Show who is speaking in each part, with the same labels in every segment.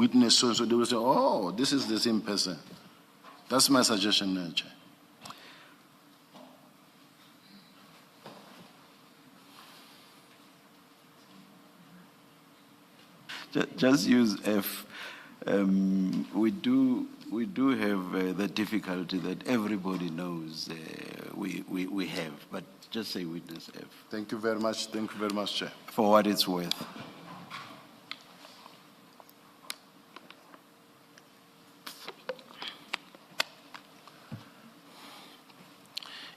Speaker 1: witness so they will say, oh, this is the same person. That's my suggestion, Chair.
Speaker 2: Just use F. We do have the difficulty that everybody knows we have, but just say witness F.
Speaker 1: Thank you very much. Thank you very much, Chair.
Speaker 2: For what it's worth.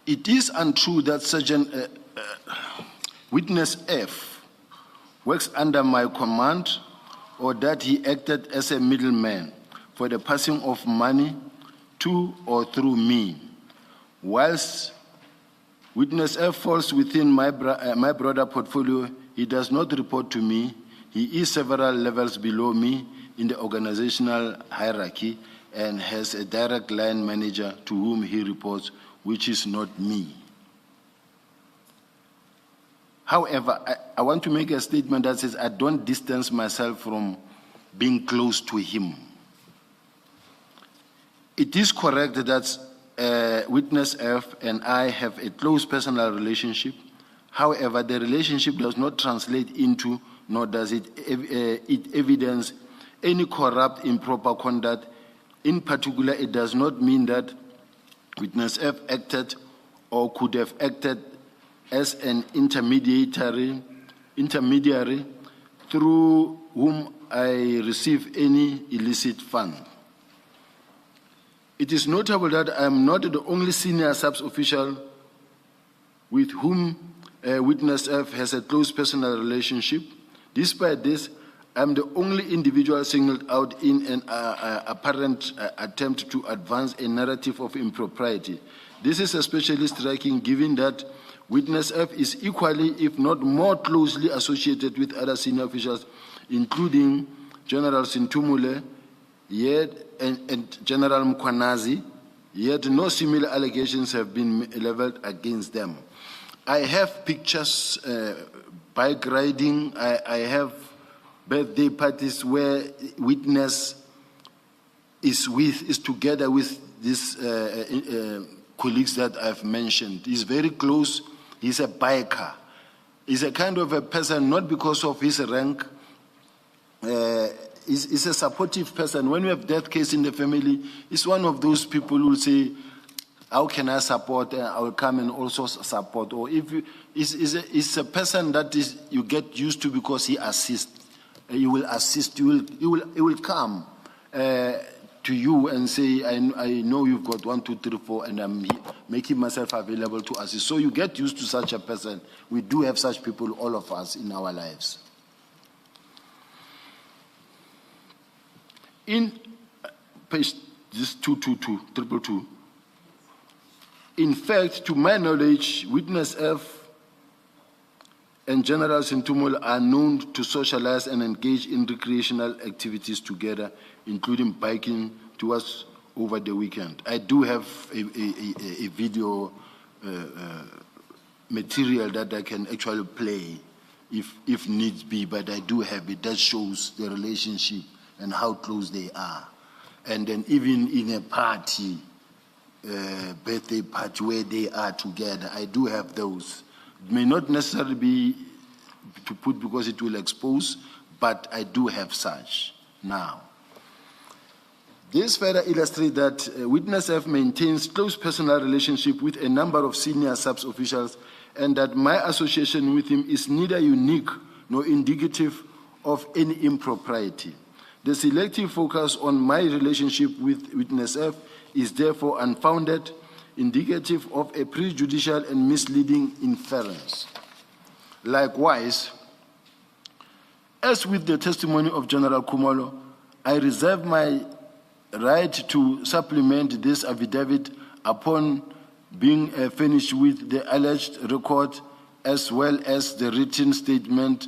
Speaker 1: It is untrue that Sergeant Witness F works under my command or that he acted as a middleman for the passing of money to or through me. Whilst Witness F falls within my broader portfolio, he does not report to me. He is several levels below me in the organizational hierarchy and has a direct line manager to whom he reports, which is not me. However, I want to make a statement that says I don't distance myself from being close to him. It is correct that Witness F and I have a close personal relationship. However, the relationship does not translate into, nor does it evidence any corrupt, improper conduct. In particular, it does not mean that Witness F acted or could have acted as an intermediary through whom I receive any illicit fund. It is notable that I am not the only senior SAPS official with whom Witness F has a close personal relationship. Despite this, I am the only individual singled out in an apparent attempt to advance a narrative of impropriety. This is especially striking given that Witness F is equally, if not more closely associated with other senior officials, including General Sintumule and General Mkwanazi, yet no similar allegations have been leveled against them. I have pictures, bike riding, I have birthday parties where Witness is together with these colleagues that I've mentioned. He's very close. He's a biker. He's a kind of a person, not because of his rank. He's a supportive person. When we have death case in the family, he's one of those people who will say, how can I support? I will come and also support. Or if you, it's a person that you get used to because he assists. He will assist. He will come to you and say, I know you've got 1, 2, 3, 4, and I'm making myself available to assist. So you get used to such a person. We do have such people, all of us, in our lives. In page 222, in fact, to my knowledge, Witness F and General Sintumul are known to socialize and engage in recreational activities together, including biking towards over the weekend. I do have a video material that I can actually play if needs be, but I do have it. That shows the relationship and how close they are. And then even in a party, birthday party where they are together, I do have those. It may not necessarily be to put because it will expose, but I do have such now. This further illustrates that Witness F maintains close personal relationship with a number of senior SAPS officials and that my association with him is neither unique nor indicative of any impropriety. The selective focus on my relationship with Witness F is therefore unfounded, indicative of a prejudicial and misleading inference. Likewise, as with the testimony of General Kumalo, I reserve my right to supplement this affidavit upon being finished with the alleged record as well as the written statement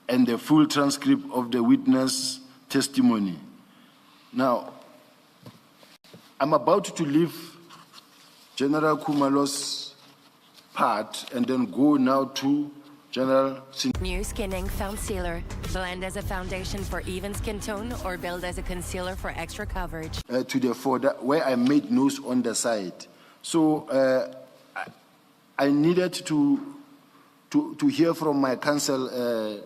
Speaker 1: and the full transcript of the witness testimony. Now, I'm about to leave General Kumalo's part and then go now to General
Speaker 3: New skinning foam sealer. Blend as a foundation for even skin tone or build as a concealer for extra coverage.
Speaker 1: to the folder where I made notes on the side. So I needed to hear from my council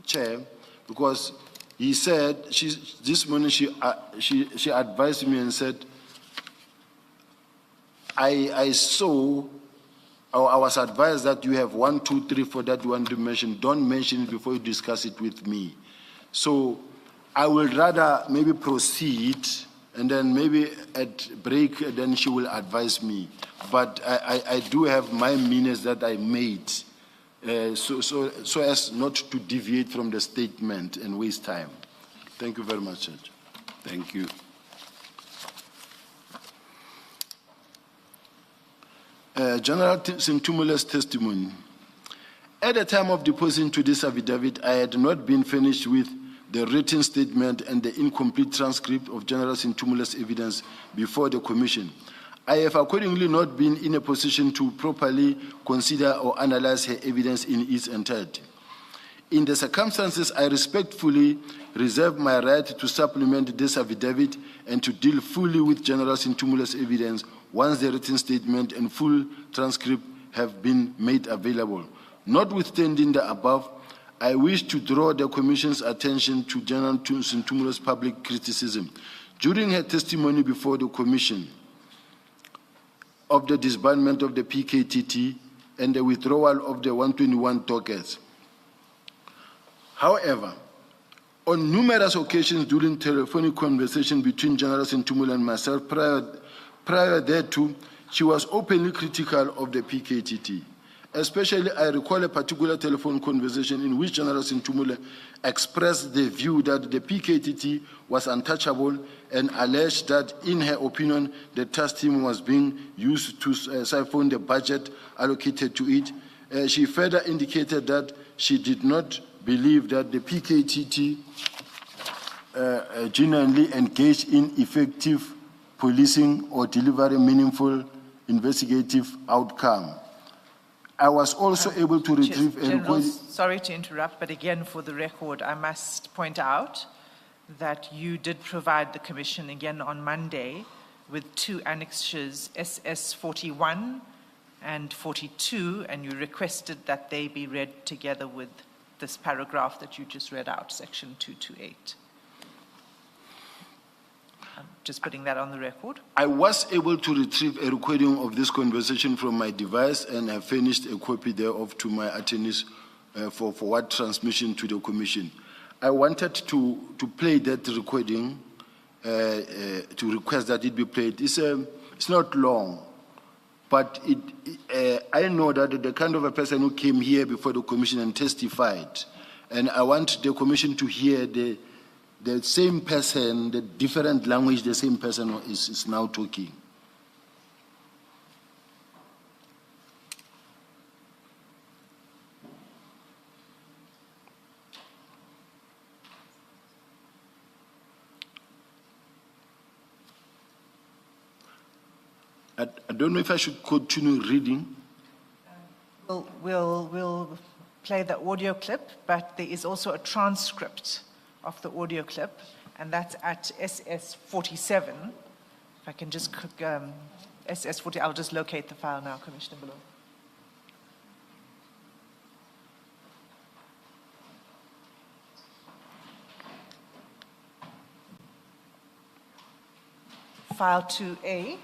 Speaker 1: chair, because he said this morning she advised me and said I saw, or I was advised that you have 1, 2, 3, 4 that you want to mention. Don't mention it before you discuss it with me. So I will rather maybe proceed, and then maybe at break, then she will advise me. But I do have my minutes that I made, so as not to deviate from the statement and waste time. Thank you very much, Judge.
Speaker 2: Thank you.
Speaker 1: General Sintumula's testimony. At the time of depositing to this affidavit, I had not been finished with the written statement and the incomplete transcript of General Sintumula's evidence before the Commission. I have accordingly not been in a position to properly consider or analyze her evidence in its entirety. In the circumstances, I respectfully reserve my right to supplement this affidavit and to deal fully with General Sintumula's evidence once the written statement and full transcript have been made available. Notwithstanding the above, I wish to draw the Commission's attention to General Sintumula's public criticism. During her testimony before the Commission of the disbandment of the PKTT and the withdrawal of the 121 dockets. However, on numerous occasions during telephonic conversation between General Sintumula and myself prior thereto, she was openly critical of the PKTT. Especially, I recall a particular telephone conversation in which General Sintumula expressed the view that the PKTT was untouchable and alleged that, in her opinion, the task team was being used to siphon the budget allocated to it. She further indicated that she did not believe that the PKTT genuinely engaged in effective policing or delivering meaningful investigative outcome. I was also able to retrieve a
Speaker 4: General, sorry to interrupt, but again, for the record, I must point out that you did provide the Commission again on Monday with 2 annexures, SS 41 and 42, and you requested that they be read together with this paragraph that you just read out, section 228. I'm just putting that on the record.
Speaker 1: I was able to retrieve a recording of this conversation from my device, and I finished a copy thereof to my attorneys for forward transmission to the Commission. I wanted to play that recording, to request that it be played. It's not long, but I know that the kind of a person who came here before the Commission and testified, and I want the Commission to hear the same person, the different language the same person is now talking. I don't know if I should continue reading.
Speaker 4: We'll play the audio clip, but there is also a transcript of the audio clip, and that's at SS 47. If I can just click SS 40, I'll just locate the file now, Commissioner Below. File 2A.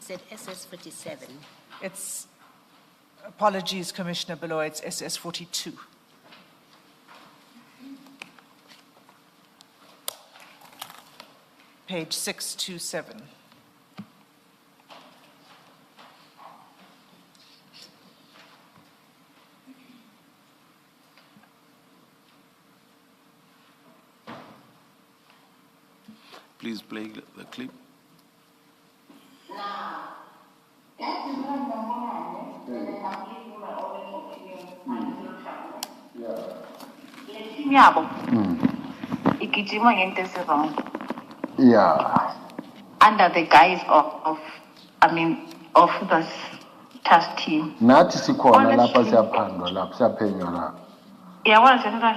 Speaker 5: Said SS 47.
Speaker 4: It's, apologies, Commissioner Below, it's SS 42. Page 627.
Speaker 2: Please play the clip.
Speaker 1: Yeah.
Speaker 6: Under the guise of the task team.
Speaker 1: Nathi sikhona lapha
Speaker 6: Honestly.
Speaker 1: siyaphandwa lapha siyaphenywa lapha.
Speaker 6: Yeah, General.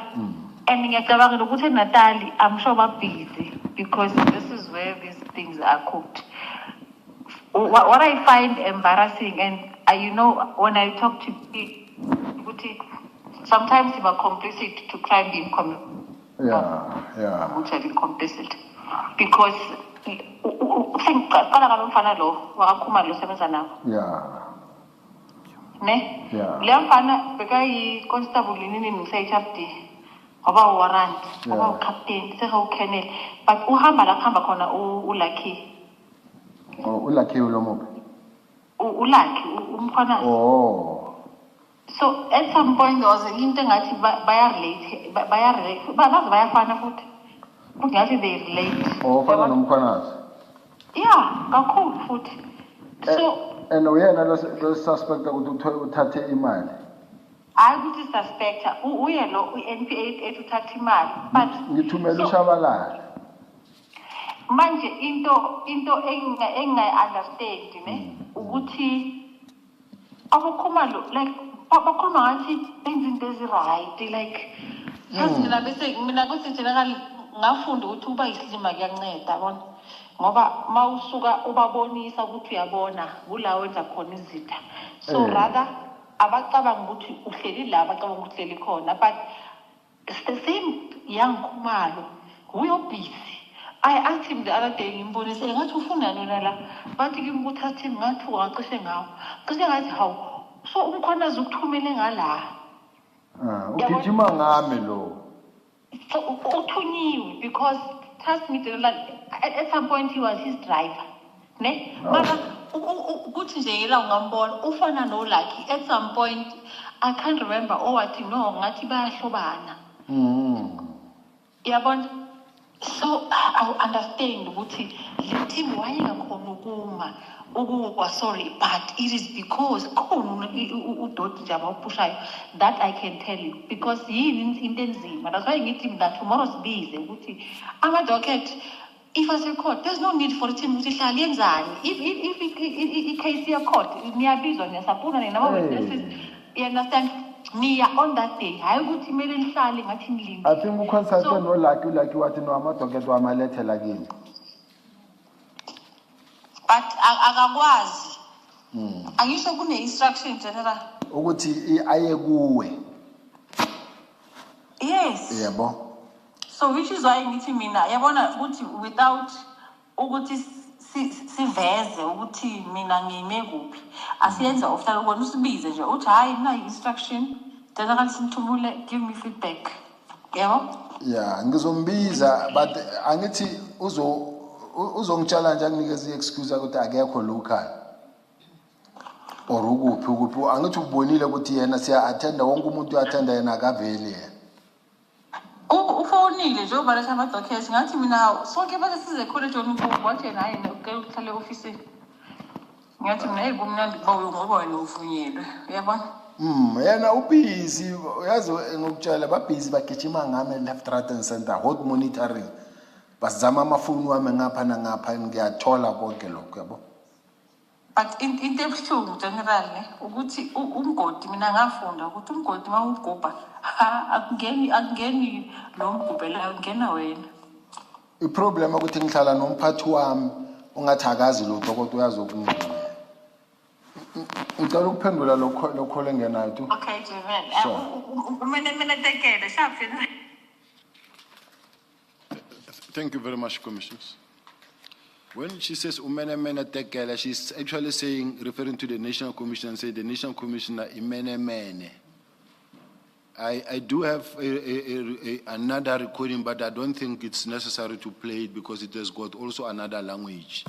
Speaker 6: And ngiyacabanga ukuthi Natali, I'm sure we're busy because this is where these things are cooked. What I find embarrassing, and when I talk to people, sometimes they are complicit to crime being committed.
Speaker 1: Yeah.
Speaker 6: Which have been complicit because ne le mfana bekayi constable nini ngisayichabdi ngoba warrant ngoba captain seho colonel but uhamba la khamba khona uLucky
Speaker 1: uLucky ulomubi
Speaker 6: uLucky umkhona so at some point there was into ngathi bayarelate baze bayafana futhi kungathi they relate
Speaker 1: fana nomkhwanazi
Speaker 6: yeah kakhulu futhi so
Speaker 1: and uyena lo suspect ukuthi uthathe imali
Speaker 6: hayi ukuthi suspect uye lo NPA ethatha imali but
Speaker 1: ngithumela ushabalala
Speaker 6: manje into engayi-understand ne ukuthi abakhuluma like bakhuluma ngathi benza into ezi-right like mina kuthi general ngafunda ukuthi uba isilima kuyanceda yabona ngoba mawusuka ubabonisa ukuthi uyabona kula wenza khona izitha so rather abacabanga ukuthi uhleli la abacabanga ukuthi uhleli khona but it's the same young Khumalo uyo busy. I asked him the other day ngimbonise ngathi ufuna nina la bathi ngimbuthi athi ngathi wacishe ngawo cishe ngathi hawu so umkhwanazi ukuthumele ngala
Speaker 1: ugijima ngami lo
Speaker 6: so uthunyiwe because trust me at some point he was his driver ne mara ukuthi nje yela ungambona ufana noLucky at some point I can't remember wathi no ngathi bayahlobana yabona so I understand ukuthi le team wayengakhona ukuma sorry but it is because khona udoti nje abawupushayo that I can tell you because yini into enzima that's why ngithi mina tomorrow sibize ukuthi ama-docket if ase-court there's no need for a team ukuthi hlala yenzani if i-case ye-court niyabizwa niyasapuna nama-witnesses you understand niya on that day hayi ukuthi kumele lihlale ngathi nilinde
Speaker 1: I think uconsulte noLucky wathi no ama-docket wamalethela kini
Speaker 6: but akakwazi angisho kune-instruction general
Speaker 1: ukuthi aye kuwe
Speaker 6: yes
Speaker 1: yebo
Speaker 6: so which is why ngithi mina yabona ukuthi without ukuthi siveze ukuthi mina ngime kuphi asiyenza ofuna ukubona usibize nje uthi hayi na instruction general simthumule give me feedback yebo
Speaker 1: yeah ngizombiza but angithi uzongitshela nje anginikeza i-excuse ukuthi akekho local or ukuphi angithi ubonile ukuthi yena siya-attenda wonke umuntu uyattenda yena akaveli yena
Speaker 6: ufonile njengoba letha ama-dockets ngathi mina sonke base size khona John Mpuku wathi yena hayi uke uhlale e-ofisini ngathi mina heyi kumnandi ngoba wena uvunyelwe uyabona
Speaker 1: yena ubhizi uyazi ngokutshela babhizi bagijima ngami left right and center hot monitoring bazama amafoni wami ngapha nangapha ngiyathola konke lokho yabo
Speaker 6: but into ebuhlungu general ne ukuthi umgodi mina ngafunda ukuthi umgodi mawugubha akungeni lo mgubhela ngena wena
Speaker 1: iproblem ukuthi ngihlala nomphathi wami ungathi akazi lutho kodwa uyazokungiya ngicela ukuphendula lokho lengenayo tu
Speaker 6: okay general mina tekele sharp.
Speaker 1: Thank you very much, Commissioners. When she says Umene Tekela, she's actually saying, referring to the National Commission, and say the National Commissioner Imene. I do have another recording, but I don't think it's necessary to play it because it has got also another language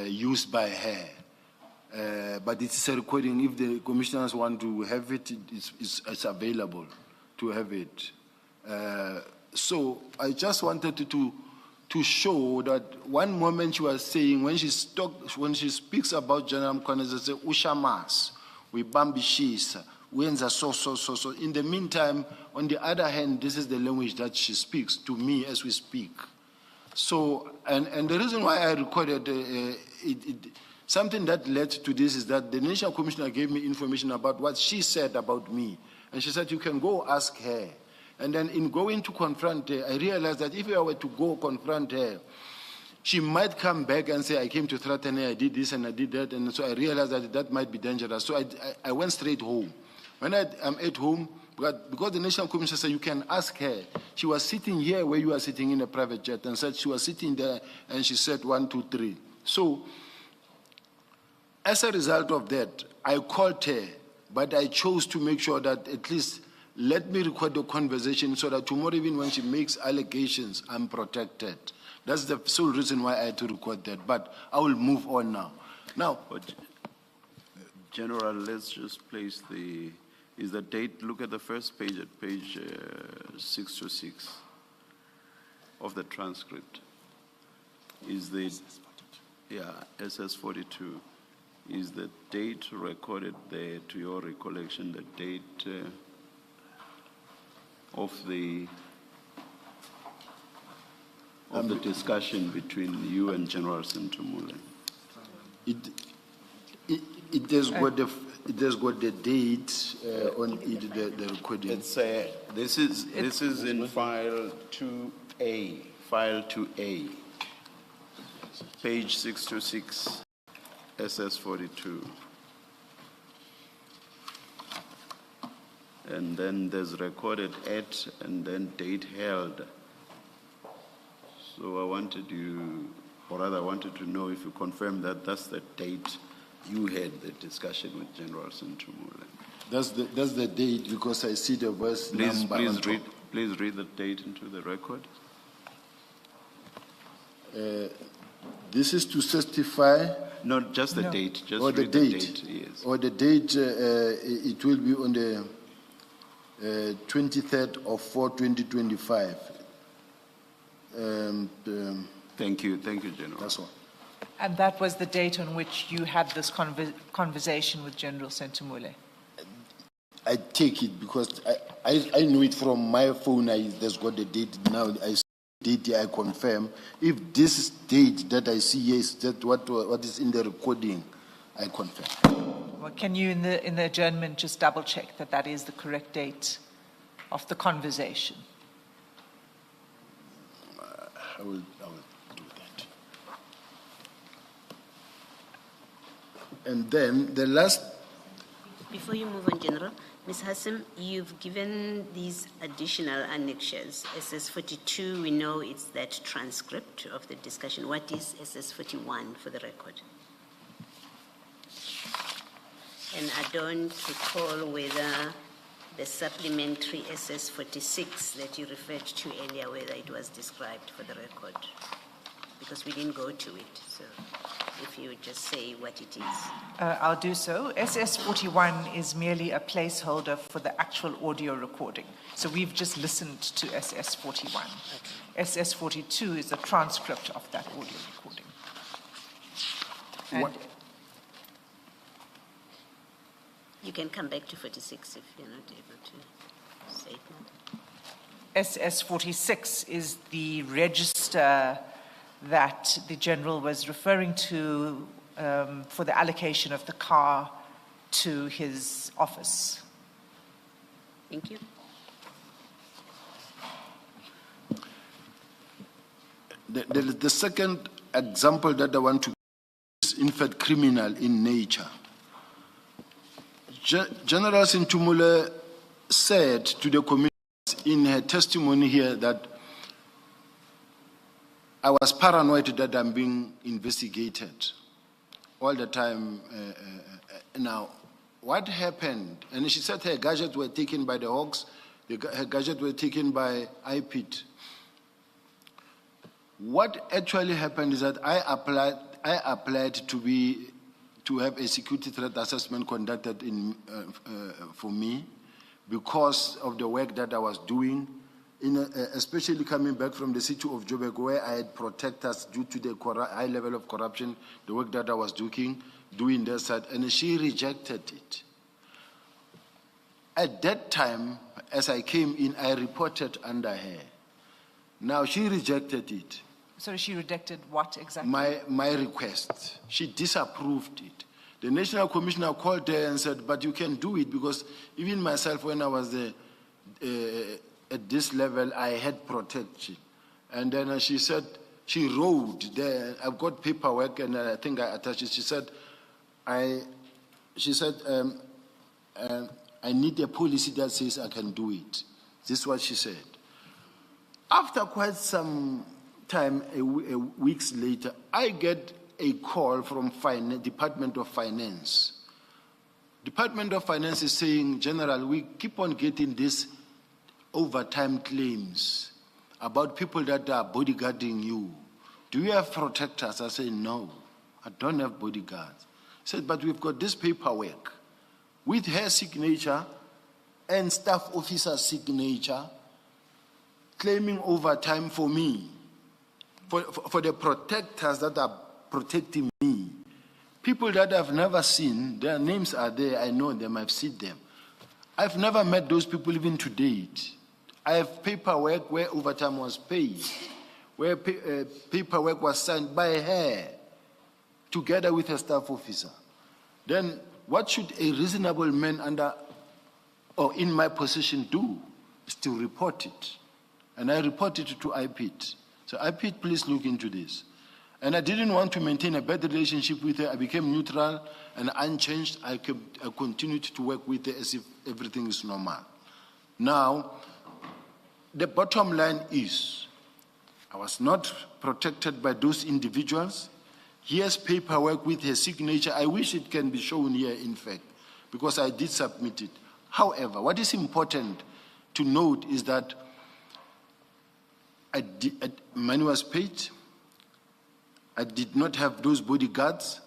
Speaker 1: used by her. But it's a recording. If the commissioners want to have it, it's available to have it. So I just wanted to to show that one moment she was saying, when she speaks about General Mkhwanazi, she says, Ushamas, we bambishisa, wenza so. In the meantime, on the other hand, this is the language that she speaks to me as we speak. So, and the reason why I recorded something that led to this is that the National Commissioner gave me information about what she said about me. And she said, you can go ask her. And then in going to confront her, I realized that if I were to go confront her, she might come back and say, I came to threaten her, I did this and I did that. And so I realized that that might be dangerous. So I went straight home. When I'm at home, because the National Commission said, you can ask her. She was sitting here where you are sitting in a private jet and said she was sitting there and she said 1, 2, 3. So as a result of that, I called her, but I chose to make sure that at least let me record the conversation so that tomorrow, even when she makes allegations, I'm protected. That's the sole reason why I had to record that. But I will move on now. Now,
Speaker 2: General, let's just place is the date, look at the first page, at page 626 of the transcript. Is the, SS42. Is the date recorded there, to your recollection, the date of the discussion between you and General Sintumule?
Speaker 1: It has got the date on it, the recording.
Speaker 2: It's this is in file 2A, page 626, SS42. And then there's recorded at and then date held. So I wanted to know if you confirm that that's the date you had the discussion with General Sintumule.
Speaker 1: That's the date, because I see the verse number.
Speaker 2: Please read the date into the record.
Speaker 1: This is to certify.
Speaker 2: Not just the date, just
Speaker 1: or the
Speaker 2: read
Speaker 1: date.
Speaker 2: The date. Yes.
Speaker 1: Or the date, it will be on the 23rd of 4/2025.
Speaker 2: Thank you, General.
Speaker 1: That's all.
Speaker 4: And that was the date on which you had this conversation with General Sintumule?
Speaker 1: I take it because I know it from my phone. There's got the date now. I see the date, I confirm. If this date that I see here is that what is in the recording, I confirm.
Speaker 4: Well, can you, in the adjournment, just double check that that is the correct date of the conversation?
Speaker 1: I will do that. And then the last.
Speaker 5: Before you move on, General, Ms. Hassim, you've given these additional annexures. SS42, we know it's that transcript of the discussion. What is SS41 for the record? And I don't recall whether the supplementary SS46 that you referred to earlier, whether it was described for the record, because we didn't go to it. So if you would just say what it is.
Speaker 4: I'll do so. SS41 is merely a placeholder for the actual audio recording. So we've just listened to SS41. Okay. SS42 is a transcript of that audio recording. And
Speaker 1: what?
Speaker 5: You can come back to 46 if you're not able to say it now.
Speaker 4: SS46 is the register that the General was referring to for the allocation of the car to his office.
Speaker 5: Thank you.
Speaker 1: The second example that I want to is in fact criminal in nature. General Sintumule said to the committee in her testimony here that I was paranoid that I'm being investigated all the time. Now, what happened? And she said her gadgets were taken by the Hawks, her gadgets were taken by IPIT. What actually happened is that I applied to have a security threat assessment conducted for me because of the work that I was doing especially coming back from the city of Joburg, where I had protectors due to the high level of corruption, the work that I was doing that side, and she rejected it. At that time, as I came in, I reported under her. Now she rejected it.
Speaker 4: Sorry, she rejected what exactly?
Speaker 1: My request. She disapproved it. The National Commissioner called her and said, but you can do it, because even myself, when I was there, at this level, I had protection. And then she said, she wrote there, I've got paperwork, and I think I attached it. She said, I need a policy that says I can do it. This is what she said. After quite some time, weeks later, I get a call from Department of Finance. Department of Finance is saying, General, we keep on getting these overtime claims about people that are bodyguarding you. Do you have protectors? I say, no, I don't have bodyguards. He said, but we've got this paperwork with her signature and staff officer's signature claiming overtime for me, for the protectors that are protecting me. People that I've never seen, their names are there, I know them, I've seen them. I've never met those people even to date. I have paperwork where overtime was paid, where paperwork was signed by her, together with a staff officer. Then what should a reasonable man under or in my position do? Is to report it. And I reported it to IPIT. So IPIT, please look into this. And I didn't want to maintain a bad relationship with her. I became neutral and unchanged. I continued to work with her as if everything is normal. Now, the bottom line is, I was not protected by those individuals. Here's paperwork with her signature. I wish it can be shown here, in fact, because I did submit it. However, what is important to note is that money was paid. I did not have those bodyguards.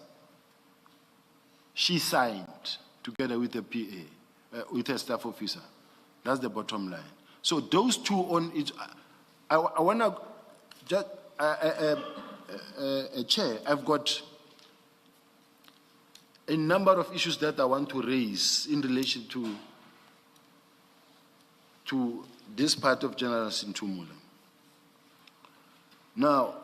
Speaker 1: She signed together with the PA, with her staff officer. That's the bottom line. So those two on each, I want to just, Chair, I've got a number of issues that I want to raise in relation to this part of General Sintumula. Now,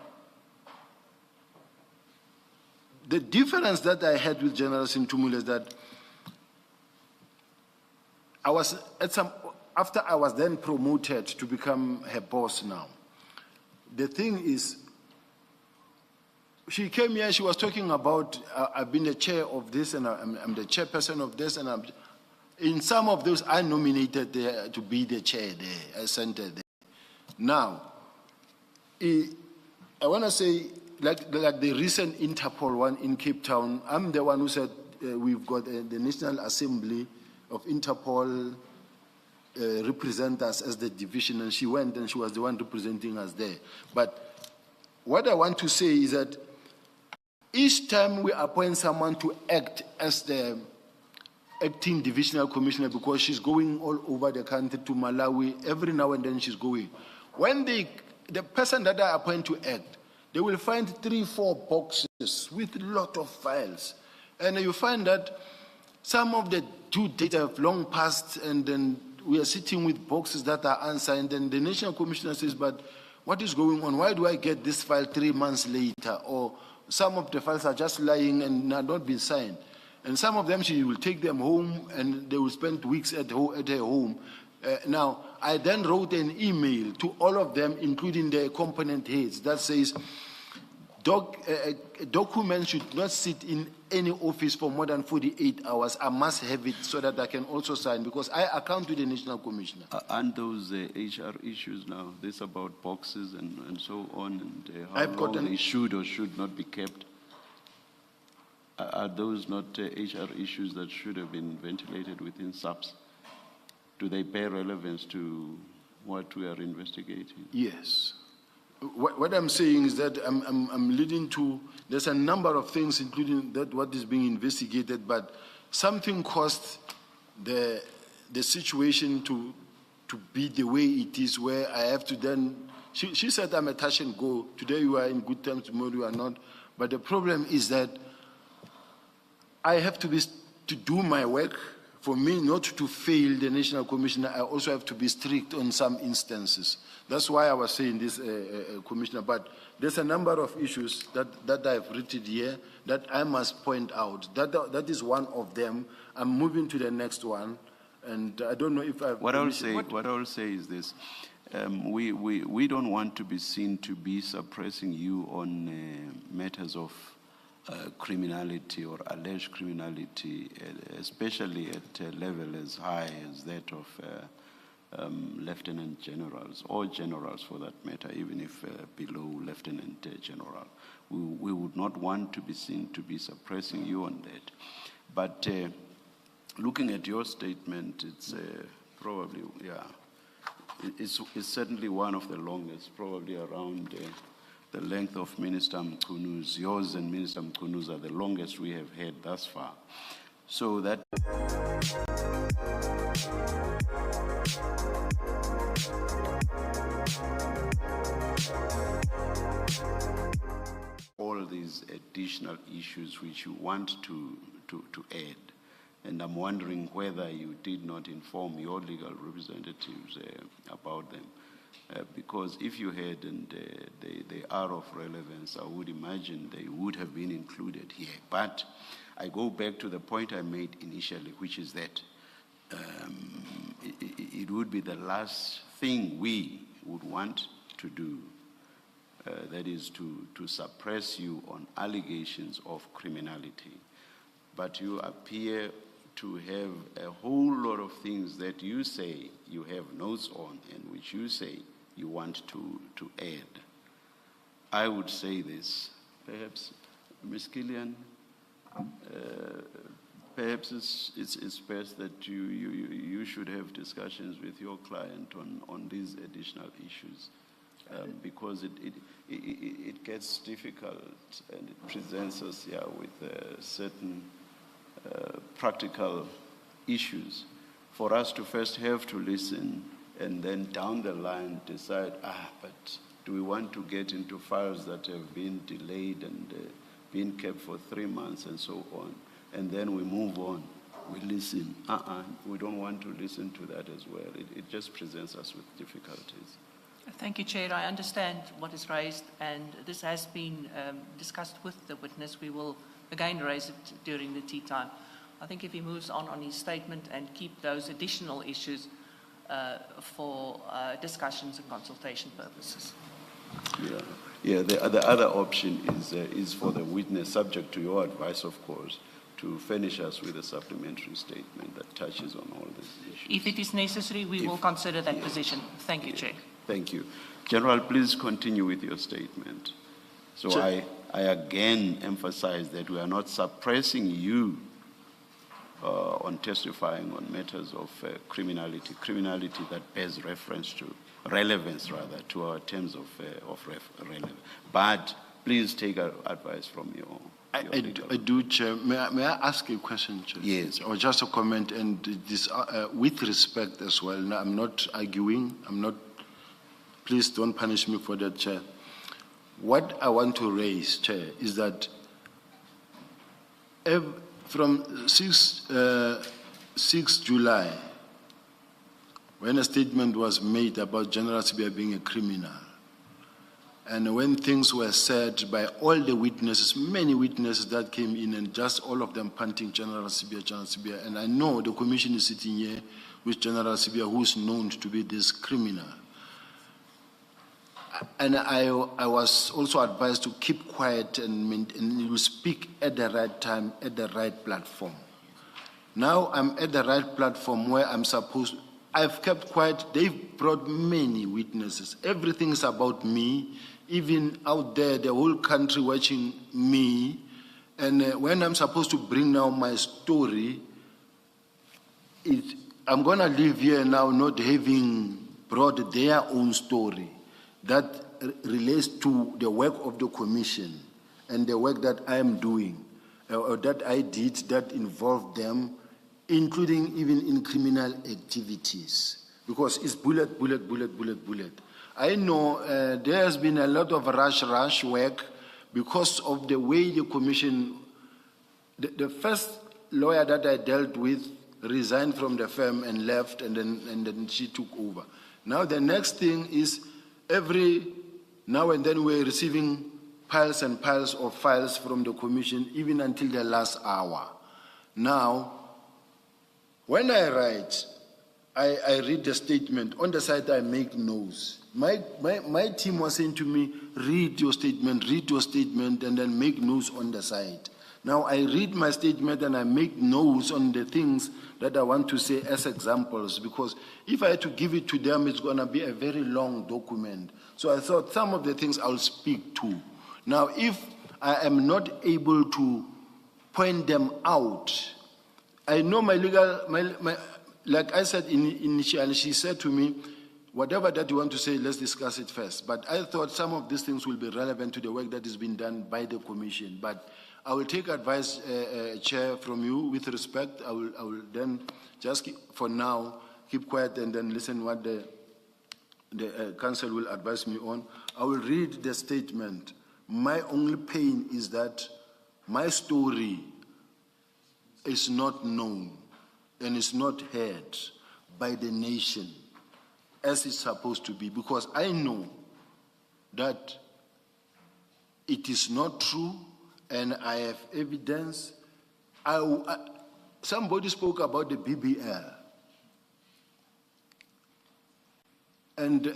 Speaker 1: the difference that I had with General Sintumula is that I was after I was then promoted to become her boss now. The thing is, she came here, she was talking about, I've been the chair of this and I'm the chairperson of this, and in some of those I nominated to be the chair there, I sent her there. Now, I want to say, like the recent Interpol one in Cape Town, I'm the one who said we've got the National Assembly of Interpol represent us as the division, and she went and she was the one representing us there. But what I want to say is that each time we appoint someone to act as the acting divisional commissioner, because she's going all over the country to Malawi, every now and then she's going. When the person that I appoint to act, they will find 3-4 boxes with a lot of files. And you find that some of the due date have long passed, and then we are sitting with boxes that are unsigned, and the National Commissioner says, but what is going on? Why do I get this file 3 months later? Or some of the files are just lying and have not been signed. And some of them, she will take them home and they will spend weeks at her home. Now, I then wrote an email to all of them, including the component heads, that says, documents should not sit in any office for more than 48 hours. I must have it so that I can also sign, because I account to the National Commissioner.
Speaker 2: And those HR issues now, this about boxes and so on, and how long they should or should not be kept, are those not HR issues that should have been ventilated within SAPS? Do they bear relevance to what we are investigating?
Speaker 1: Yes. What I'm saying is that I'm leading to, there's a number of things, including that what is being investigated, but something caused the situation to to be the way it is, where I have to then, she said I'm a touch and go. Today you are in good terms, tomorrow you are not. But the problem is that I have to do my work. For me not to fail the National Commissioner, I also have to be strict on some instances. That's why I was saying this, Commissioner. But there's a number of issues that I've written here that I must point out. That is one of them. I'm moving to the next one, and I don't know if I've...
Speaker 2: What I'll say is this. We don't want to be seen to be suppressing you on matters of criminality or alleged criminality, especially at a level as high as that of lieutenant generals, or generals for that matter, even if below lieutenant general. We would not want to be seen to be suppressing you on that. But looking at your statement, it's probably, it's certainly one of the longest, probably around the length of Minister Mkunu's. Yours and Minister Mkunu's are the longest we have had thus far. So that all these additional issues which you want to add. And I'm wondering whether you did not inform your legal representatives about them. Because if you had and they are of relevance, I would imagine they would have been included here. But I go back to the point I made initially, which is that it would be the last thing we would want to do, that is to suppress you on allegations of criminality. But you appear to have a whole lot of things that you say you have notes on and which you say you want to add. I would say this, perhaps, Ms. Killian, perhaps it's best that you should have discussions with your client on these additional issues, because it gets difficult and it presents us here with certain practical issues for us to first have to listen and then down the line decide, but do we want to get into files that have been delayed and been kept for 3 months and so on, and then we move on, we listen. We don't want to listen to that as well. It just presents us with difficulties.
Speaker 7: Thank you, Chair. I understand what is raised, and this has been discussed with the witness. We will again raise it during the tea time. I think if he moves on his statement and keep those additional issues for discussions and consultation purposes.
Speaker 2: Yeah. The other option is for the witness, subject to your advice, of course, to furnish us with a supplementary statement that touches on all these issues.
Speaker 7: If it is necessary, we will consider that position. Thank you, Chair.
Speaker 2: Thank you. General, please continue with your statement. So I again emphasize that we are not suppressing you on testifying on matters of criminality that bears relevance to our terms of relevance. But please take advice from your
Speaker 1: I do, Chair. May I ask a question, Chair?
Speaker 2: Yes.
Speaker 1: Or just a comment, and this with respect as well. Now, I'm not arguing. Please don't punish me for that, Chair. What I want to raise, Chair, is that from 6 July, when a statement was made about General Sibiya being a criminal, and when things were said by all the witnesses, many witnesses that came in, and just all of them panting General Sibiya, and I know the commission is sitting here with General Sibiya, who is known to be this criminal. And I was also advised to keep quiet and you speak at the right time, at the right platform. Now I'm at the right platform where I've kept quiet. They've brought many witnesses. Everything is about me, even out there, the whole country watching me. And when I'm supposed to bring now my story, I'm going to leave here now not having brought their own story that relates to the work of the commission and the work that I am doing, or that I did that involved them, including even in criminal activities. because it's bullet, bullet, bullet, bullet, bullet. I know there has been a lot of rush work because of the way the commission, the first lawyer that I dealt with resigned from the firm and left, and then she took over. Now the next thing is every now and then we're receiving piles and piles of files from the commission, even until the last hour. Now, when I write, I read the statement. On the side, I make notes. My team was saying to me, read your statement, and then make notes on the side. Now, I read my statement and I make notes on the things that I want to say as examples, because if I had to give it to them, it's going to be a very long document. So I thought some of the things I'll speak to. Now, if I am not able to point them out, I know my legal, like I said initially, she said to me, whatever that you want to say, let's discuss it first. But I thought some of these things will be relevant to the work that is being done by the commission. But I will take advice, Chair, from you with respect. I will then just for now keep quiet and then listen what the council will advise me on. I will read the statement. My only pain is that my story is not known and is not heard by the nation as it's supposed to be, because I know that it is not true and I have evidence. Somebody spoke about the BBL. And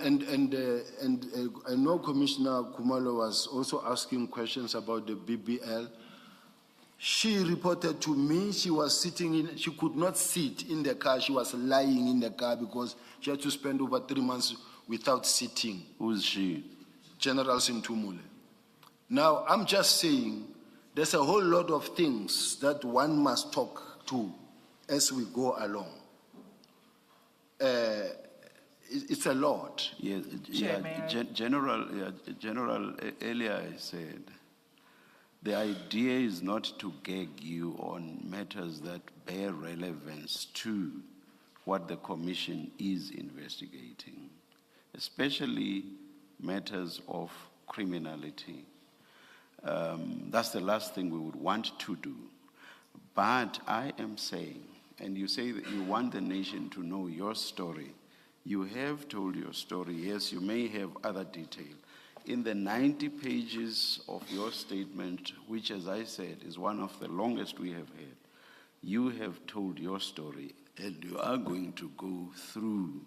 Speaker 1: I know Commissioner Kumalo was also asking questions about the BBL. She reported to me she was sitting she could not sit in the car. She was lying in the car because she had to spend over 3 months without sitting.
Speaker 2: Who's she?
Speaker 1: General Sintumule. Now, I'm just saying there's a whole lot of things that one must talk to as we go along. It's a lot.
Speaker 2: Yeah,
Speaker 4: Chair, may I-
Speaker 2: General, earlier I said, the idea is not to gag you on matters that bear relevance to what the commission is investigating, especially matters of criminality. That's the last thing we would want to do. But I am saying, and you say that you want the nation to know your story. You have told your story. Yes, you may have other detail. In the 90 pages of your statement, which, as I said, is one of the longest we have had, you have told your story, and you are going to go through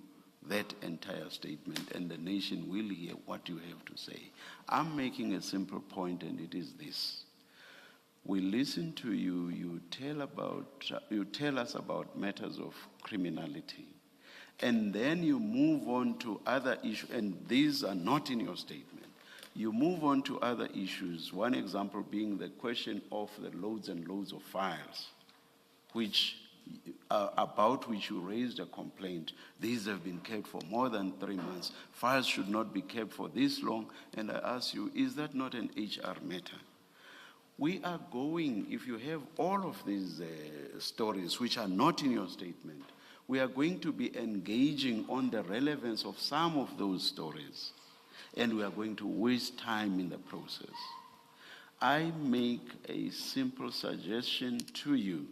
Speaker 2: that entire statement, and the nation will hear what you have to say. I'm making a simple point, and it is this. We listen to you, you tell us about matters of criminality, and then you move on to other issues, and these are not in your statement. You move on to other issues, one example being the question of the loads and loads of files, about which you raised a complaint. These have been kept for more than 3 months. Files should not be kept for this long. And I ask you, is that not an HR matter? We are going, if you have all of these stories which are not in your statement, we are going to be engaging on the relevance of some of those stories. And we are going to waste time in the process. I make a simple suggestion to you,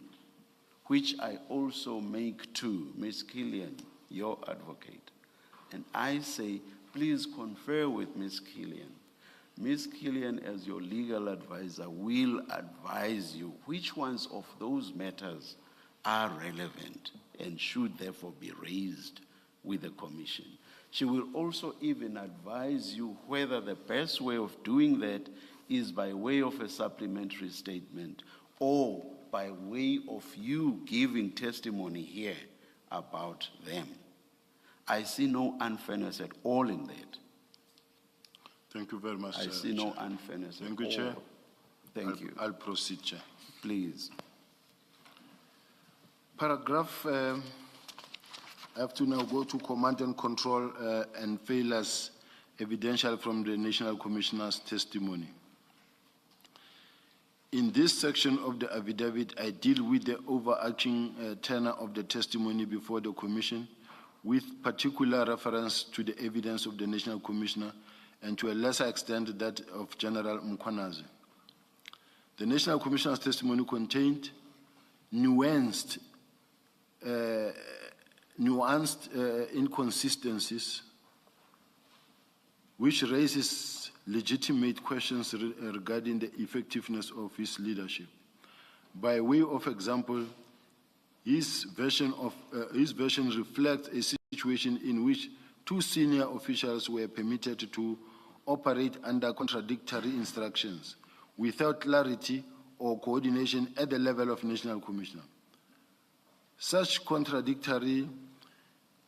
Speaker 2: which I also make to Ms. Killian, your advocate. And I say, please confer with Ms. Killian. Ms. Killian, as your legal advisor, will advise you which ones of those matters are relevant and should therefore be raised with the commission. She will also even advise you whether the best way of doing that is by way of a supplementary statement or by way of you giving testimony here about them. I see no unfairness at all in that.
Speaker 1: Thank you very much,
Speaker 2: I see no unfairness at all.
Speaker 1: Thank you, Chair.
Speaker 2: Thank you.
Speaker 1: I'll proceed, Chair.
Speaker 2: Please.
Speaker 1: Paragraph, I have to now go to command and control and failures evidential from the National Commissioner's testimony. In this section of the affidavit, I deal with the overarching tenor of the testimony before the Commission, with particular reference to the evidence of the National Commissioner and to a lesser extent that of General Mkhwanazi. The National Commissioner's testimony contained nuanced inconsistencies which raises legitimate questions regarding the effectiveness of his leadership. By way of example, his version reflects a situation in which two senior officials were permitted to operate under contradictory instructions without clarity or coordination at the level of National Commissioner. Such contradictory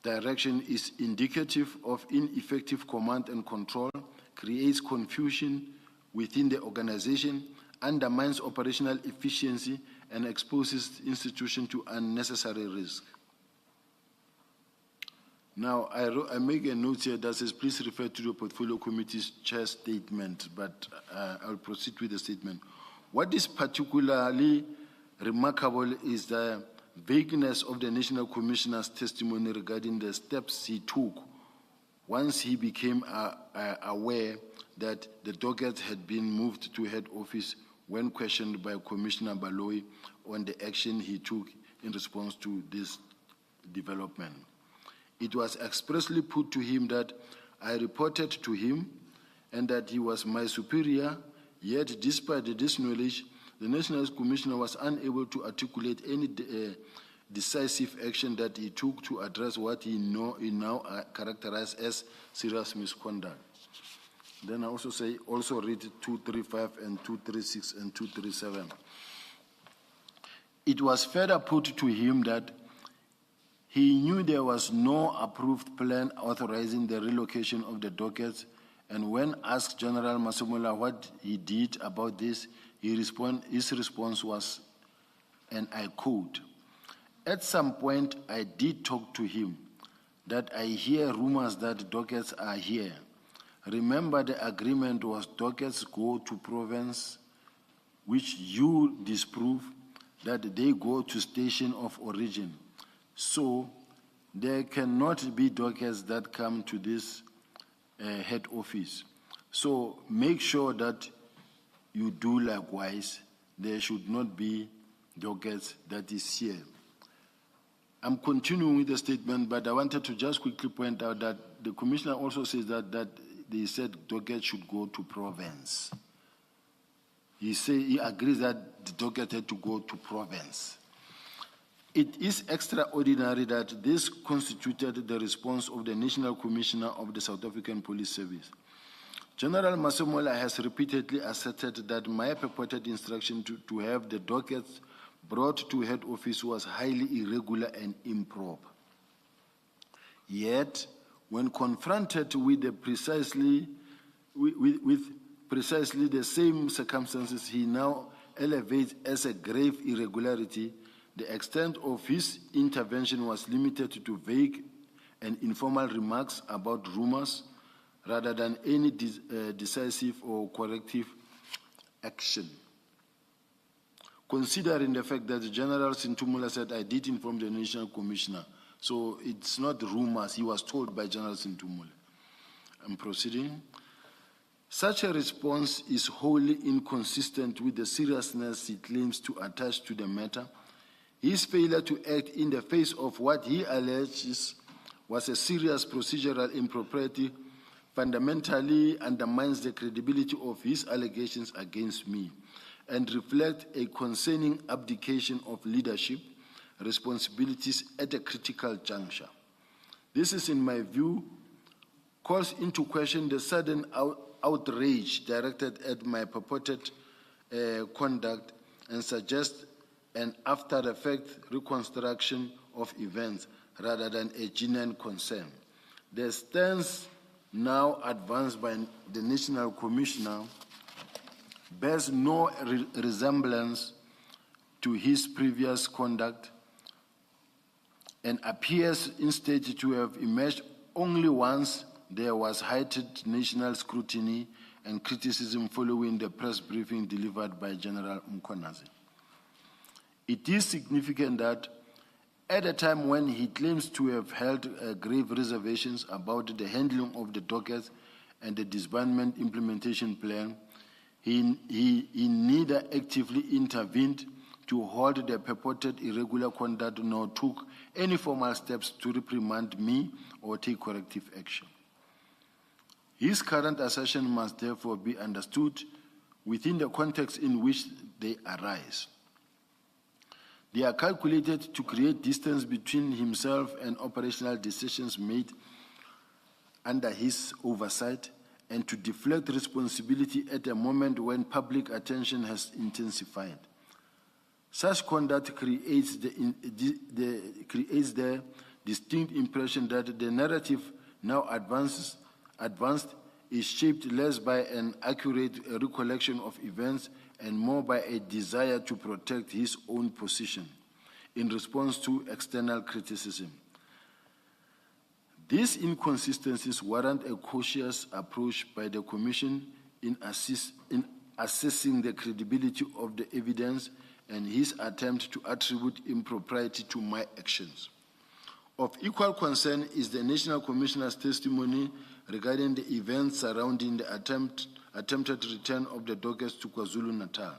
Speaker 1: direction is indicative of ineffective command and control, creates confusion within the organization, undermines operational efficiency, and exposes the institution to unnecessary risk. Now, I make a note here that says, please refer to the Portfolio Committee's chair statement, but I'll proceed with the statement. What is particularly remarkable is the vagueness of the National Commissioner's testimony regarding the steps he took once he became aware that the docket had been moved to head office when questioned by Commissioner Baloyi on the action he took in response to this development. It was expressly put to him that I reported to him and that he was my superior, yet despite this knowledge, the National Commissioner was unable to articulate any decisive action that he took to address what he now characterized as serious misconduct. Then I also read 235 and 236 and 237. It was further put to him that he knew there was no approved plan authorizing the relocation of the dockets, and when asked General Masemola what he did about this, his response was, and I quote, "At some point I did talk to him, that I hear rumors that dockets are here. Remember the agreement was dockets go to province, which you disprove, that they go to station of origin. So there cannot be dockets that come to this head office. So make sure that you do likewise. There should not be dockets that is here." I'm continuing with the statement, but I wanted to just quickly point out that the Commissioner also says that they said docket should go to province. He agrees that the docket had to go to province. It is extraordinary that this constituted the response of the National Commissioner of the South African Police Service. General Masemola has repeatedly asserted that my purported instruction to have the dockets brought to head office was highly irregular and improper. Yet, when confronted with precisely the same circumstances he now elevates as a grave irregularity, the extent of his intervention was limited to vague and informal remarks about rumors rather than any decisive or corrective action. Considering the fact that General Sintumula said, I did inform the National Commissioner, so it's not rumors, he was told by General Sintumula. I'm proceeding. Such a response is wholly inconsistent with the seriousness he claims to attach to the matter. His failure to act in the face of what he alleges was a serious procedural impropriety fundamentally undermines the credibility of his allegations against me and reflect a concerning abdication of leadership responsibilities at a critical juncture. This is, in my view, calls into question the sudden outrage directed at my purported conduct and suggests an after-the-fact reconstruction of events rather than a genuine concern. The stance now advanced by the National Commissioner bears no resemblance to his previous conduct and appears instead to have emerged only once there was heightened national scrutiny and criticism following the press briefing delivered by General Mkhwanazi. It is significant that at a time when he claims to have held grave reservations about the handling of the dockets and the disbandment implementation plan, he neither actively intervened to halt the purported irregular conduct nor took any formal steps to reprimand me or take corrective action. His current assertion must therefore be understood within the context in which they arise. They are calculated to create distance between himself and operational decisions made under his oversight and to deflect responsibility at a moment when public attention has intensified. Such conduct creates the distinct impression that the narrative now advanced is shaped less by an accurate recollection of events and more by a desire to protect his own position in response to external criticism. These inconsistencies warrant a cautious approach by the Commission in assessing the credibility of the evidence and his attempt to attribute impropriety to my actions. Of equal concern is the National Commissioner's testimony regarding the events surrounding the attempted return of the dockets to KwaZulu-Natal.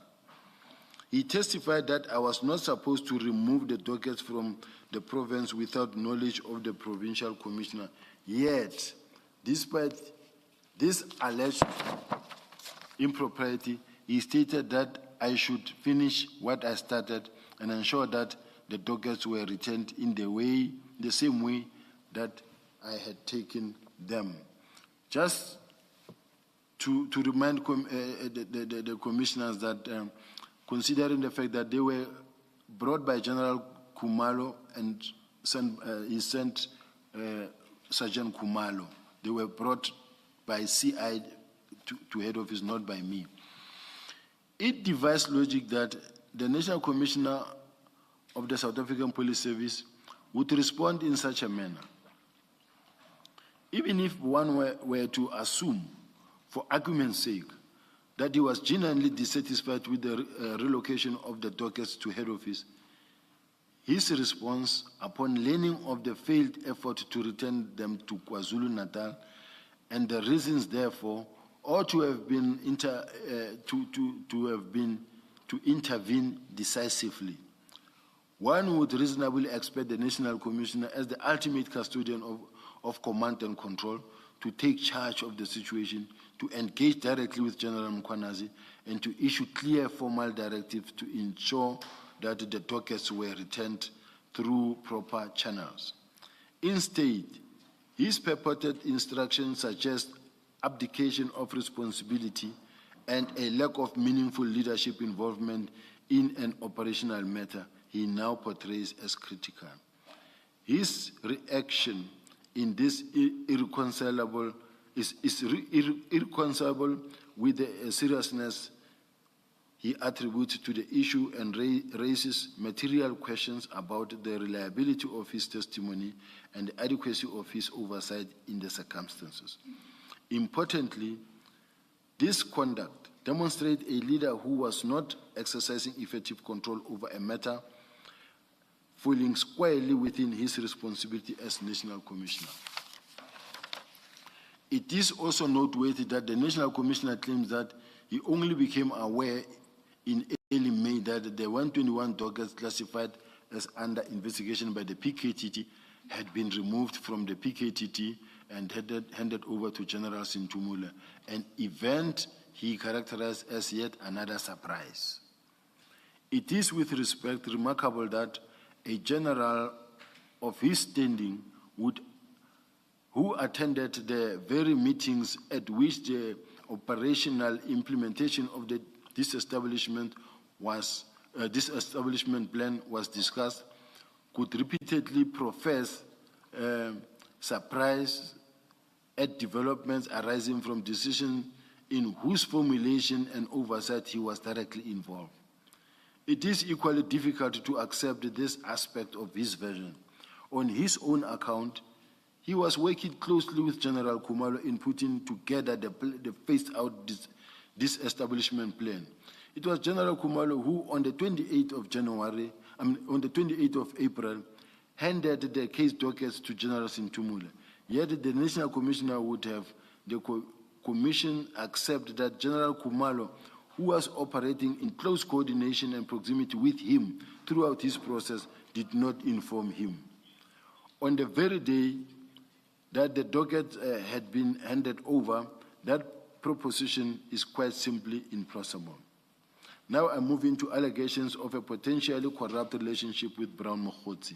Speaker 1: He testified that I was not supposed to remove the dockets from the province without knowledge of the provincial commissioner. Yet, despite this alleged impropriety, he stated that I should finish what I started and ensure that the dockets were returned in the same way that I had taken them. Just to remind the commissioners that considering the fact that they were brought by General Kumalo and he sent Sergeant Kumalo. They were brought by CI to head office, not by me. It devised logic that the National Commissioner of the South African Police Service would respond in such a manner. Even if one were to assume, for argument's sake, that he was genuinely dissatisfied with the relocation of the dockets to head office, his response upon learning of the failed effort to return them to KwaZulu-Natal and the reasons therefore ought to have been to intervene decisively. One would reasonably expect the National Commissioner, as the ultimate custodian of command and control, to take charge of the situation, to engage directly with General Mkhwanazi, and to issue clear formal directives to ensure that the dockets were returned through proper channels. Instead, his purported instructions suggest abdication of responsibility and a lack of meaningful leadership involvement in an operational matter he now portrays as critical. His reaction in this irreconcilable with the seriousness he attributes to the issue and raises material questions about the reliability of his testimony and the adequacy of his oversight in the circumstances. Importantly, this conduct demonstrates a leader who was not exercising effective control over a matter falling squarely within his responsibility as National Commissioner. It is also noteworthy that the National Commissioner claims that he only became aware in early May that the 121 dockets classified as under investigation by the PKTT had been removed from the PKTT and handed over to General Sintumula, an event he characterized as yet another surprise. It is with respect remarkable that a general of his standing who attended the very meetings at which the operational implementation of this establishment plan was discussed could repeatedly profess surprise at developments arising from decisions in whose formulation and oversight he was directly involved. It is equally difficult to accept this aspect of his version. On his own account, he was working closely with General Kumalo in putting together the phased-out this establishment plan. It was General Kumalo who, on the 28th of April, handed the case dockets to General Sintumule. Yet the National Commissioner would have the Commission accept that General Kumalo, who was operating in close coordination and proximity with him throughout his process, did not inform him. On the very day that the docket had been handed over, that proposition is quite simply impossible. Now I move into allegations of a potentially corrupt relationship with Brown Mokgotsi.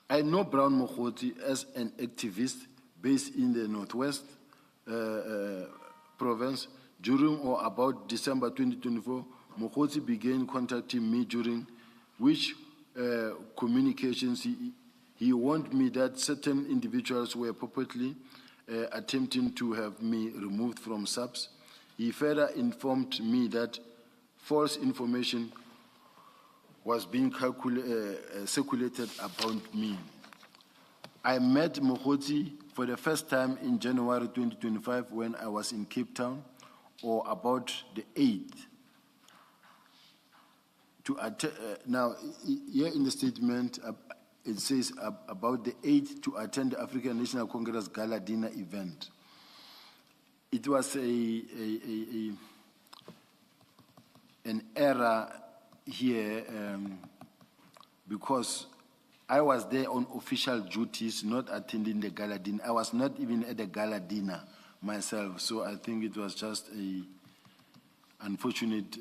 Speaker 1: I know Brown Mokgotsi as an activist based in the Northwest province. During or about December 2024, Mokgotsi began contacting me, during which communications he warned me that certain individuals were purportedly attempting to have me removed from SAPS. He further informed me that false information was being circulated about me. I met Mokgotsi for the first time in January 2025 when I was in Cape Town, or about the 8th. Now, here in the statement, it says about the 8th to attend the African National Congress Gala Dinner event. It was an error here because I was there on official duties, not attending the gala dinner. I was not even at the gala dinner myself, so I think it was just an unfortunate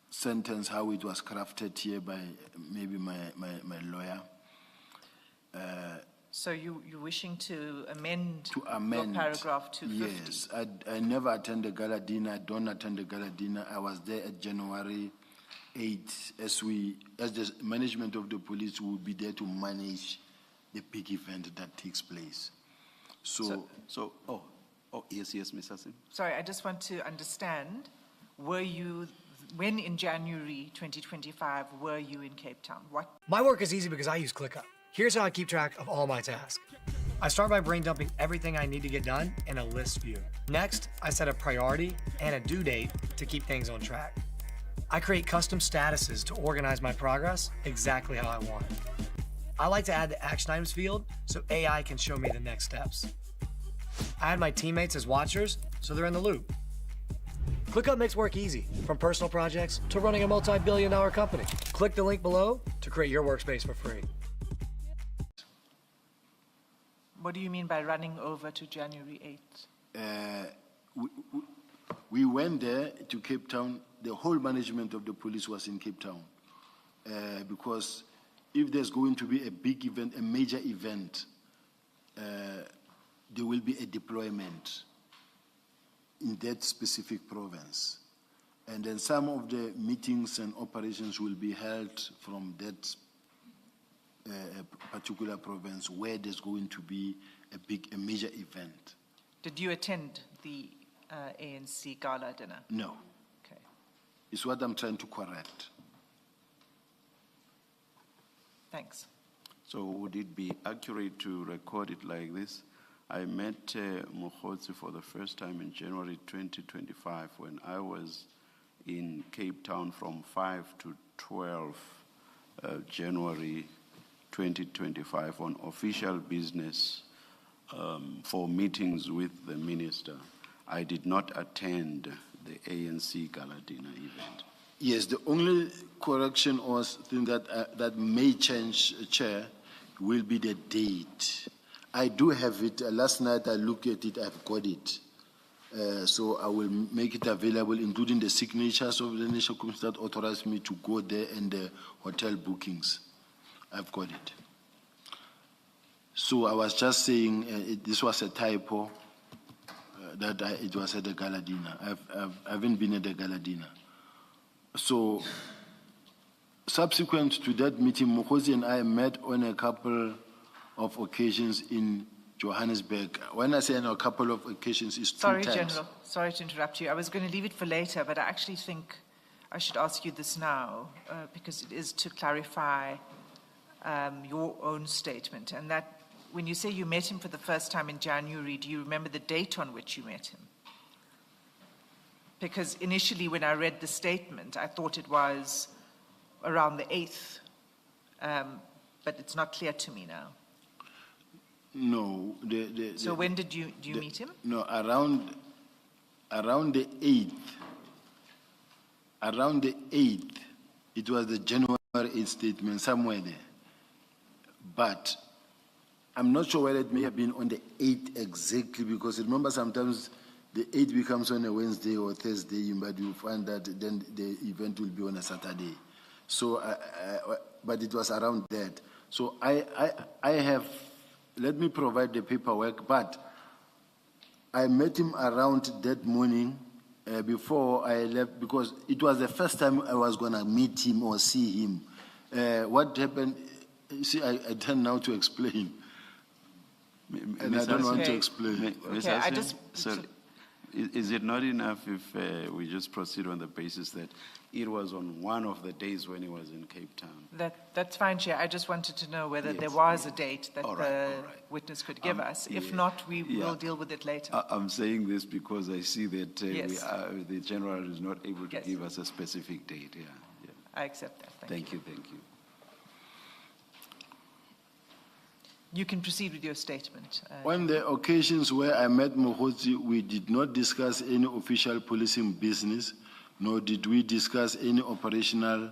Speaker 1: sentence how it was crafted here by maybe my lawyer.
Speaker 4: So you're wishing to amend
Speaker 1: To amend.
Speaker 4: your paragraph 250?
Speaker 1: Yes, I never attend the gala dinner. I don't attend the gala dinner. I was there at January 8th, as the management of the police will be there to manage the big event that takes place.
Speaker 2: Yes, Mr. Sim.
Speaker 4: Sorry, I just want to understand, when in January 2025, were you in Cape Town?
Speaker 8: My work is easy because I use ClickUp. Here's how I keep track of all my tasks. I start by brain dumping everything I need to get done in a list view. Next, I set a priority and a due date to keep things on track. I create custom statuses to organize my progress exactly how I want it. I like to add the action items field so AI can show me the next steps. I add my teammates as watchers so they're in the loop. ClickUp makes work easy, from personal projects to running a multi-billion-dollar company. Click the link below to create your workspace for free.
Speaker 4: What do you mean by running over to January 8th?
Speaker 1: We went there to Cape Town. The whole management of the police was in Cape Town because if there's going to be a big event, a major event, there will be a deployment in that specific province. And then some of the meetings and operations will be held from that particular province where there's going to be a major event.
Speaker 4: Did you attend the ANC gala dinner?
Speaker 1: No.
Speaker 4: Okay.
Speaker 1: It's what I'm trying to correct.
Speaker 4: Thanks.
Speaker 2: So would it be accurate to record it like this? I met Mokgotsi for the first time in January 2025 when I was in Cape Town from 5 to 12 January 2025 on official business for meetings with the minister. I did not attend the ANC Gala Dinner event.
Speaker 1: Yes, the only correction or thing that may change, Chair, will be the date. I do have it. Last night I looked at it, I've got it. So I will make it available, including the signatures of the National Commission that authorized me to go there and the hotel bookings. I've got it. So I was just saying this was a typo, it was at the gala dinner. I haven't been at the gala dinner. So subsequent to that meeting, Mokgotsi and I met on a couple of occasions in Johannesburg. When I say on a couple of occasions, it's 2 times.
Speaker 4: Sorry, General. Sorry to interrupt you. I was going to leave it for later, but I actually think I should ask you this now because it is to clarify your own statement. And that when you say you met him for the first time in January, do you remember the date on which you met him? Because initially when I read the statement, I thought it was around the 8th but it's not clear to me now.
Speaker 1: No,
Speaker 4: So when did you meet him?
Speaker 1: No, around the 8th. Around the 8th, it was the January 8th statement, somewhere there. But I'm not sure whether it may have been on the 8th exactly, because remember sometimes the 8th becomes on a Wednesday or Thursday, but you find that then the event will be on a Saturday. So, but it was around that. So I have, let me provide the paperwork, but I met him around that morning before I left, because it was the first time I was going to meet him or see him. What happened, see, I tend now to explain. And I don't want to explain.
Speaker 4: Okay, I just...
Speaker 2: Sorry. Is it not enough if we just proceed on the basis that it was on one of the days when he was in Cape Town?
Speaker 4: That's fine, Chair. I just wanted to know whether
Speaker 2: Yes,
Speaker 4: there was a date that
Speaker 2: all
Speaker 4: the
Speaker 2: right.
Speaker 4: witness could give us. If
Speaker 2: yeah,
Speaker 4: not, we will deal with it later.
Speaker 2: I'm saying this because I see that
Speaker 4: Yes.
Speaker 2: the general is not able to
Speaker 4: Yes.
Speaker 2: give us a specific date. Yeah.
Speaker 4: I accept that. Thank you.
Speaker 2: Thank you.
Speaker 4: You can proceed with your statement.
Speaker 1: On the occasions where I met Mohotsi, we did not discuss any official policing business, nor did we discuss any operational,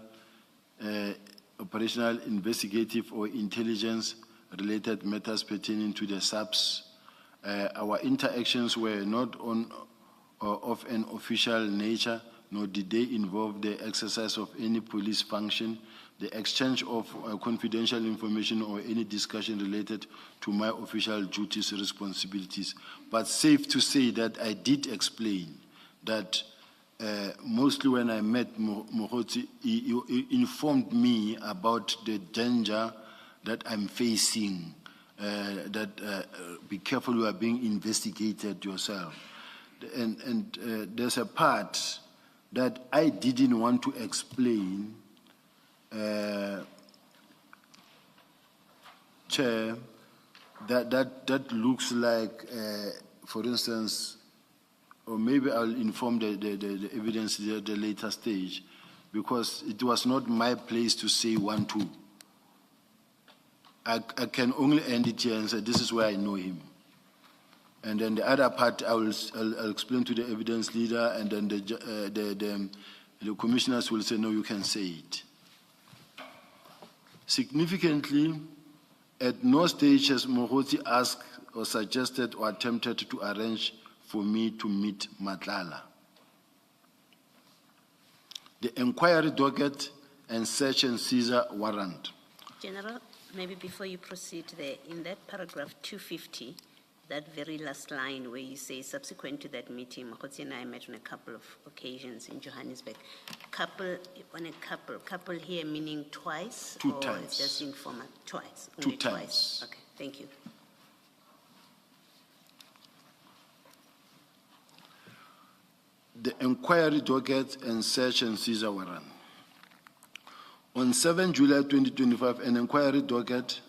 Speaker 1: investigative or intelligence-related matters pertaining to the SAPS. Our interactions were not of an official nature, nor did they involve the exercise of any police function, the exchange of confidential information, or any discussion related to my official duties or responsibilities. But safe to say that I did explain that mostly when I met Mohotsi, he informed me about the danger that I'm facing, that be careful, you are being investigated yourself. And there's a part that I didn't want to explain, Chair, that looks like, for instance, or maybe I'll inform the evidence at the later stage, because it was not my place to say 1, 2. I can only end it here and say this is where I know him. And then the other part I'll explain to the evidence leader, and then the commissioners will say, no, you can say it. Significantly, at no stage has Mohotsi asked or suggested or attempted to arrange for me to meet Madlanga. The inquiry docket and search and seizure warrant.
Speaker 5: General, maybe before you proceed there, in that paragraph 250, that very last line where you say, subsequent to that meeting, Mohotsi and I met on a couple of occasions in Johannesburg. Couple here meaning twice?
Speaker 1: Two
Speaker 5: or
Speaker 1: times.
Speaker 5: It's just informal? Twice.
Speaker 1: Two
Speaker 5: Only
Speaker 1: times.
Speaker 5: Twice. Okay, thank you.
Speaker 1: The inquiry docket and search and seizure warrant. On 7 July 2025, an inquiry docket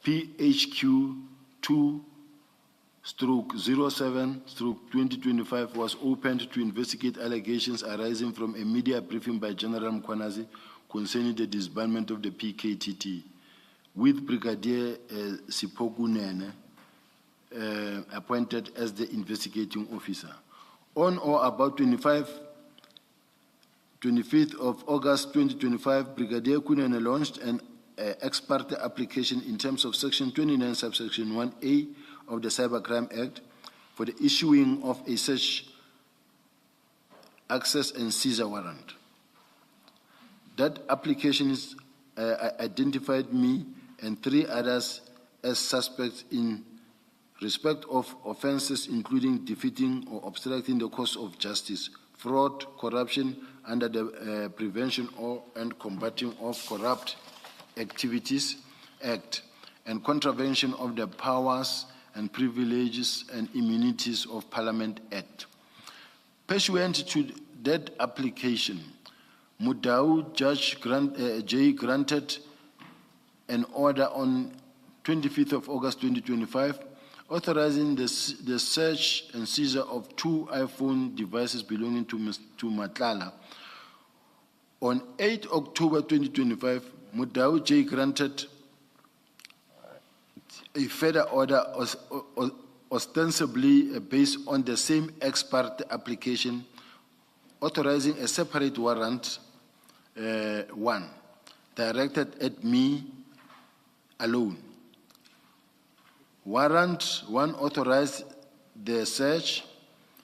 Speaker 1: PHQ 2/07/2025 was opened to investigate allegations arising from a media briefing by General Mkhwanazi concerning the disbandment of the PKTT, with Brigadier Sipoku Nene appointed as the investigating officer. On or about 25th of August 2025, Brigadier Kunene launched an ex parte application in terms of Section 29, subsection 1A of the Cybercrime Act for the issuing of a search, access and seizure warrant. That application identified me and 3 others as suspects in respect of offenses including defeating or obstructing the course of justice, fraud, corruption under the Prevention and Combating of Corrupt Activities Act, and contravention of the Powers and Privileges and Immunities of Parliament Act. Pursuant to that application, Mudau Judge J granted an order on 25th of August 2025 authorizing the search and seizure of 2 iPhone devices belonging to Madlanga. On 8 October 2025, Mudau J granted a further order ostensibly based on the same ex parte application, authorizing a separate warrant, one, directed at me alone. Warrant one authorized the search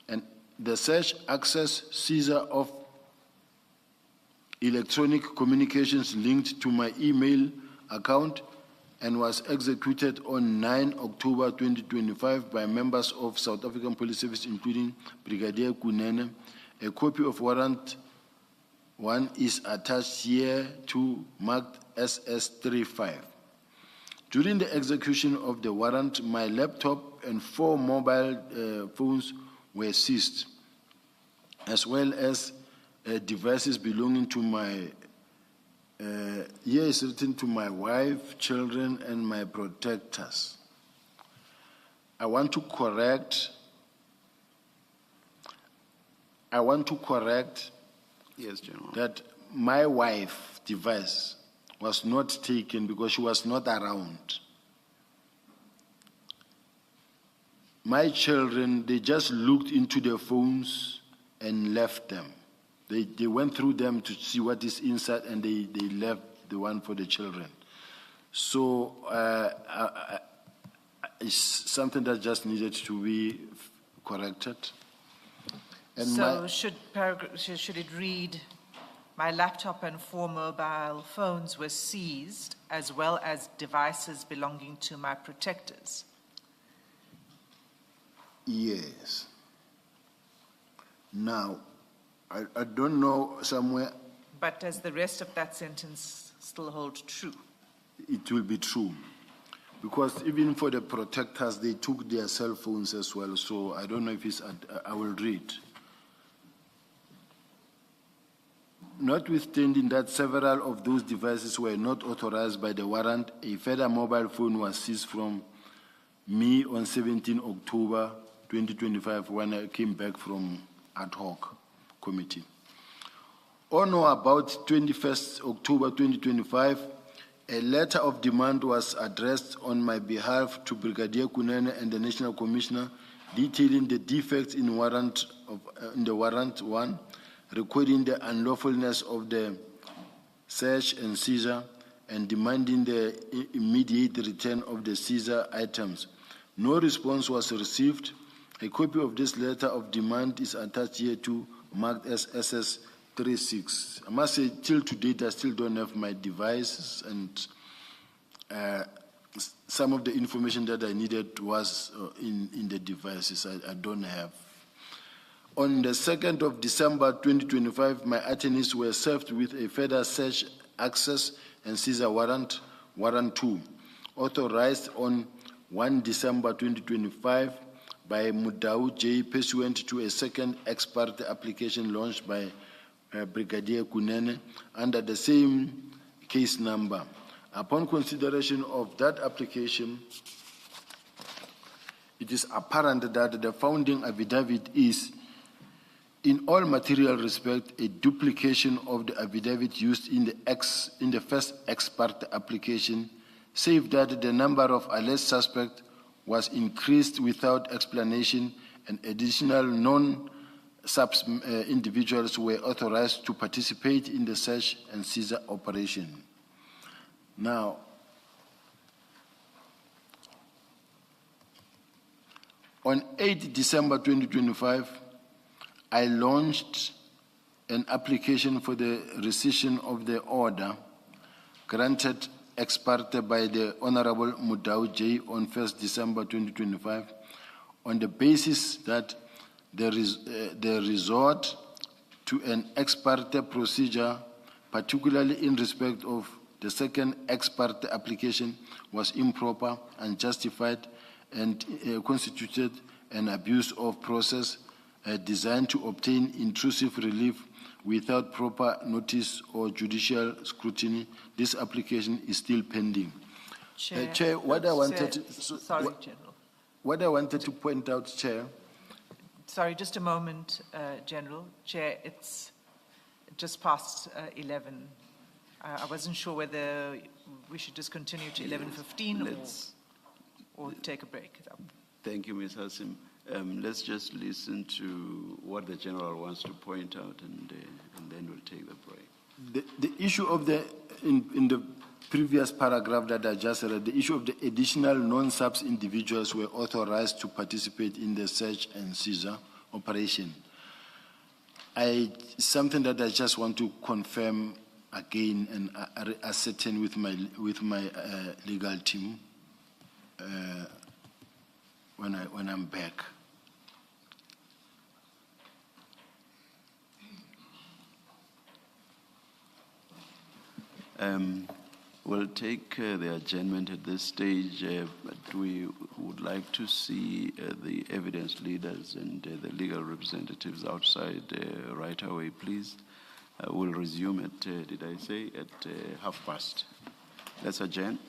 Speaker 1: and the search, access, seizure of electronic communications linked to my email account and was executed on 9 October 2025 by members of South African Police Service, including Brigadier Kunene. A copy of warrant one is attached here to marked SS35. During the execution of the warrant, my laptop and 4 mobile phones were seized, as well as devices belonging to my, here is written to my wife, children, and my protectors. I want to correct,
Speaker 2: Yes, General.
Speaker 1: that my wife's device was not taken because she was not around. My children, they just looked into their phones and left them. They went through them to see what is inside, and they left the one for the children. So it's something that just needed to be corrected. And
Speaker 4: So should it read, my laptop and 4 mobile phones were seized, as well as devices belonging to my protectors?
Speaker 1: Yes. Now, I don't know somewhere
Speaker 4: But does the rest of that sentence still hold true?
Speaker 1: it will be true. Because even for the protectors, they took their cell phones as well. So I don't know if it's, I will read. Notwithstanding that several of those devices were not authorized by the warrant, a further mobile phone was seized from me on 17 October 2025 when I came back from ad hoc committee. On or about 21st October 2025, a letter of demand was addressed on my behalf to Brigadier Kunene and the National Commissioner detailing the defects in the warrant one, recording the unlawfulness of the search and seizure, and demanding the immediate return of the seizure items. No response was received. A copy of this letter of demand is attached here to marked as SS36. I must say, till to date, I still don't have my devices, and some of the information that I needed was in the devices. I don't have. On the 2nd of December 2025, my attorneys were served with a further search, access, and seizure warrant, warrant 2, authorized on 1 December 2025 by Mudau J, pursuant to a second ex parte application launched by Brigadier Kunene under the same case number. Upon consideration of that application, it is apparent that the founding affidavit is, in all material respect, a duplication of the affidavit used in the first ex parte application, save that the number of alleged suspects was increased without explanation, and additional individuals were authorized to participate in the search and seizure operation. Now, on 8 December 2025, I launched an application for the rescission of the order granted ex parte by the Honorable Mudau J on 1st December 2025 on the basis that the resort to an ex parte procedure, particularly in respect of the second ex parte application, was improper, unjustified, and constituted an abuse of process designed to obtain intrusive relief without proper notice or judicial scrutiny. This application is still pending. Chair, what I wanted to,
Speaker 4: sorry, General.
Speaker 1: What I wanted to point out, Chair.
Speaker 4: Sorry, just a moment, General. Chair, it's just past 11. I wasn't sure whether we should just continue to 11:15
Speaker 2: Let's,
Speaker 4: or take a break.
Speaker 2: thank you, Ms. Hassim. Let's just listen to what the general wants to point out, and then we'll take the break.
Speaker 1: The issue of in the previous paragraph that I just read, the issue of the additional non-subs individuals were authorized to participate in the search and seizure operation. Something that I just want to confirm again and ascertain with my legal team when I'm back.
Speaker 2: We'll take the adjournment at this stage, but we would like to see the evidence leaders and the legal representatives outside right away, please. We'll resume at, did I say, at past 30:30. Let's adjourn.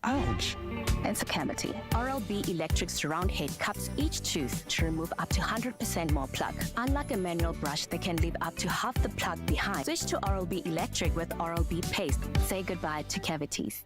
Speaker 9: Ouch. It's a cavity.
Speaker 3: Oral-B Electric Surround Head cups each tooth to remove up to 100% more plaque. Unlike a manual brush that can leave up to half the plaque behind, switch to Oral-B Electric with Oral-B Paste. Say goodbye to cavities.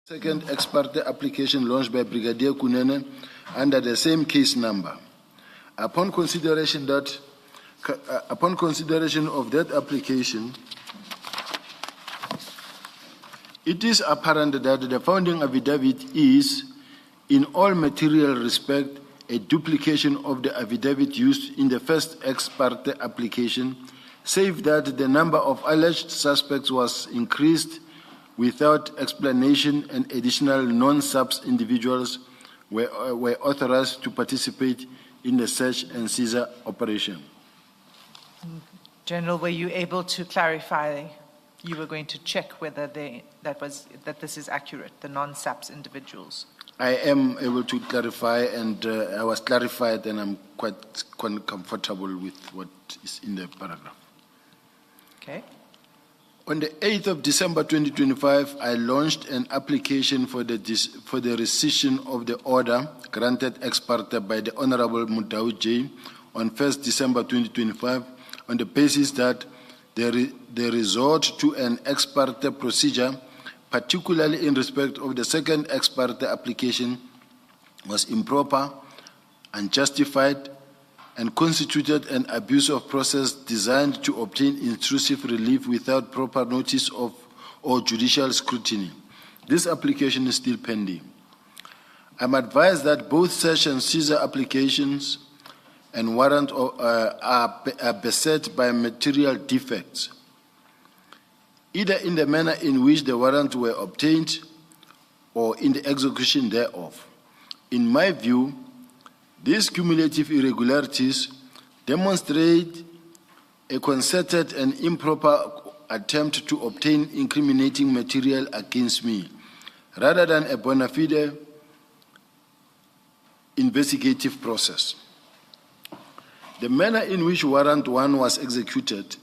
Speaker 1: Second ex parte application launched by Brigadier Kunene under the same case number. Upon consideration of that application, it is apparent that the founding affidavit is, in all material respect, a duplication of the affidavit used in the first ex parte application, save that the number of alleged suspects was increased without explanation and additional non-subs individuals were authorized to participate in the search and seizure operation.
Speaker 4: General, were you able to clarify, you were going to check whether that this is accurate, the non-SAPS individuals?
Speaker 1: I am able to clarify, and I was clarified, and I'm quite comfortable with what is in the paragraph.
Speaker 4: Okay.
Speaker 1: On the 8th of December 2025, I launched an application for the rescission of the order granted ex parte by the Honorable Mudau J on 1st December 2025 on the basis that the resort to an ex parte procedure, particularly in respect of the second ex parte application, was improper, unjustified, and constituted an abuse of process designed to obtain intrusive relief without proper notice of or judicial scrutiny. This application is still pending. I'm advised that both search and seizure applications and warrant are beset by material defects, either in the manner in which the warrants were obtained or in the execution thereof. In my view, these cumulative irregularities demonstrate a concerted and improper attempt to obtain incriminating material against me, rather than a bona fide investigative process. The manner in which Warrant 1 was executed,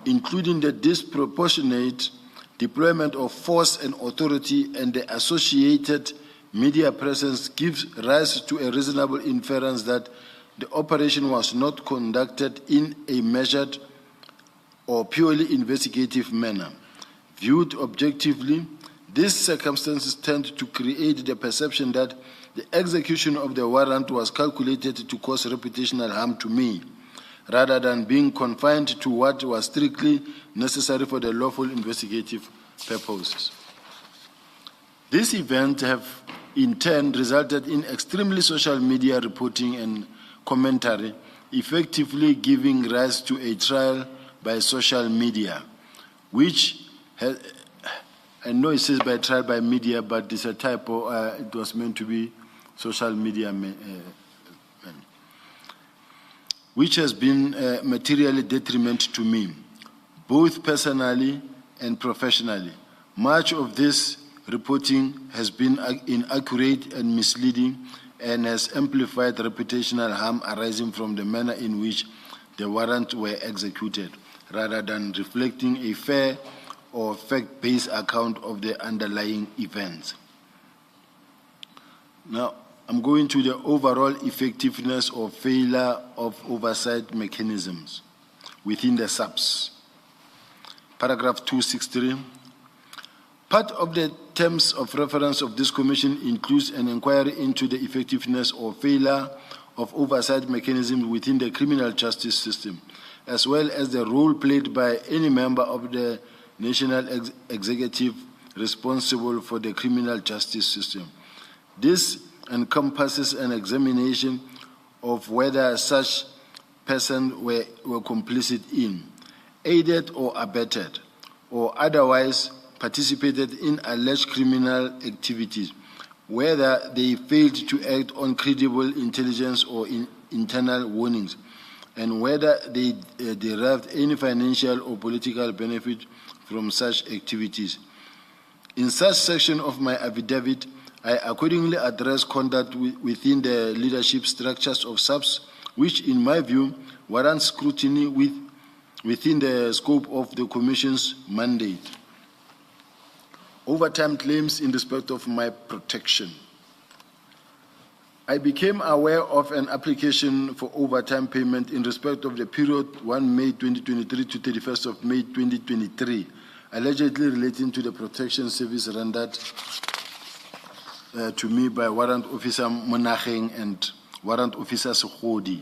Speaker 1: including the disproportionate deployment of force and authority and the associated media presence, gives rise to a reasonable inference that the operation was not conducted in a measured or purely investigative manner. Viewed objectively, these circumstances tend to create the perception that the execution of the warrant was calculated to cause reputational harm to me, rather than being confined to what was strictly necessary for the lawful investigative purposes. These events have in turn resulted in extremely social media reporting and commentary, effectively giving rise to a trial by social media, which has, I know it says by trial by media, but it's a typo. It was meant to be social media, which has been materially detriment to me, both personally and professionally. Much of this reporting has been inaccurate and misleading and has amplified reputational harm arising from the manner in which the warrants were executed, rather than reflecting a fair or fact-based account of the underlying events. Now, I'm going to the overall effectiveness or failure of oversight mechanisms within the SAPS. Paragraph 263. Part of the terms of reference of this commission includes an inquiry into the effectiveness or failure of oversight mechanisms within the criminal justice system, as well as the role played by any member of the national executive responsible for the criminal justice system. This encompasses an examination of whether such persons were complicit in, aided or abetted, or otherwise participated in alleged criminal activities, whether they failed to act on credible intelligence or internal warnings, and whether they derived any financial or political benefit from such activities. In such section of my affidavit, I accordingly address conduct within the leadership structures of SAPS, which in my view warrants scrutiny within the scope of the Commission's mandate. Overtime claims in respect of my protection. I became aware of an application for overtime payment in respect of the period 1 May 2023 to 31st of May 2023, allegedly relating to the protection service rendered to me by Warrant Officer Monacheng and Warrant Officer Sekhodi,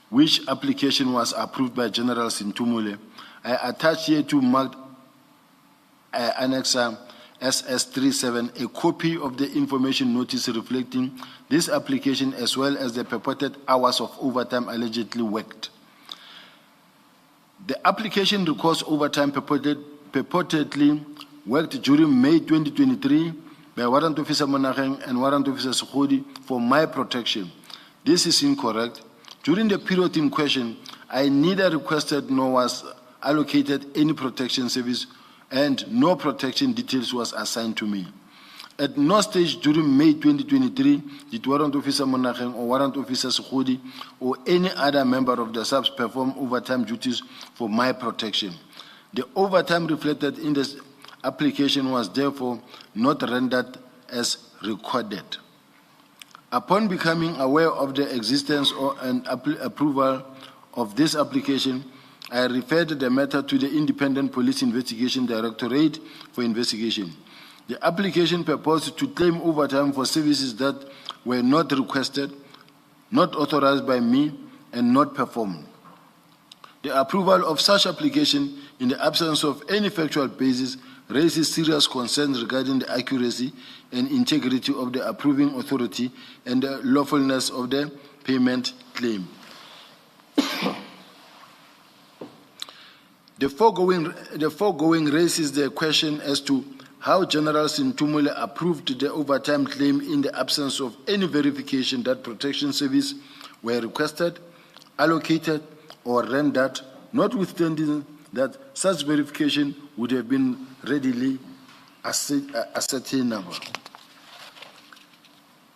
Speaker 1: which application was approved by General Sintumule. I attach here to marked Annexer SS37 a copy of the information notice reflecting this application as well as the purported hours of overtime allegedly worked. The application records overtime purportedly worked during May 2023 by Warrant Officer Monacheng and Warrant Officer Sekhodi for my protection. This is incorrect. During the period in question, I neither requested nor was allocated any protection service, and no protection details was assigned to me. At no stage during May 2023 did Warrant Officer Monacheng or Warrant Officer Sekhodi or any other member of the SAPS perform overtime duties for my protection. The overtime reflected in this application was therefore not rendered as recorded. Upon becoming aware of the existence and approval of this application, I referred the matter to the Independent Police Investigation Directorate for investigation. The application purposed to claim overtime for services that were not requested, not authorized by me, and not performed. The approval of such application in the absence of any factual basis raises serious concerns regarding the accuracy and integrity of the approving authority and the lawfulness of the payment claim. The foregoing raises the question as to how General Sintumule approved the overtime claim in the absence of any verification that protection service were requested, allocated, or rendered, notwithstanding that such verification would have been readily ascertainable.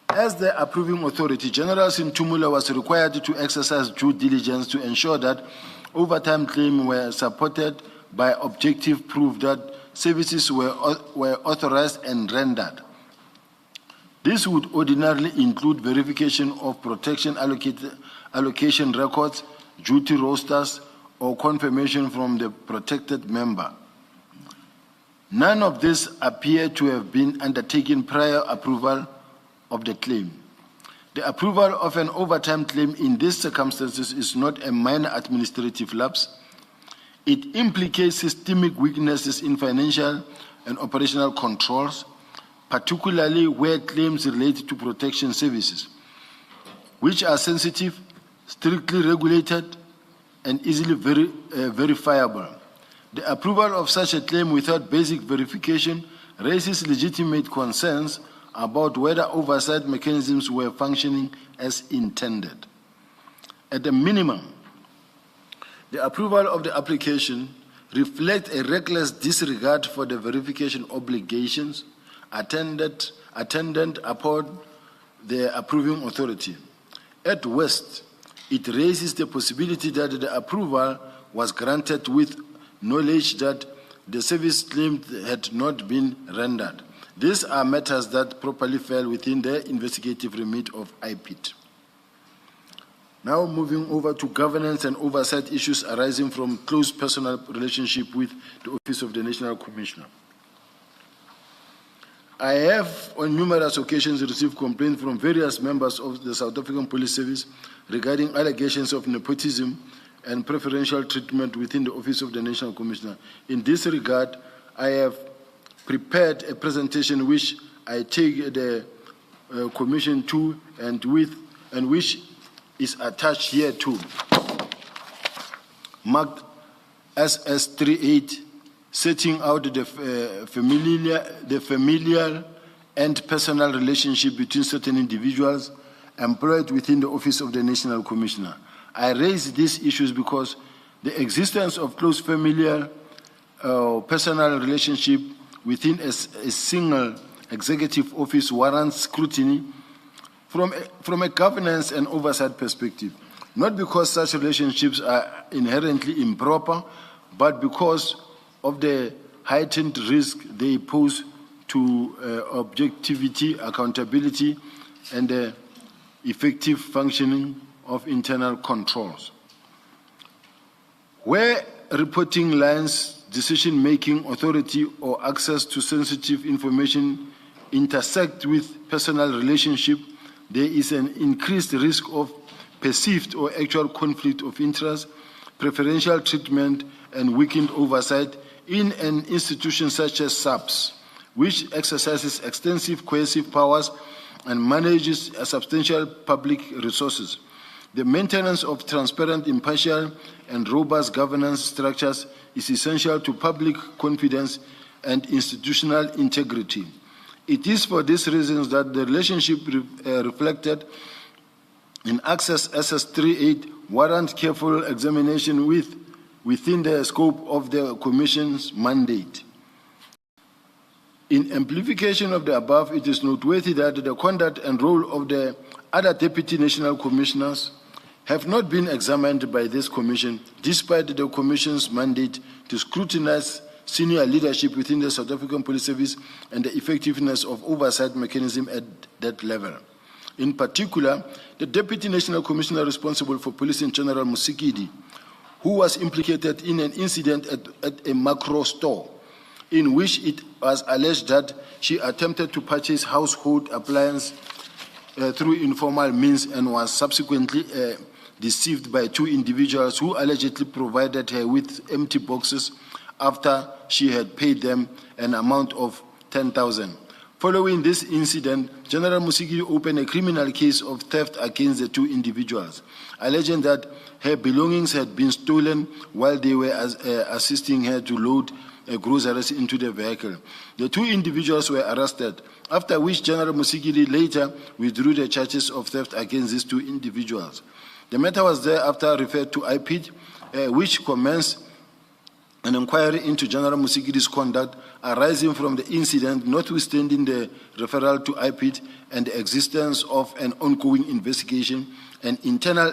Speaker 1: As the approving authority, General Sintumule was required to exercise due diligence to ensure that overtime claims were supported by objective proof that services were authorized and rendered. This would ordinarily include verification of protection allocation records, duty rosters, or confirmation from the protected member. None of this appear to have been undertaken prior approval of the claim. The approval of an overtime claim in these circumstances is not a minor administrative lapse. It implicates systemic weaknesses in financial and operational controls, particularly where claims relate to protection services, which are sensitive, strictly regulated, and easily verifiable. The approval of such a claim without basic verification raises legitimate concerns about whether oversight mechanisms were functioning as intended. At a minimum, the approval of the application reflects a reckless disregard for the verification obligations attendant upon the approving authority. At worst, it raises the possibility that the approval was granted with knowledge that the service claimed had not been rendered. These are matters that properly fell within the investigative remit of IPIT. Now moving over to governance and oversight issues arising from close personal relationship with the Office of the National Commissioner. I have on numerous occasions received complaints from various members of the South African Police Service regarding allegations of nepotism and preferential treatment within the Office of the National Commissioner. In this regard, I have prepared a presentation which I take the Commission to and which is attached here to, marked SS38, setting out the familial and personal relationship between certain individuals employed within the Office of the National Commissioner. I raise these issues because the existence of close familial personal relationship within a single executive office warrants scrutiny from a governance and oversight perspective, not because such relationships are inherently improper, but because of the heightened risk they pose to objectivity, accountability, and the effective functioning of internal controls. Where reporting lines, decision-making authority, or access to sensitive information intersect with personal relationship, there is an increased risk of perceived or actual conflict of interest, preferential treatment, and weakened oversight in an institution such as SAPS, which exercises extensive coercive powers and manages substantial public resources. The maintenance of transparent, impartial, and robust governance structures is essential to public confidence and institutional integrity. It is for these reasons that the relationship reflected in Access SS38 warrant careful examination within the scope of the Commission's mandate. In amplification of the above, it is noteworthy that the conduct and role of the other Deputy National Commissioners have not been examined by this Commission, despite the Commission's mandate to scrutinize senior leadership within the South African Police Service and the effectiveness of oversight mechanism at that level. In particular, the Deputy National Commissioner responsible for Policing, General Musikidi, who was implicated in an incident at a macro store, in which it was alleged that she attempted to purchase household appliances through informal means and was subsequently deceived by two individuals who allegedly provided her with empty boxes after she had paid them an amount of 10,000. Following this incident, General Musikidi opened a criminal case of theft against the two individuals, alleging that her belongings had been stolen while they were assisting her to load groceries into the vehicle. The two individuals were arrested, after which General Musikidi later withdrew the charges of theft against these two individuals. The matter was thereafter referred to IPID, which commenced an inquiry into General Musikidi's conduct arising from the incident, notwithstanding the referral to IPID and the existence of an ongoing investigation. An internal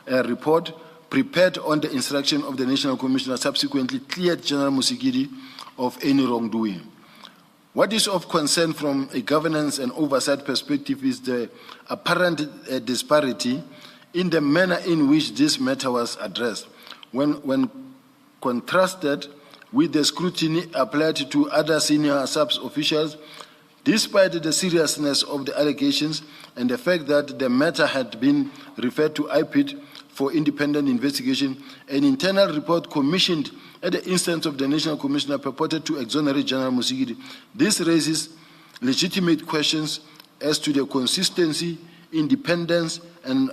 Speaker 1: report prepared on the instruction of the National Commissioner subsequently cleared General Musikidi of any wrongdoing. What is of concern from a governance and oversight perspective is the apparent disparity in the manner in which this matter was addressed. When contrasted with the scrutiny applied to other senior SAPS officials, despite the seriousness of the allegations and the fact that the matter had been referred to IPID for independent investigation, an internal report commissioned at the instance of the National Commissioner purported to exonerate General Musikidi. This raises legitimate questions as to the consistency, independence, and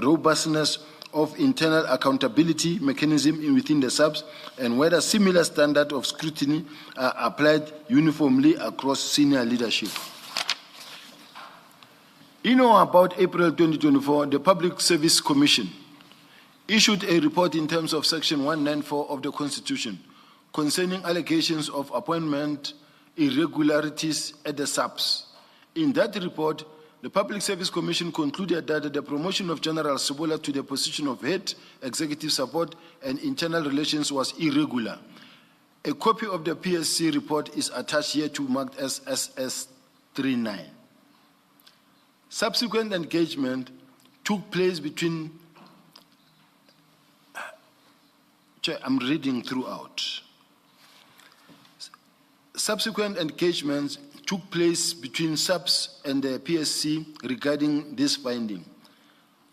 Speaker 1: robustness of internal accountability mechanism within the SAPS, and whether similar standards of scrutiny are applied uniformly across senior leadership. In or about April 2024, the Public Service Commission issued a report in terms of Section 194 of the Constitution concerning allegations of appointment irregularities at the SAPS. In that report, the Public Service Commission concluded that the promotion of General Sibiya to the position of head executive support and internal relations was irregular. A copy of the PSC report is attached here to marked as SS39. Subsequent engagement took place between, I'm reading throughout. Subsequent engagements took place between SAPS and the PSC regarding this finding.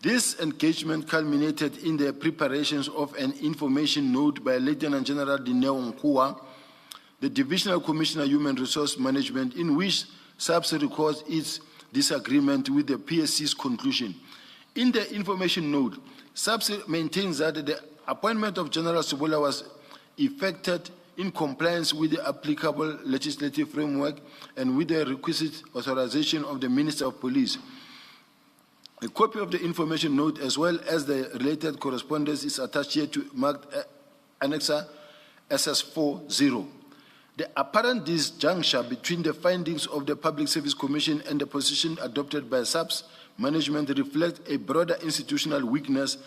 Speaker 1: This engagement culminated in the preparations of an information note by Lieutenant General Dineo Nkua, the Divisional Commissioner Human Resource Management, in which SAPS records its disagreement with the PSC's conclusion. In the information note, SAPS maintains that the appointment of General Sibiya was effected in compliance with the applicable legislative framework and with the requisite authorization of the Minister of Police. A copy of the information note as well as the related correspondence is attached here to marked Annexer SS40. The apparent disjuncture between the findings of the Public Service Commission and the position adopted by SAPS management reflects a broader institutional weakness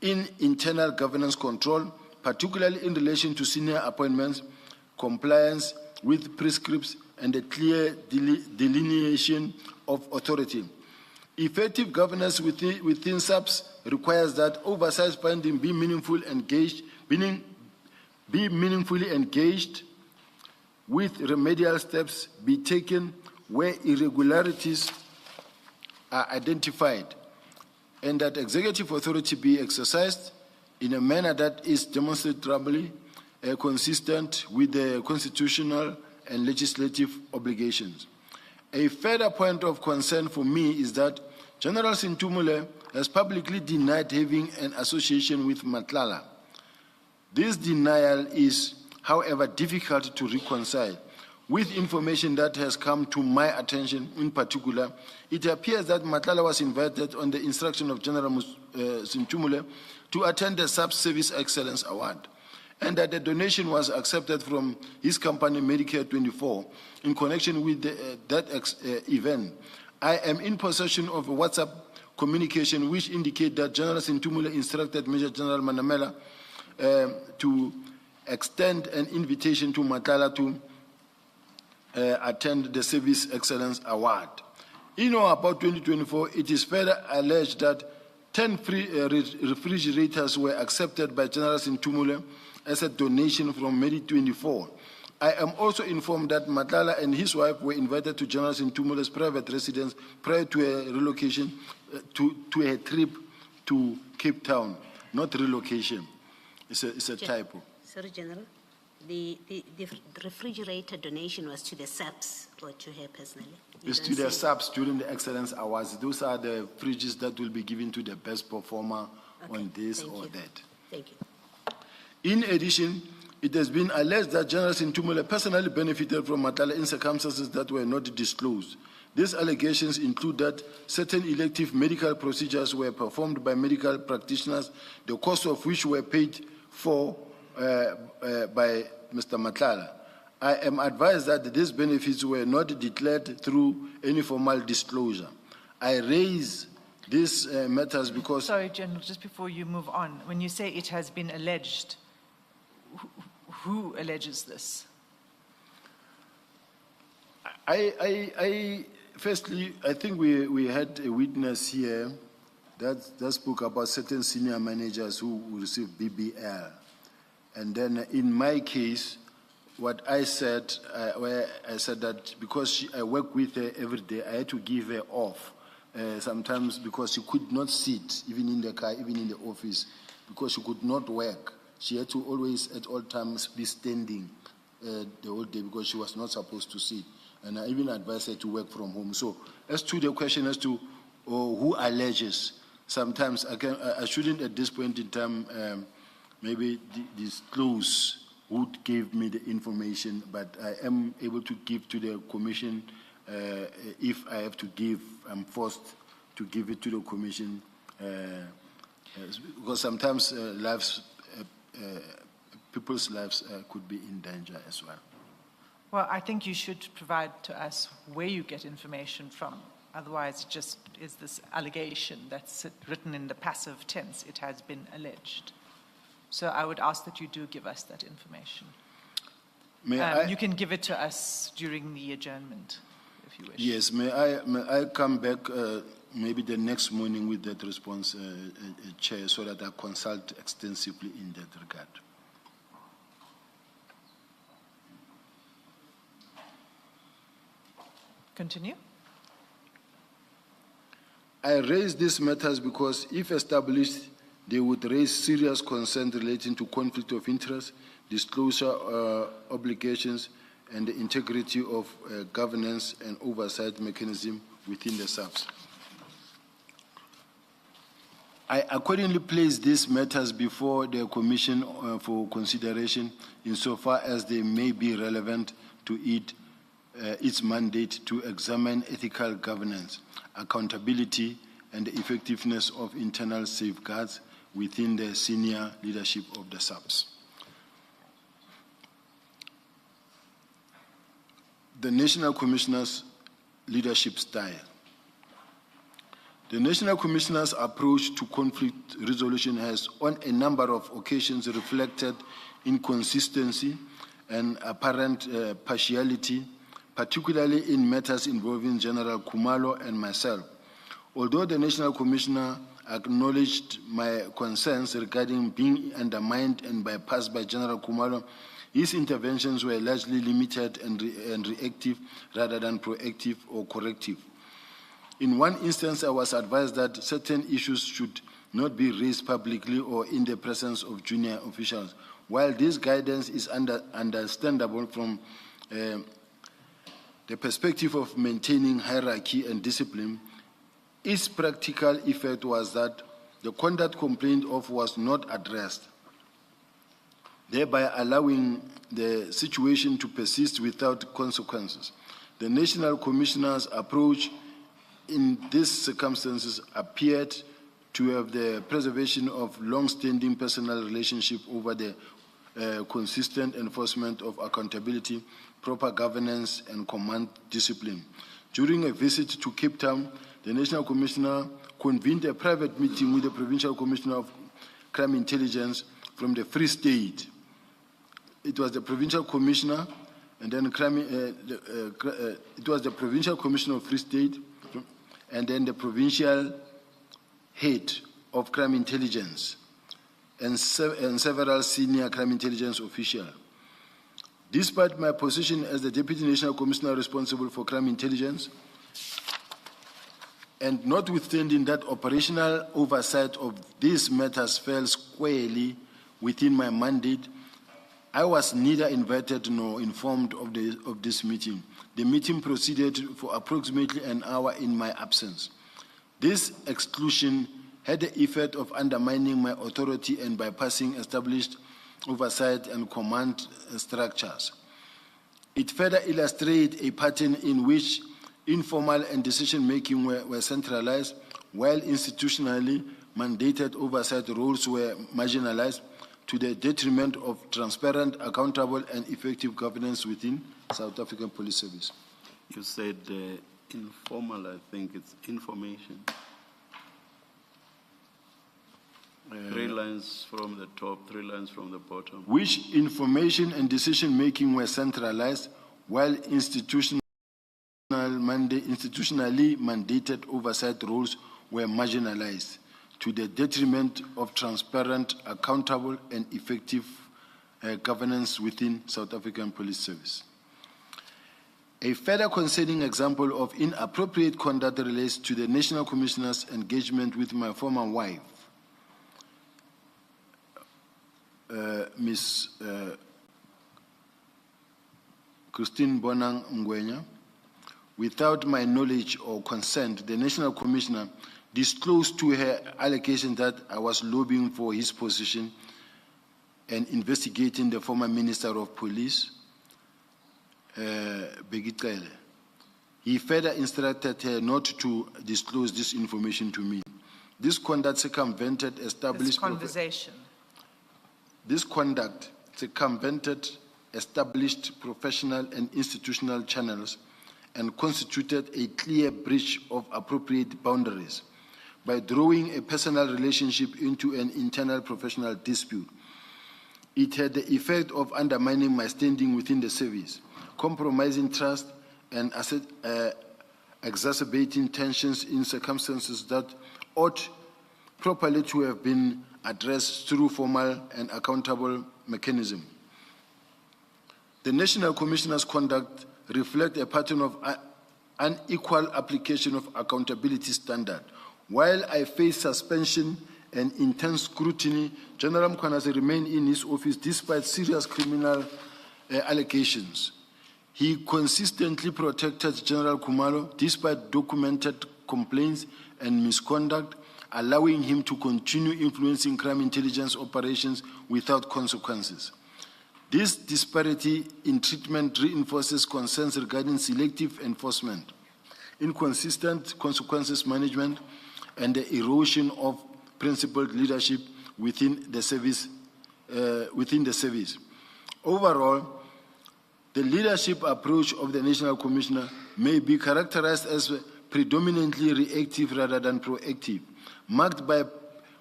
Speaker 1: in internal governance control, particularly in relation to senior appointments, compliance with prescripts, and a clear delineation of authority. Effective governance within SAPS requires that oversight finding be meaningfully engaged with remedial steps be taken where irregularities are identified, and that executive authority be exercised in a manner that is demonstrably consistent with the constitutional and legislative obligations. A further point of concern for me is that General Sintumule has publicly denied having an association with Madlanga. This denial is, however, difficult to reconcile. With information that has come to my attention in particular, it appears that Madlanga was invited on the instruction of General Sintumule to attend the Sub-Service Excellence Award, and that the donation was accepted from his company Medicare 24 in connection with that event. I am in possession of a WhatsApp communication which indicate that General Sintumule instructed Major General Manamela to extend an invitation to Madlanga to attend the Service Excellence Award. In or about 2024, it is further alleged that 10 free refrigerators were accepted by General Sintumule as a donation from Medi24. I am also informed that Madlanga and his wife were invited to General Sintumule's private residence prior to a relocation, to a trip to Cape Town, not relocation. It's a typo.
Speaker 5: Sorry, General. The refrigerator donation was to the subs or to her personally?
Speaker 1: It's to the subs during the Excellence Awards. Those are the fridges that will be given to the best performer on this or that.
Speaker 5: Thank you.
Speaker 1: In addition, it has been alleged that General Sintumule personally benefited from Madlanga in circumstances that were not disclosed. These allegations include that certain elective medical procedures were performed by medical practitioners, the cost of which were paid for by Mr. Madlanga. I am advised that these benefits were not declared through any formal disclosure. I raise these matters because...
Speaker 4: Sorry, General, just before you move on, when you say it has been alleged, who alleges this?
Speaker 1: Firstly, I think we had a witness here that spoke about certain senior managers who received BBL. And then in my case, what I said, where I said that because I work with her every day, I had to give her off. Sometimes because she could not sit, even in the car, even in the office, because she could not work. She had to always, at all times, be standing the whole day because she was not supposed to sit. And I even advised her to work from home. So as to the question as to who alleges, sometimes I shouldn't at this point in time maybe disclose who gave me the information, but I am able to give to the commission if I have to give. I'm forced to give it to the commission because sometimes people's lives could be in danger as well.
Speaker 4: Well, I think you should provide to us where you get information from. Otherwise, it just is this allegation that's written in the passive tense. It has been alleged. So I would ask that you do give us that information. You can give it to us during the adjournment, if you wish.
Speaker 1: Yes, may I come back maybe the next morning with that response, Chair, so that I consult extensively in that regard.
Speaker 4: Continue.
Speaker 1: I raise these matters because if established, they would raise serious concerns relating to conflict of interest, disclosure obligations, and the integrity of governance and oversight mechanism within the SAPS. I accordingly place these matters before the Commission for consideration insofar as they may be relevant to its mandate to examine ethical governance, accountability, and the effectiveness of internal safeguards within the senior leadership of the SAPS. The National Commissioner's leadership style. The National Commissioner's approach to conflict resolution has on a number of occasions reflected inconsistency and apparent partiality, particularly in matters involving General Khumalo and myself. Although the National Commissioner acknowledged my concerns regarding being undermined and bypassed by General Khumalo, His interventions were largely limited and reactive rather than proactive or corrective. In one instance, I was advised that certain issues should not be raised publicly or in the presence of junior officials. While this guidance is understandable from the perspective of maintaining hierarchy and discipline, its practical effect was that the conduct complained of was not addressed, thereby allowing the situation to persist without consequences. The National Commissioner's approach in these circumstances appeared to have the preservation of long-standing personal relationship over the consistent enforcement of accountability, proper governance, and command discipline. During a visit to Cape Town, the National Commissioner convened a private meeting with the Provincial Commissioner of Crime Intelligence from the Free State. It was the Provincial Commissioner, and then it was the Provincial Commissioner of Free State, and then the Provincial Head of Crime Intelligence, and several senior crime intelligence officials. Despite my position as the Deputy National Commissioner responsible for crime intelligence, and notwithstanding that operational oversight of these matters fell squarely within my mandate, I was neither invited nor informed of this meeting. The meeting proceeded for approximately an hour in my absence. This exclusion had the effect of undermining my authority and bypassing established oversight and command structures. It further illustrates a pattern in which informal and decision-making were centralized, while institutionally mandated oversight roles were marginalized, to the detriment of transparent, accountable, and effective governance within South African Police Service.
Speaker 2: You said informal, I think it's information. 3 lines from the top, 3 lines from the bottom.
Speaker 1: Which information and decision-making were centralized, while institutionally mandated oversight roles were marginalized, to the detriment of transparent, accountable, and effective governance within South African Police Service. A further concerning example of inappropriate conduct relates to the National Commissioner's engagement with my former wife, Ms. Christine Bonang Ngwenya. Without my knowledge or consent, the National Commissioner disclosed to her allegation that I was lobbying for his position and investigating the former Minister of Police, Begitele. He further instructed her not to disclose this information to me. This conduct circumvented established... This conduct circumvented established professional and institutional channels and constituted a clear breach of appropriate boundaries. By drawing a personal relationship into an internal professional dispute, it had the effect of undermining my standing within the service, compromising trust, and exacerbating tensions in circumstances that ought properly to have been addressed through formal and accountable mechanism. The National Commissioner's conduct reflects a pattern of unequal application of accountability standard. While I face suspension and intense scrutiny, General Mkhwanazi remained in his office despite serious criminal allegations. He consistently protected General Khumalo despite documented complaints and misconduct, allowing him to continue influencing crime intelligence operations without consequences. This disparity in treatment reinforces concerns regarding selective enforcement, inconsistent consequences management, and the erosion of principled leadership within the service. Overall, the leadership approach of the National Commissioner may be characterized as predominantly reactive rather than proactive, marked by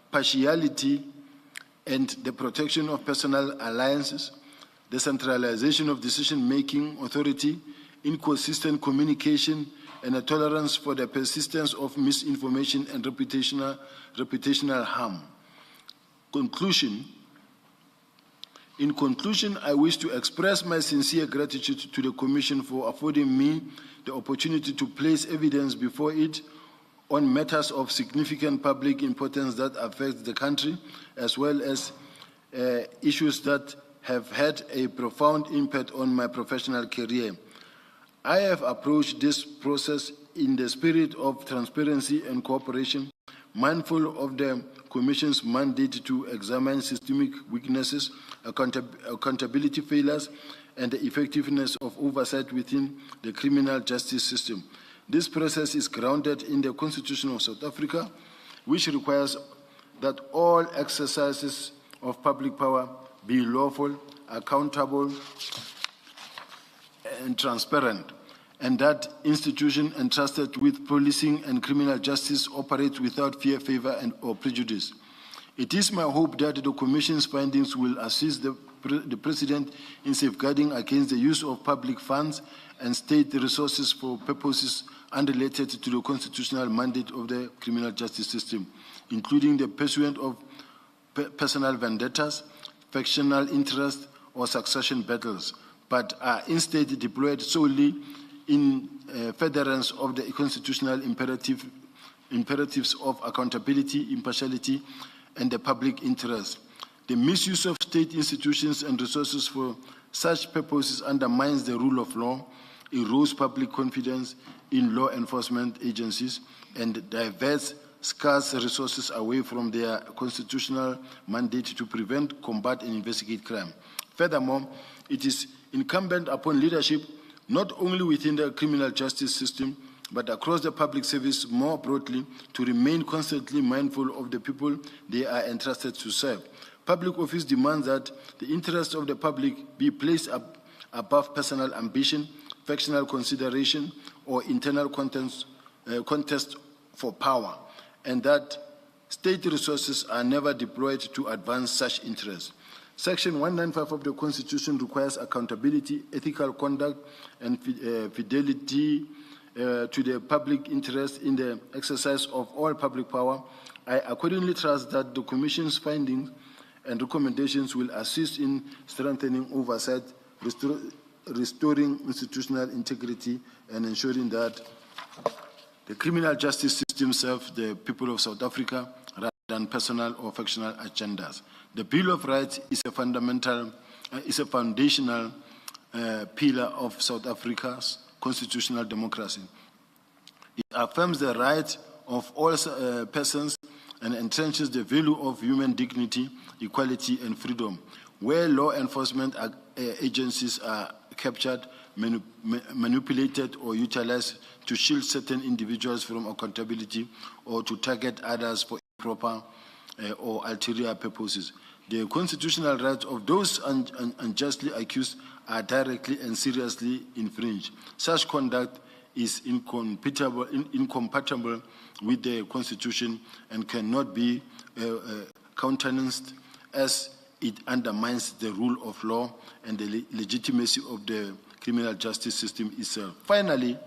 Speaker 1: partiality and the protection of personal alliances, the centralization of decision-making authority, inconsistent communication, and a tolerance for the persistence of misinformation and reputational harm. Conclusion, In conclusion, I wish to express my sincere gratitude to the Commission for affording me the opportunity to place evidence before it on matters of significant public importance that affect the country, as well as issues that have had a profound impact on my professional career. I have approached this process in the spirit of transparency and cooperation, mindful of the Commission's mandate to examine systemic weaknesses, accountability failures, and the effectiveness of oversight within the criminal justice system. This process is grounded in the Constitution of South Africa, which requires that all exercises of public power be lawful, accountable, and transparent, and that institutions entrusted with policing and criminal justice operate without fear, favor, or prejudice. It is my hope that the Commission's findings will assist the President in safeguarding against the use of public funds and state resources for purposes unrelated to the constitutional mandate of the criminal justice system, including the pursuit of personal vendettas, factional interest, or succession battles, but are instead deployed solely in furtherance of the constitutional imperatives of accountability, impartiality, and the public interest. The misuse of state institutions and resources for such purposes undermines the rule of law, erodes public confidence in law enforcement agencies, and diverts scarce resources away from their constitutional mandate to prevent, combat, and investigate crime. Furthermore, it is incumbent upon leadership, not only within the criminal justice system, but across the public service more broadly, to remain constantly mindful of the people they are entrusted to serve. Public office demands that the interests of the public be placed above personal ambition, factional consideration, or internal contest for power, and that state resources are never deployed to advance such interests. Section 195 of the Constitution requires accountability, ethical conduct, and fidelity to the public interest in the exercise of all public power. I accordingly trust that the Commission's findings and recommendations will assist in strengthening oversight, restoring institutional integrity, and ensuring that the criminal justice system serves the people of South Africa rather than personal or factional agendas. The Bill of Rights is a foundational pillar of South Africa's constitutional democracy. It affirms the rights of all persons and entrenches the value of human dignity, equality, and freedom. Where law enforcement agencies are captured, manipulated, or utilized to shield certain individuals from accountability or to target others for improper or ulterior purposes, the constitutional rights of those unjustly accused are directly and seriously infringed. Such conduct is incompatible with the Constitution and cannot be countenanced, as it undermines the rule of law and the legitimacy of the criminal justice system itself. Finally,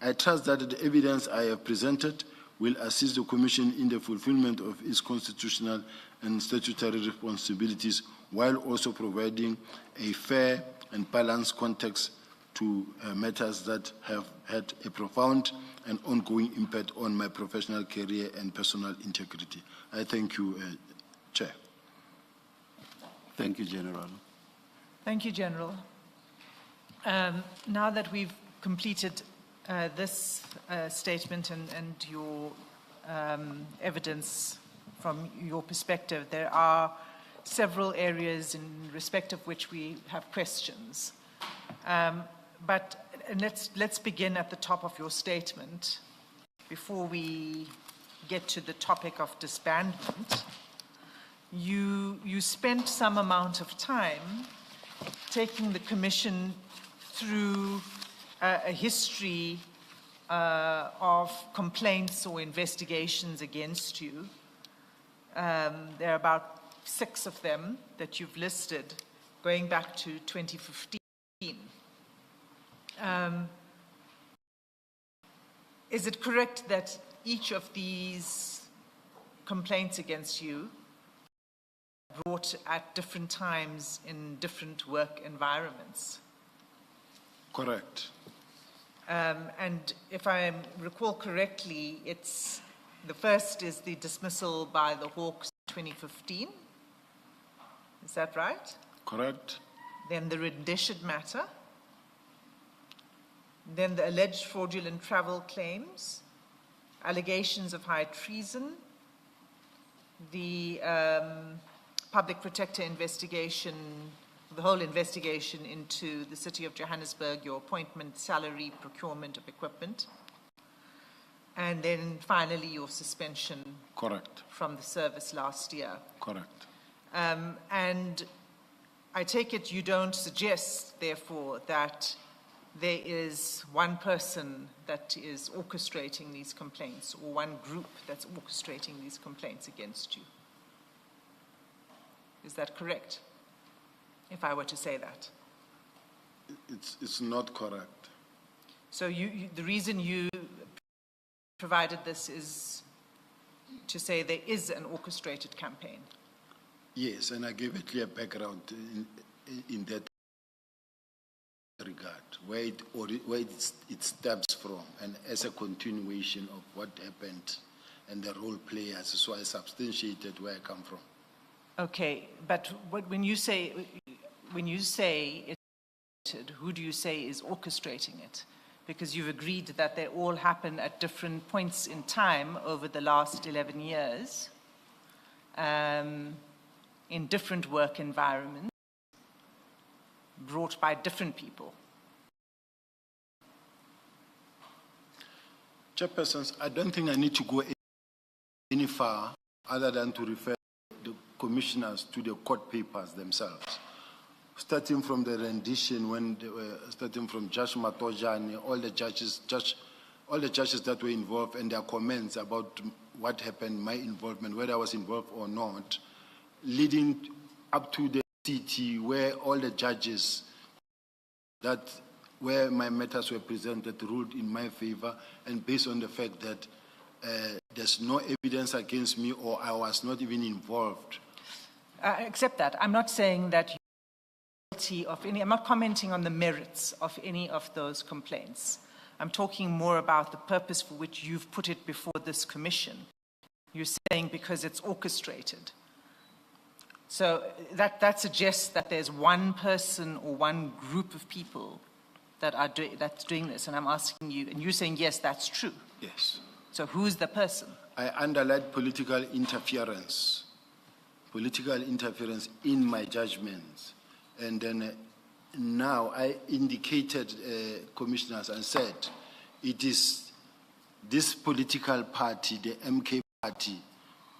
Speaker 1: I trust that the evidence I have presented will assist the Commission in the fulfillment of its constitutional and statutory responsibilities, while also providing a fair and balanced context to matters that have had a profound and ongoing impact on my professional career and personal integrity. I thank you, Chair.
Speaker 2: Thank you, General.
Speaker 4: Thank you, General. Now that we've completed this statement and your evidence from your perspective, there are several areas in respect of which we have questions. But let's begin at the top of your statement before we get to the topic of disbandment. You spent some amount of time taking the Commission through a history of complaints or investigations against you. There are about 6 of them that you've listed going back to 2015. Is it correct that each of these complaints against you brought at different times in different work environments.
Speaker 1: Correct.
Speaker 4: And if I recall correctly, the first is the dismissal by the Hawks in 2015. Is that right?
Speaker 1: Correct.
Speaker 4: Then the rendition matter. Then the alleged fraudulent travel claims, allegations of high treason, the public protector investigation, the whole investigation into the city of Johannesburg, your appointment, salary, procurement of equipment, and then finally your suspension
Speaker 1: Correct.
Speaker 4: from the service last year.
Speaker 1: Correct.
Speaker 4: And I take it you don't suggest, therefore, that there is one person that is orchestrating these complaints or one group that's orchestrating these complaints against you. Is that correct? If I were to say that.
Speaker 1: It's not correct.
Speaker 4: So the reason you provided this is to say there is an orchestrated campaign.
Speaker 1: Yes, and I gave a clear background in that regard, where it stems from, and as a continuation of what happened and the role players. So I substantiated where I come from.
Speaker 4: Okay, but when you say it's, who do you say is orchestrating it? Because you've agreed that they all happen at different points in time over the last 11 years, in different work environments, brought by different people.
Speaker 1: Chairpersons, I don't think I need to go any far other than to refer the commissioners to the court papers themselves. Starting from the rendition, when they were starting from Judge Matojane, all the judges that were involved and their comments about what happened, my involvement, whether I was involved or not, leading up to the CT, where all the judges where my matters were presented ruled in my favor, and based on the fact that there's no evidence against me or I was not even involved.
Speaker 4: I accept that. I'm not saying that you're guilty of any, I'm not commenting on the merits of any of those complaints. I'm talking more about the purpose for which you've put it before this commission. You're saying because it's orchestrated. So that suggests that there's one person or one group of people that's doing this, and I'm asking you, and you're saying, yes, that's true.
Speaker 1: Yes.
Speaker 4: So who's the person?
Speaker 1: I underlined political interference in my judgments. And then now I indicated, commissioners, and said, it is this political party, the MK party,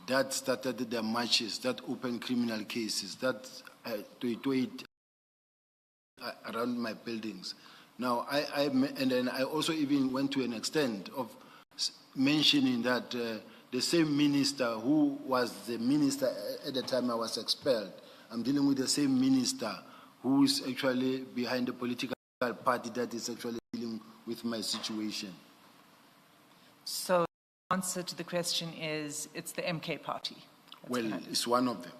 Speaker 1: that started the marches, that opened criminal cases, that do it around my buildings. Now, and then I also even went to an extent of mentioning that the same minister who was the minister at the time I was expelled, I'm dealing with the same minister who is actually behind the political party that is actually dealing with my situation.
Speaker 4: So the answer to the question is it's the MK party.
Speaker 1: Well, it's one of them.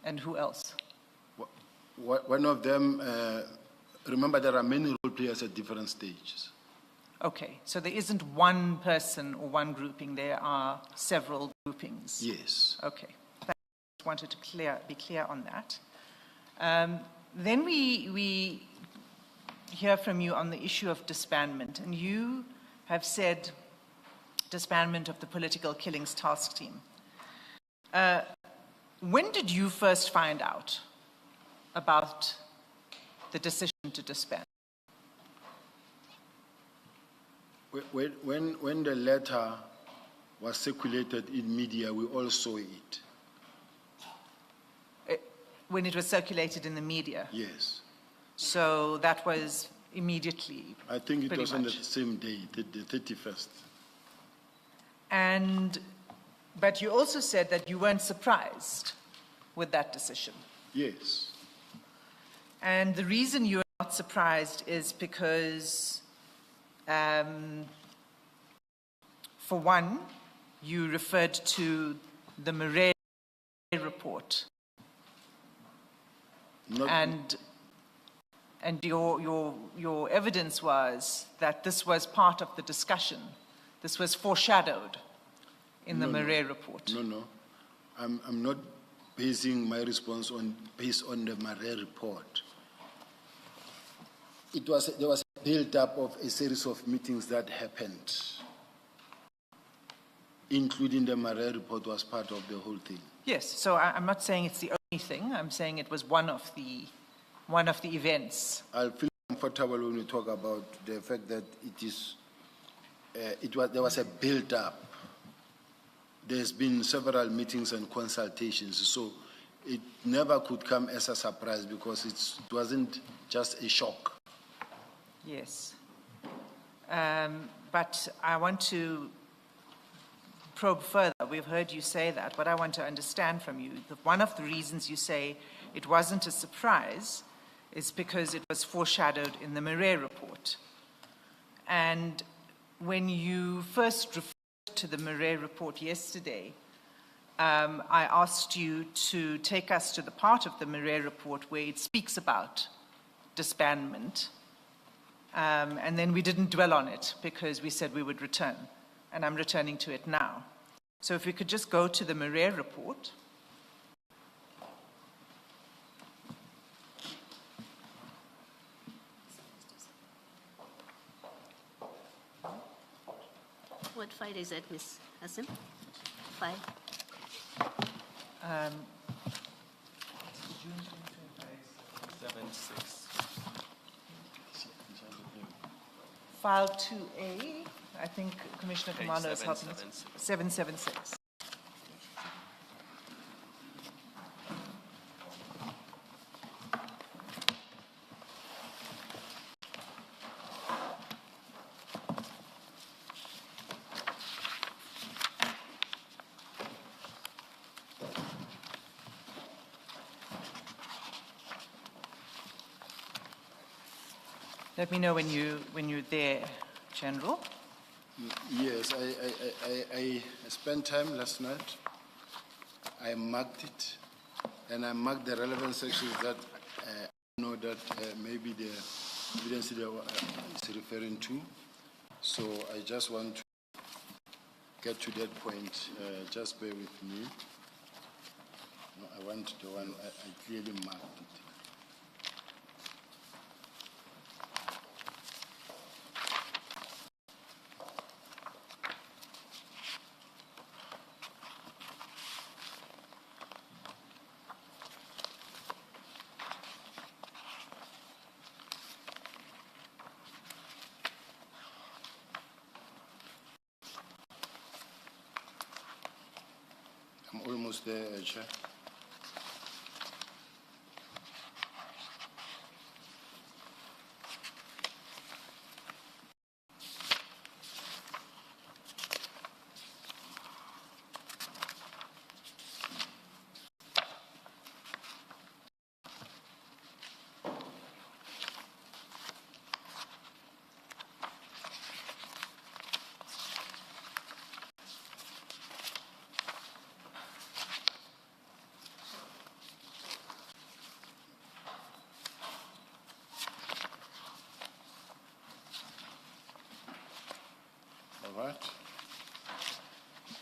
Speaker 4: And who else?
Speaker 1: One of them, remember there are many role players at different stages.
Speaker 4: Okay, so there isn't one person or one grouping, there are several groupings.
Speaker 1: Yes.
Speaker 4: Okay, I just wanted to be clear on that. Then we hear from you on the issue of disbandment, and you have said disbandment of the Political Killings Task Team. When did you first find out about the decision to disband?
Speaker 1: When the letter was circulated in media, we all saw it.
Speaker 4: When it was circulated in the media?
Speaker 1: Yes.
Speaker 4: So that was immediately?
Speaker 1: I think it was on the
Speaker 4: much.
Speaker 1: same day, the 31st.
Speaker 4: But you also said that you weren't surprised with that decision.
Speaker 1: Yes.
Speaker 4: And the reason you're not surprised is because, for one, you referred to the Murray report report.
Speaker 1: Not,
Speaker 4: And your evidence was that this was part of the discussion. This was foreshadowed in the Murray report.
Speaker 1: No. I'm not basing my response based on the Murray report. There was a build-up of a series of meetings that happened, including the Murray report was part of the whole thing.
Speaker 4: Yes, so I'm not saying it's the only thing. I'm saying it was one of the events.
Speaker 1: I'll feel comfortable when we talk about the fact that there was a build-up. There's been several meetings and consultations, so it never could come as a surprise because it wasn't just a shock.
Speaker 4: Yes. But I want to probe further. We've heard you say that. What I want to understand from you, one of the reasons you say it wasn't a surprise is because it was foreshadowed in the Murray report. And when you first referred to the Murray report yesterday, I asked you to take us to the part of the Murray report where it speaks about disbandment. And then we didn't dwell on it because we said we would return. And I'm returning to it now. So if we could just go to the Murray report.
Speaker 5: What file is that, Ms. Hassan? File?
Speaker 4: File 2A, I think Commissioner Kumalo is helping us. 776. Let me know when you're there, General.
Speaker 1: Yes, I spent time last night. I marked it, and I marked the relevant sections that I know that maybe the evidence is referring to. So I just want to get to that point. Just bear with me. No, I want the one I clearly marked it. I'm almost there, Chair.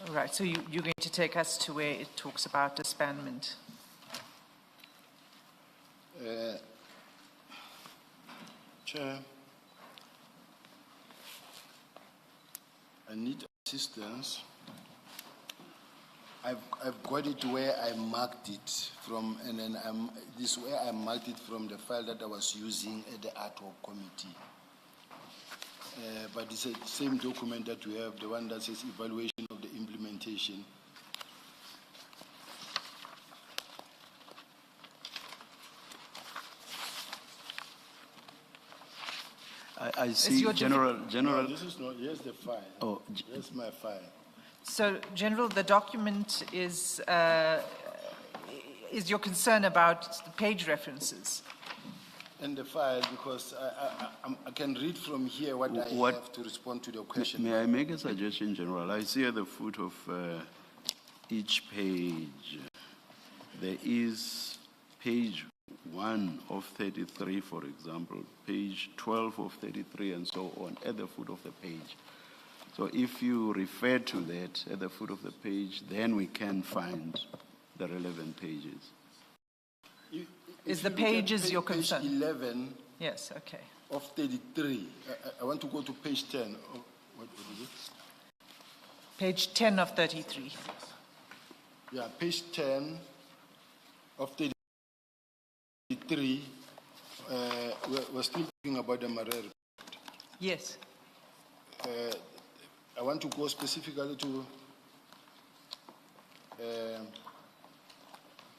Speaker 4: All right, so you're going to take us to where it talks about disbandment.
Speaker 1: Chair, I need assistance. I've got it where I marked it from, and then this where I marked it from the file that I was using at the ad hoc committee. But it's the same document that we have, the one that says evaluation of the implementation.
Speaker 2: I see, General.
Speaker 1: No, this is not, here's the file.
Speaker 2: Oh,
Speaker 1: Here's my file.
Speaker 4: So, General, the document is your concern about the page references?
Speaker 1: And the file, because I can read from here what I have to respond to the question.
Speaker 2: May I make a suggestion, General? I see at the foot of each page there is page 1 of 33, for example, page 12 of 33, and so on, at the foot of the page. So if you refer to that at the foot of the page, then we can find the relevant pages.
Speaker 4: Is
Speaker 1: If
Speaker 4: the
Speaker 1: you look at
Speaker 4: pages your
Speaker 1: page
Speaker 4: concern?
Speaker 1: 11
Speaker 4: Yes, okay.
Speaker 1: of 33. I want to go to page 10. Oh, what is it?
Speaker 4: Page 10 of 33.
Speaker 1: Yeah, page 10 of 33. We're still talking about the Marere.
Speaker 4: Yes.
Speaker 1: I want to go specifically to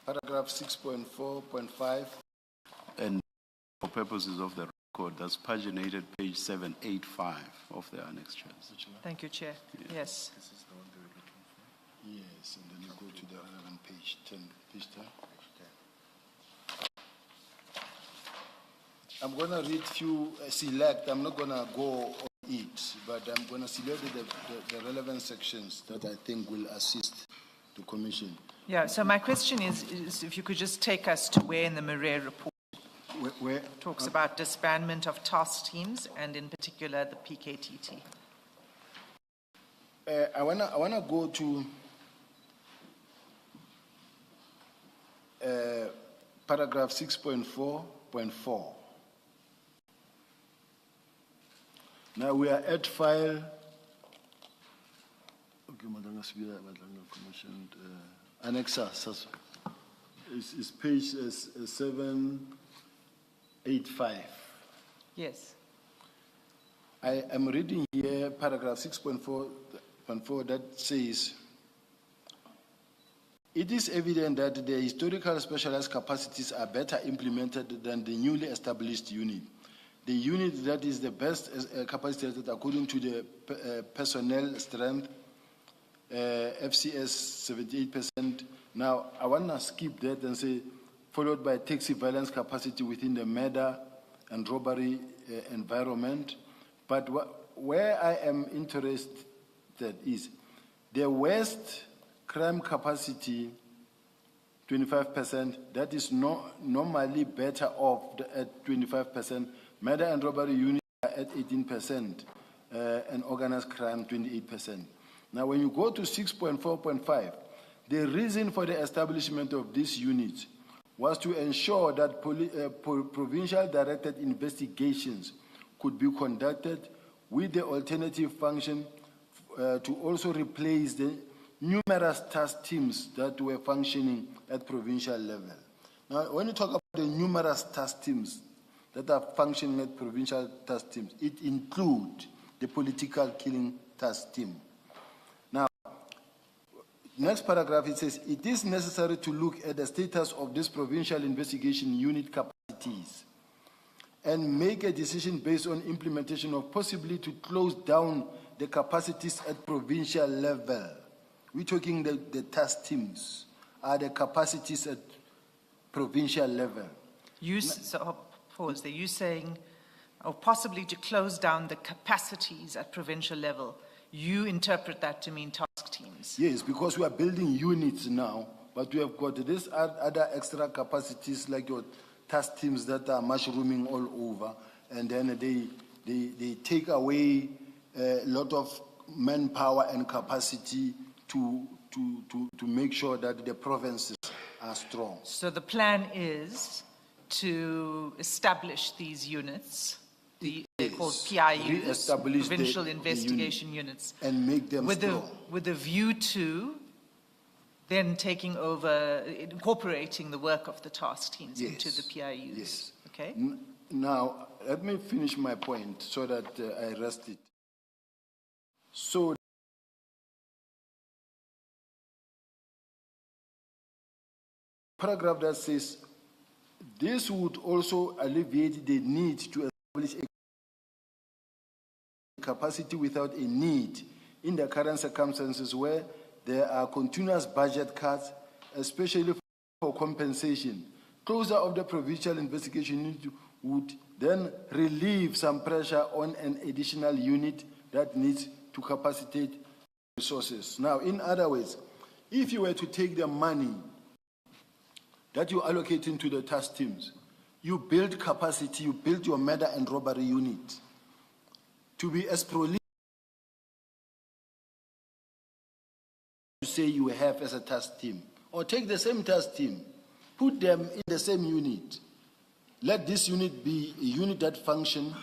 Speaker 1: paragraph 6.4.5.
Speaker 2: And for purposes of the record, that's paginated page 785 of the annexures.
Speaker 4: Thank you, Chair. Yes.
Speaker 1: Yes, and then you go to the relevant page 10. Page 10. I'm going to read few select. I'm not going to go on it, but I'm going to select the relevant sections that I think will assist the Commission.
Speaker 4: Yeah, so my question is if you could just take us to where in the Murray report
Speaker 1: Where
Speaker 4: talks about disbandment of task teams and in particular the PKTT.
Speaker 1: I wanna go to paragraph 6.4.4. Now we are at file. Okay, Madlanga Sibiya, Madlanga Commission, Annexa. It's page 785.
Speaker 4: Yes.
Speaker 1: I am reading here paragraph 6.4 that says, it is evident that the historical specialized capacities are better implemented than the newly established unit. The unit that is the best capacitated according to the personnel strength, FCS 78%. Now, I want to skip that and say, followed by taxi violence capacity within the murder and robbery environment. But where I am interested is the West crime capacity, 25%, that is normally better off at 25%. Murder and robbery unit are at 18%, and organized crime, 28%. Now, when you go to 6.4.5, the reason for the establishment of this unit was to ensure that provincial directed investigations could be conducted with the alternative function to also replace the numerous task teams that were functioning at provincial level. Now, when you talk about the numerous task teams that are functioning at provincial task teams, it includes the political killing task team. Now, next paragraph, it says, it is necessary to look at the status of this provincial investigation unit capacities and make a decision based on implementation of possibly to close down the capacities at provincial level. We're talking the task teams are the capacities at provincial level.
Speaker 4: Pause there. You're saying, or possibly to close down the capacities at provincial level. You interpret that to mean task teams.
Speaker 1: Yes, because we are building units now, but we have got this other extra capacities like your task teams that are mushrooming all over, and then they take away a lot of manpower and capacity to make sure that the provinces are strong.
Speaker 4: So the plan is to establish these units, they're called PIUs, Provincial Investigation Units,
Speaker 1: and make them strong.
Speaker 4: With a view to then taking over, incorporating the work of the task teams into the PIUs.
Speaker 1: Yes.
Speaker 4: Okay.
Speaker 1: Now, let me finish my point so that I rest it. So, paragraph that says, this would also alleviate the need to establish a capacity without a need in the current circumstances where there are continuous budget cuts, especially for compensation. Closure of the provincial investigation unit would then relieve some pressure on an additional unit that needs to capacitate resources. Now, in other words, if you were to take the money that you allocate into the task teams, you build capacity, you build your murder and robbery unit to be as prolific as you say you have as a task team. Or take the same task team, put them in the same unit. Let this unit be a unit that function,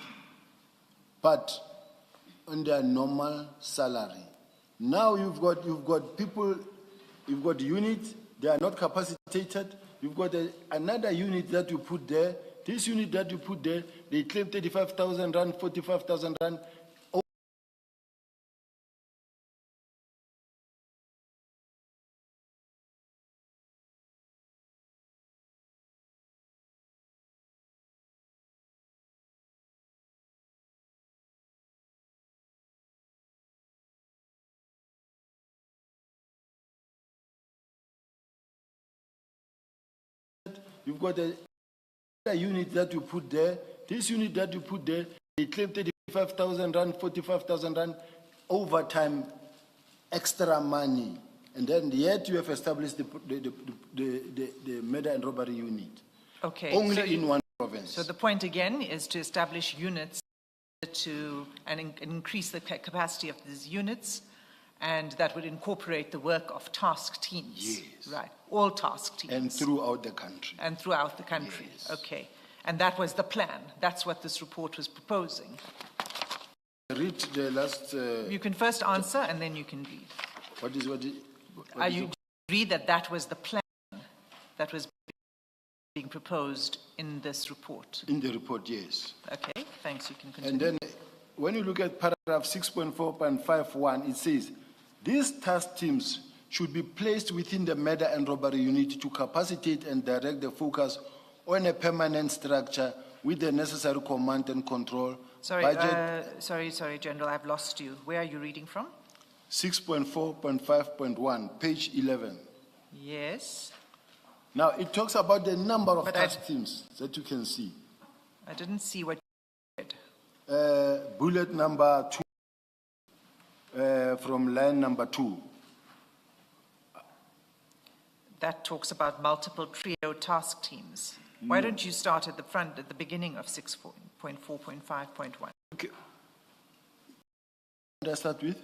Speaker 1: but on their normal salary. Now you've got people, you've got units, they are not capacitated. You've got another unit that you put there. This unit that you put there, they claim 35,000 rand, 45,000 rand. You've got a unit that you put there. This unit that you put there, they claim 35,000 rand, 45,000 rand, overtime, extra money. And then yet you have established the murder and robbery unit.
Speaker 4: Okay.
Speaker 1: Only in one province.
Speaker 4: So the point again is to establish units and increase the capacity of these units, and that would incorporate the work of task teams.
Speaker 1: Yes.
Speaker 4: Right. All task teams.
Speaker 1: And throughout the country.
Speaker 4: And throughout the country.
Speaker 1: Yes.
Speaker 4: Okay. And that was the plan. That's what this report was proposing.
Speaker 1: Read the last.
Speaker 4: You can first answer and then you can read.
Speaker 1: Are
Speaker 4: you agree that that was the plan that was being proposed in this report?
Speaker 1: In the report, yes.
Speaker 4: Okay, thanks. You can continue.
Speaker 1: And then when you look at paragraph 6.4.51, it says, these task teams should be placed within the murder and robbery unit to capacitate and direct the focus on a permanent structure with the necessary command and control.
Speaker 4: Sorry, sorry, General, I've lost you. Where are you reading from?
Speaker 1: 6.4.5.1, page 11.
Speaker 4: Yes.
Speaker 1: Now, it talks about the number of task teams that you can see.
Speaker 4: I didn't see what you said.
Speaker 1: Bullet number 2, from line number 2.
Speaker 4: That talks about multiple trio task teams. Why don't you start at the front, at the beginning of 6.4.5.1?
Speaker 1: Okay. What did I start with?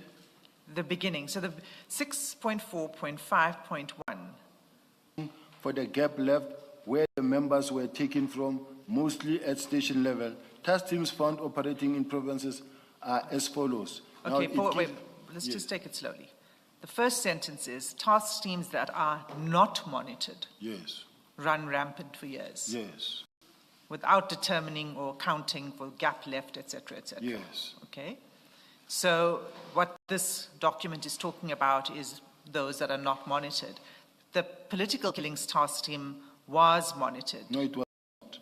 Speaker 4: The beginning. So the 6.4.5.1.
Speaker 1: For the gap left where the members were taken from, mostly at station level, task teams found operating in provinces are as follows.
Speaker 4: Okay, wait, let's just take it slowly. The first sentence is task teams that are not monitored.
Speaker 1: Yes.
Speaker 4: Run rampant for years.
Speaker 1: Yes.
Speaker 4: Without determining or counting for gap left, etc., etc.
Speaker 1: Yes.
Speaker 4: Okay. So what this document is talking about is those that are not monitored. The political killings task team was monitored.
Speaker 1: No, it was not.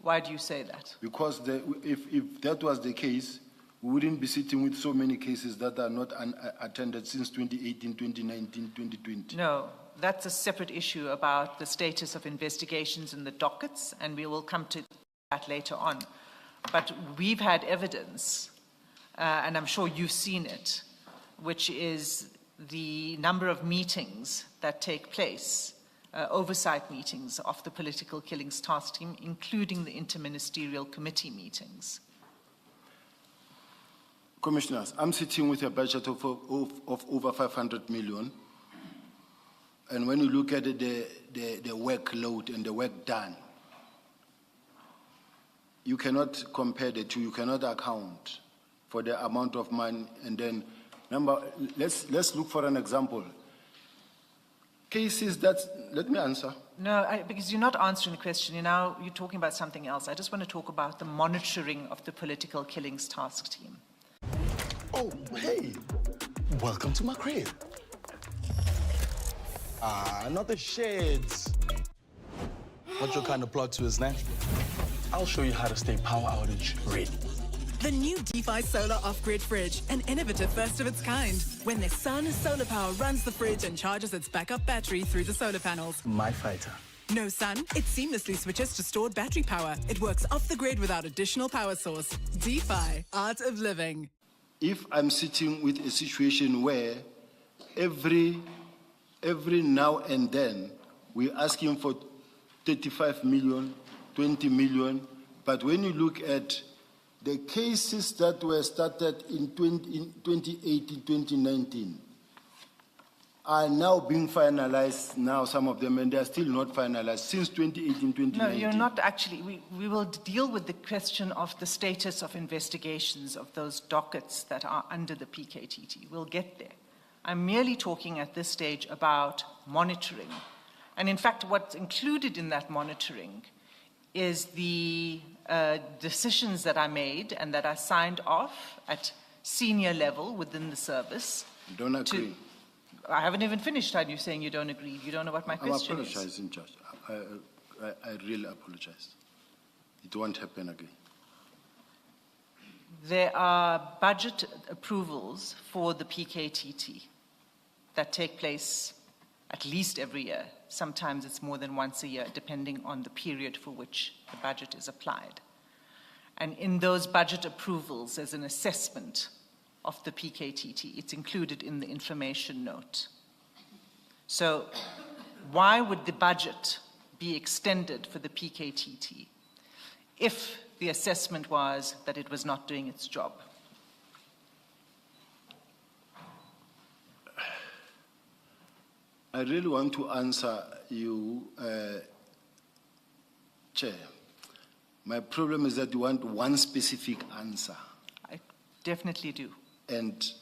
Speaker 4: Why do you say that?
Speaker 1: Because if that was the case, we wouldn't be sitting with so many cases that are not attended since 2018, 2019, 2020.
Speaker 4: No, that's a separate issue about the status of investigations in the dockets, and we will come to that later on. But we've had evidence, and I'm sure you've seen it, which is the number of meetings that take place, oversight meetings of the political killings task team, including the interministerial committee meetings.
Speaker 1: Commissioners, I'm sitting with a budget of over 500 million. And when you look at the workload and the work done, you cannot compare the two. You cannot account for the amount of money. And then, let's look for an example. Cases that, let me answer.
Speaker 4: No, because you're not answering the question. You're talking about something else. I just want to talk about the monitoring of the political killings task team.
Speaker 10: Oh, hey, welcome to my crib. Not the shades. Not your kind of plot twist, man. I'll show you how to stay power outage ready.
Speaker 11: The new DeFi Solar Off-Grid Fridge, an innovative first of its kind. When the sun, solar power runs the fridge and charges its backup battery through the solar panels.
Speaker 10: My fighter.
Speaker 11: No sun, it seamlessly switches to stored battery power. It works off the grid without additional power source. DeFi, art of living.
Speaker 1: If I'm sitting with a situation where every now and then we're asking for 35 million, 20 million, but when you look at the cases that were started in 2018, 2019, are now being finalized now, some of them, and they are still not finalized since 2018, 2019.
Speaker 4: No, you're not actually. We will deal with the question of the status of investigations of those dockets that are under the PKTT. We'll get there. I'm merely talking at this stage about monitoring. And in fact, what's included in that monitoring is the decisions that are made and that are signed off at senior level within the service.
Speaker 1: Don't agree.
Speaker 4: I haven't even finished, and you're saying you don't agree. You don't know what my question
Speaker 1: I'm
Speaker 4: is.
Speaker 1: apologizing, Judge. I really apologize. It won't happen again.
Speaker 4: There are budget approvals for the PKTT that take place at least every year. Sometimes it's more than once a year, depending on the period for which the budget is applied. And in those budget approvals, there's an assessment of the PKTT. It's included in the information note. So why would the budget be extended for the PKTT if the assessment was that it was not doing its job?
Speaker 1: I really want to answer you, Chair. My problem is that you want one specific answer.
Speaker 4: I definitely do.
Speaker 1: And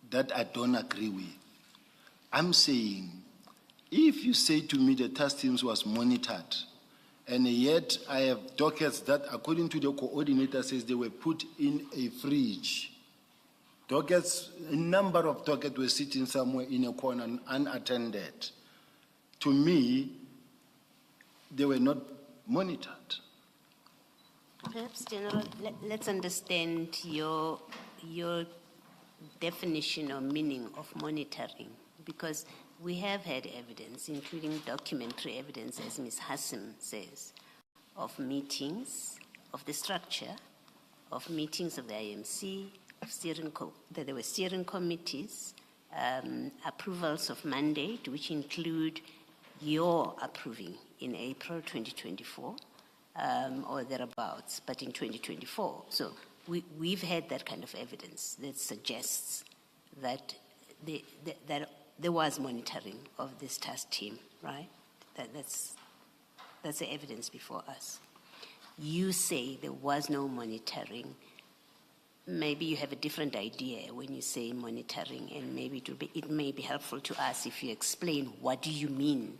Speaker 1: that I don't agree with. I'm saying, if you say to me the task teams was monitored, and yet I have dockets that, according to the coordinator, says they were put in a fridge. Dockets, a number of dockets were sitting somewhere in a corner unattended. To me, they were not monitored.
Speaker 5: Perhaps, General, let's understand your definition or meaning of monitoring, because we have had evidence, including documentary evidence, as Ms. Hassim says, of meetings, of the structure, of meetings of the IMC, that there were steering committees, approvals of mandate, which include your approving in April 2024, or thereabouts, but in 2024. So we've had that kind of evidence that suggests that that there was monitoring of this task team, right? That's the evidence before us. You say there was no monitoring. Maybe you have a different idea when you say monitoring, and maybe it may be helpful to us if you explain what do you mean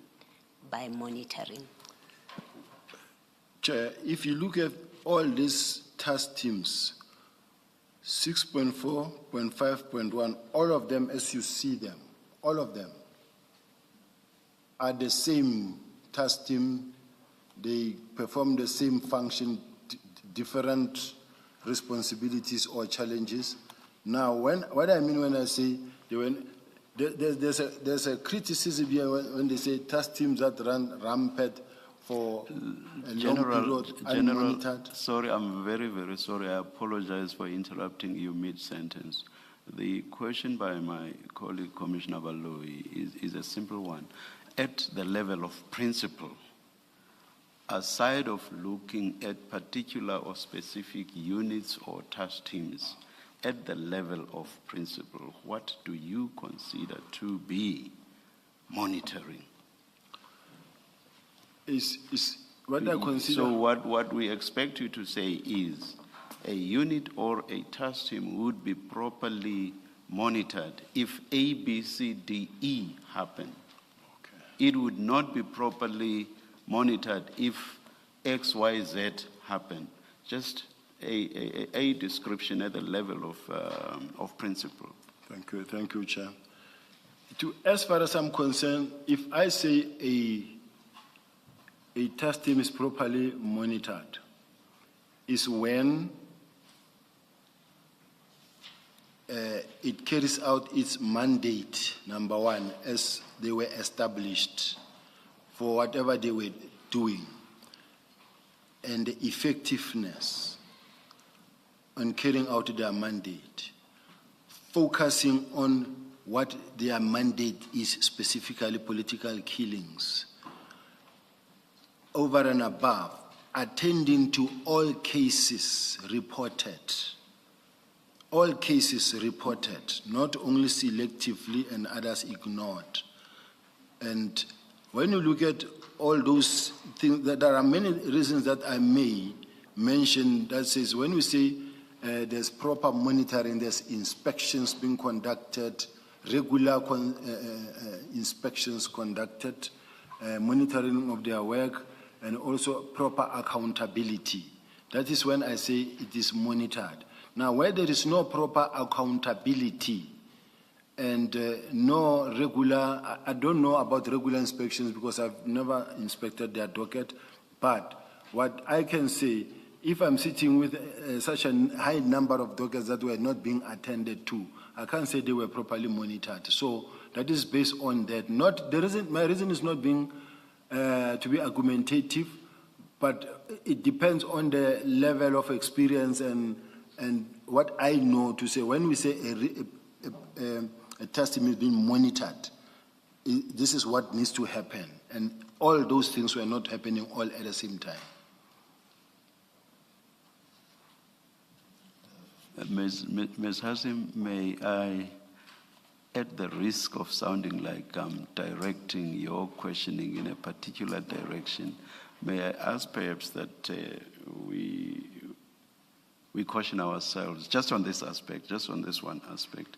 Speaker 5: by monitoring.
Speaker 1: Chair, if you look at all these task teams, 6.4, 0.5.1, all of them, as you see them, all of them are the same task team. They perform the same function, different responsibilities or challenges. Now, what I mean when I say there's a criticism here when they say task teams that run rampant for a long period unmonitored.
Speaker 2: Sorry, I'm very, very sorry. I apologize for interrupting you mid-sentence. The question by my colleague, Commissioner Baloyi, is a simple one. At the level of principle, aside of looking at particular or specific units or task teams, at the level of principle, what do you consider to be monitoring?
Speaker 1: Is what I consider.
Speaker 2: So what we expect you to say is a unit or a task team would be properly monitored if A, B, C, D, E happen. Okay. It would not be properly monitored if X, Y, Z happen. Just a description at the level of principle.
Speaker 1: Thank you, Chair. As far as I'm concerned, if I say a task team is properly monitored, is when it carries out its mandate, number one, as they were established for whatever they were doing, and the effectiveness on carrying out their mandate, focusing on what their mandate is, specifically political killings, over and above, attending to all cases reported. All cases reported, not only selectively and others ignored. And when you look at all those things, there are many reasons that I may mention that says when we say there's proper monitoring, there's inspections being conducted, regular inspections conducted, monitoring of their work, and also proper accountability. That is when I say it is monitored. Now, where there is no proper accountability and no regular, I don't know about regular inspections because I've never inspected their docket, but what I can say, if I'm sitting with such a high number of dockets that were not being attended to, I can't say they were properly monitored. So that is based on that. My reason is not being to be argumentative, but it depends on the level of experience and what I know to say. When we say a testimony is being monitored, this is what needs to happen. And all those things were not happening all at the same time.
Speaker 2: Ms. Hasim, may I, at the risk of sounding like I'm directing your questioning in a particular direction, may I ask perhaps that we caution ourselves, just on this aspect, just on this one aspect,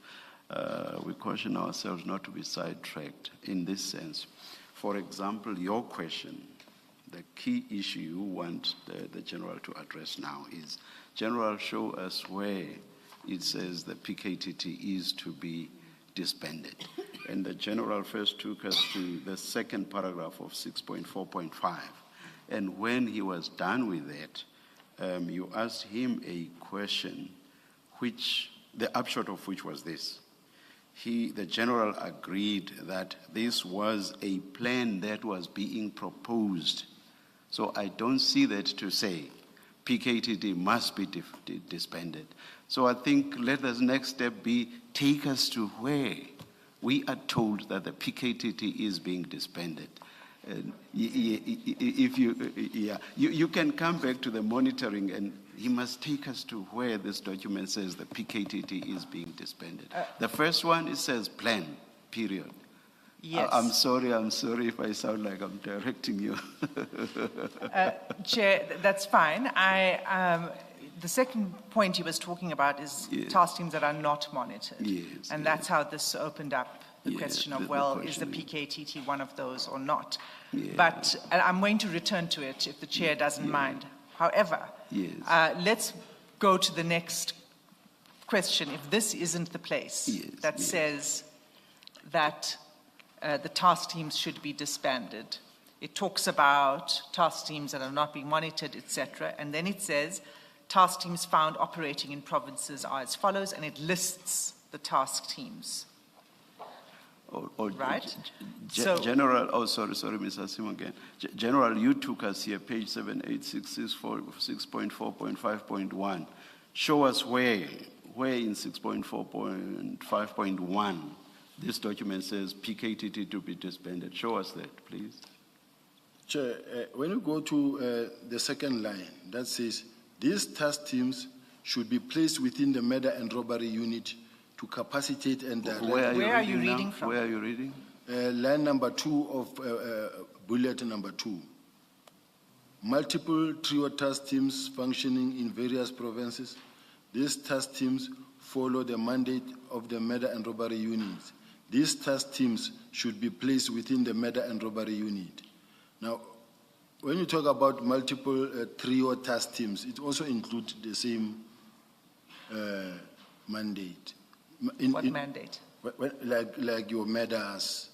Speaker 2: we caution ourselves not to be sidetracked in this sense. For example, your question, the key issue you want the General to address now is, General, show us where it says the PKTT is to be disbanded. And the General first took us to the second paragraph of 6.4.5. And when he was done with that, you asked him a question which, the upshot of which was this. The General agreed that this was a plan that was being proposed. So I don't see that to say PKTT must be disbanded. So I think let the next step be, take us to where we are told that the PKTT is being disbanded. If you can come back to the monitoring, and he must take us to where this document says the PKTT is being disbanded. The first one, it says plan, period.
Speaker 4: Yes.
Speaker 2: I'm sorry if I sound like I'm directing you.
Speaker 4: Chair, that's fine. The second point he was talking about is task teams that are not monitored.
Speaker 2: Yes,
Speaker 4: and that's how this opened up the question of, is the PKTT one of those or not?
Speaker 2: Yeah.
Speaker 4: But I'm going to return to it if the chair doesn't mind. However, let's go to the next question. If this isn't the place that says that the task teams should be disbanded, it talks about task teams that are not being monitored, etc. And then it says task teams found operating in provinces are as follows, and it lists the task teams. Right?
Speaker 2: General, sorry, Mr. Hasim again. General, you took us here, page 6.4.5.1. Show us where in 6.4.5.1 this document says PKTT to be disbanded. Show us that, please.
Speaker 1: Chair, when you go to the second line, that says, these task teams should be placed within the murder and robbery unit to capacitate and direct.
Speaker 4: Where are you reading from?
Speaker 2: Where are you reading?
Speaker 1: Line number 2 of bullet number 2. Multiple trio task teams functioning in various provinces. These task teams follow the mandate of the murder and robbery units. These task teams should be placed within the murder and robbery unit. Now, when you talk about multiple trio task teams, it also includes the same mandate.
Speaker 4: What mandate?
Speaker 1: Like your murders.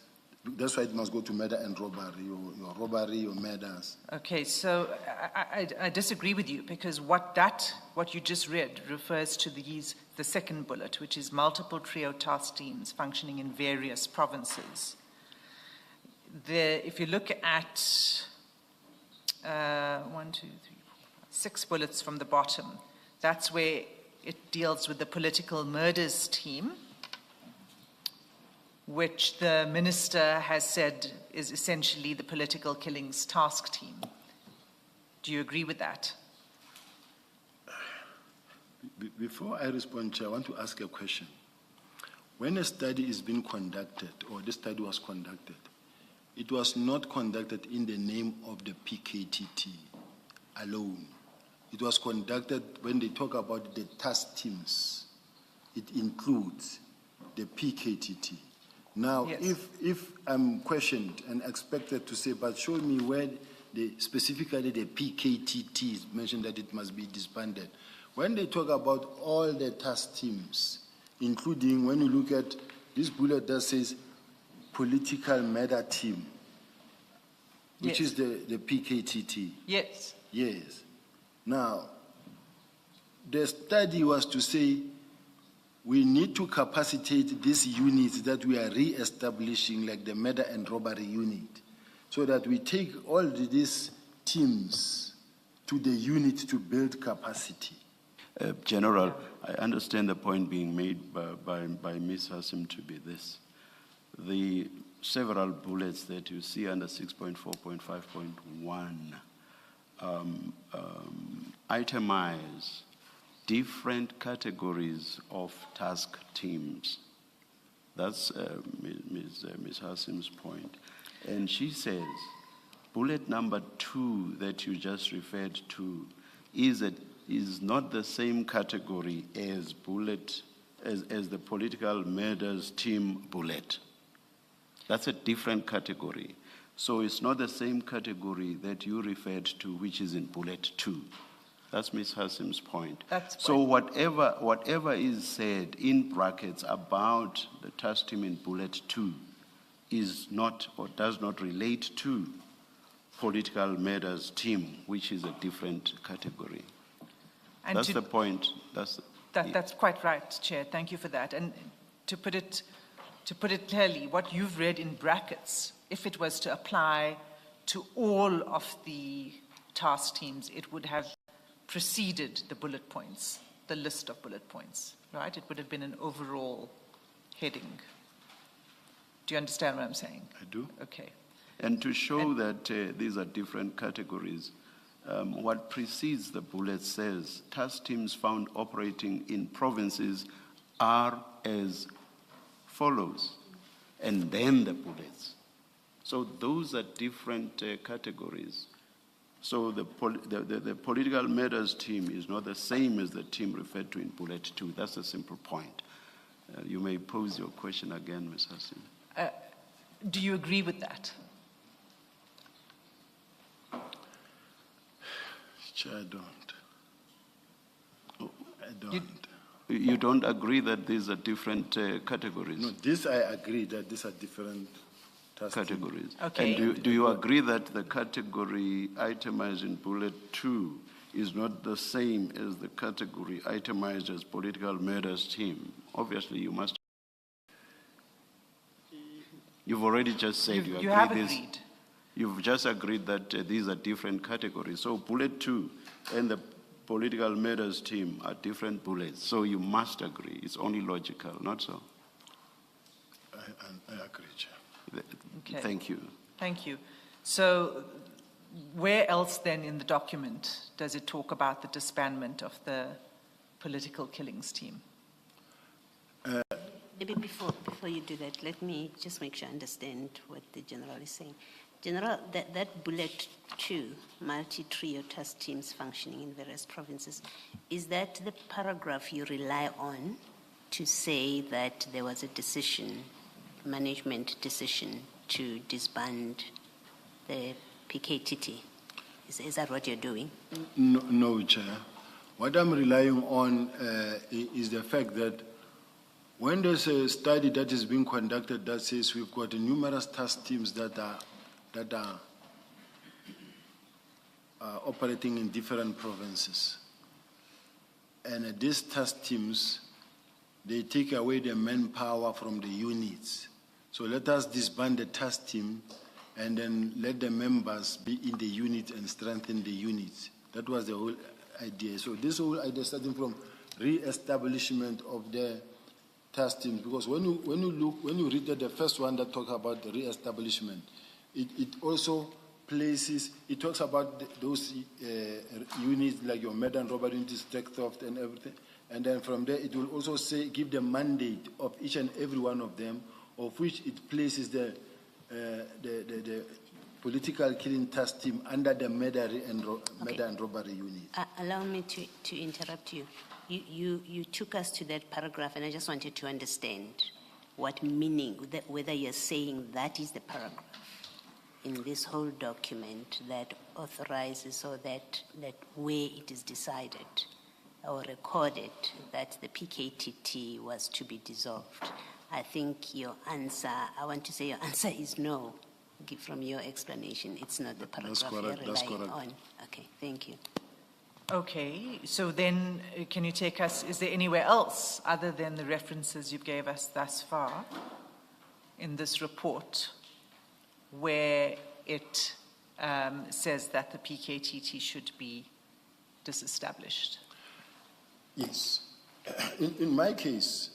Speaker 1: That's why it must go to murder and robbery, your robbery, your murders.
Speaker 4: Okay, so I disagree with you, because what you just read refers to the second bullet, which is multiple trio task teams functioning in various provinces. If you look at 6 bullets from the bottom, that's where it deals with the political murders team, which the minister has said is essentially the political killings task team. Do you agree with that?
Speaker 1: Before I respond, Chair, I want to ask a question. When a study is being conducted, or this study was conducted, it was not conducted in the name of the PKTT alone. It was conducted when they talk about the task teams. It includes the PKTT. Now,
Speaker 4: Yes.
Speaker 1: if I'm questioned and expected to say, but show me where specifically the PKTT is mentioned that it must be disbanded. When they talk about all the task teams, including when you look at this bullet that says political matter team, which
Speaker 4: Yes.
Speaker 1: is the PKTT.
Speaker 4: Yes.
Speaker 1: Yes. Now, the study was to say we need to capacitate these units that we are re-establishing, like the murder and robbery unit, so that we take all these teams to the unit to build capacity.
Speaker 2: General, I understand the point being made by Ms. Hassim to be this. The several bullets that you see under 6.4.5.1 itemize different categories of task teams. That's Ms. Hassim's point. And she says, bullet number 2 that you just referred to is not the same category as the political murders team bullet. That's a different category. So it's not the same category that you referred to, which is in bullet 2. That's Ms. Hassim's point. So whatever is said in brackets about the task team in bullet 2 is not or does not relate to political matters team, which is a different category.
Speaker 4: And
Speaker 2: that's the point.
Speaker 4: That's quite right, Chair. Thank you for that. And to put it clearly, what you've read in brackets, if it was to apply to all of the task teams, it would have preceded the bullet points, the list of bullet points, right? It would have been an overall heading. Do you understand what I'm saying?
Speaker 1: I do.
Speaker 4: Okay.
Speaker 2: And to show that these are different categories, what precedes the bullet says, task teams found operating in provinces are as follows, and then the bullets. So those are different categories. So the political matters team is not the same as the team referred to in bullet 2. That's a simple point. You may pose your question again, Ms. Hassim.
Speaker 4: Do you agree with that?
Speaker 1: Chair, I don't. I don't.
Speaker 2: You don't agree that these are different categories?
Speaker 1: No, this I agree that these are different
Speaker 2: categories.
Speaker 4: Okay.
Speaker 2: And do you agree that the category itemized in bullet 2 is not the same as the category itemized as political matters team? Obviously, you must. You've already just said you agree.
Speaker 4: You have agreed.
Speaker 2: You've just agreed that these are different categories. So bullet 2 and the political matters team are different bullets. So you must agree. It's only logical, not so?
Speaker 1: I agree, Chair.
Speaker 4: Okay.
Speaker 2: Thank you.
Speaker 4: Thank you. So where else then in the document does it talk about the disbandment of the political killings team?
Speaker 5: Maybe before you do that, let me just make sure I understand what the General is saying. General, that bullet 2, multi-trio task teams functioning in various provinces, is that the paragraph you rely on to say that there was a decision, management decision to disband the PKTT? Is that what you're doing?
Speaker 1: No, Chair. What I'm relying on is the fact that when there's a study that is being conducted that says we've got numerous task teams that are operating in different provinces, and these task teams, they take away the manpower from the units. So let us disband the task team and then let the members be in the unit and strengthen the units. That was the whole idea. So this whole idea starting from re-establishment of the task teams, because when you read the first one that talks about the re-establishment, it also places, it talks about those units like your murder and robbery units, tax theft and everything. And then from there, it will also say, give the mandate of each and every one of them, of which it places the political killing task team under the murder and robbery unit.
Speaker 5: Allow me to interrupt you. You took us to that paragraph, and I just wanted to understand what meaning, whether you're saying that is the paragraph in this whole document that authorizes, or that where it is decided or recorded that the PKTT was to be dissolved. I think your answer, I want to say your answer is no. From your explanation, it's not the paragraph you're relying on. Okay, thank you.
Speaker 4: Okay, so then can you take us, is there anywhere else other than the references you gave us thus far in this report where it says that the PKTT should be disestablished?
Speaker 1: Yes. In my case,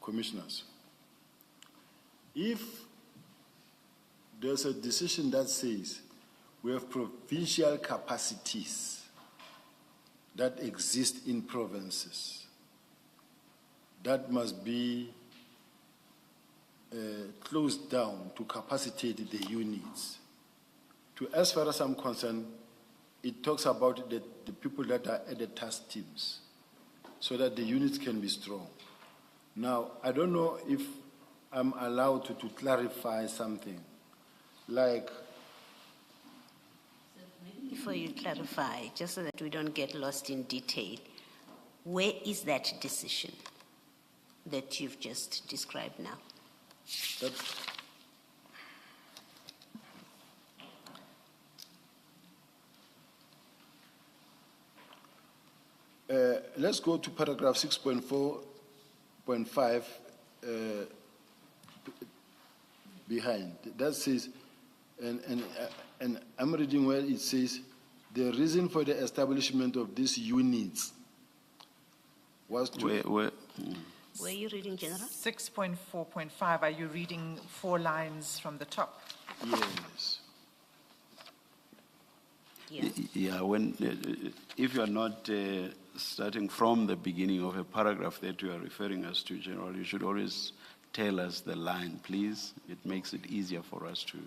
Speaker 1: commissioners, if there's a decision that says we have provincial capacities that exist in provinces that must be closed down to capacitate the units, as far as I'm concerned, it talks about the people that are at the task teams so that the units can be strong. Now, I don't know if I'm allowed to clarify something, like...
Speaker 5: Before you clarify, just so that we don't get lost in detail, where is that decision that you've just described now?
Speaker 1: Let's go to paragraph 6.4.5 behind. That says, and I'm reading where it says, the reason for the establishment of these units was to...
Speaker 5: Where are you reading, General?
Speaker 4: 6.4.5, are you reading 4 lines from the top?
Speaker 1: Yes.
Speaker 2: Yeah, if you are not starting from the beginning of a paragraph that you are referring us to, General, you should always tell us the line, please. It makes it easier for us to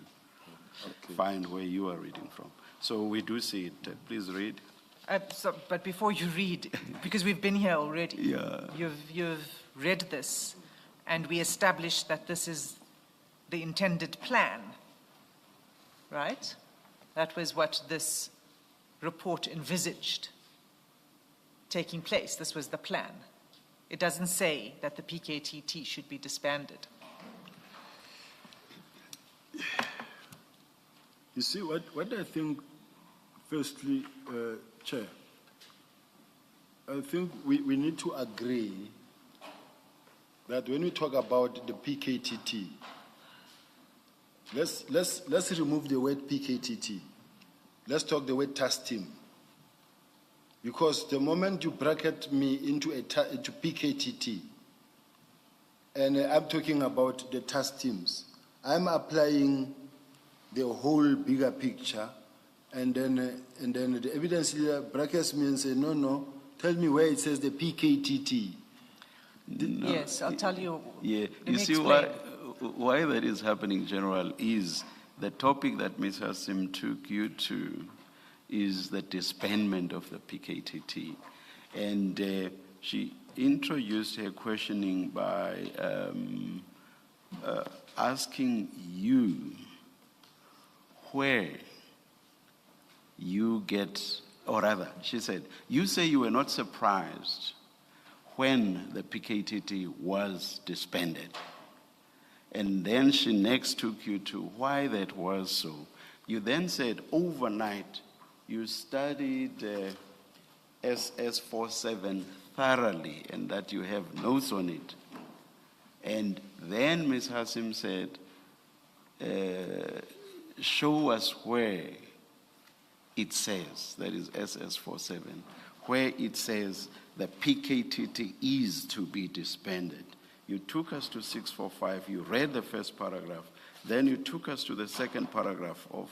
Speaker 2: find where you are reading from. So we do see it. Please read.
Speaker 4: But before you read, because we've been here already,
Speaker 2: yeah.
Speaker 4: You've read this, and we established that this is the intended plan, right? That was what this report envisaged taking place. This was the plan. It doesn't say that the PKTT should be disbanded.
Speaker 1: You see, what I think, firstly, Chair, I think we need to agree that when we talk about the PKTT, let's remove the word PKTT. Let's talk the word task team. Because the moment you bracket me into PKTT, and I'm talking about the task teams, I'm applying the whole bigger picture, and then the evidence leader brackets me and say, no, tell me where it says the PKTT.
Speaker 2: No.
Speaker 4: Yes, I'll tell you.
Speaker 2: Yeah, you see why that is happening, General, is the topic that Ms. Hassim took you to is the disbandment of the PKTT. And she introduced her questioning by asking you where you get, or rather, she said, you say you were not surprised when the PKTT was disbanded. And then she next took you to why that was so. You then said overnight you studied SS47 thoroughly and that you have notes on it. And then Ms. Hassim said, show us where it says, that is SS47, where it says the PKTT is to be disbanded. You took us to 645, you read the first paragraph, Then you took us to the second paragraph of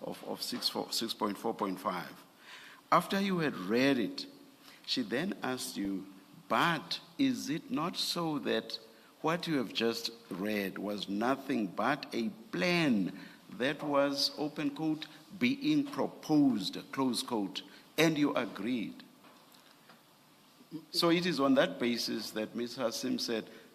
Speaker 2: 6.4.5. After you had read it, she then asked you, but is it not so that what you have just read was nothing but a plan that was, open quote, being proposed, close quote, and you agreed? So it is on that basis that Ms. Hassim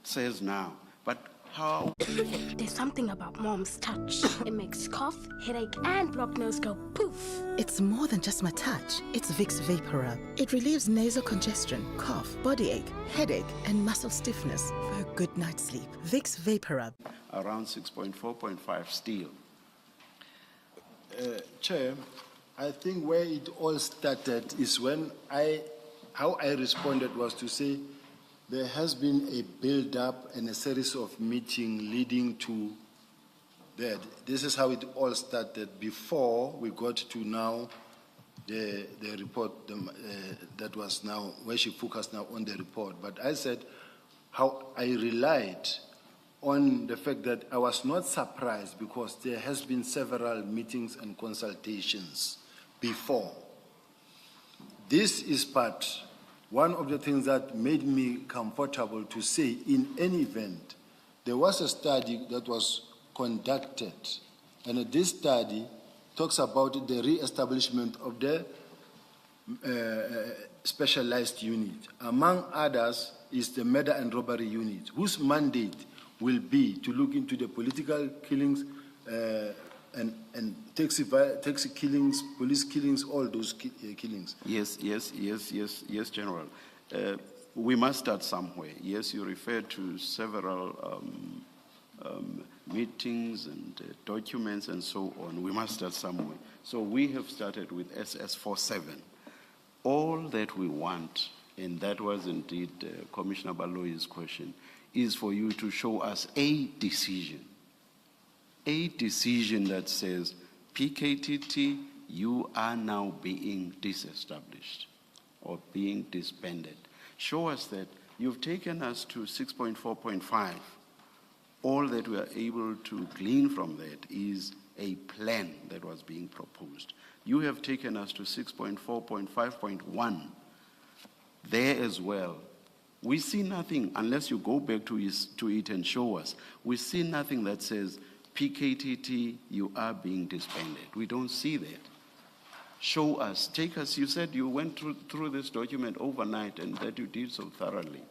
Speaker 2: says now, but how?
Speaker 12: There's something about mom's touch. It makes cough, headache, and blocked nose go poof.
Speaker 11: It's more than just my touch. It's Vicks VapoRub. It relieves nasal congestion, cough, body ache, headache, and muscle stiffness for a good night's sleep. Vicks VapoRub.
Speaker 2: Around 6.4.5 still.
Speaker 1: Chair, I think where it all started is when how I responded was to say there has been a build-up and a series of meetings leading to that. This is how it all started before we got to now the report that was now, where she focused now on the report. But I said how I relied on the fact that I was not surprised because there has been several meetings and consultations before. This is one of the things that made me comfortable to say, in any event, there was a study that was conducted, and this study talks about the re-establishment of the specialized unit. Among others is the murder and robbery unit, whose mandate will be to look into the political killings and taxi killings, police killings, all those killings.
Speaker 2: Yes, General. We must start somewhere. Yes, you referred to several meetings and documents and so on. We must start somewhere. So we have started with SS47. All that we want, and that was indeed Commissioner Baloyi's question, is for you to show us a decision that says, PKTT, you are now being disestablished or being disbanded. Show us that. You've taken us to 6.4.5. All that we are able to glean from that is a plan that was being proposed. You have taken us to 6.4.5.1. There as well, we see nothing, unless you go back to it and show us, we see nothing that says, PKTT, you are being disbanded. We don't see that. Show us, take us. You said you went through this document overnight and that you did so thoroughly.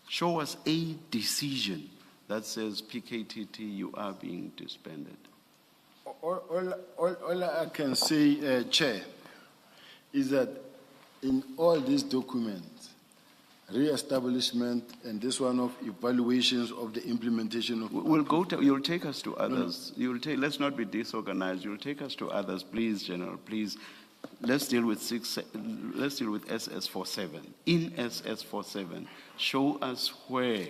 Speaker 2: Show us a decision that says, PKTT, you are being disbanded.
Speaker 1: All I can say, Chair, is that in all these documents, re-establishment and this one of evaluations of the implementation of...
Speaker 2: You'll take us to others. No. Let's not be disorganized. You'll take us to others, please, General, please. Let's deal with SS47. In SS47, show us where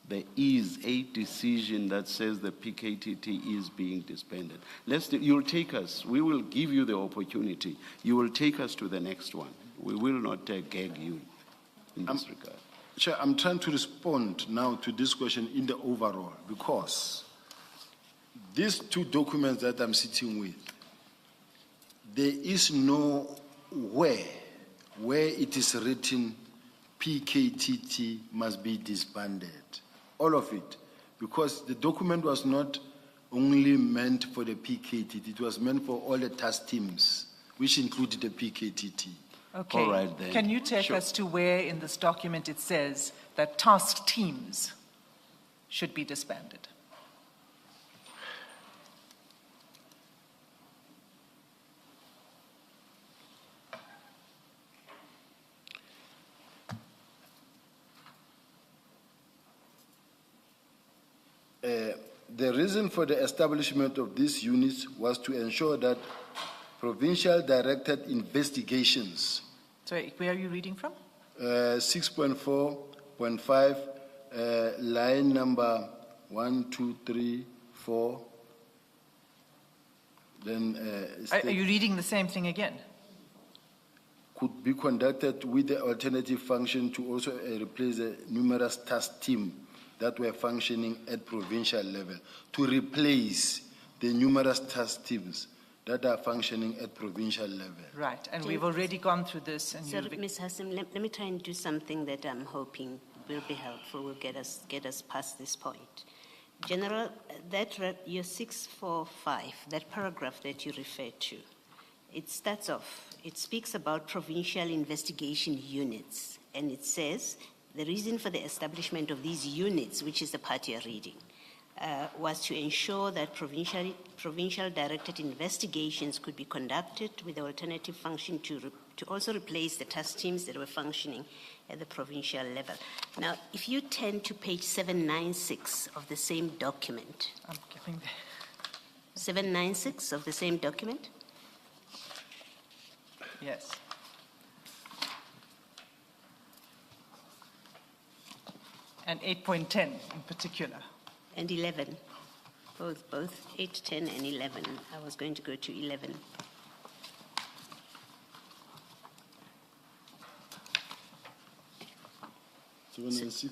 Speaker 2: there is a decision that says the PKTT is being disbanded. You'll take us. We will give you the opportunity. You will take us to the next one. We will not gag you in this regard.
Speaker 1: Chair, I'm trying to respond now to this question in the overall, because these two documents that I'm sitting with, there is no where it is written PKTT must be disbanded. All of it. Because the document was not only meant for the PKTT, it was meant for all the task teams, which included the PKTT.
Speaker 4: Okay.
Speaker 2: All right, then.
Speaker 4: Can you take us to where in this document it says that task teams should be disbanded?
Speaker 1: The reason for the establishment of these units was to ensure that provincial directed investigations.
Speaker 4: Sorry, where are you reading from?
Speaker 1: 6.4.5, line number 1, 2, 3, 4. Then
Speaker 4: Are you reading the same thing again?
Speaker 1: Could be conducted with the alternative function to also replace a numerous task team that were functioning at provincial level to replace the numerous task teams that are functioning at provincial level.
Speaker 4: Right, and we've already gone through this. And
Speaker 5: Sir,
Speaker 4: you've-
Speaker 5: Ms. Hassan, let me try and do something that I'm hoping will be helpful, will get us past this point. General, your 645, that paragraph that you referred to, it starts off, it speaks about provincial investigation units, and it says the reason for the establishment of these units, which is the part you're reading, was to ensure that provincial directed investigations could be conducted with the alternative function to also replace the task teams that were functioning at the provincial level. Now, if you turn to page 796 of the same document.
Speaker 4: I'm getting there.
Speaker 5: 796 of the same document?
Speaker 4: Yes. And 8.10 in particular.
Speaker 5: And 11, both 8, 10, and 11. I was going to go to 11.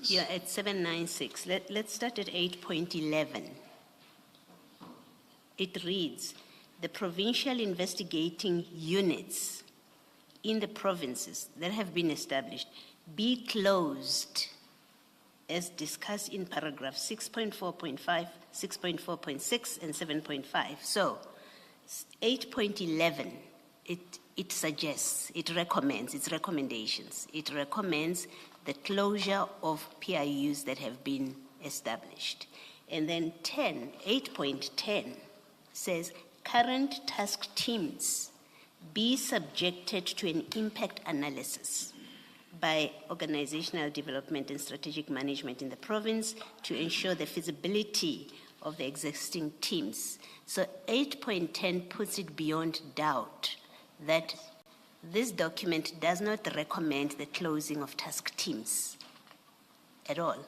Speaker 5: Yeah, at 796. Let's start at 8.11. It reads, the provincial investigating units in the provinces that have been established be closed as discussed in paragraph 6.4.5, 6.4.6, and 7.5. So 8.11, it suggests, it recommends, its recommendations. It recommends the closure of PIUs that have been established. And then 8.10 says current task teams be subjected to an impact analysis by organizational development and strategic management in the province to ensure the feasibility of the existing teams. So 8.10 puts it beyond doubt that this document does not recommend the closing of task teams at all.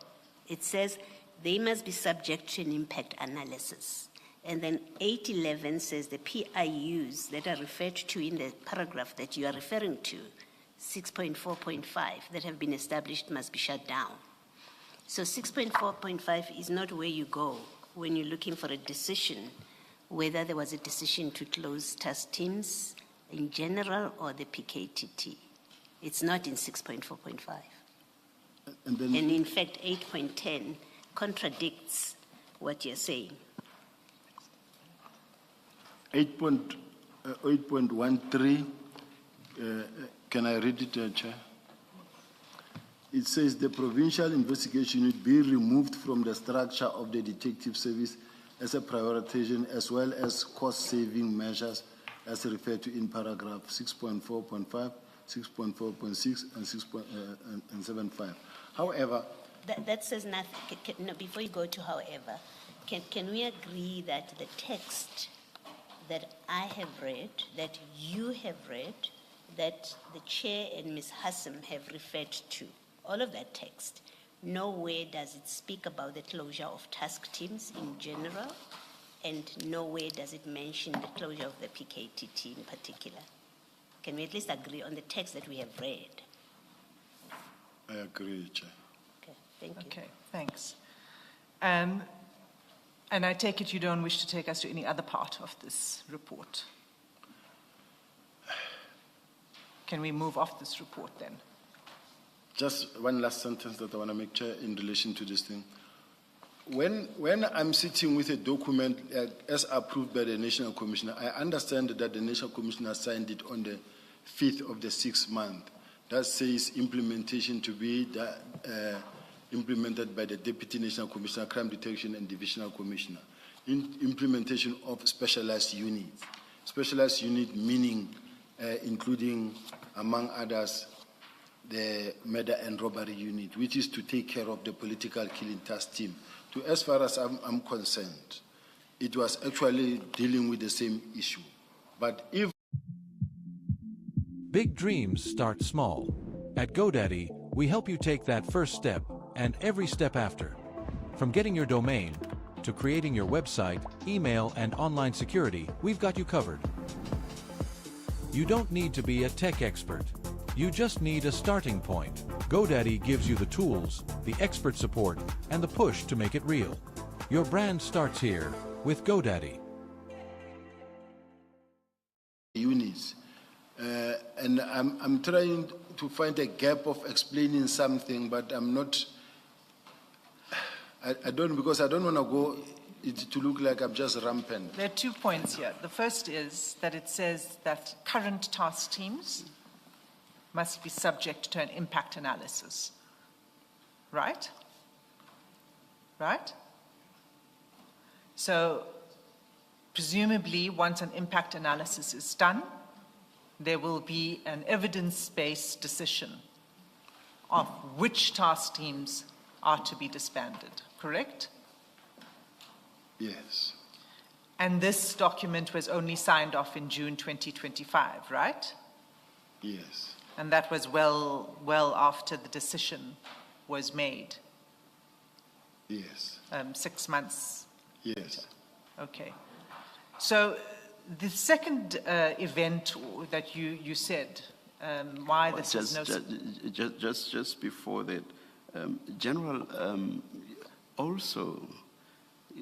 Speaker 5: It says they must be subject to an impact analysis. And then 8.11 says the PIUs that are referred to in the paragraph that you are referring to, 6.4.5, that have been established must be shut down. So 6.4.5 is not where you go when you're looking for a decision, whether there was a decision to close task teams in general or the PKTT. It's not in 6.4.5.
Speaker 1: And
Speaker 5: in fact, 8.10 contradicts what you're saying.
Speaker 1: 8.13, can I read it, Chair? It says the provincial investigation unit be removed from the structure of the detective service as a prioritization as well as cost-saving measures as referred to in paragraph 6.4.5, 6.4.6, and 7.5. However,
Speaker 5: that says nothing. No, before you go to however, can we agree that the text that I have read, that you have read, that the chair and Ms. Hassam have referred to, all of that text, nowhere does it speak about the closure of task teams in general, and nowhere does it mention the closure of the PKTT in particular. Can we at least agree on the text that we have read?
Speaker 1: I agree, Chair.
Speaker 5: Okay, thank you.
Speaker 4: Okay, thanks. And I take it you don't wish to take us to any other part of this report? Can we move off this report then?
Speaker 1: Just one last sentence that I want to make, Chair, in relation to this thing. When I'm sitting with a document as approved by the National Commissioner, I understand that the National Commissioner signed it on the 5th of the 6th month. That says implementation to be implemented by the Deputy National Commissioner, Crime Detection and Divisional Commissioner. Implementation of specialized units. Specialized unit meaning including, among others, the murder and robbery unit, which is to take care of the political killing task team. As far as I'm concerned, it was actually dealing with the same issue. But if
Speaker 13: big dreams start small. At GoDaddy, we help you take that first step and every step after. From getting your domain to creating your website, email, and online security, we've got you covered. You don't need to be a tech expert. You just need a starting point. GoDaddy gives you the tools, the expert support, and the push to make it real. Your brand starts here with GoDaddy.
Speaker 1: Units. And I'm trying to find a gap of explaining something, but I'm not, I don't, because I don't want to go to look like I'm just rampant.
Speaker 4: There are 2 points here. The first is that it says that current task teams must be subject to an impact analysis. Right? Right? So, presumably, once an impact analysis is done, there will be an evidence-based decision of which task teams are to be disbanded, correct?
Speaker 1: Yes.
Speaker 4: And this document was only signed off in June 2025, right?
Speaker 1: Yes.
Speaker 4: And that was well after the decision was made,
Speaker 1: Yes.
Speaker 4: 6 months.
Speaker 1: Yes.
Speaker 4: Okay. So the second event that you said, why this is no...
Speaker 2: Just before that, General, also,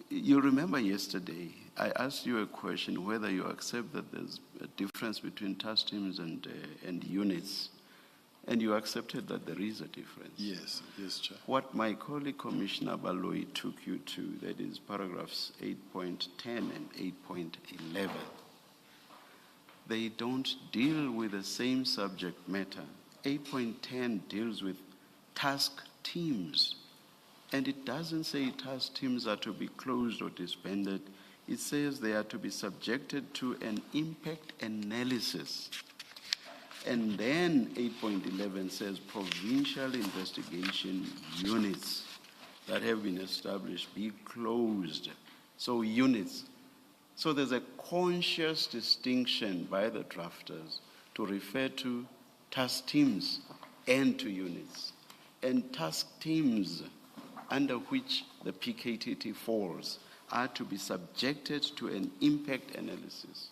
Speaker 2: you remember yesterday, I asked you a question whether you accept that there's a difference between task teams and units, and you accepted that there is a difference.
Speaker 1: Yes, yes, Chair.
Speaker 2: What my colleague Commissioner Baloyi took you to, that is paragraphs 8.10 and 8.11, they don't deal with the same subject matter. 8.10 deals with task teams, and it doesn't say task teams are to be closed or disbanded. It says they are to be subjected to an impact analysis. And then 8.11 says provincial investigation units that have been established be closed. So units. So there's a conscious distinction by the drafters to refer to task teams and to units. And task teams under which the PKTT falls are to be subjected to an impact analysis.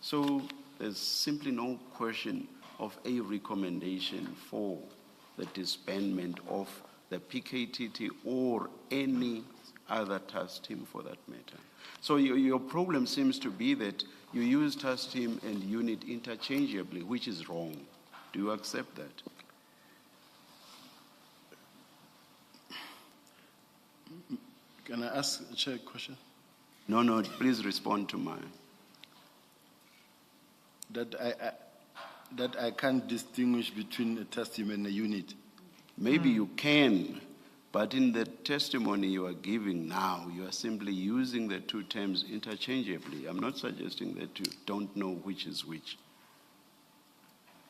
Speaker 2: So there's simply no question of a recommendation for the disbandment of the PKTT or any other task team for that matter. So your problem seems to be that you use task team and unit interchangeably, which is wrong. Do you accept that?
Speaker 1: Can I ask the Chair a question?
Speaker 2: No, please respond to mine.
Speaker 1: That I can't distinguish between a task team and a unit.
Speaker 2: Maybe you can, but in the testimony you are giving now, you are simply using the two terms interchangeably. I'm not suggesting that you don't know which is which.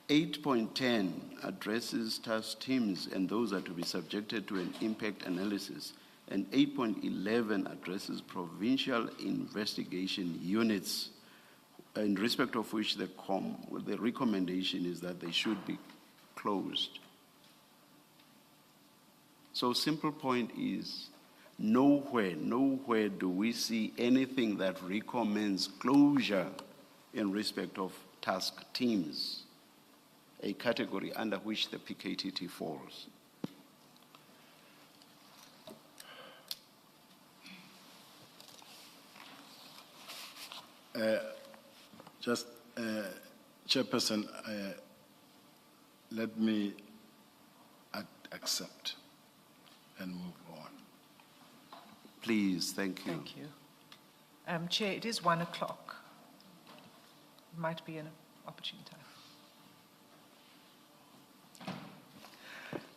Speaker 2: 8.10 addresses task teams, and those are to be subjected to an impact analysis. And 8.11 addresses provincial investigation units, in respect of which the recommendation is that they should be closed. So simple point is, nowhere do we see anything that recommends closure in respect of task teams, a category under which the PKTT falls.
Speaker 1: Chairperson, let me accept and move on.
Speaker 2: Please, thank you.
Speaker 4: Thank you. Chair, it is 1 o'clock. Might be an opportune time.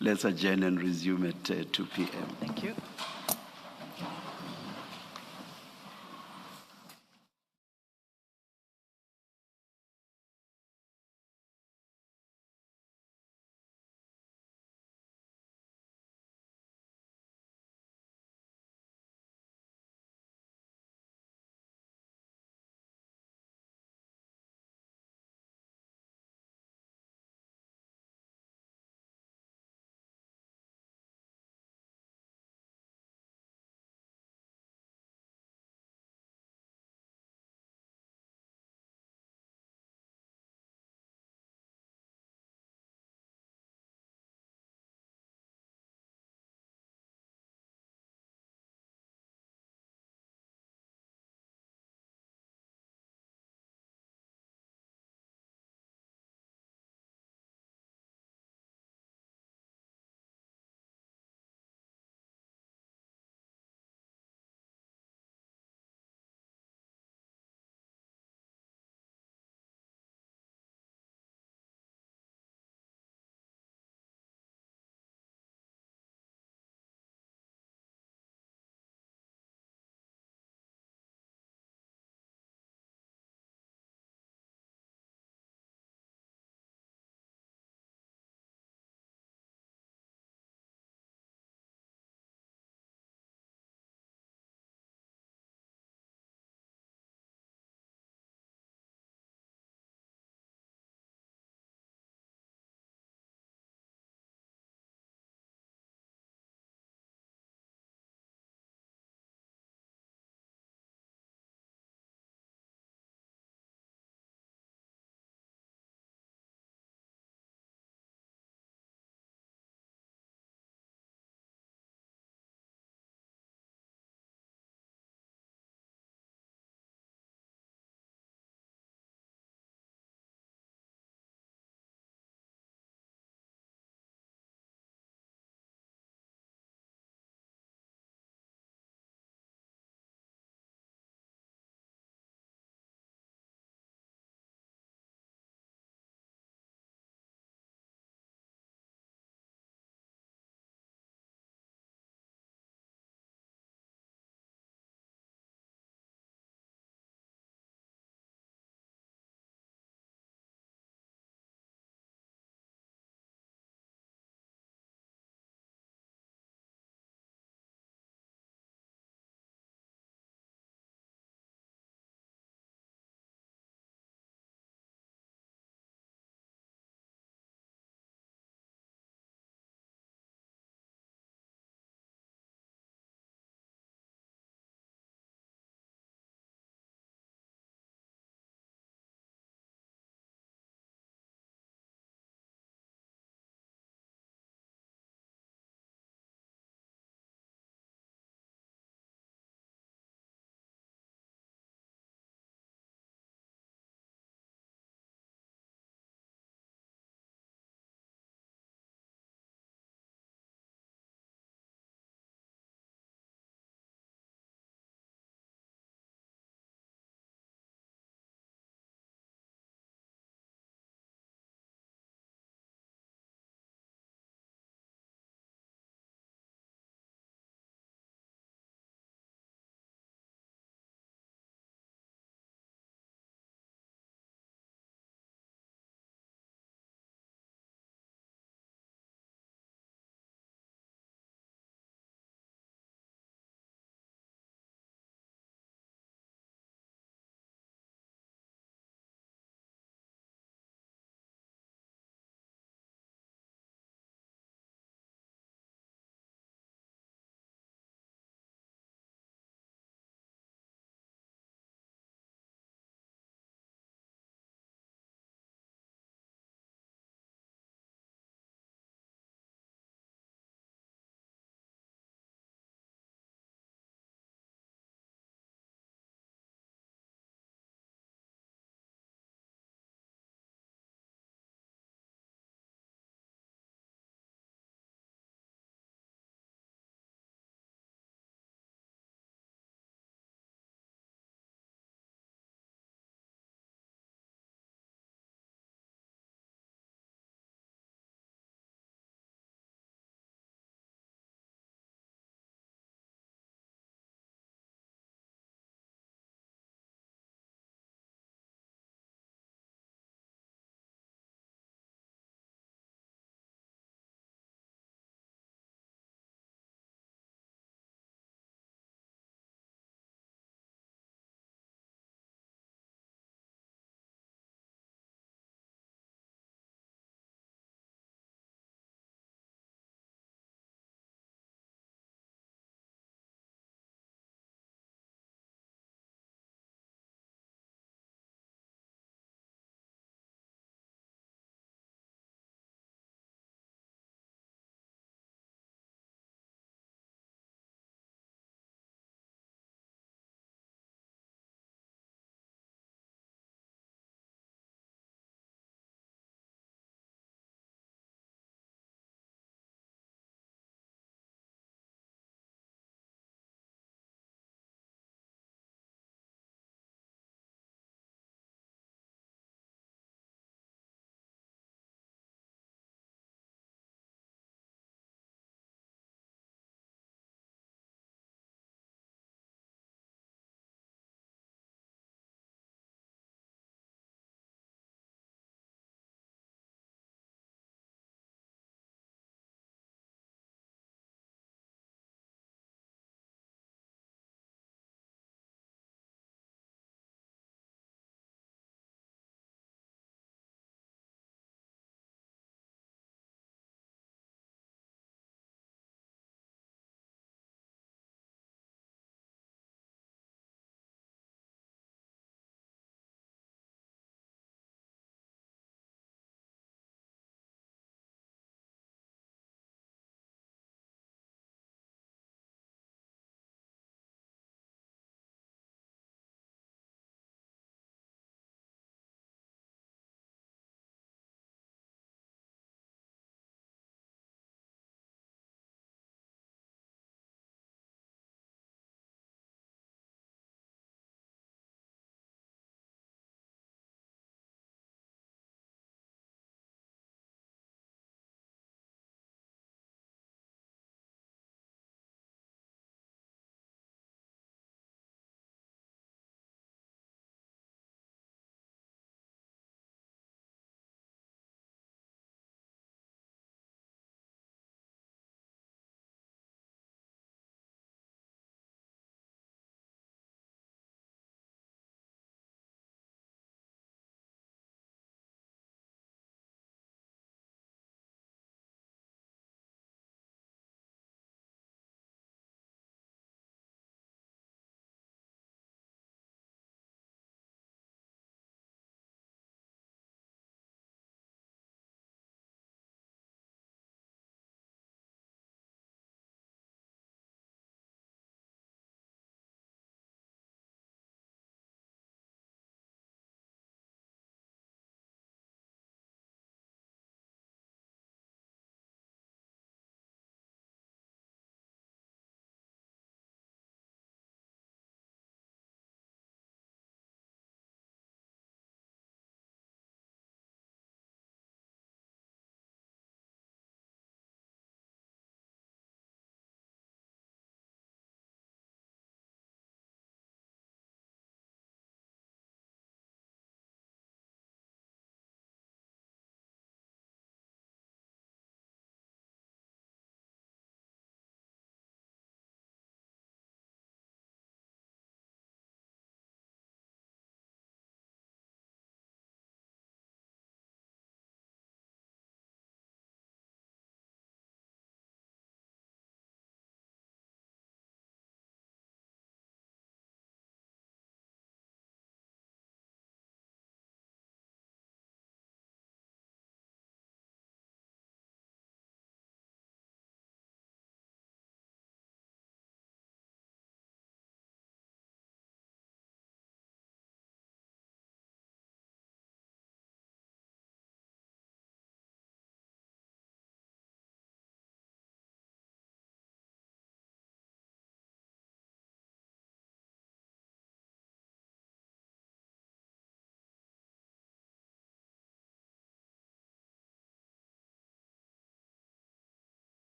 Speaker 2: Let's adjourn and resume at 2 p.m.
Speaker 4: Thank you.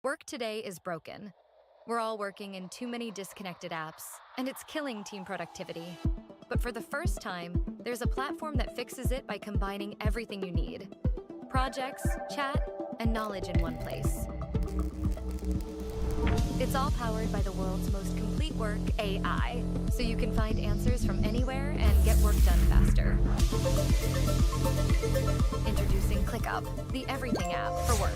Speaker 14: Work today is broken. We're all working in too many disconnected apps, and it's killing team productivity. But for the first time, there's a platform that fixes it by combining everything you need: projects, chat, and knowledge in one place. It's all powered by the world's most complete work AI, so you can find answers from anywhere and get work done faster. Introducing ClickUp, the everything app for work.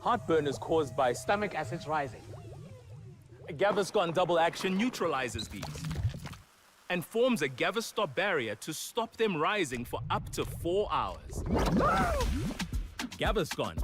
Speaker 15: Heartburn is caused by stomach acids rising. Gaviscon Double Action neutralizes these and forms a Gavistop barrier to stop them rising for up to 4 hours. Gaviscon,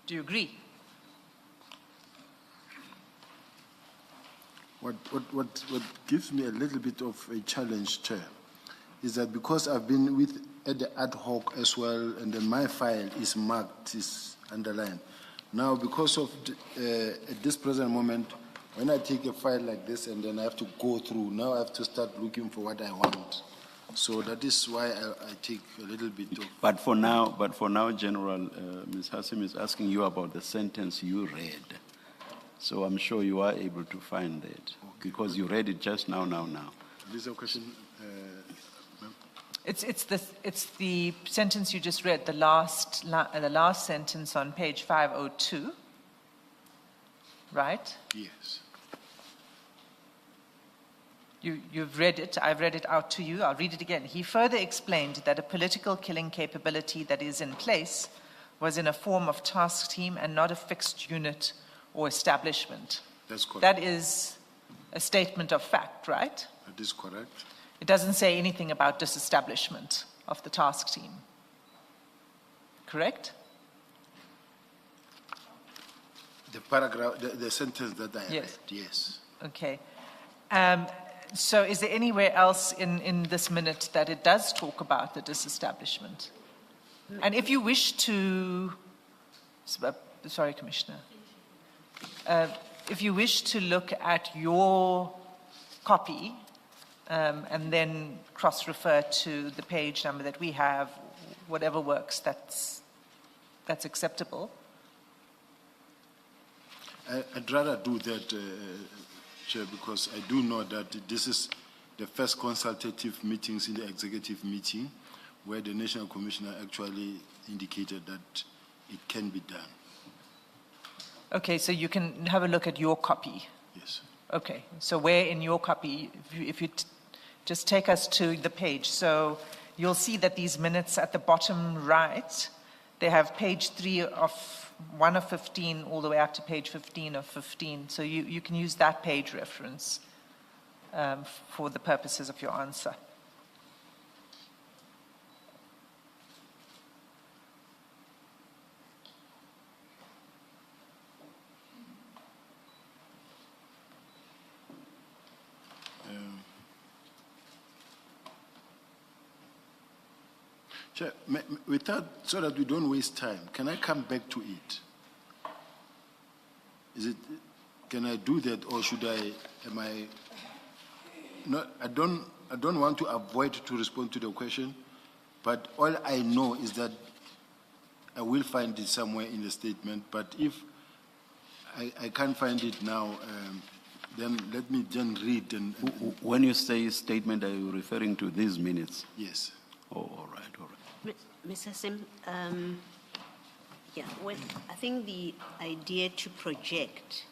Speaker 4: Do you agree?
Speaker 1: What gives me a little bit of a challenge, Chair, is that because I've been at the ad hoc as well, and then my file is marked, is underlined. Now, because of at this present moment, when I take a file like this and then I have to go through, now I have to start looking for what I want. So that is why I take a little bit of...
Speaker 2: But for now, General, Ms. Hassim is asking you about the sentence you read. So I'm sure you are able to find that, because you read it just now.
Speaker 1: This is a question, ma'am?
Speaker 4: It's the sentence you just read, the last sentence on page 502, right?
Speaker 1: Yes.
Speaker 4: You've read it. I've read it out to you. I'll read it again. He further explained that a political killing capability that is in place was in a form of task team and not a fixed unit or establishment.
Speaker 1: That's correct.
Speaker 4: That is a statement of fact, right?
Speaker 1: That is correct.
Speaker 4: It doesn't say anything about disestablishment of the task team. Correct?
Speaker 1: The paragraph, the sentence that I read,
Speaker 4: Yes.
Speaker 1: yes.
Speaker 4: Okay. So is there anywhere else in this minute that it does talk about the disestablishment? And if you wish to, sorry, Commissioner, if you wish to look at your copy and then cross-refer to the page number that we have, whatever works, that's acceptable.
Speaker 1: I'd rather do that, Chair, because I do know that this is the first consultative meetings in the executive meeting where the National Commissioner actually indicated that it can be done.
Speaker 4: Okay, so you can have a look at your copy.
Speaker 1: Yes.
Speaker 4: Okay, so where in your copy, if you just take us to the page, so you'll see that these minutes at the bottom right, they have page 3 of 1 of 15 all the way up to page 15 of 15. So you can use that page reference for the purposes of your answer.
Speaker 1: Chair, so that we don't waste time, can I come back to it? Can I do that, or should I, no, I don't want to avoid to respond to the question, but all I know is that I will find it somewhere in the statement, but if I can't find it now, then let me then read. And
Speaker 2: when you say statement, are you referring to these minutes?
Speaker 1: Yes.
Speaker 2: Oh, all right.
Speaker 5: Mr. Sim, I think the idea to project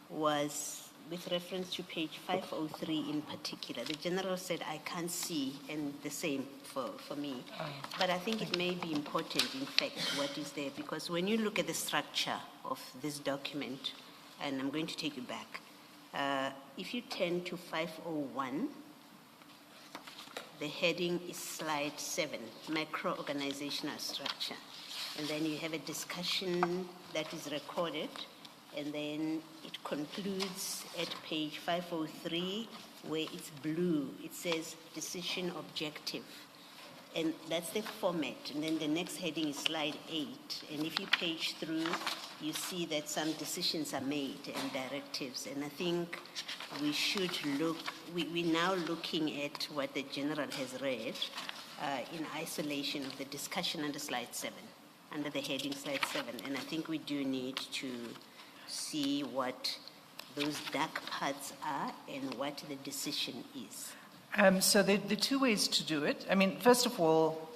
Speaker 5: was with reference to page 503 in particular. The General said, I can't see, and the same for me. But I think it may be important, in fact, what is there, because when you look at the structure of this document, and I'm going to take you back, if you turn to 501, the heading is slide 7, macro-organizational structure. And then you have a discussion that is recorded, and then it concludes at page 503, where it's blue. It says decision objective. And that's the format. And then the next heading is slide 8. And if you page through, you see that some decisions are made and directives. And I think we should look, we're now looking at what the General has read in isolation of the discussion under slide 7, under the heading slide 7. And I think we do need to see what those dark parts are and what the decision is.
Speaker 4: So the two ways to do it. I mean, first of all,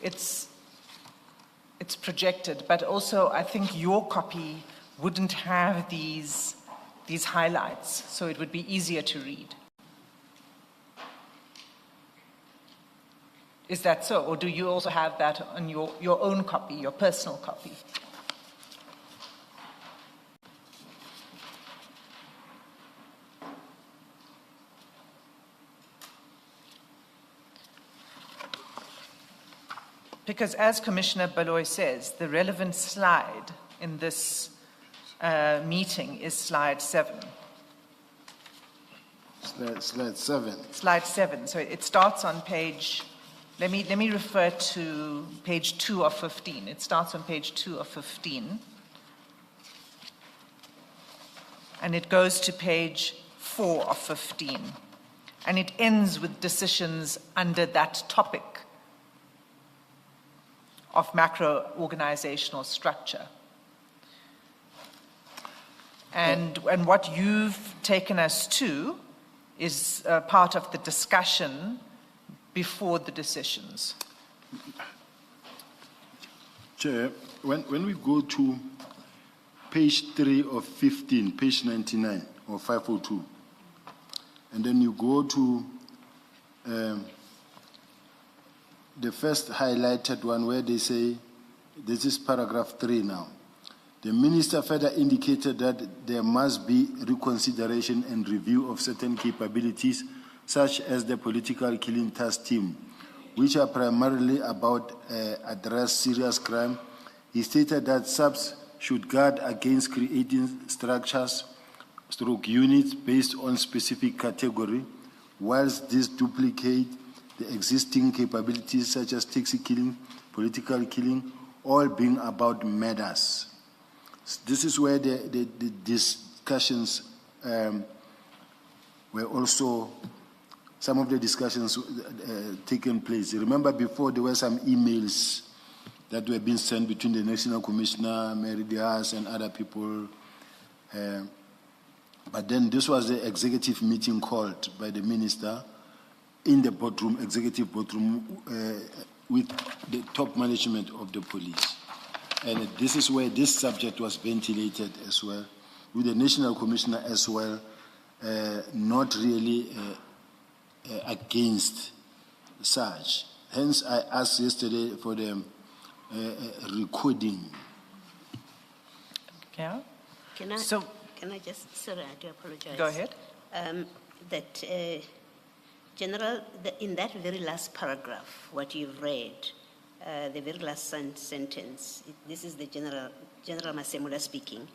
Speaker 4: it's projected, but also I think your copy wouldn't have these highlights, so it would be easier to read. Is that so, or do you also have that on your own copy, your personal copy? Because as Commissioner Baloy says, the relevant slide in this meeting is slide 7.
Speaker 1: Slide 7.
Speaker 4: Slide 7. So it starts on page, let me refer to page 2 of 15. It starts on page 2 of 15. And it goes to page 4 of 15. And it ends with decisions under that topic of macro-organizational structure. And what you've taken us to is part of the discussion before the decisions.
Speaker 1: Chair, when we go to page 3 of 15, page 99 or 502, and then you go to the first highlighted one where they say, this is paragraph 3 now. The minister further indicated that there must be reconsideration and review of certain capabilities, such as the political killing task team, which are primarily about address serious crime. He stated that SAPS should guard against creating structures, stroke units based on specific category, whilst this duplicate the existing capabilities such as taxi killing, political killing, all being about murders. This is where the discussions were also, some of the discussions taken place. Remember before there were some emails that were being sent between the National Commissioner, Mary Diaz, and other people. But then this was the executive meeting called by the minister in the boardroom, executive boardroom, with the top management of the police. And this is where this subject was ventilated as well, with the National Commissioner as well, not really against such. Hence, I asked yesterday for the recording.
Speaker 4: Yeah?
Speaker 5: Can I just, sorry, I do apologize.
Speaker 4: Go ahead.
Speaker 5: In that very last paragraph, what you've read, the very last sentence, this is the General Masemula speaking.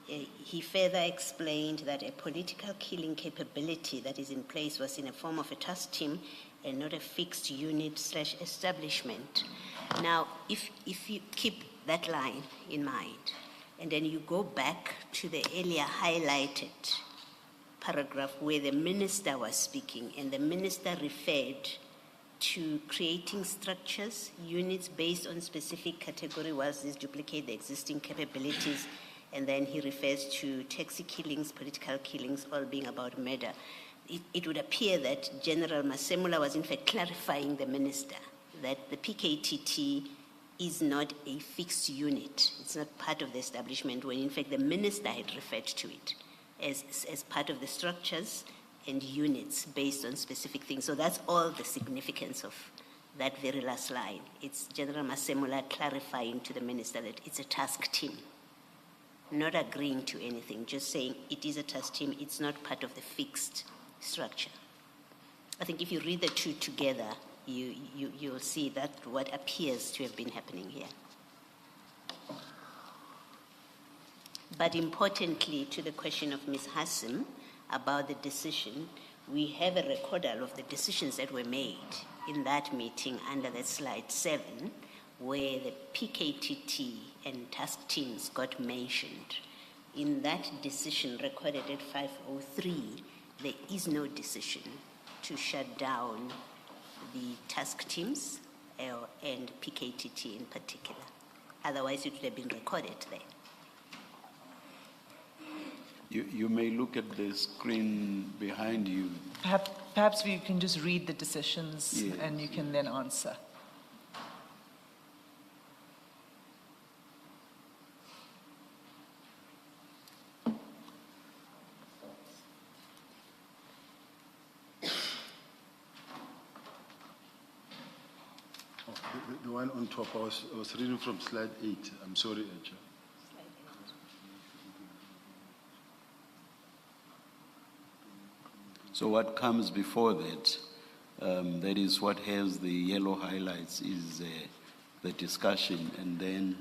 Speaker 5: He further explained that a political killing capability that is in place was in a form of a task team and not a fixed unit / establishment. Now, if you keep that line in mind, and then you go back to the earlier highlighted paragraph where the minister was speaking, and the minister referred to creating structures, units based on specific category, whilst these duplicate the existing capabilities, and then he refers to taxi killings, political killings, all being about murder. It would appear that General Masemula was in fact clarifying the minister that the PKTT is not a fixed unit. It's not part of the establishment, when in fact the minister had referred to it as part of the structures and units based on specific things. So that's all the significance of that very last line. It's General Masemula clarifying to the minister that it's a task team, not agreeing to anything, just saying it is a task team, it's not part of the fixed structure. I think if you read the two together, you'll see that what appears to have been happening here. But importantly, to the question of Ms. Hassim about the decision, we have a recordal of the decisions that were made in that meeting under the slide 7, where the PKTT and task teams got mentioned. In that decision recorded at 503, there is no decision to shut down the task teams and PKTT in particular. Otherwise, it would have been recorded there.
Speaker 2: You may look at the screen behind you.
Speaker 4: Perhaps we can just read the decisions,
Speaker 2: yes,
Speaker 4: and you can then answer.
Speaker 1: The one on top, I was reading from slide 8. I'm sorry, Chair.
Speaker 2: So what comes before that, that is what has the yellow highlights, is the discussion, and then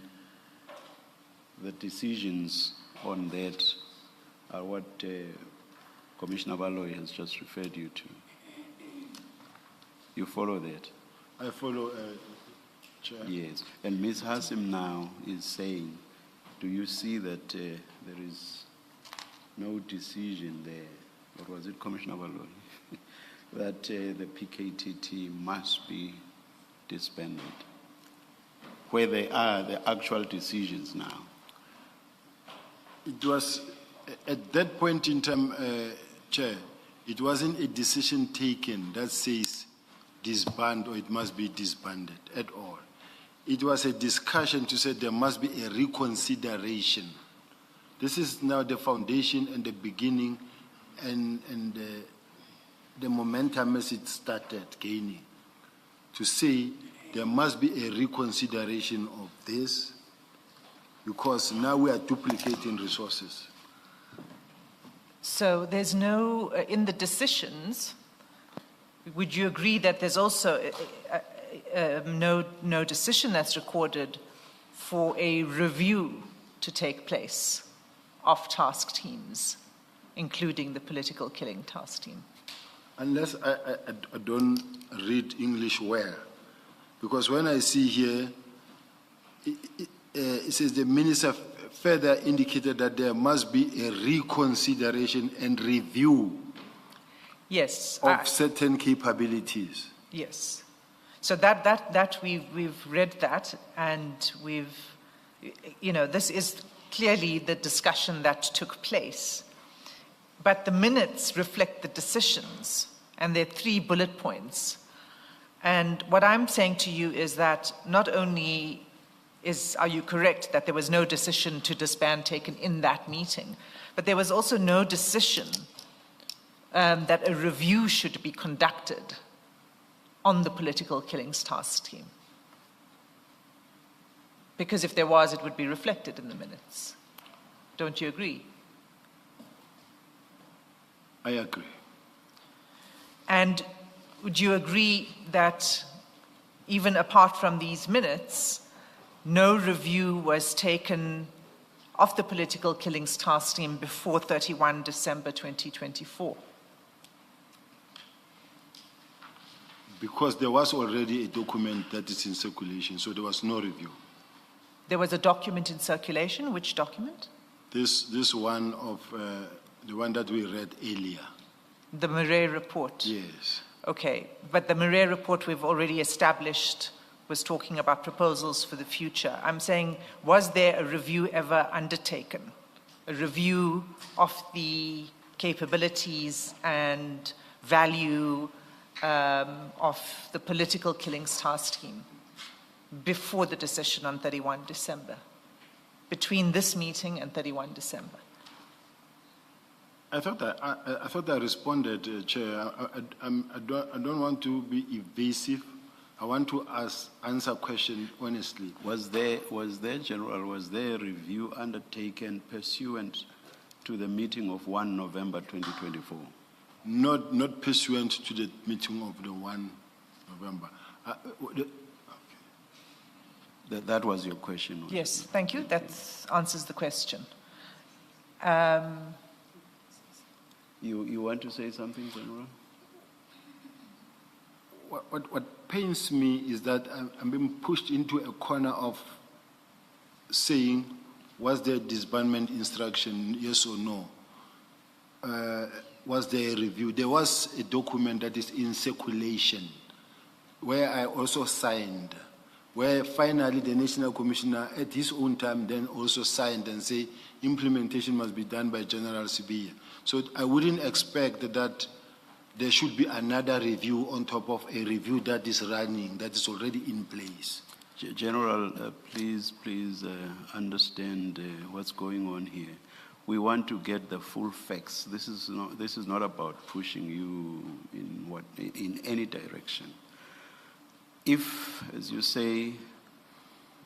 Speaker 2: the decisions on that are what Commissioner Baloy has just referred you to. You follow that?
Speaker 1: I follow, Chair.
Speaker 2: Yes. And Ms. Hassim now is saying, do you see that there is no decision there, or was it Commissioner Baloy, that the PKTT must be disbanded? Where they are, the actual decisions now.
Speaker 1: It was, at that point in time, Chair, it wasn't a decision taken that says disband or it must be disbanded at all. It was a discussion to say there must be a reconsideration. This is now the foundation and the beginning and the momentum as it started gaining. To say there must be a reconsideration of this because now we are duplicating resources.
Speaker 4: So there's no, in the decisions, would you agree that there's also no decision that's recorded for a review to take place of task teams, including the political killing task team?
Speaker 1: Unless I don't read English well, because when I see here, it says the minister further indicated that there must be a reconsideration and review
Speaker 4: Yes.
Speaker 1: of certain capabilities.
Speaker 4: Yes. So that we've read that, and we've, this is clearly the discussion that took place. But the minutes reflect the decisions, and there are 3 bullet points. And what I'm saying to you is that not only are you correct that there was no decision to disband taken in that meeting, but there was also no decision that a review should be conducted on the political killings task team. Because if there was, it would be reflected in the minutes. Don't you agree?
Speaker 1: I agree.
Speaker 4: And would you agree that even apart from these minutes, no review was taken of the political killings task team before 31 December 2024?
Speaker 1: Because there was already a document that is in circulation, so there was no review.
Speaker 4: There was a document in circulation. Which document?
Speaker 1: This one of the one that we read earlier.
Speaker 4: The Murray report.
Speaker 1: Yes.
Speaker 4: Okay, but the Murray report we've already established was talking about proposals for the future. I'm saying, was there a review ever undertaken? A review of the capabilities and value of the political killings task team before the decision on 31 December, between this meeting and 31 December?
Speaker 1: I thought I responded, Chair. I don't want to be evasive. I want to answer a question honestly.
Speaker 2: Was there a review undertaken pursuant to the meeting of 1 November 2024?
Speaker 1: Not pursuant to the meeting of the 1 November. Okay.
Speaker 2: That was your question.
Speaker 4: Yes, thank you. That answers the question.
Speaker 2: You want to say something, General?
Speaker 1: What pains me is that I'm being pushed into a corner of saying, was there disbandment instruction, yes or no? Was there a review? There was a document that is in circulation where I also signed, where finally the National Commissioner at his own time then also signed and say implementation must be done by General Sibiya. So I wouldn't expect that there should be another review on top of a review that is running, that is already in place.
Speaker 2: General, please understand what's going on here. We want to get the full facts. This is not about pushing you in any direction. If, as you say,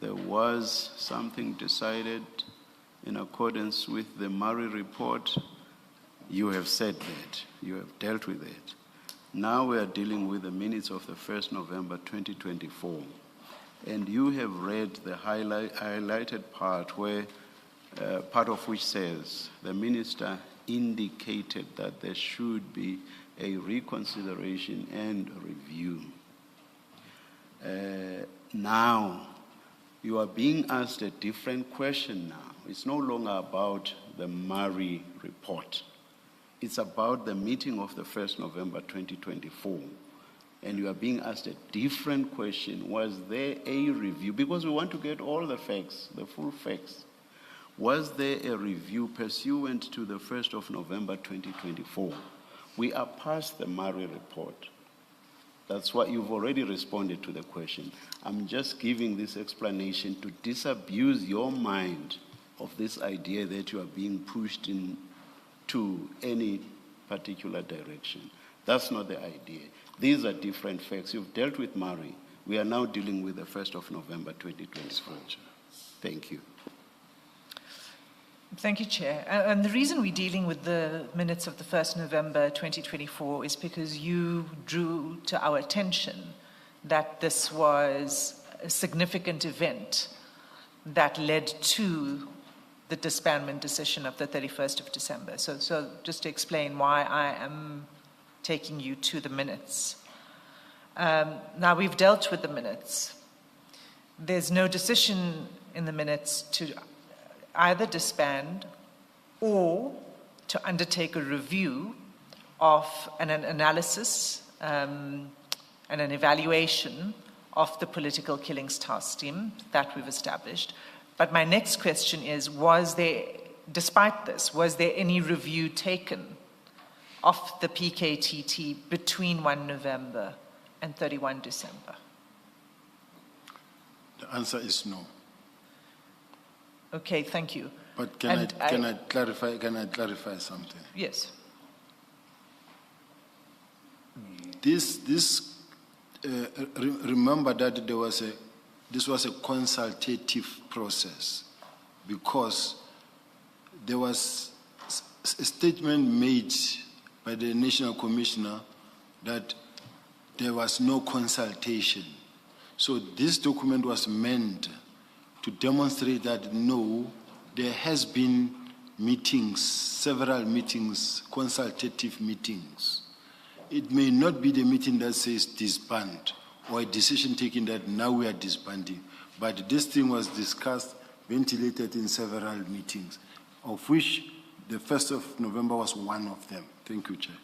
Speaker 2: there was something decided in accordance with the Murray report, you have said that. You have dealt with it. Now we are dealing with the minutes of the 1st November 2024. And you have read the highlighted part where, part of which says, the minister indicated that there should be a reconsideration and review. Now, you are being asked a different question now. It's no longer about the Murray report. It's about the meeting of the 1st November 2024. And you are being asked a different question. Was there a review? Because we want to get all the facts, the full facts. Was there a review pursuant to the 1st of November 2024? We are past the Murray report. That's why you've already responded to the question. I'm just giving this explanation to disabuse your mind of this idea that you are being pushed into any particular direction. That's not the idea. These are different facts. You've dealt with Murray. We are now dealing with the 1st of November 2024. Thank you.
Speaker 4: Thank you, Chair. And the reason we're dealing with the minutes of the 1st November 2024 is because you drew to our attention that this was a significant event that led to the disbandment decision of the 31st of December. So just to explain why I am taking you to the minutes. Now, we've dealt with the minutes. There's no decision in the minutes to either disband or to undertake a review of an analysis and an evaluation of the political killings task team that we've established. But my next question is, was there, despite this, was there any review taken of the PKTT between 1 November and 31 December?
Speaker 1: The answer is no.
Speaker 4: Okay, thank you.
Speaker 1: But can I clarify something?
Speaker 4: Yes.
Speaker 1: Remember that this was a consultative process, because there was a statement made by the National Commissioner that there was no consultation. So this document was meant to demonstrate that no, there has been meetings, several meetings, consultative meetings. It may not be the meeting that says disband or a decision taken that now we are disbanding, but this thing was discussed, ventilated in several meetings, of which the 1st of November was one of them. Thank you, Chair.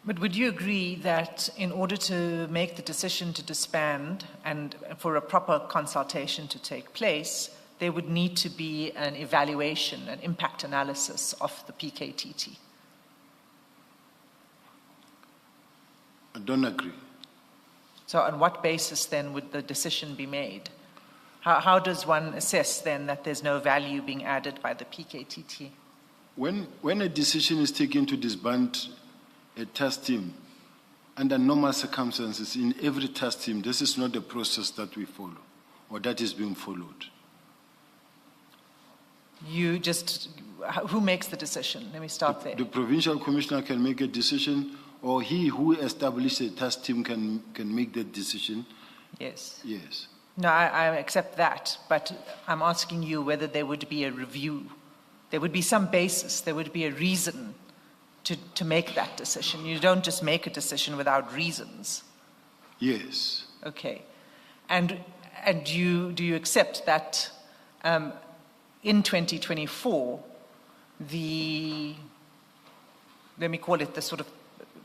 Speaker 4: But would you agree that in order to make the decision to disband and for a proper consultation to take place, there would need to be an evaluation, an impact analysis of the PKTT?
Speaker 1: I don't agree.
Speaker 4: So on what basis then would the decision be made? How does one assess then that there's no value being added by the PKTT?
Speaker 1: When a decision is taken to disband a task team, under normal circumstances, in every task team, this is not the process that we follow or that is being followed.
Speaker 4: Who makes the decision? Let me start there.
Speaker 1: The provincial commissioner can make a decision, or he who established a task team can make that decision.
Speaker 4: Yes.
Speaker 1: Yes.
Speaker 4: No, I accept that, but I'm asking you whether there would be a review. There would be some basis, there would be a reason to make that decision. You don't just make a decision without reasons.
Speaker 1: Yes.
Speaker 4: Okay. And do you accept that in 2024, let me call it the sort of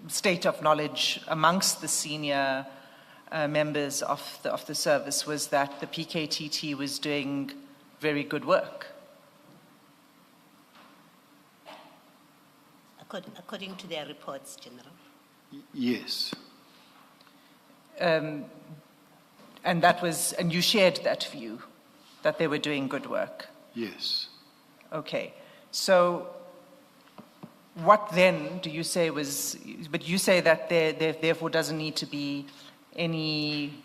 Speaker 4: state of knowledge amongst the senior members of the service was that the PKTT was doing very good work?
Speaker 5: According to their reports, General.
Speaker 1: Yes.
Speaker 4: And you shared that view, that they were doing good work?
Speaker 1: Yes.
Speaker 4: Okay. So what then do you say was, but you say that there therefore doesn't need to be any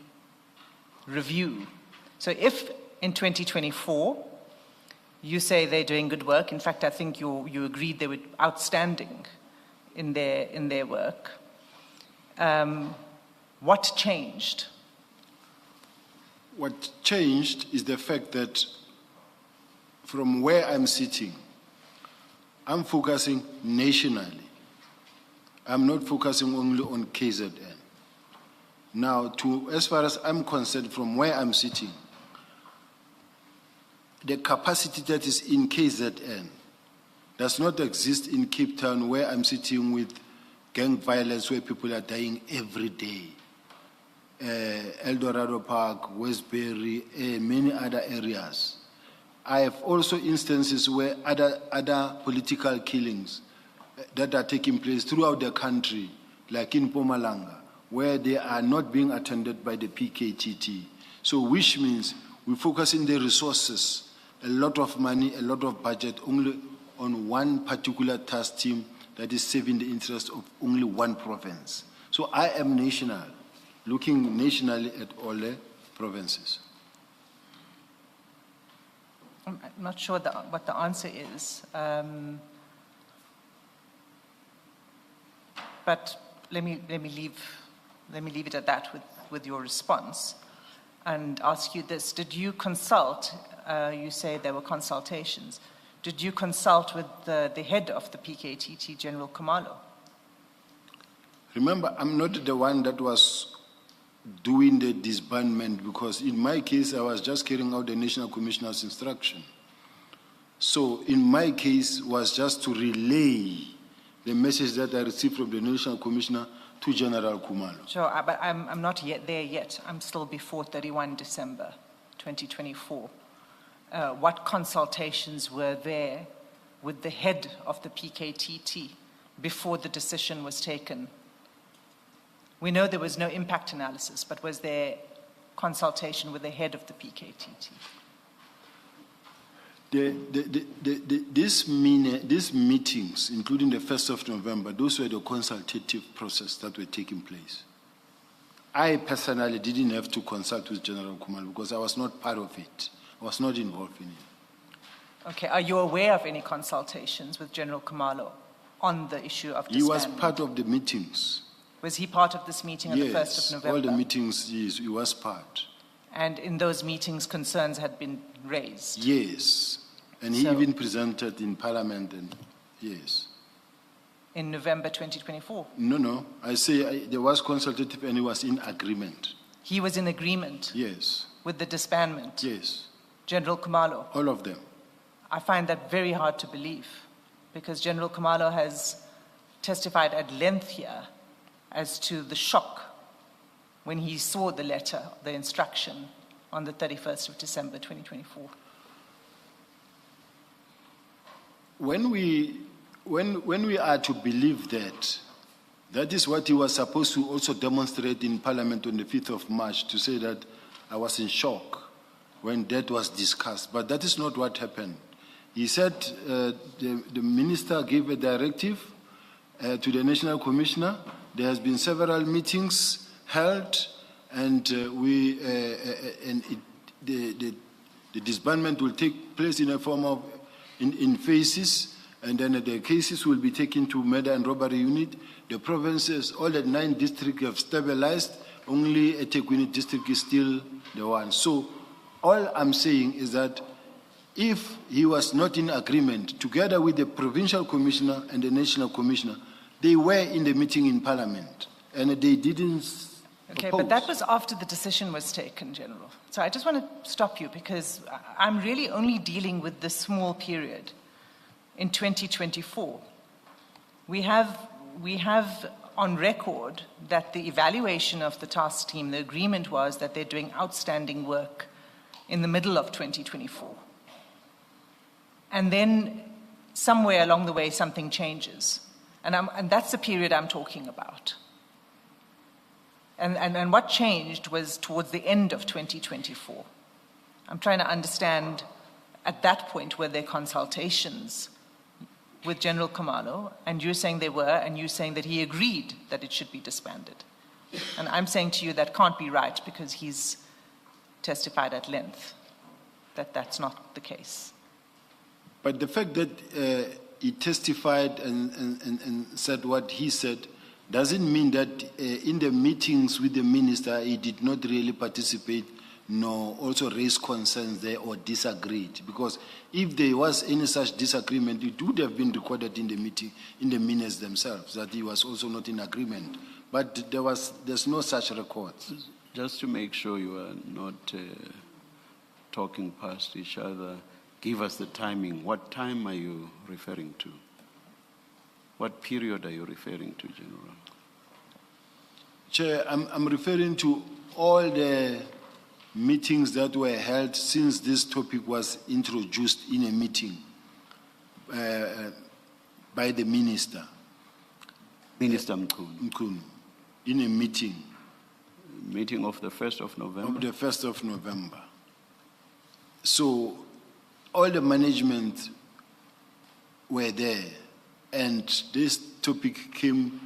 Speaker 4: review. So if in 2024, you say they're doing good work. In fact, I think you agreed they were outstanding in their work. What changed?
Speaker 1: What changed is the fact that from where I'm sitting, I'm focusing nationally. I'm not focusing only on KZN. Now, as far as I'm concerned, from where I'm sitting, the capacity that is in KZN does not exist in Cape Town, where I'm sitting with gang violence, where people are dying every day. El Dorado Park, Westbury, many other areas. I have also instances where other political killings that are taking place throughout the country, like in Madlanga, where they are not being attended by the PKTT. So which means we focus in the resources, a lot of money, a lot of budget, only on one particular task team that is serving the interest of only one province. So I am national, looking nationally at all the provinces.
Speaker 4: I'm not sure what the answer is, but let me leave it at that with your response, and ask you this: did you consult? You say there were consultations. Did you consult with the head of the PKTT, General Khumalo?
Speaker 1: Remember, I'm not the one that was doing the disbandment, because in my case, I was just carrying out the National Commissioner's instruction. So in my case, was just to relay the message that I received from the National Commissioner to General Khumalo.
Speaker 4: Sure, but I'm not yet there yet. I'm still before 31 December 2024. What consultations were there with the head of the PKTT before the decision was taken? We know there was no impact analysis, but was there consultation with the head of the PKTT? These meetings, including the 1st of November, those were the consultative process that were taking place. I personally didn't have to consult with General Khumalo because I was not part of it. I was not involved in it. Okay, are you aware of any consultations with General Khumalo on the issue of disbandment?
Speaker 1: He was part of the meetings.
Speaker 4: Was he part of this meeting on the 1st of November?
Speaker 1: All the meetings, yes, he was part.
Speaker 4: And in those meetings, concerns had been raised?
Speaker 1: Yes, and he even presented in Parliament, and yes.
Speaker 4: In November 2024?
Speaker 1: No, I say there was consultative and he was in agreement.
Speaker 4: He was in agreement?
Speaker 1: Yes.
Speaker 4: With the disbandment?
Speaker 1: Yes.
Speaker 4: General Khumalo? All
Speaker 1: of them.
Speaker 4: I find that very hard to believe, because General Khumalo has testified at length here as to the shock when he saw the letter, the instruction, on the 31st of December 2024.
Speaker 1: When we are to believe that, that is what he was supposed to also demonstrate in Parliament on the 5th of March, to say that I was in shock when that was discussed. But that is not what happened. He said the minister gave a directive to the National Commissioner. There has been several meetings held, and the disbandment will take place in a form of in phases, and then the cases will be taken to murder and robbery unit. The provinces, all the 9 districts have stabilized. Only eThekwini district is still the one. So all I'm saying is that if he was not in agreement, together with the provincial commissioner and the national commissioner, they were in the meeting in Parliament, and they didn't
Speaker 4: Okay,
Speaker 1: oppose.
Speaker 4: but that was after the decision was taken, General. So I just want to stop you, because I'm really only dealing with this small period in 2024. We have on record that the evaluation of the task team, the agreement was that they're doing outstanding work in the middle of 2024. And then somewhere along the way, something changes. And that's the period I'm talking about. And what changed was towards the end of 2024. I'm trying to understand, at that point, were there consultations with General Khumalo, and you're saying there were, and you're saying that he agreed that it should be disbanded. And I'm saying to you that can't be right, because he's testified at length that that's not the case.
Speaker 1: But the fact that he testified and said what he said doesn't mean that in the meetings with the minister he did not really participate nor also raised concerns there or disagreed. Because if there was any such disagreement, it would have been recorded in the meeting, in the minutes themselves, that he was also not in agreement. But there's no such record.
Speaker 2: Just to make sure you are not talking past each other, give us the timing. What time are you referring to? What period are you referring to, General?
Speaker 1: Chair, I'm referring to all the meetings that were held since this topic was introduced in a meeting by the minister.
Speaker 2: Minister Mkhunu.
Speaker 1: In a meeting.
Speaker 2: Meeting of the 1st of November?
Speaker 1: Of the 1st of November. So all the management were there, and this topic came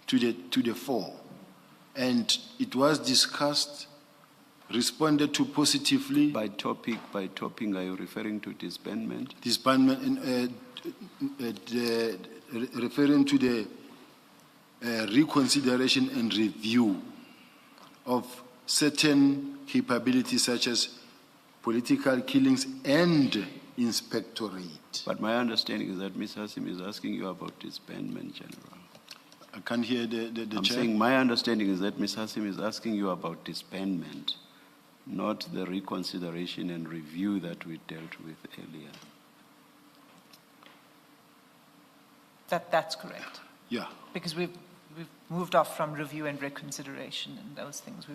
Speaker 1: to the fore. And it was discussed, responded to positively.
Speaker 2: By topic, are you referring to disbandment?
Speaker 1: Disbandment, referring to the reconsideration and review of certain capabilities such as political killings and inspectorate.
Speaker 2: But my understanding is that Ms. Hassim is asking you about disbandment, General.
Speaker 1: I can't hear the
Speaker 2: I'm
Speaker 1: chair.
Speaker 2: saying my understanding is that Ms. Hassim is asking you about disbandment, not the reconsideration and review that we dealt with earlier.
Speaker 4: That's correct.
Speaker 1: Yeah.
Speaker 4: Because we've moved off from review and reconsideration and those things.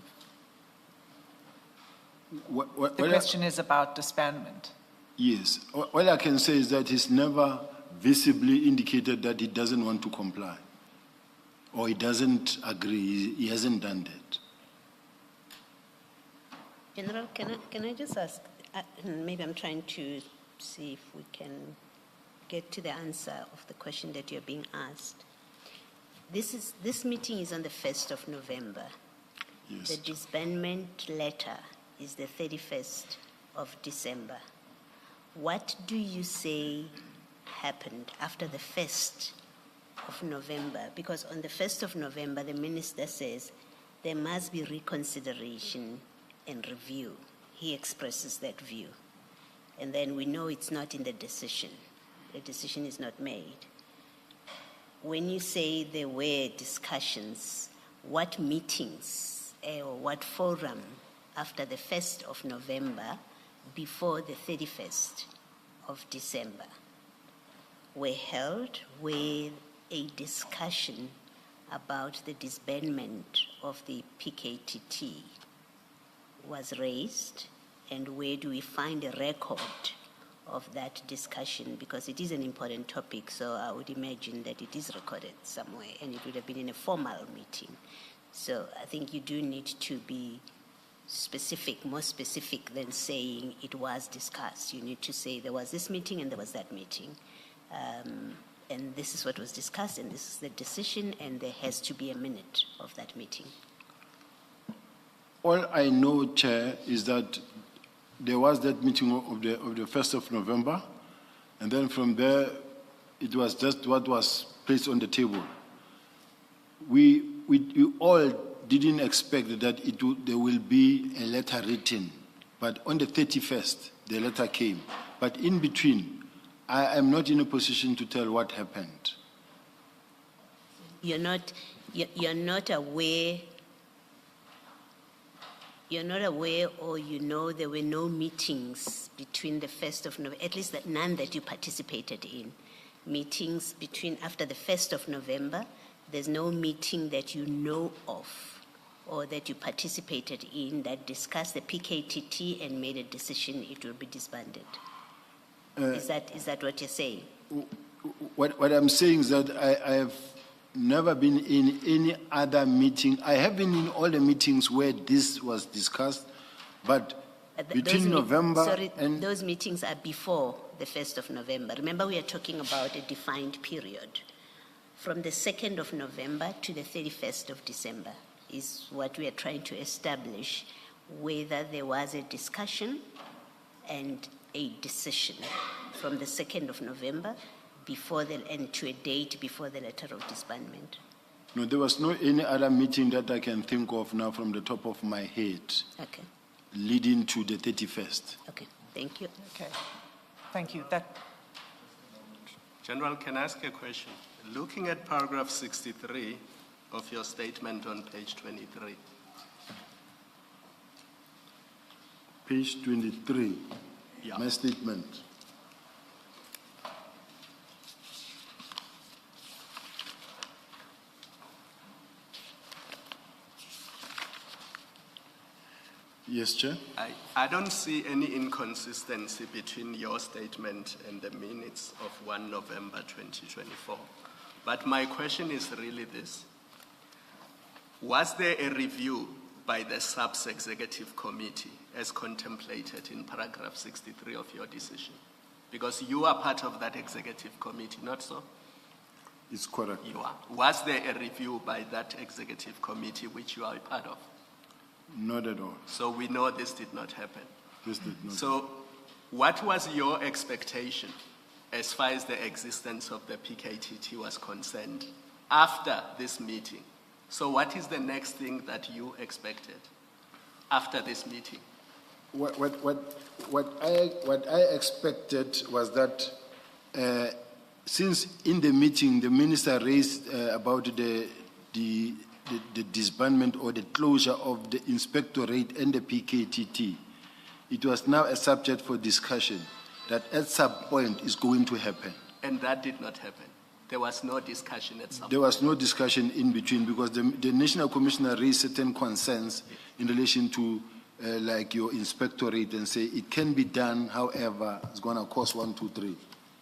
Speaker 4: The question is about disbandment.
Speaker 1: Yes. All I can say is that he's never visibly indicated that he doesn't want to comply or he doesn't agree. He hasn't done that.
Speaker 5: General, can I just ask, maybe I'm trying to see if we can get to the answer of the question that you're being asked. This meeting is on the 1st of November.
Speaker 1: Yes.
Speaker 5: The disbandment letter is the 31st of December. What do you say happened after the 1st of November? Because on the 1st of November, the minister says there must be reconsideration and review. He expresses that view. And then we know it's not in the decision. The decision is not made. When you say there were discussions, what meetings or what forum after the 1st of November before the 31st of December were held with a discussion about the disbandment of the PKTT was raised, and where do we find a record of that discussion? Because it is an important topic, so I would imagine that it is recorded somewhere, and it would have been in a formal meeting. So I think you do need to be specific, more specific than saying it was discussed. You need to say there was this meeting and there was that meeting. And this is what was discussed, and this is the decision, and there has to be a minute of that meeting.
Speaker 1: All I know, Chair, is that there was that meeting of the 1st of November, and then from there, it was just what was placed on the table. We all didn't expect that there will be a letter written, but on the 31st, the letter came. But in between, I am not in a position to tell what happened.
Speaker 5: You're not aware. You're not aware, or you know there were no meetings between the 1st of November, at least none that you participated in. Meetings after the 1st of November, there's no meeting that you know of or that you participated in that discussed the PKTT and made a decision it will be disbanded. Is that what you're saying?
Speaker 1: What I'm saying is that I have never been in any other meeting. I have been in all the meetings where this was discussed, but between November and...
Speaker 5: Those meetings are before the 1st of November. Remember, we are talking about a defined period. From the 2nd of November to the 31st of December is what we are trying to establish, whether there was a discussion and a decision from the 2nd of November and to a date before the letter of disbandment.
Speaker 1: No, there was no any other meeting that I can think of now from the top of my head.
Speaker 5: Okay.
Speaker 1: leading to the 31st.
Speaker 5: Okay, thank you.
Speaker 4: Okay, thank you.
Speaker 16: General, can I ask a question? Looking at paragraph 63 of your statement on page 23.
Speaker 1: Page 23,
Speaker 16: Yeah.
Speaker 1: my statement. Yes, Chair.
Speaker 16: I don't see any inconsistency between your statement and the minutes of 1 November 2024. But my question is really this. Was there a review by the SAPS Executive Committee as contemplated in paragraph 63 of your decision? Because you are part of that executive committee, not so?
Speaker 1: It's correct.
Speaker 16: You are. Was there a review by that executive committee which you are a part of?
Speaker 1: Not at all.
Speaker 16: So we know this did not happen.
Speaker 1: This did not.
Speaker 16: So what was your expectation as far as the existence of the PKTT was concerned after this meeting? So what is the next thing that you expected after this meeting?
Speaker 1: What I expected was that since in the meeting the minister raised about the disbandment or the closure of the inspectorate and the PKTT, it was now a subject for discussion that at some point is going to happen.
Speaker 16: And that did not happen. There was no discussion at some point.
Speaker 1: There was no discussion in between because the National Commissioner raised certain concerns in relation to like your inspectorate and say it can be done, however, it's going to cost 1, 2, 3.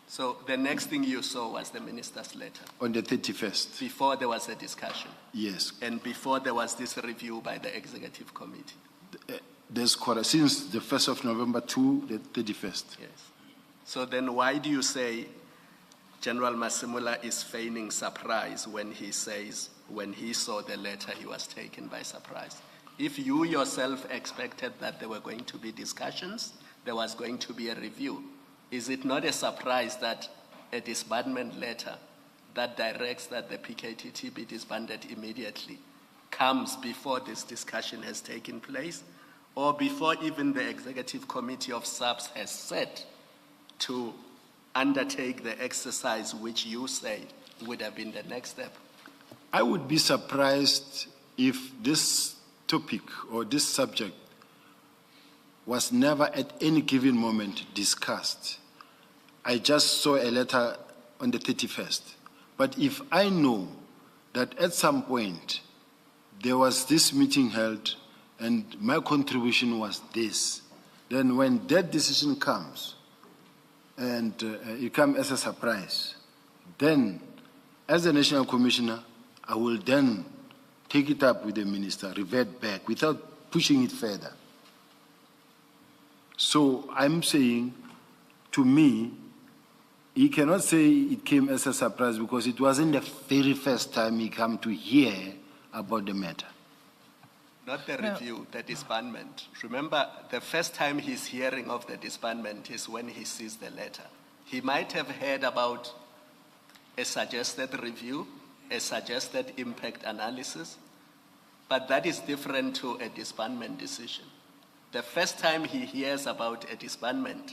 Speaker 16: So the next thing you saw was the minister's letter.
Speaker 1: On the 31st.
Speaker 16: Before there was a discussion.
Speaker 1: Yes.
Speaker 16: And before there was this review by the executive committee.
Speaker 1: That's correct. Since the 1st of November to the 31st.
Speaker 16: Yes. So then why do you say General Masimula is feigning surprise when he says when he saw the letter he was taken by surprise? If you yourself expected that there were going to be discussions, there was going to be a review, is it not a surprise that a disbandment letter that directs that the PKTT be disbanded immediately comes before this discussion has taken place or before even the executive committee of SAPS has set to undertake the exercise which you say would have been the next step?
Speaker 1: I would be surprised if this topic or this subject was never at any given moment discussed. I just saw a letter on the 31st. But if I know that at some point there was this meeting held and my contribution was this, then when that decision comes and it comes as a surprise, then as the National Commissioner, I will then take it up with the minister, revert back without pushing it further. So I'm saying, to me, he cannot say it came as a surprise because it wasn't the very first time he came to hear about the matter.
Speaker 16: Not the review, the disbandment. Remember, the first time he's hearing of the disbandment is when he sees the letter. He might have heard about a suggested review, a suggested impact analysis, but that is different to a disbandment decision. The first time he hears about a disbandment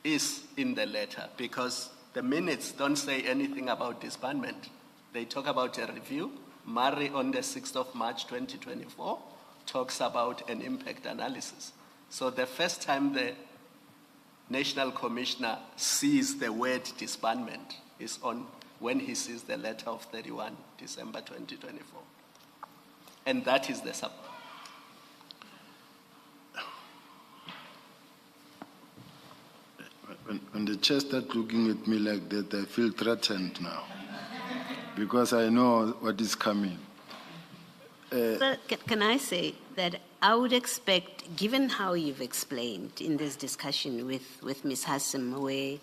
Speaker 16: is in the letter because the minutes don't say anything about disbandment. They talk about a review. Murray on the 6th of March 2024 talks about an impact analysis. So the first time the National Commissioner sees the word disbandment is on when he sees the letter of 31 December 2024. And that is the sub.
Speaker 1: When the chair starts looking at me like that, I feel threatened now because I know what is coming.
Speaker 5: Sir, can I say that I would expect, given how you've explained in this discussion with Ms. Hassim, where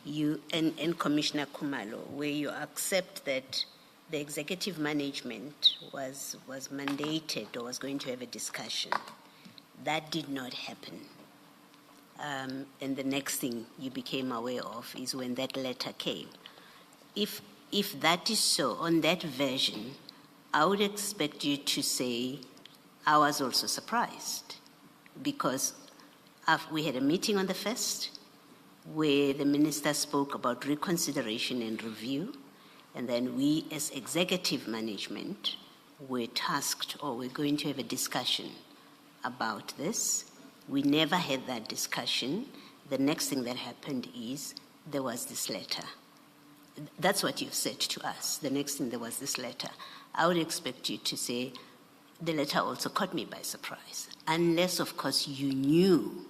Speaker 5: you and Commissioner Kumalo, where you accept that the executive management was mandated or was going to have a discussion, that did not happen. And the next thing you became aware of is when that letter came. If that is so, on that version, I would expect you to say, I was also surprised because we had a meeting on the 1st where the minister spoke about reconsideration and review, and then we as executive management were tasked, or we're going to have a discussion about this. We never had that discussion. The next thing that happened is there was this letter. That's what you've said to us. The next thing, there was this letter. I would expect you to say, the letter also caught me by surprise. Unless, of course, you knew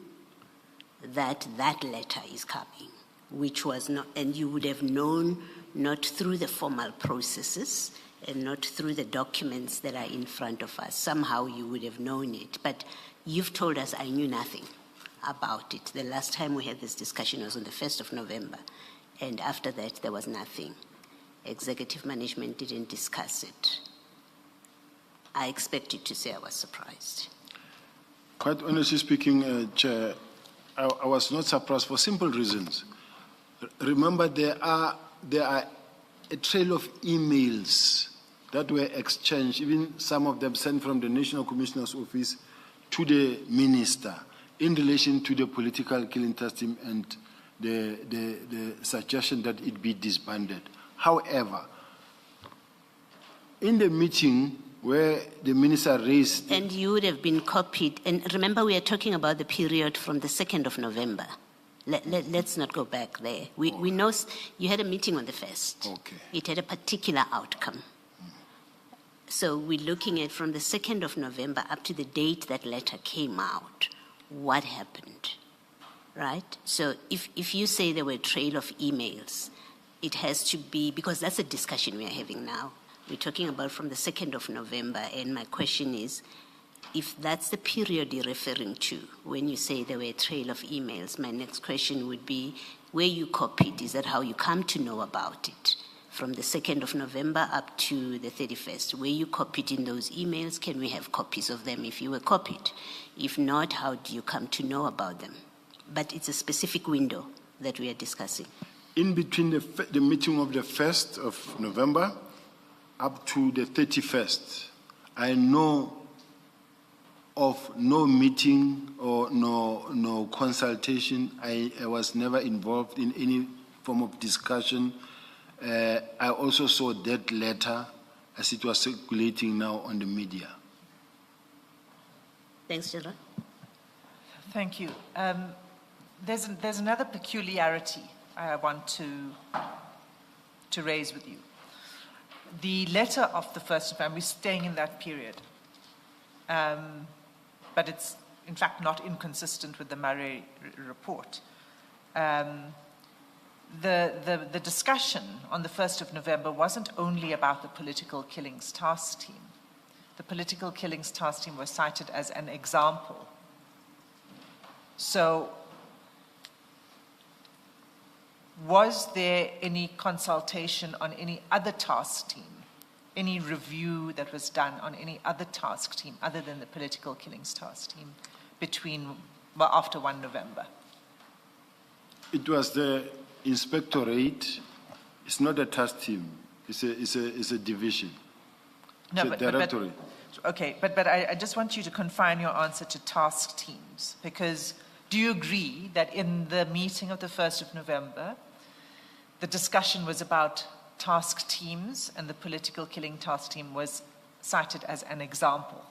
Speaker 5: that that letter is coming, which was not, and you would have known not through the formal processes and not through the documents that are in front of us. Somehow you would have known it. But you've told us I knew nothing about it. The last time we had this discussion was on the 1st of November. And after that, there was nothing. Executive management didn't discuss it. I expect you to say I was surprised.
Speaker 1: Quite honestly speaking, Chair, I was not surprised for simple reasons. Remember, there are a trail of emails that were exchanged, even some of them sent from the National Commissioner's Office to the minister in relation to the political killing test team and the suggestion that it be disbanded. However, in the meeting where the minister raised...
Speaker 5: And you would have been copied. And remember, we are talking about the period from the 2nd of November. Let's not go back there. We know you had a meeting on the 1st.
Speaker 1: Okay.
Speaker 5: It had a particular outcome. So we're looking at from the 2nd of November up to the date that letter came out, what happened, right? So if you say there were a trail of emails, it has to be, because that's a discussion we are having now. We're talking about from the 2nd of November, and my question is, if that's the period you're referring to, when you say there were a trail of emails, my next question would be, where you copied, is that how you come to know about it? From the 2nd of November up to the 31st, where you copied in those emails, can we have copies of them if you were copied? If not, how do you come to know about them? But it's a specific window that we are discussing.
Speaker 1: In between the meeting of the 1st of November up to the 31st, I know of no meeting or no consultation. I was never involved in any form of discussion. I also saw that letter as it was circulating now on the media.
Speaker 5: Thanks, General.
Speaker 4: Thank you. There's another peculiarity I want to raise with you. The letter of the 1st of November, we're staying in that period. But it's, in fact, not inconsistent with the Murray report. The discussion on the 1st of November wasn't only about the political killings task team. The political killings task team was cited as an example. So, was there any consultation on any other task team, any review that was done on any other task team other than the political killings task team after 1 November?
Speaker 1: It was the inspectorate. It's not a task team. It's a division.
Speaker 4: No,
Speaker 1: it's a directorate.
Speaker 4: But I just want you to confine your answer to task teams, because do you agree that in the meeting of the 1st of November, the discussion was about task teams and the political killing task team was cited as an example?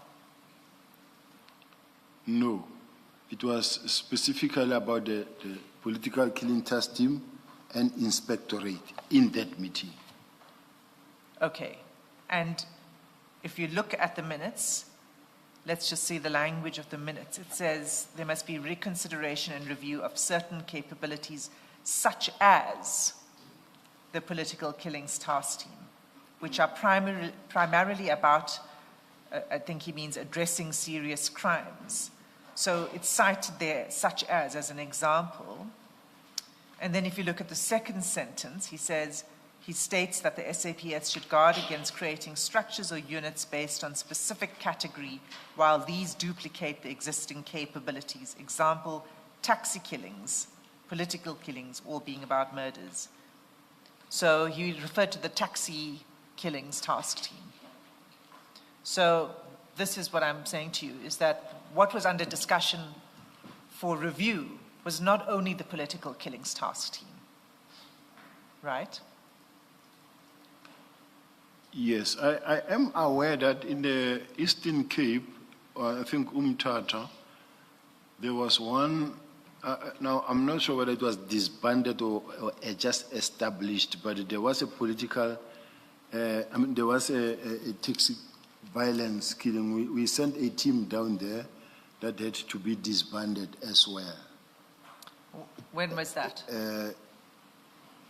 Speaker 1: No. It was specifically about the political killing task team and inspectorate in that meeting.
Speaker 4: Okay. And if you look at the minutes, let's just see the language of the minutes. It says there must be reconsideration and review of certain capabilities such as the political killings task team, which are primarily about, I think he means addressing serious crimes. So it's cited there, such as an example. And then if you look at the second sentence, he states that the SAPS should guard against creating structures or units based on specific category while these duplicate the existing capabilities. Example, taxi killings, political killings, all being about murders. So he referred to the taxi killings task team. So this is what I'm saying to you, is that what was under discussion for review was not only the political killings task team, right?
Speaker 1: Yes, I am aware that in the Eastern Cape, or I think Umtata, there was one, now I'm not sure whether it was disbanded or just established, but there was a political, there was a toxic violence killing. We sent a team down there that had to be disbanded as well.
Speaker 4: When was that?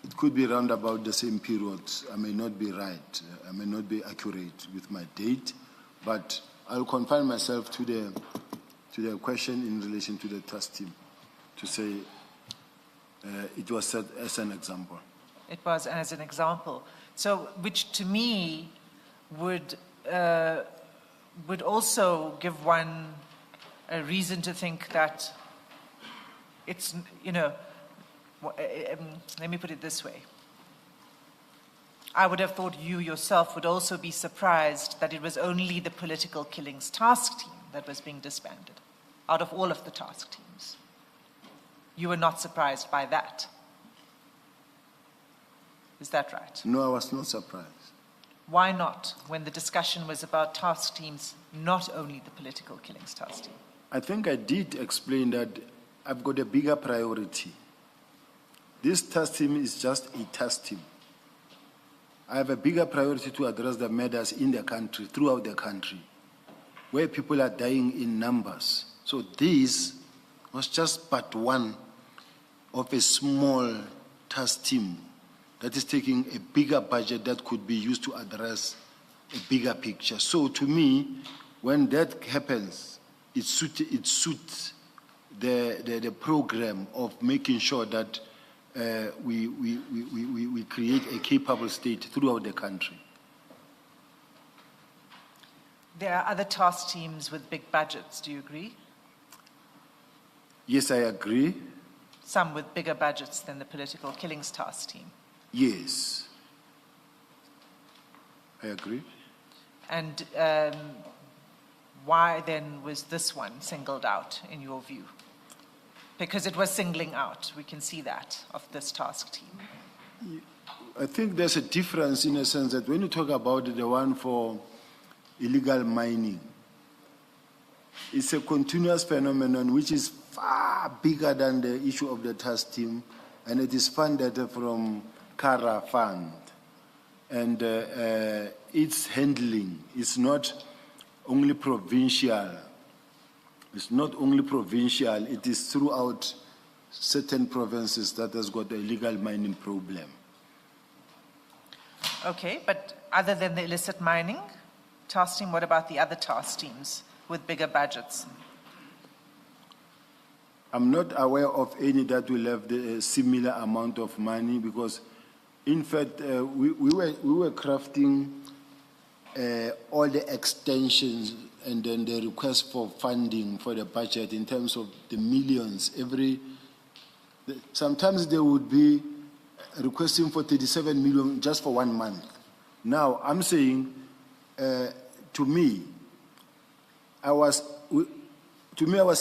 Speaker 1: It could be around about the same period. I may not be right. I may not be accurate with my date, but I'll confine myself to the question in relation to the task team to say it was set as an example.
Speaker 4: It was as an example. So, which to me would also give one a reason to think that it's, you know, let me put it this way. I would have thought you yourself would also be surprised that it was only the political killings task team that was being disbanded out of all of the task teams. You were not surprised by that. Is that right?
Speaker 1: No, I was not surprised.
Speaker 4: Why not, when the discussion was about task teams, not only the political killings task team?
Speaker 1: I think I did explain that I've got a bigger priority. This task team is just a task team. I have a bigger priority to address the matters in the country, throughout the country, where people are dying in numbers. So this was just part one of a small task team that is taking a bigger budget that could be used to address a bigger picture. So to me, when that happens, it suits the program of making sure that we create a capable state throughout the country.
Speaker 4: There are other task teams with big budgets, do you agree?
Speaker 1: Yes, I agree.
Speaker 4: Some with bigger budgets than the political killings task team.
Speaker 1: Yes, I agree.
Speaker 4: And why then was this one singled out in your view? Because it was singling out, we can see that, of this task team.
Speaker 1: I think there's a difference in a sense that when you talk about the one for illegal mining, it's a continuous phenomenon which is far bigger than the issue of the task team, and it is funded from CARA fund. And its handling is not only provincial. It's not only provincial, it is throughout certain provinces that has got a illegal mining problem.
Speaker 4: Okay, but other than the illicit mining task team, what about the other task teams with bigger budgets?
Speaker 1: I'm not aware of any that will have the similar amount of money because, in fact, we were crafting all the extensions and then the request for funding for the budget in terms of the millions. Sometimes they would be requesting for 37 million just for 1 month. Now, I'm saying, to me, I was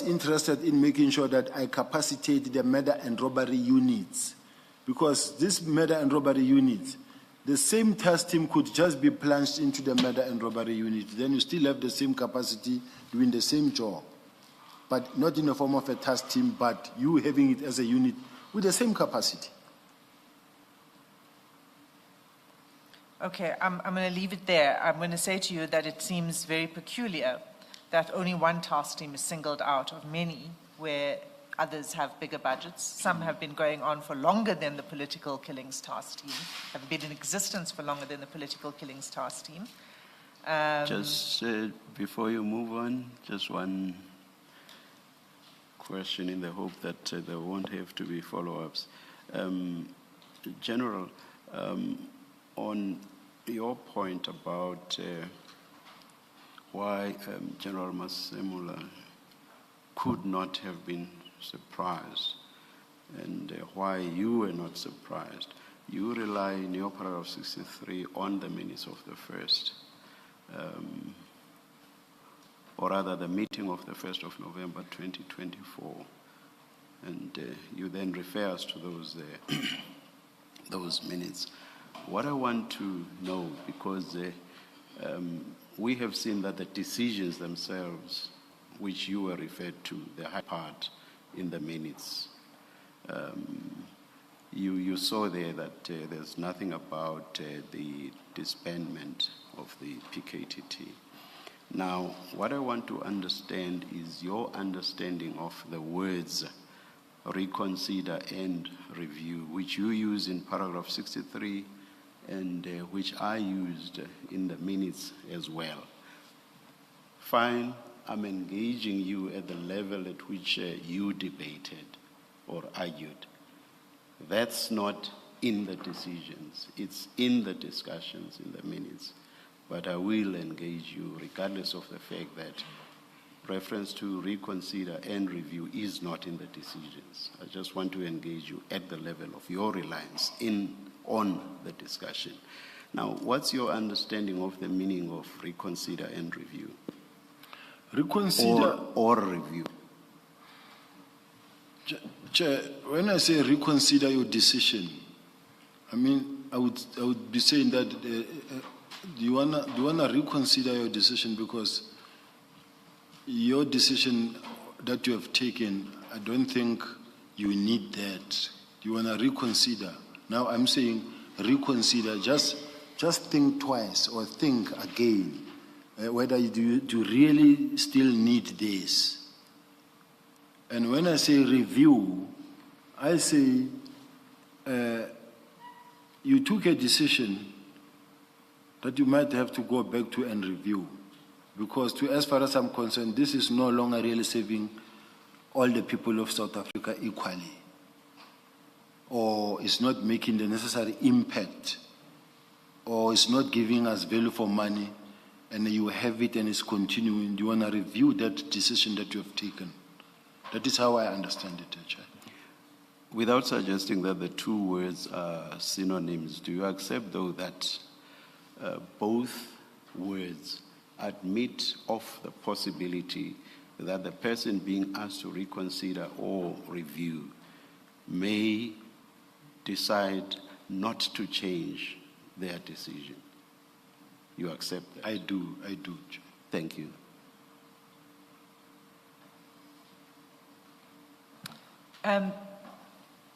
Speaker 1: interested in making sure that I capacitate the murder and robbery units, because this murder and robbery units, the same task team could just be plunged into the murder and robbery unit. Then you still have the same capacity doing the same job, but not in the form of a task team, but you having it as a unit with the same capacity.
Speaker 4: Okay, I'm going to leave it there. I'm going to say to you that it seems very peculiar that only one task team is singled out of many, where others have bigger budgets. Some have been going on for longer than the political killings task team, have been in existence for longer than the political killings task team.
Speaker 2: Just before you move on, just one question in the hope that there won't have to be follow-ups. General, on your point about why General Masemula could not have been surprised and why you were not surprised, you rely in your paragraph 63 on the minutes of the first. or rather the meeting of the 1st of November 2024. And you then refer us to those minutes. What I want to know, because we have seen that the decisions themselves, which you were referred to, the high part in the minutes, you saw there that there's nothing about the disbandment of the PKTT. Now, what I want to understand is your understanding of the words reconsider and review, which you use in paragraph 63 and which I used in the minutes as well. Fine, I'm engaging you at the level at which you debated or argued. That's not in the decisions, it's in the discussions in the minutes. But I will engage you regardless of the fact that reference to reconsider and review is not in the decisions. I just want to engage you at the level of your reliance on the discussion. Now, what's your understanding of the meaning of reconsider and review?
Speaker 1: Reconsider
Speaker 2: or review?
Speaker 1: Chair, when I say reconsider your decision, I mean I would be saying that do you wanna reconsider your decision, because your decision that you have taken, I don't think you need that. You wanna reconsider. Now I'm saying reconsider. Just think twice or think again whether you do really still need this. And when I say review, I say you took a decision that you might have to go back to and review. Because as far as I'm concerned, this is no longer really serving all the people of South Africa equally. Or it's not making the necessary impact. Or it's not giving us value for money. And you have it and it's continuing. You want to review that decision that you have taken. That is how I understand it, Chair.
Speaker 2: Without suggesting that the two words are synonyms, do you accept, though, that both words admit of the possibility that the person being asked to reconsider or review may decide not to change their decision? You accept that?
Speaker 1: I do, Chair.
Speaker 2: Thank you.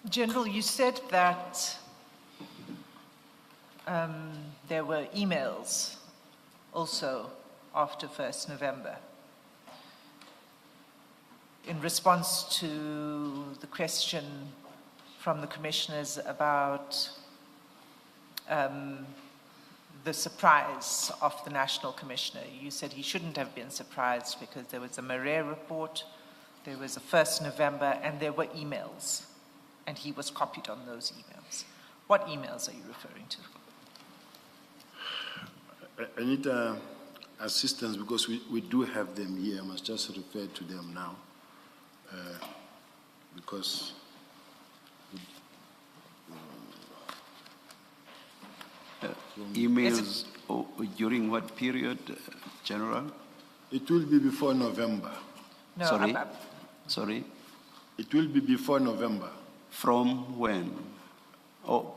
Speaker 4: General, you said that there were emails also after 1st November. In response to the question from the commissioners about the surprise of the National Commissioner, you said he shouldn't have been surprised because there was a Marais report, there was a 1st November, and there were emails, and he was copied on those emails. What emails are you referring to?
Speaker 1: I need assistance because we do have them here. I must just refer to them now because
Speaker 2: emails during what period, General?
Speaker 1: It will be before November.
Speaker 4: No,
Speaker 2: Sorry? Sorry?
Speaker 1: It will be before November.
Speaker 2: From when? Oh,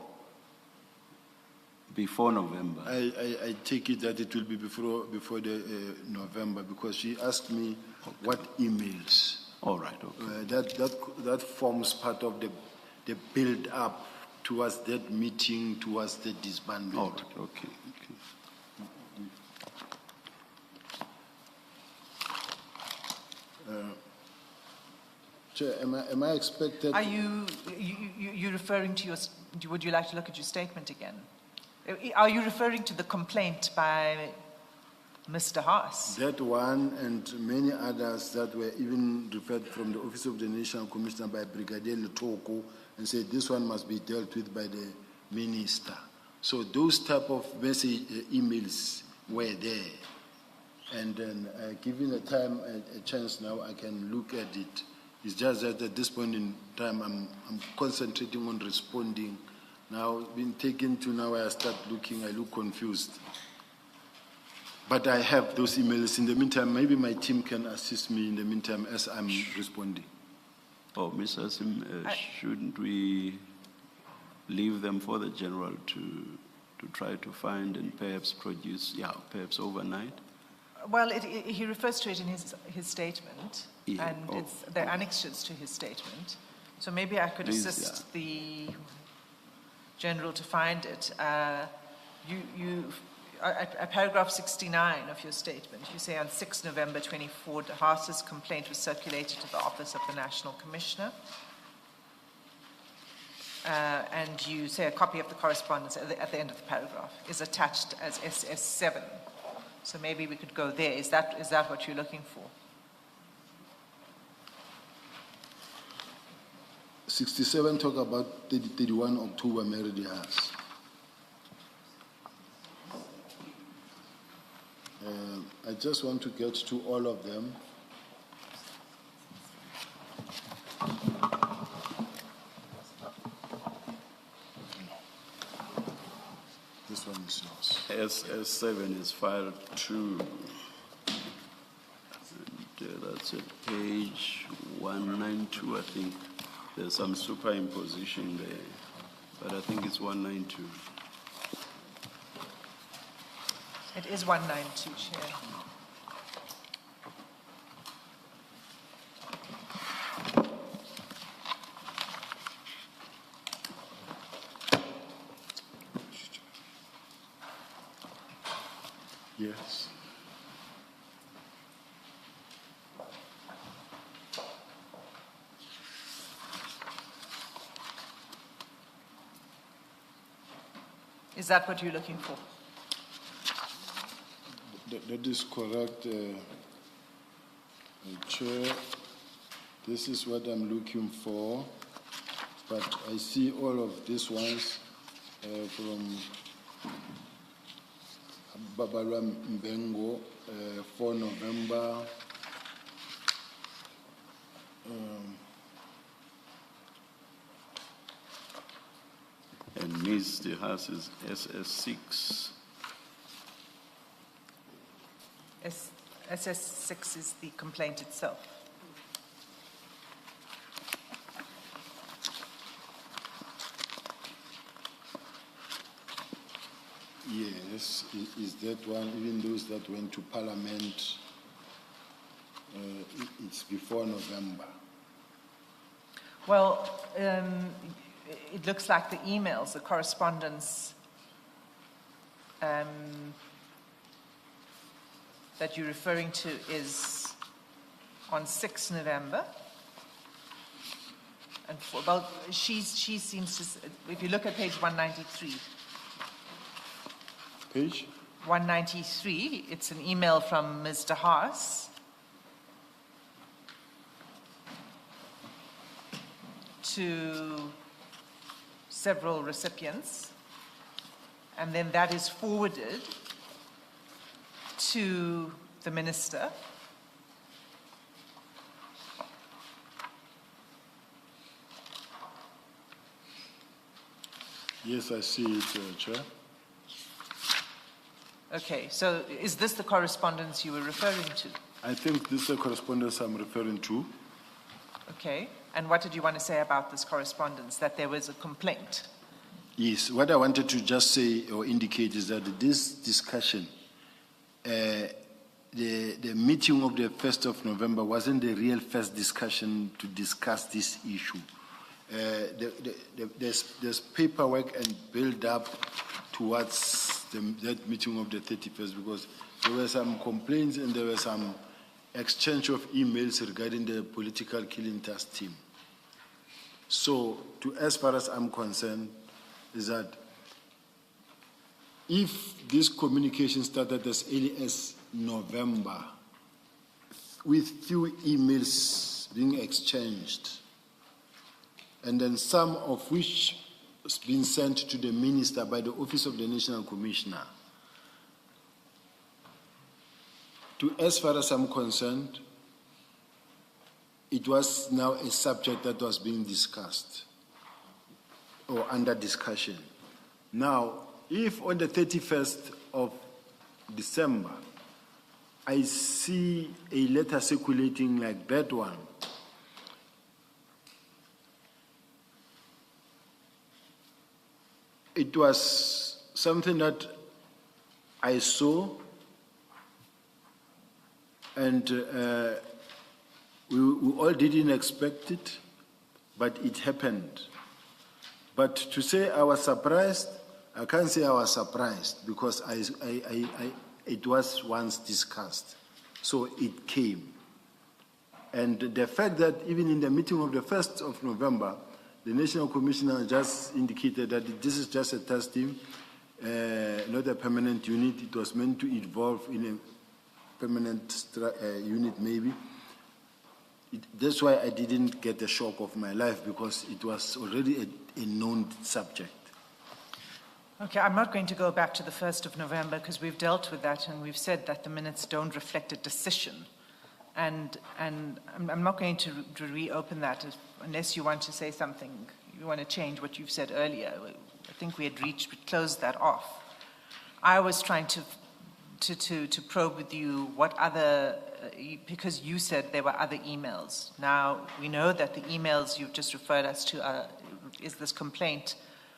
Speaker 2: before November.
Speaker 1: I take it that it will be before the November because she asked me what emails.
Speaker 2: All right. Okay.
Speaker 1: That forms part of the build up towards that meeting, towards the disbandment.
Speaker 2: All right. Okay.
Speaker 1: Chair, am I expected?
Speaker 4: Are you referring to your? Would you like to look at your statement again? Are you referring to the complaint by Mr. Haas?
Speaker 1: That one and many others that were even referred from the Office of the National Commissioner by Brigadier Letoko and said this one must be dealt with by the minister. So those type of message emails were there. And then given a time, a chance now, I can look at it. It's just that at this point in time, I'm concentrating on responding. Now, being taken to now, I start looking, I look confused. But I have those emails. In the meantime, maybe my team can assist me in the meantime as I'm responding.
Speaker 2: Oh, Ms. Asim, shouldn't we leave them for the general to try to find and perhaps produce, perhaps overnight?
Speaker 4: Well, he refers to it in his statement, and they're annexures to his statement. So maybe I could assist the general to find it. At paragraph 69 of your statement, you say on 6 November 24, De Haas's complaint was circulated to the Office of the National Commissioner. And you say a copy of the correspondence at the end of the paragraph is attached as SS7. So maybe we could go there. Is that what you're looking for?
Speaker 1: 67 talk about 31 October Mary De Haas. I just want to get to all of them. This one is yours.
Speaker 2: SS7 is file 2. And, that's at page 192, I think. There's some superimposition there, but I think it's 192.
Speaker 4: It is 192, Chair.
Speaker 1: Yes.
Speaker 4: Is that what you're looking for?
Speaker 1: That is correct, Chair. This is what I'm looking for, but I see all of these ones from Babala Mbengo, 4 November.
Speaker 2: And Ms. De Haas is SS6.
Speaker 4: SS6 is the complaint itself.
Speaker 1: Yes, is that one, even those that went to Parliament, it's before November.
Speaker 4: Well, it looks like the emails, the correspondence that you're referring to is on 6 November. And she seems to, if you look at page 193.
Speaker 1: Page?
Speaker 4: 193, it's an email from Ms. De Haas to several recipients, and then that is forwarded to the minister.
Speaker 1: Yes, I see it, Chair.
Speaker 4: Okay, so is this the correspondence you were referring to?
Speaker 1: I think this is the correspondence I'm referring to.
Speaker 4: Okay, and what did you want to say about this correspondence, that there was a complaint?
Speaker 1: Yes, what I wanted to just say or indicate is that this discussion, the meeting of the 1st of November wasn't the real first discussion to discuss this issue. There's paperwork and build up towards that meeting of the 31st, because there were some complaints and there were some exchange of emails regarding the political killing task team. So, as far as I'm concerned, is that if this communication started as early as November, with few emails being exchanged, and then some of which has been sent to the minister by the Office of the National Commissioner, as far as I'm concerned, it was now a subject that was being discussed or under discussion. Now, if on the 31st of December, I see a letter circulating like that one. It was something that I saw, and we all didn't expect it, but it happened. But to say I was surprised, I can't say I was surprised because it was once discussed. So it came. And the fact that even in the meeting of the 1st of November, the National Commissioner just indicated that this is just a test team, not a permanent unit. It was meant to evolve in a permanent unit maybe. That's why I didn't get the shock of my life, because it was already a known subject.
Speaker 4: Okay, I'm not going to go back to the 1st of November because we've dealt with that and we've said that the minutes don't reflect a decision. And I'm not going to reopen that unless you want to say something, you want to change what you've said earlier. I think we had closed that off. I was trying to probe with you what other, because you said there were other emails. Now, we know that the emails you've just referred us to is this complaint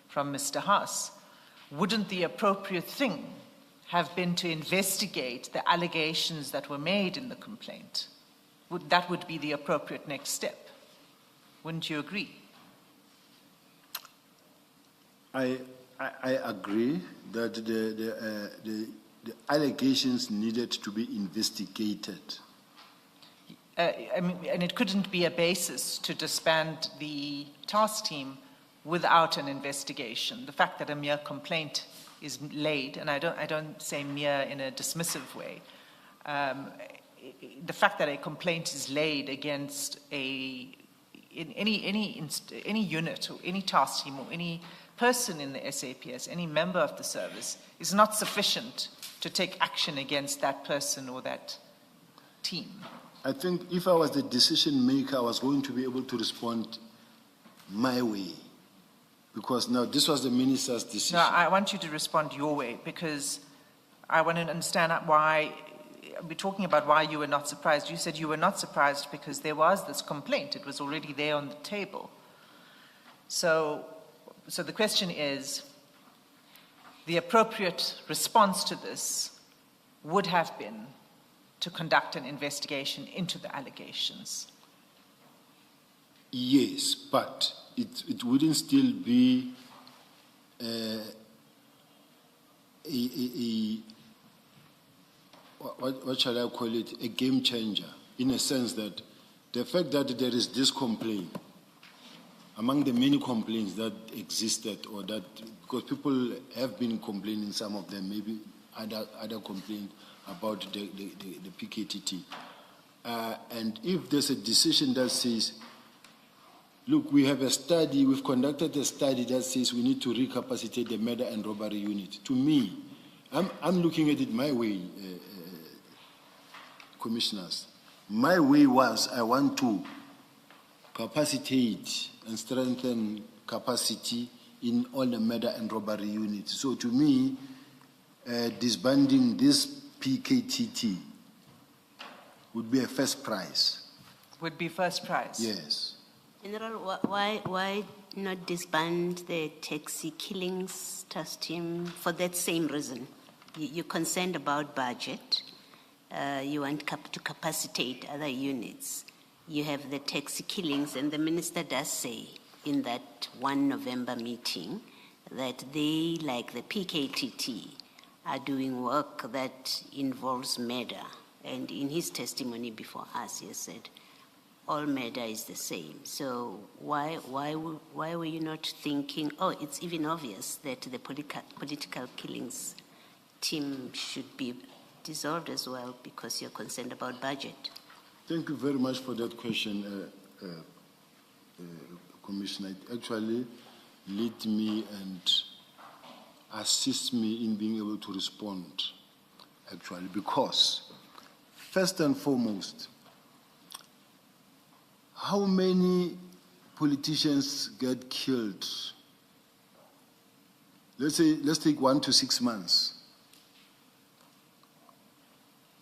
Speaker 4: from Mr. Haas. Wouldn't the appropriate thing have been to investigate the allegations that were made in the complaint? That would be the appropriate next step. Wouldn't you agree? I
Speaker 1: agree that the allegations needed to be investigated.
Speaker 4: And it couldn't be a basis to disband the task team without an investigation. The fact that a mere complaint is laid, and I don't say mere in a dismissive way, the fact that a complaint is laid against any unit or any task team or any person in the SAPS, any member of the service, is not sufficient to take action against that person or that team.
Speaker 1: I think if I was the decision maker, I was going to be able to respond my way. Because now this was the minister's decision.
Speaker 4: No, I want you to respond your way, because I want to understand why, we're talking about why you were not surprised. You said you were not surprised because there was this complaint. It was already there on the table. So the question is, the appropriate response to this would have been to conduct an investigation into the allegations.
Speaker 1: Yes, but it wouldn't still be what shall I call it, a game changer, in a sense that the fact that there is this complaint, among the many complaints that existed, or that, because people have been complaining, some of them, maybe other complaints about the PKTT. And if there's a decision that says, look, we have a study, we've conducted a study that says we need to recapacitate the murder and robbery unit. To me, I'm looking at it my way, commissioners. My way was, I want to capacitate and strengthen capacity in all the murder and robbery units. So to me, disbanding this PKTT would be a first prize.
Speaker 4: Would be first prize?
Speaker 1: Yes.
Speaker 5: General, why not disband the taxi killings task team for that same reason? You're concerned about budget. You want to capacitate other units. You have the taxi killings, and the minister does say in that 1 November meeting that they, like the PKTT, are doing work that involves murder. And in his testimony before us, he said, all murder is the same. So why were you not thinking, oh, it's even obvious that the political killings team should be dissolved as well because you're concerned about budget?
Speaker 1: Thank you very much for that question, Commissioner. It actually led me and assist me in being able to respond, actually, because first and foremost, how many politicians get killed? Let's take 1 to 6 months.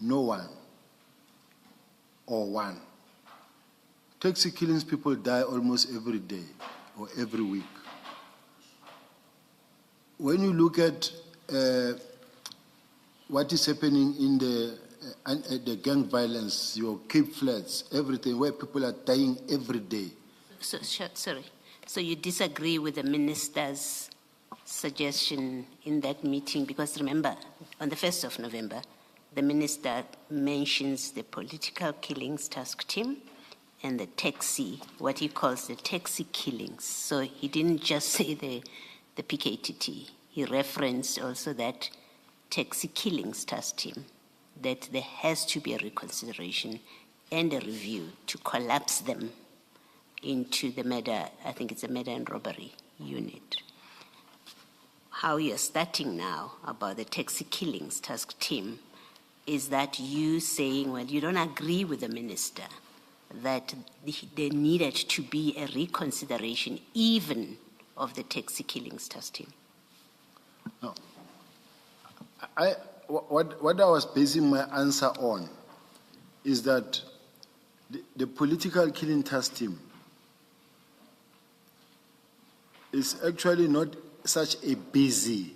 Speaker 1: No one. or one. Taxi killings, people die almost every day or every week. When you look at what is happening in the gang violence, your Cape Flats, everything, where people are dying every day.
Speaker 5: Sorry. So you disagree with the minister's suggestion in that meeting? Because remember, on the 1st of November, the minister mentions the political killings task team and the taxi, what he calls the taxi killings. So he didn't just say the PKTT. He referenced also that taxi killings task team, that there has to be a reconsideration and a review to collapse them into the murder, I think it's a murder and robbery unit. How you're starting now about the taxi killings task team is that you saying, well, you don't agree with the minister that there needed to be a reconsideration even of the taxi killings task team.
Speaker 1: No. What I was basing my answer on is that the political killing task team is actually not such a busy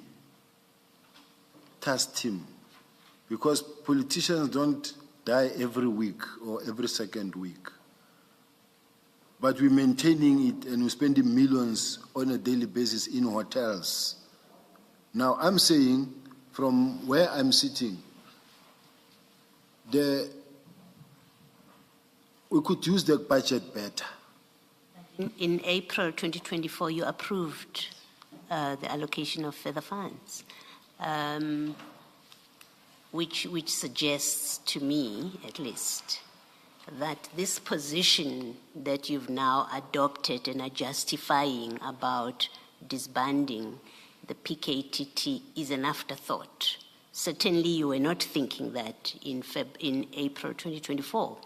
Speaker 1: task team, because politicians don't die every week or every second week. But we're maintaining it and we're spending millions on a daily basis in hotels. Now, I'm saying, from where I'm sitting, we could use the budget better.
Speaker 5: In April 2024, you approved the allocation of further funds, which suggests to me, at least, that this position that you've now adopted and are justifying about disbanding the PKTT is an afterthought. Certainly you were not thinking that in April 2024,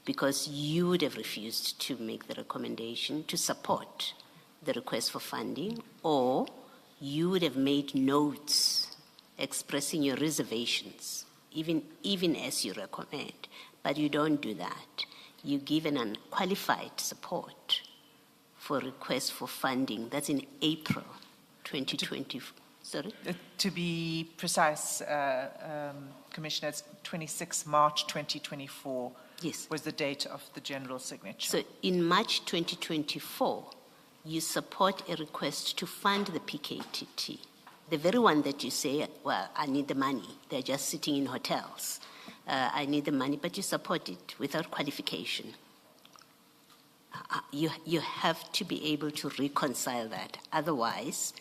Speaker 5: because you would have refused to make the recommendation to support the request for funding, or you would have made notes expressing your reservations, even as you recommend. But you don't do that. You give an unqualified support for requests for funding. That's in April 2020. Sorry?
Speaker 4: To be precise, Commissioner, it's 26 March 2024
Speaker 5: yes.
Speaker 4: was the date of the general signature.
Speaker 5: So in March 2024, you support a request to fund the PKTT. The very one that you say, well, I need the money. They're just sitting in hotels. I need the money, but you support it without qualification. You have to be able to reconcile that. Otherwise,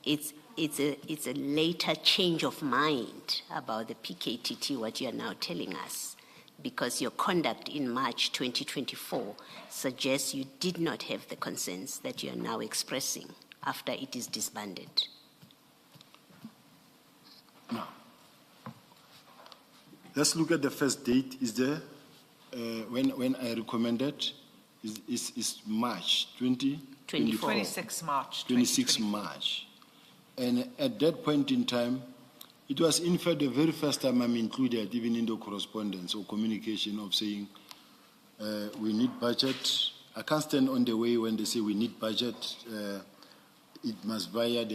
Speaker 5: it's a later change of mind about the PKTT, what you are now telling us, because your conduct in March 2024 suggests you did not have the concerns that you are now expressing after it is disbanded.
Speaker 1: No. Let's look at the first date. Is there, when I recommended, is March 2024.
Speaker 4: 26 March.
Speaker 1: 26 March. And at that point in time, it was in fact the very first time I'm included, even in the correspondence or communication of saying we need budget. I can't stand on the way when they say we need budget. It must via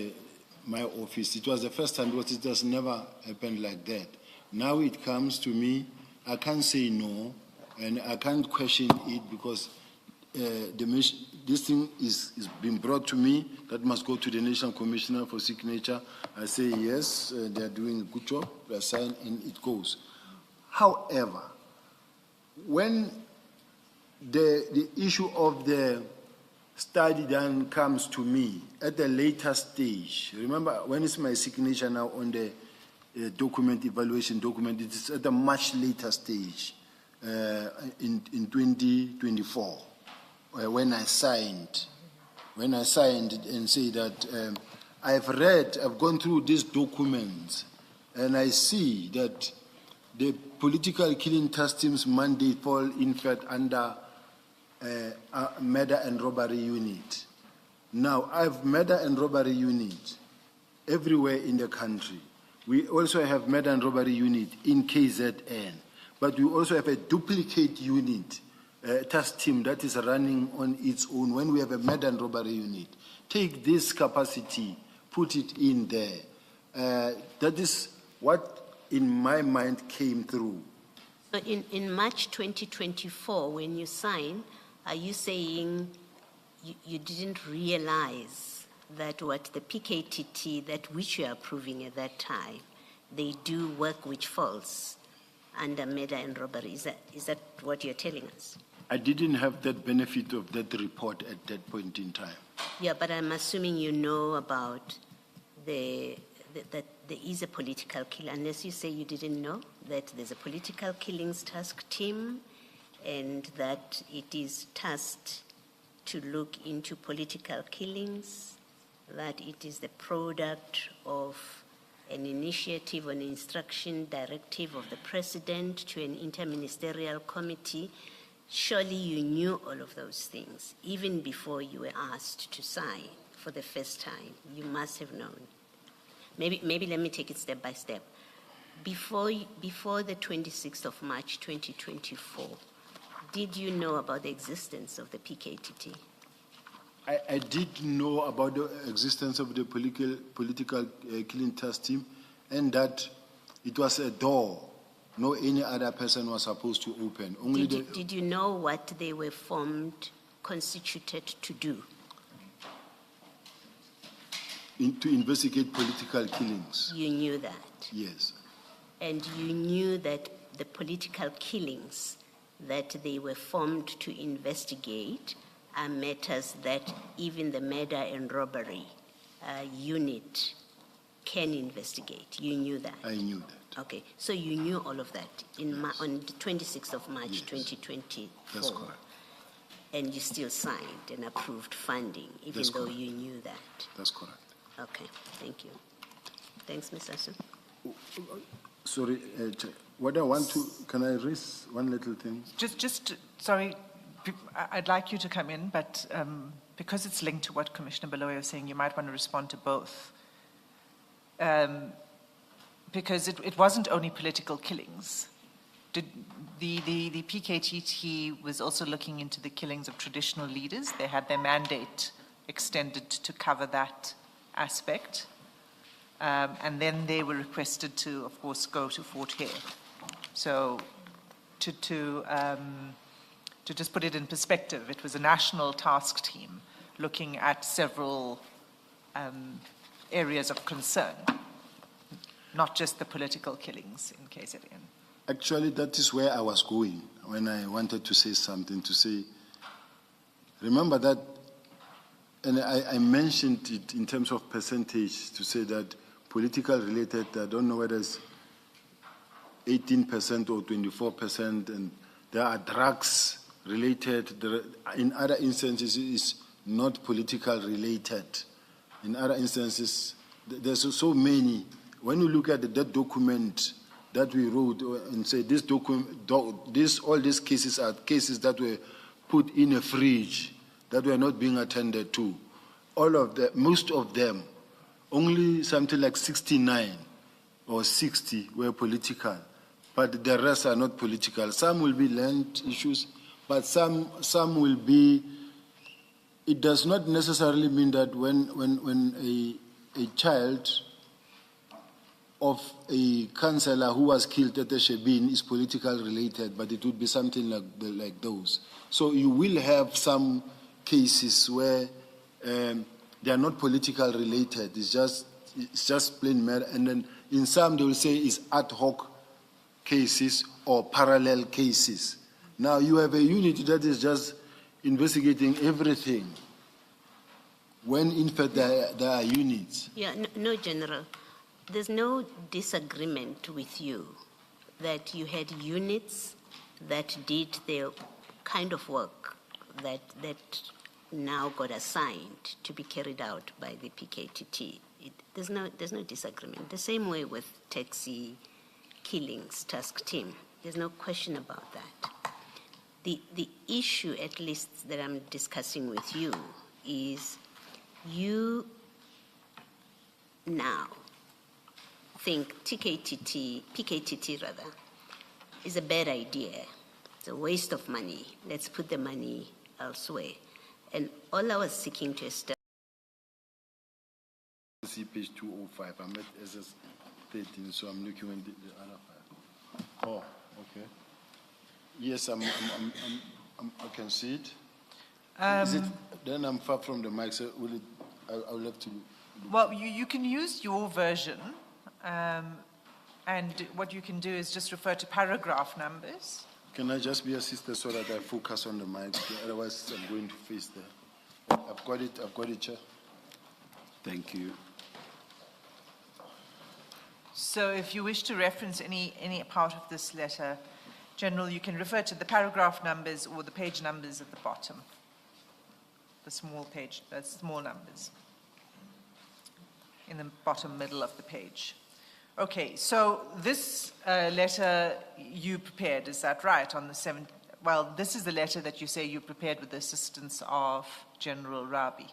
Speaker 1: my office. It was the first time, because it has never happened like that. Now it comes to me, I can't say no, and I can't question it, because this thing is being brought to me. That must go to the National Commissioner for Signature. I say yes, they're doing a good job, they sign, and it goes. However, when the issue of the study then comes to me at a later stage, remember, when it's my signature now on the document, evaluation document, it is at a much later stage in 2024, when I signed and say that I've gone through these documents, and I see that the political killing task team's mandate fall in fact under murder and robbery unit. Now, I've murder and robbery unit everywhere in the country. We also have murder and robbery unit in KZN. but we also have a duplicate unit, task team that is running on its own when we have a murder and robbery unit. Take this capacity, put it in there. That is what, in my mind, came through.
Speaker 5: So in March 2024, when you sign, are you saying you didn't realize that what the PKTT, that which you are approving at that time, they do work which falls under murder and robbery? Is that what you're telling us?
Speaker 1: I didn't have that benefit of that report at that point in time.
Speaker 5: Yeah, but I'm assuming you know about that there is a political kill, unless you say you didn't know that there's a political killings task team and that it is tasked to look into political killings, that it is the product of an initiative, an instruction directive of the president to an interministerial committee. Surely you knew all of those things, even before you were asked to sign for the first time. You must have known. Maybe let me take it step by step. Before the 26th of March 2024, did you know about the existence of the PKTT?
Speaker 1: I did know about the existence of the political killing task team, and that it was a door no any other person was supposed to open. Only
Speaker 5: did you know what they were constituted to do?
Speaker 1: To investigate political killings.
Speaker 5: You knew that?
Speaker 1: Yes.
Speaker 5: And you knew that the political killings that they were formed to investigate are matters that even the murder and robbery unit can investigate. You knew that?
Speaker 1: I knew that.
Speaker 5: Okay, so you knew all of that on the 26th of March, 2024.
Speaker 1: That's correct.
Speaker 5: And you still signed and approved funding, even
Speaker 1: That's
Speaker 5: though
Speaker 1: correct.
Speaker 5: you knew that.
Speaker 1: That's correct.
Speaker 5: Okay, thank you. Thanks, Ms. Asu.
Speaker 1: Sorry, what I want to, can I raise one little thing?
Speaker 4: Sorry, I'd like you to come in, but because it's linked to what Commissioner Baloyi was saying, you might want to respond to both. Because it wasn't only political killings. The PKTT was also looking into the killings of traditional leaders. They had their mandate extended to cover that aspect. And then they were requested to, of course, go to Fort Hare. So to just put it in perspective, it was a national task team looking at several areas of concern, not just the political killings in KZN.
Speaker 1: Actually, that is where I was going when I wanted to say something, to say, remember that, and I mentioned it in terms of percentage, to say that political related, I don't know whether it's 18% or 24%, and there are drugs related. In other instances, it's not political related. In other instances, there's so many. When you look at that document that we wrote and say this document, all these cases are cases that were put in a fridge that were not being attended to. All of them, most of them, only something like 69 or 60 were political, but the rest are not political. Some will be land issues, but some will be. It does not necessarily mean that when a child of a councillor who was killed at the Shebeen is political related, but it would be something like those. So you will have some cases where they are not political related. It's just plain matter. And then in some they will say it's ad hoc cases or parallel cases. Now you have a unit that is just investigating everything, when in fact there are units.
Speaker 5: Yeah, no, General. There's no disagreement with you that you had units that did the kind of work that now got assigned to be carried out by the PKTT. There's no disagreement. The same way with taxi killings task team. There's no question about that. The issue, at least, that I'm discussing with you is you now think PKTT is a bad idea. It's a waste of money. Let's put the money elsewhere. And all I was seeking to establish.
Speaker 1: See page 205. I'm at SS 13, so I'm looking at the other file. Oh, okay. Yes, I can see it. Is it. Then I'm far from the mic, so will it? I'll have to.
Speaker 4: Well, you can use your version, and what you can do is just refer to paragraph numbers.
Speaker 1: Can I just be assisted so that I focus on the mic? Otherwise, I'm going to face there. I've got it, Chair.
Speaker 2: Thank you.
Speaker 4: So if you wish to reference any part of this letter, General, you can refer to the paragraph numbers or the page numbers at the bottom. The small numbers in the bottom middle of the page. Okay, so this letter you prepared, is that right, on the 7th? Well, this is the letter that you say you prepared with the assistance of General Rabi.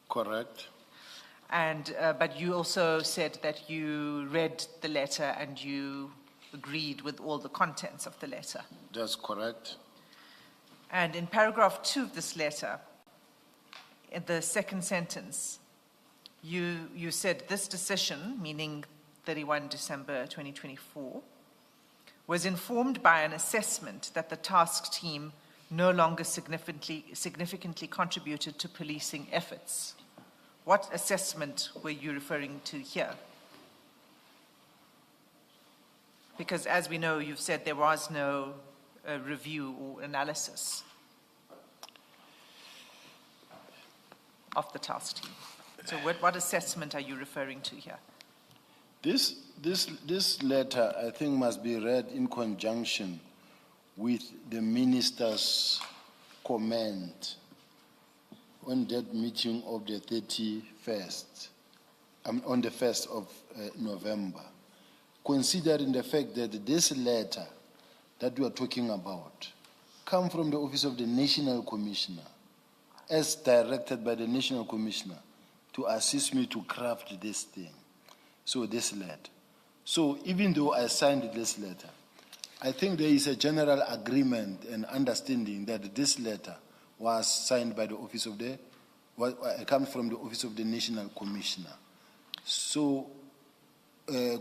Speaker 1: Correct.
Speaker 4: And, but you also said that you read the letter and you agreed with all the contents of the letter.
Speaker 1: That's correct.
Speaker 4: And in paragraph 2 of this letter, in the second sentence, you said this decision, meaning 31 December 2024, was informed by an assessment that the task team no longer significantly contributed to policing efforts. What assessment were you referring to here? Because as we know, you've said there was no review or analysis of the task team. So what assessment are you referring to here?
Speaker 1: This letter, I think, must be read in conjunction with the minister's comment on that meeting of the 31st, on the 1st of November, considering the fact that this letter that we are talking about comes from the Office of the National Commissioner, as directed by the National Commissioner to assist me to craft this thing. So this letter. So even though I signed this letter, I think there is a general agreement and understanding that this letter was signed by the Office of the, comes from the Office of the National Commissioner. So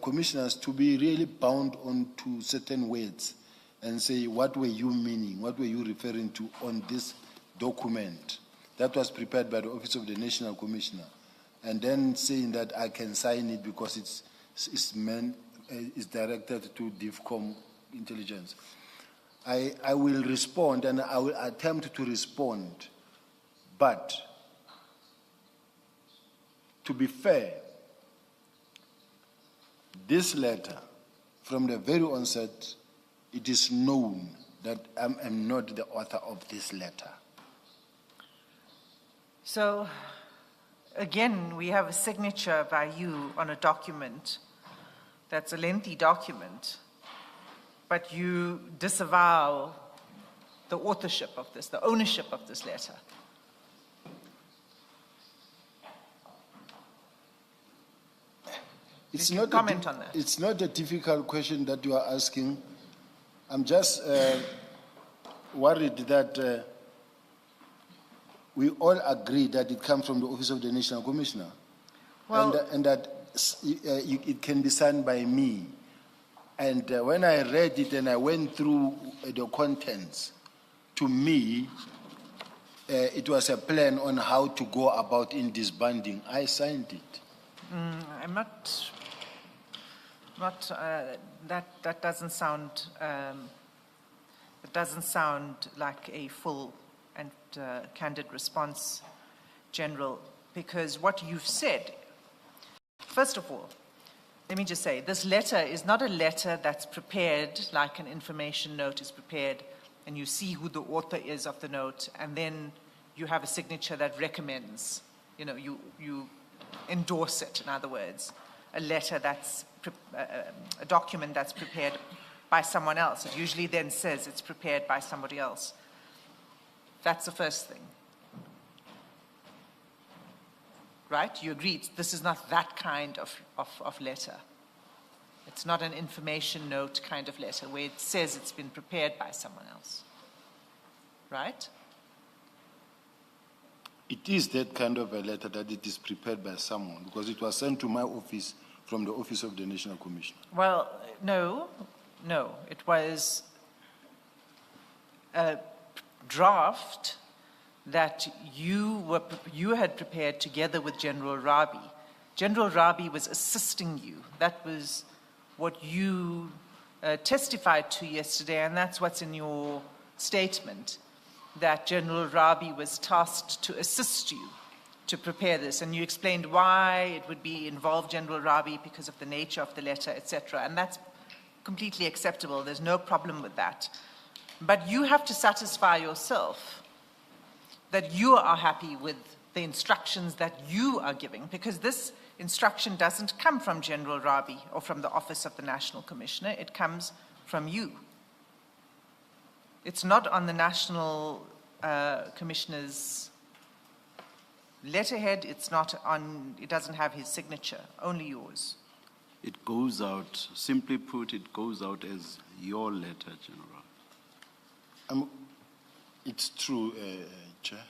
Speaker 1: commissioners to be really bound on to certain words and say, what were you meaning? What were you referring to on this document that was prepared by the Office of the National Commissioner? And then saying that I can sign it because it's directed to DIFCOM intelligence. I will respond and I will attempt to respond, but to be fair, this letter, from the very onset, it is known that I am not the author of this letter.
Speaker 4: So, again, we have a signature by you on a document that's a lengthy document, but you disavow the authorship of this, the ownership of this letter.
Speaker 1: It's
Speaker 4: Did you comment on that?
Speaker 1: It's not a difficult question that you are asking. I'm just worried that we all agree that it comes from the Office of the National Commissioner,
Speaker 4: Well,
Speaker 1: and that it can be signed by me. And when I read it and I went through the contents, to me, it was a plan on how to go about in disbanding. I signed it.
Speaker 4: I'm not that doesn't sound like a full and candid response, General, because what you've said, first of all, let me just say, this letter is not a letter that's prepared like an information note is prepared, and you see who the author is of the note, and then you have a signature that recommends, you endorse it, in other words, a letter that's, a document that's prepared by someone else. It usually then says it's prepared by somebody else. That's the first thing. Right? You agreed, this is not that kind of letter. It's not an information note kind of letter where it says it's been prepared by someone else. Right?
Speaker 1: It is that kind of a letter that it is prepared by someone, because it was sent to my office from the Office of the National Commissioner.
Speaker 4: Well, no. It was a draft that you had prepared together with General Rabi. General Rabi was assisting you. That was what you testified to yesterday, and that's what's in your statement, that General Rabi was tasked to assist you to prepare this, and you explained why it would be involve General Rabi because of the nature of the letter, etc., and that's completely acceptable. There's no problem with that. But you have to satisfy yourself that you are happy with the instructions that you are giving, because this instruction doesn't come from General Rabi or from the Office of the National Commissioner, it comes from you. It's not on the National Commissioner's letterhead, it doesn't have his signature, only yours.
Speaker 2: It goes out, simply put, it goes out as your letter, General.
Speaker 1: It's true, Chair.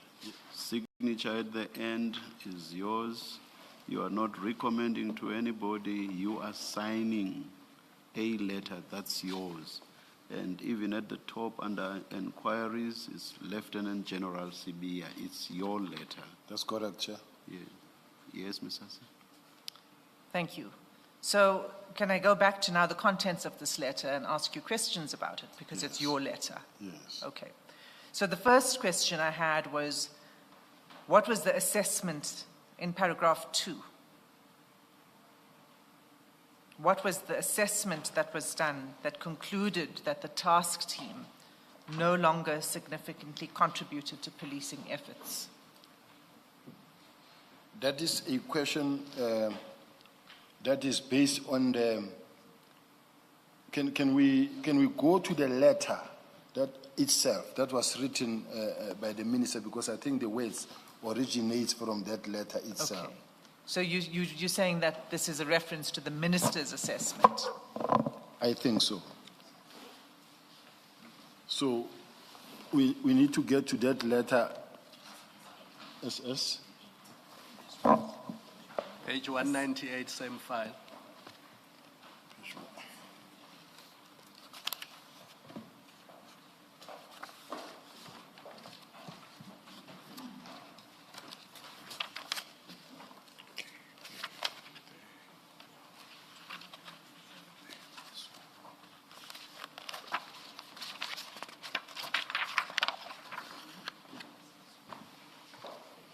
Speaker 2: Signature at the end is yours. You are not recommending to anybody. You are signing a letter that's yours. And even at the top under inquiries is Lieutenant General Sibiya. It's your letter.
Speaker 1: That's correct, Chair.
Speaker 2: Yeah. Yes, Ms. Hassan.
Speaker 4: Thank you. So can I go back to now the contents of this letter and ask you questions about it, because it's your letter?
Speaker 1: Yes.
Speaker 4: Okay. So the first question I had was, what was the assessment in paragraph 2? What was the assessment that was done that concluded that the task team no longer significantly contributed to policing efforts?
Speaker 1: That is a question that is based on the. Can we go to the letter that itself that was written by the minister, because I think the words originate from that letter itself.
Speaker 4: Okay. So you're saying that this is a reference to the minister's assessment?
Speaker 1: I think so. So we need to get to that letter. SS?
Speaker 16: Page 198, same file.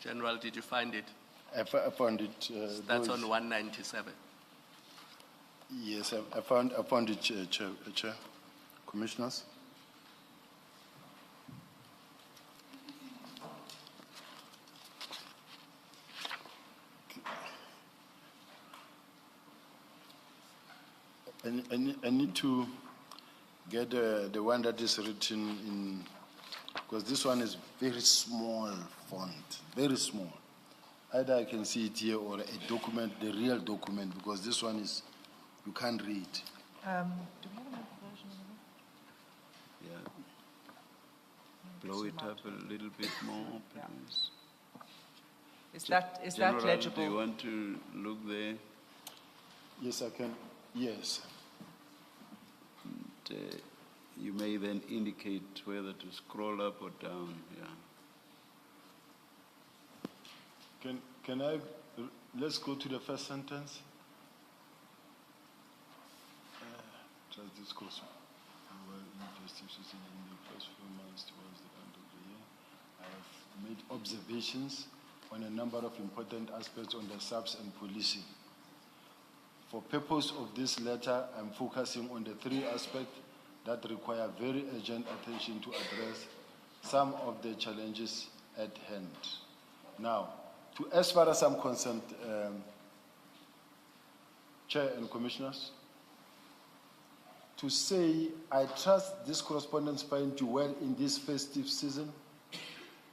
Speaker 16: General, did you find it?
Speaker 1: I found it.
Speaker 16: That's on 197.
Speaker 1: Yes, I found it, Chair. Commissioners. I need to get the one that is written in, because this one is very small font, very small. Either I can see it here or a document, the real document, because this one is, you can't read.
Speaker 4: Do we have another version of it?
Speaker 2: Yeah. Blow it up a little bit more, please.
Speaker 4: Is that
Speaker 2: General,
Speaker 4: legible?
Speaker 2: do you want to look there?
Speaker 1: Yes, I can. Yes.
Speaker 2: And, you may then indicate whether to scroll up or down. Yeah.
Speaker 1: Can I, let's go to the first sentence. Just this goes. In the first few months towards the end of the year, I have made observations on a number of important aspects on the subs and policing. For purpose of this letter, I'm focusing on the 3 aspects that require very urgent attention to address some of the challenges at hand. Now, as far as I'm concerned, Chair and Commissioners, to say I trust this correspondence find you well in this festive season.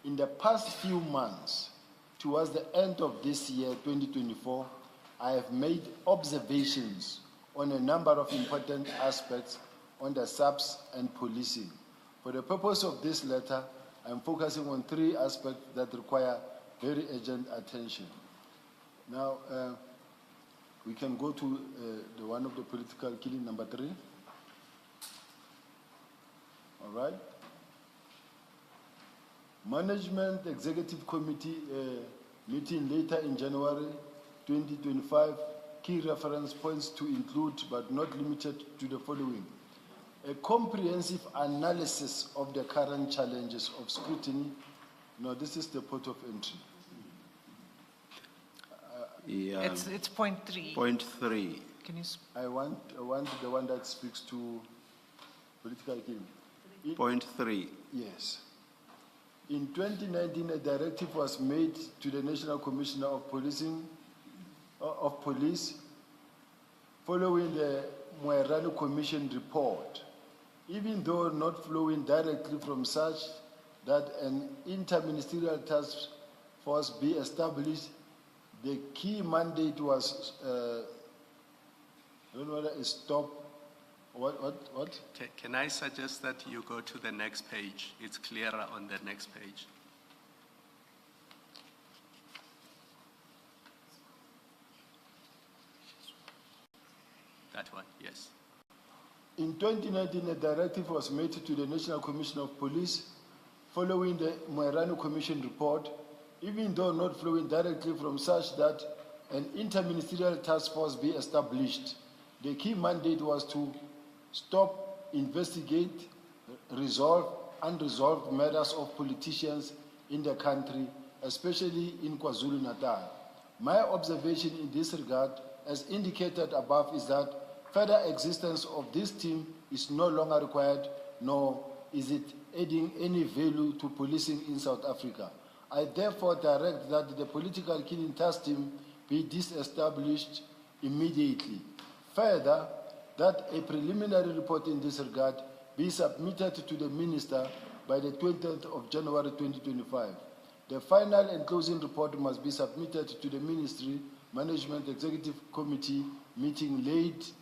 Speaker 1: In the past few months, towards the end of this year, 2024, I have made observations on a number of important aspects on the SAPS and policing. For the purpose of this letter, I'm focusing on 3 aspects that require very urgent attention. Now, we can go to the one of the political killing, number 3. All right. Management Executive Committee meeting later in January 2025. Key reference points to include, but not limited to, the following: a comprehensive analysis of the current challenges of scrutiny. No, this is the port of entry.
Speaker 4: It's point 3.
Speaker 2: Point 3.
Speaker 4: Can you?
Speaker 1: I want the one that speaks to political killing.
Speaker 2: Point 3.
Speaker 1: Yes. In 2019, a directive was made to the National Commissioner of Police following the Moerano Commission report. Even though not flowing directly from such, that an interministerial task force be established, the key mandate was, I don't know whether it's stop. What?
Speaker 16: Can I suggest that you go to the next page? It's clearer on the next page. That one, yes.
Speaker 1: In 2019, a directive was made to the National Commission of Police following the Moerano Commission report, even though not flowing directly from such, that an interministerial task force be established. The key mandate was to stop, investigate, resolve unresolved matters of politicians in the country, especially in KwaZulu-Natal. My observation in this regard, as indicated above, is that further existence of this team is no longer required, nor is it adding any value to policing in South Africa. I therefore direct that the political killing task team be disestablished immediately. Further, that a preliminary report in this regard be submitted to the Minister by the 20th of January 2025. The final and closing report must be submitted to the Ministry Management Executive Committee meeting late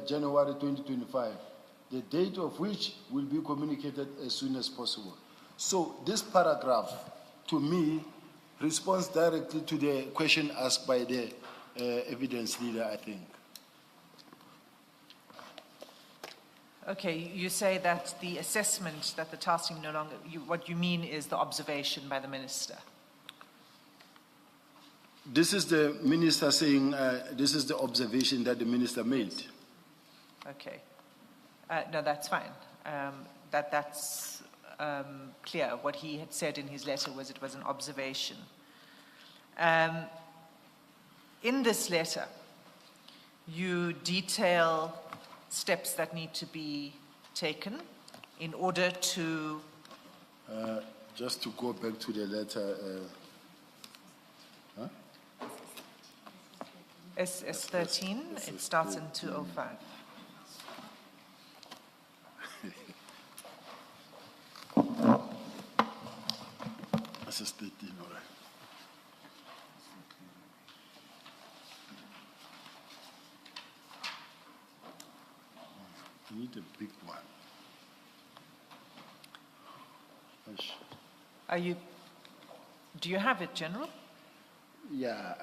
Speaker 1: January 2025, the date of which will be communicated as soon as possible. So this paragraph, to me, responds directly to the question asked by the evidence leader, I think.
Speaker 4: Okay, you say that the assessment that the task team no longer, what you mean is the observation by the minister.
Speaker 1: This is the minister saying, this is the observation that the minister made.
Speaker 4: Okay. No, that's fine. That's clear. What he had said in his letter was it was an observation. In this letter, you detail steps that need to be taken in order to...
Speaker 1: just to go back to the letter...
Speaker 4: SS13, it starts in 205.
Speaker 1: SS13, all right. You need a big one.
Speaker 4: Do you have it, General?
Speaker 1: Yeah,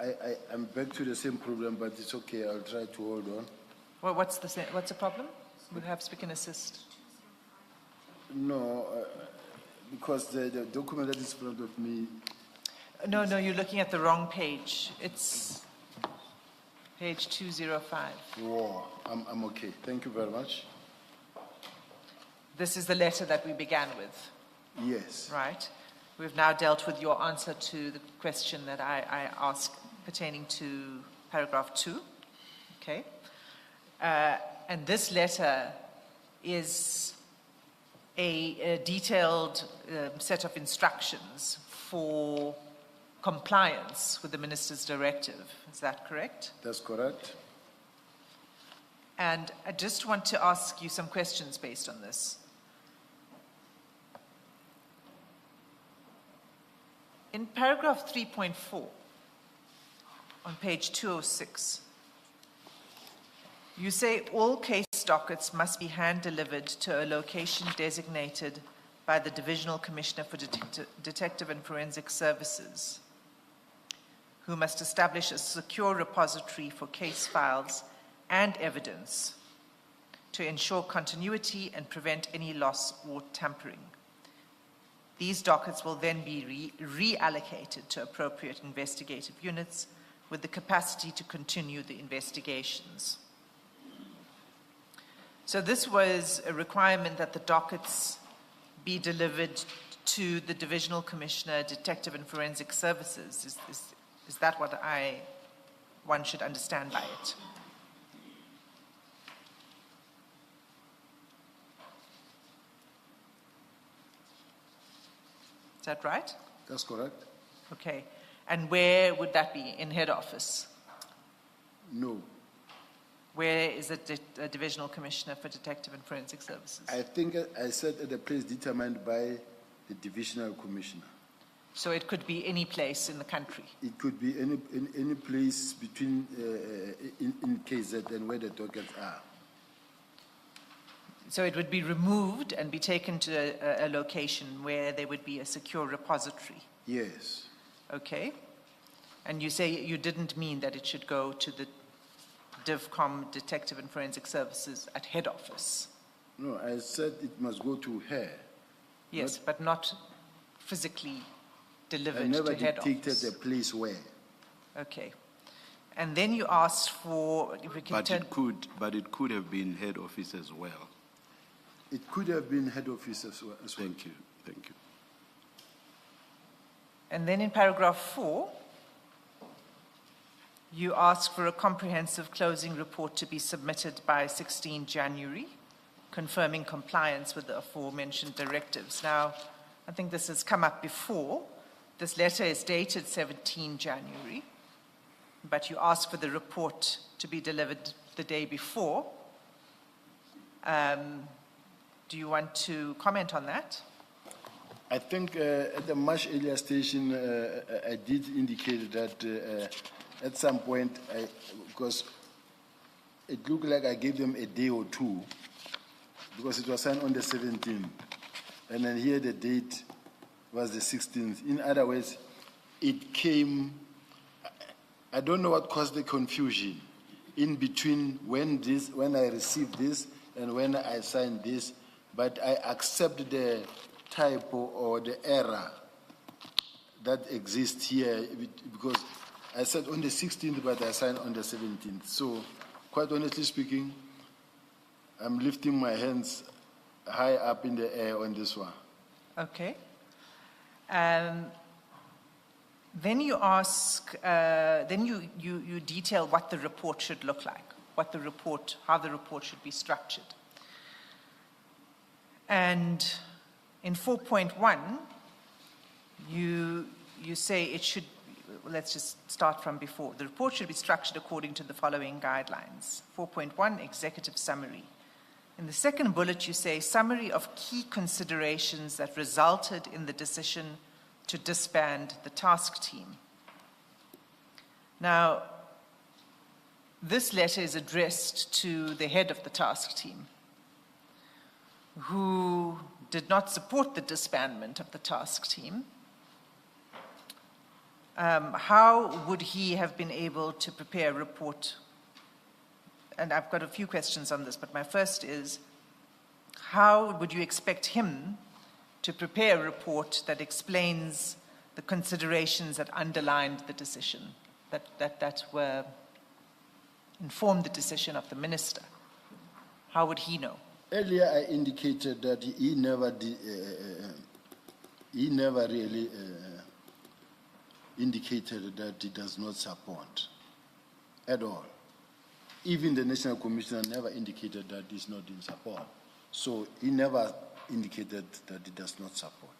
Speaker 1: I'm back to the same problem, but it's okay. I'll try to hold on.
Speaker 4: Well, what's the problem? Perhaps we can assist.
Speaker 1: No, because the document that is in front of me...
Speaker 4: No, you're looking at the wrong page. It's page 205.
Speaker 1: Whoa, I'm okay. Thank you very much.
Speaker 4: This is the letter that we began with.
Speaker 1: Yes.
Speaker 4: Right. We've now dealt with your answer to the question that I asked pertaining to paragraph 2. Okay. And this letter is a detailed set of instructions for compliance with the minister's directive. Is that correct?
Speaker 1: That's correct.
Speaker 4: And I just want to ask you some questions based on this. In paragraph 3.4, on page 206, You say all case dockets must be hand-delivered to a location designated by the Divisional Commissioner for Detective and Forensic Services, who must establish a secure repository for case files and evidence to ensure continuity and prevent any loss or tampering. These dockets will then be reallocated to appropriate investigative units with the capacity to continue the investigations. So this was a requirement that the dockets be delivered to the Divisional Commissioner, Detective and Forensic Services. Is that what one should understand by it? Is that right?
Speaker 1: That's correct.
Speaker 4: Okay. And where would that be? In head office?
Speaker 1: No.
Speaker 4: Where is the Divisional Commissioner for Detective and Forensic Services?
Speaker 1: I think I said at the place determined by the Divisional Commissioner.
Speaker 4: So it could be any place in the country?
Speaker 1: It could be any place between in KZ and where the dockets are.
Speaker 4: So it would be removed and be taken to a location where there would be a secure repository?
Speaker 1: Yes.
Speaker 4: Okay. And you say you didn't mean that it should go to the DivCom, Detective and Forensic Services at head office?
Speaker 1: No, I said it must go to her.
Speaker 4: Yes, but not physically delivered
Speaker 1: I never
Speaker 4: to head
Speaker 1: dictated
Speaker 4: office.
Speaker 1: the place where.
Speaker 4: Okay. And then you asked for, if we can
Speaker 2: But it could have been head office as well.
Speaker 1: It could have been head office as well.
Speaker 2: Thank you.
Speaker 4: And then in paragraph 4, you ask for a comprehensive closing report to be submitted by 16 January, confirming compliance with the aforementioned directives. Now, I think this has come up before. This letter is dated 17 January, but you ask for the report to be delivered the day before. Do you want to comment on that?
Speaker 1: I think at the much earlier station, I did indicate that at some point, because it looked like I gave them a day or two, because it was signed on the 17th. And then here the date was the 16th. In other words, it came, I don't know what caused the confusion in between when I received this and when I signed this, but I accept the typo or the error that exists here because I said on the 16th, but I signed on the 17th. So, quite honestly speaking, I'm lifting my hands high up in the air on this one.
Speaker 4: Okay. Then you ask, then you detail what the report should look like, how the report should be structured. And in 4.1, you say it should, let's just start from before. The report should be structured according to the following guidelines. 4.1, executive summary. In the second bullet, you say summary of key considerations that resulted in the decision to disband the task team. Now, this letter is addressed to the head of the task team, who did not support the disbandment of the task team. How would he have been able to prepare a report? And I've got a few questions on this, but my first is, how would you expect him to prepare a report that explains the considerations that underlined the decision, that were informed the decision of the minister? How would he know?
Speaker 1: Earlier, I indicated that he never really indicated that he does not support at all. Even the National Commissioner never indicated that he's not in support. So he never indicated that he does not support.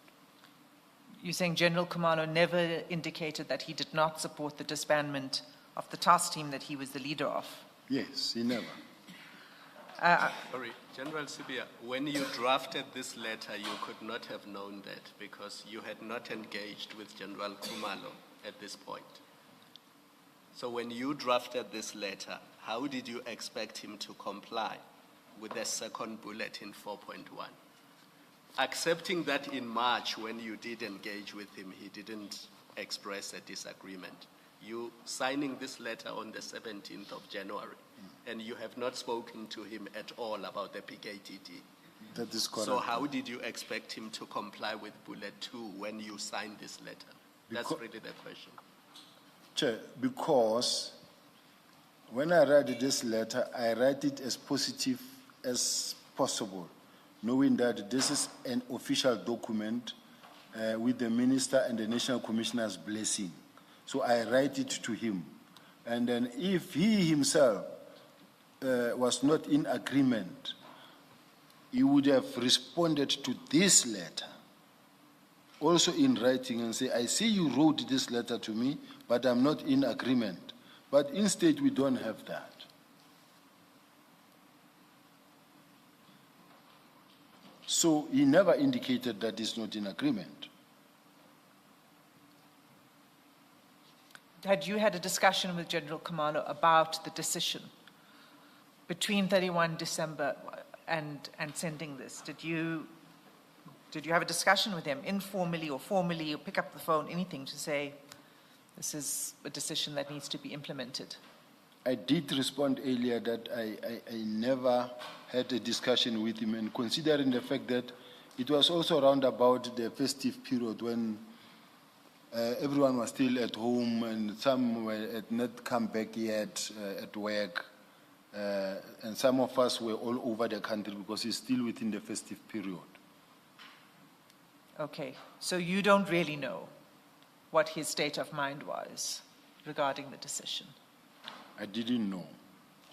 Speaker 4: You're saying General Kumalo never indicated that he did not support the disbandment of the task team that he was the leader of?
Speaker 1: Yes, he never.
Speaker 16: Sorry, General Sibiya, when you drafted this letter, you could not have known that because you had not engaged with General Kumalo at this point. So when you drafted this letter, how did you expect him to comply with the second bullet in 4.1? Accepting that in March, when you did engage with him, he didn't express a disagreement. You signing this letter on the 17th of January, and you have not spoken to him at all about the PKTD.
Speaker 1: That is correct.
Speaker 16: So how did you expect him to comply with bullet 2 when you signed this letter? That's really the question.
Speaker 1: Chair, because when I write this letter, I write it as positive as possible, knowing that this is an official document with the minister and the National Commissioner's blessing. So I write it to him. And then if he himself was not in agreement, he would have responded to this letter, also in writing, and say, I see you wrote this letter to me, but I'm not in agreement. But instead, we don't have that. So he never indicated that he's not in agreement.
Speaker 4: Had you had a discussion with General Khumalo about the decision between 31 December and sending this? Did you have a discussion with him, informally or formally, or pick up the phone, anything to say, this is a decision that needs to be implemented?
Speaker 1: I did respond earlier that I never had a discussion with him, and considering the fact that it was also around about the festive period when everyone was still at home and some had not come back yet at work, and some of us were all over the country because it's still within the festive period.
Speaker 4: Okay, so you don't really know what his state of mind was regarding the decision?
Speaker 1: I didn't know.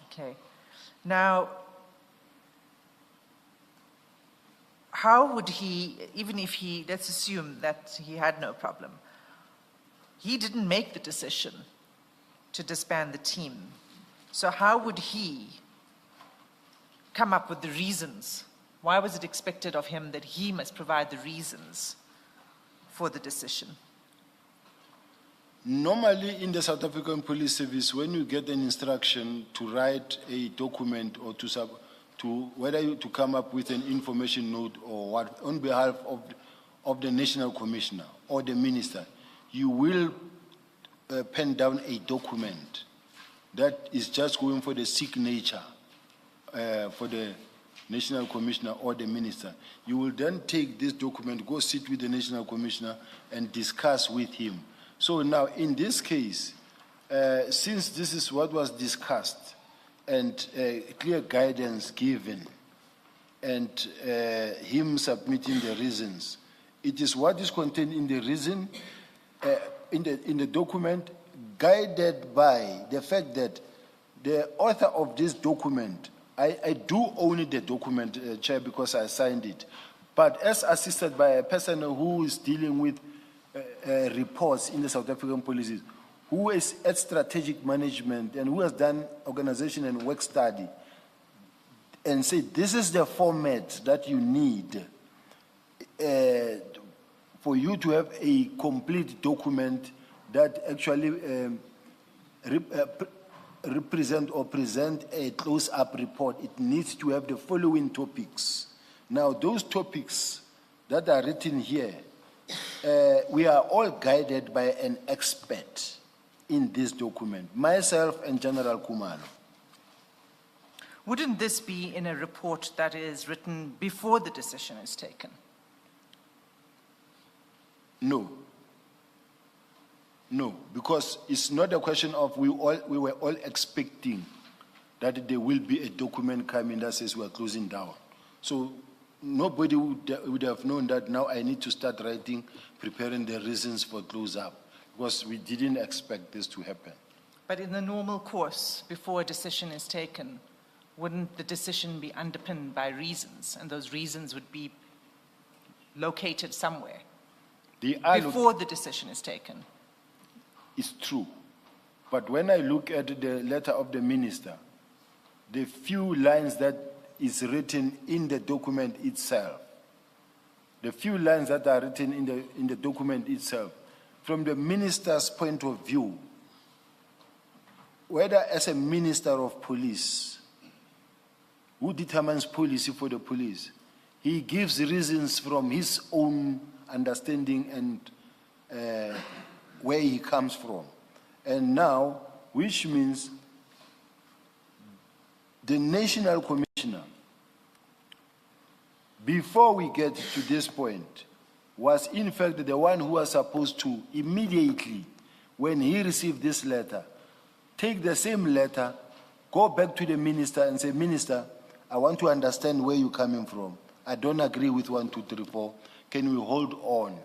Speaker 4: Okay. Now, how would he, even if he, let's assume that he had no problem, he didn't make the decision to disband the team. So how would he come up with the reasons? Why was it expected of him that he must provide the reasons for the decision?
Speaker 1: Normally in the South African Police Service, when you get an instruction to write a document or to come up with an information note or what on behalf of the National Commissioner or the Minister, you will pen down a document that is just going for the signature for the National Commissioner or the Minister. You will then take this document, go sit with the National Commissioner and discuss with him. So now, in this case, since this is what was discussed and clear guidance given and him submitting the reasons, it is what is contained in the reason, in the document, guided by the fact that the author of this document, I do own the document, Chair, because I signed it, but as assisted by a person who is dealing with reports in the South African Police, who is at strategic management and who has done organization and work study, and say this is the format that you need for you to have a complete document that actually represent or present a close-up report. It needs to have the following topics. Now, those topics that are written here, we are all guided by an expert in this document, myself and General Khumalo.
Speaker 4: Wouldn't this be in a report that is written before the decision is taken?
Speaker 1: No. No, because it's not a question of we were all expecting that there will be a document coming that says we are closing down. So nobody would have known that now I need to start writing, preparing the reasons for close up, because we didn't expect this to happen.
Speaker 4: But in the normal course, before a decision is taken, wouldn't the decision be underpinned by reasons, and those reasons would be located somewhere before the decision is taken?
Speaker 1: It's true. But when I look at the letter of the minister, the few lines that is written in the document itself, the few lines that are written in the document itself, from the minister's point of view, whether as a minister of police, who determines policy for the police, he gives reasons from his own understanding and where he comes from. And now, which means the National Commissioner, before we get to this point, was in fact the one who was supposed to immediately, when he received this letter, take the same letter, go back to the minister and say, Minister, I want to understand where you're coming from. I don't agree with 1, 2, 3, 4. Can we hold on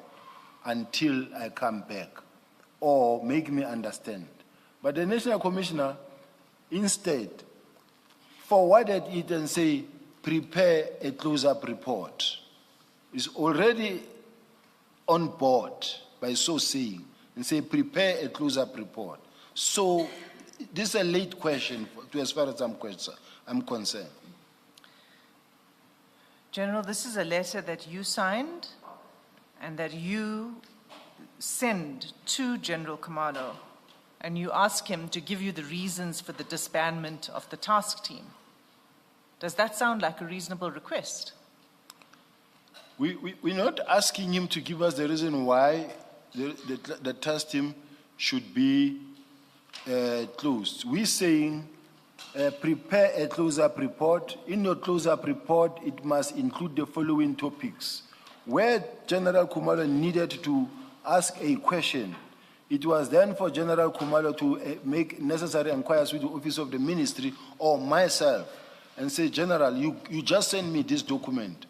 Speaker 1: until I come back? Or make me understand. But the National Commissioner instead forwarded it and say, prepare a close-up report. Is already on board by so saying, and say, prepare a close-up report. So this is a late question as far as I'm concerned.
Speaker 4: General, this is a letter that you signed and that you send to General Khumalo, and you ask him to give you the reasons for the disbandment of the task team. Does that sound like a reasonable request?
Speaker 1: We're not asking him to give us the reason why the task team should be closed. We're saying prepare a close-up report. In your close-up report, it must include the following topics. Where General Khumalo needed to ask a question, it was then for General Khumalo to make necessary inquiries with the office of the ministry or myself and say, General, you just sent me this document.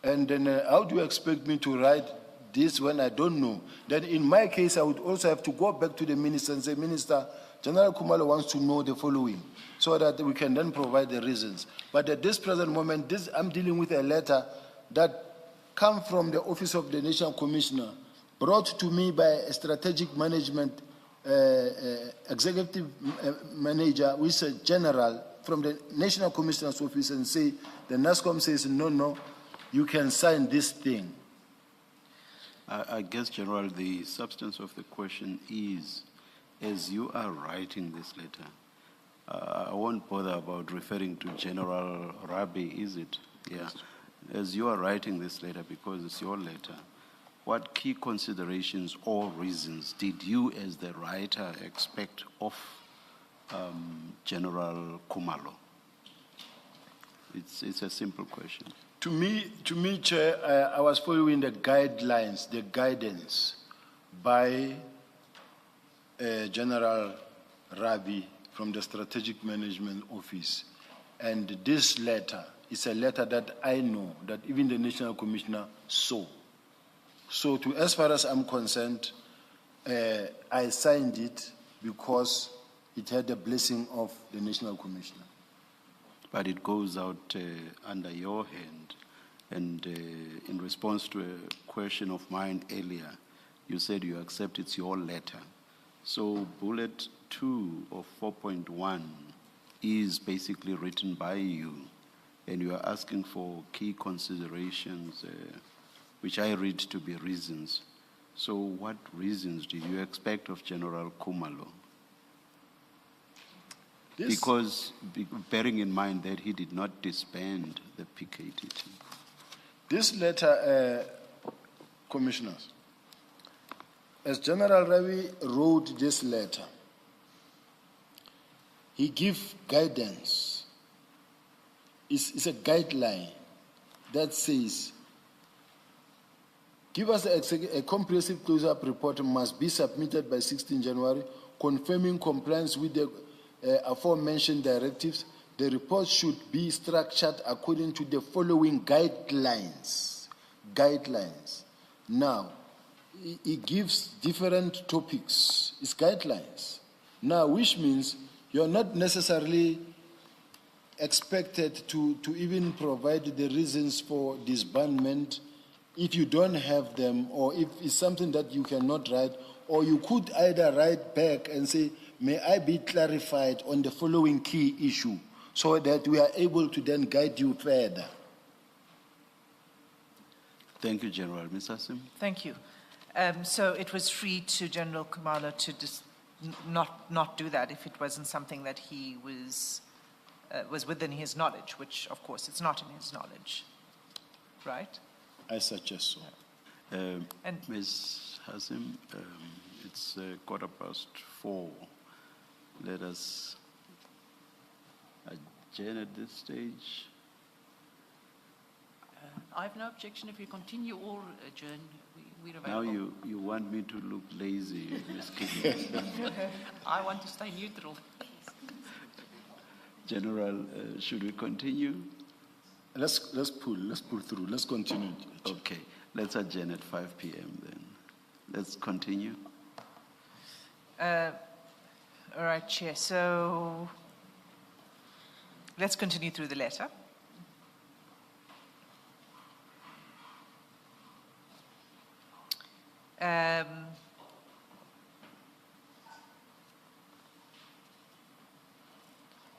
Speaker 1: And then how do you expect me to write this when I don't know? Then in my case, I would also have to go back to the minister and say, Minister, General Khumalo wants to know the following, so that we can then provide the reasons. But at this present moment, I'm dealing with a letter that comes from the Office of the National Commissioner, brought to me by a strategic management executive manager, which is a general from the National Commissioner's office, and say, the NASCOM says, no, you can sign this thing.
Speaker 2: I guess, General, the substance of the question is, as you are writing this letter, I won't bother about referring to General Rabi, is it? Yeah. As you are writing this letter, because it's your letter, what key considerations or reasons did you, as the writer, expect of General Khumalo? It's a simple question.
Speaker 1: To me, Chair, I was following the guidelines, the guidance by General Rabi from the Strategic Management Office. And this letter is a letter that I know that even the National Commissioner saw. So as far as I'm concerned, I signed it because it had the blessing of the National Commissioner.
Speaker 2: But it goes out under your hand. And in response to a question of mine earlier, you said you accept it's your letter. So bullet 2 of 4.1 is basically written by you, and you are asking for key considerations, which I read to be reasons. So what reasons did you expect of General Khumalo? Because bearing in mind that he did not disband the PKT team.
Speaker 1: This letter, Commissioners, as General Ravi wrote this letter, he gave guidance. It's a guideline that says, give us a comprehensive close-up report must be submitted by 16 January, confirming compliance with the aforementioned directives. The report should be structured according to the following guidelines. Now, it gives different topics. It's guidelines. Now, which means you're not necessarily expected to even provide the reasons for disbandment if you don't have them, or if it's something that you cannot write, or you could either write back and say, may I be clarified on the following key issue, so that we are able to then guide you further.
Speaker 2: Thank you, General. Ms. Asim?
Speaker 4: Thank you. So it was free to General Khumalo not do that if it wasn't something that he was within his knowledge, which of course it's not in his knowledge, right?
Speaker 1: I suggest so.
Speaker 4: And
Speaker 2: Ms. Hassim, it's 4:15. Let us adjourn at this stage.
Speaker 7: I have no objection if you continue or adjourn. We're
Speaker 2: Now
Speaker 7: available.
Speaker 2: you want me to look lazy, Ms. Kidney.
Speaker 7: I want to stay neutral.
Speaker 2: General, should we continue?
Speaker 1: Let's pull through. Let's continue.
Speaker 2: Okay, let's adjourn at 5 p.m. then. Let's continue.
Speaker 4: all right, Chair. So let's continue through the letter.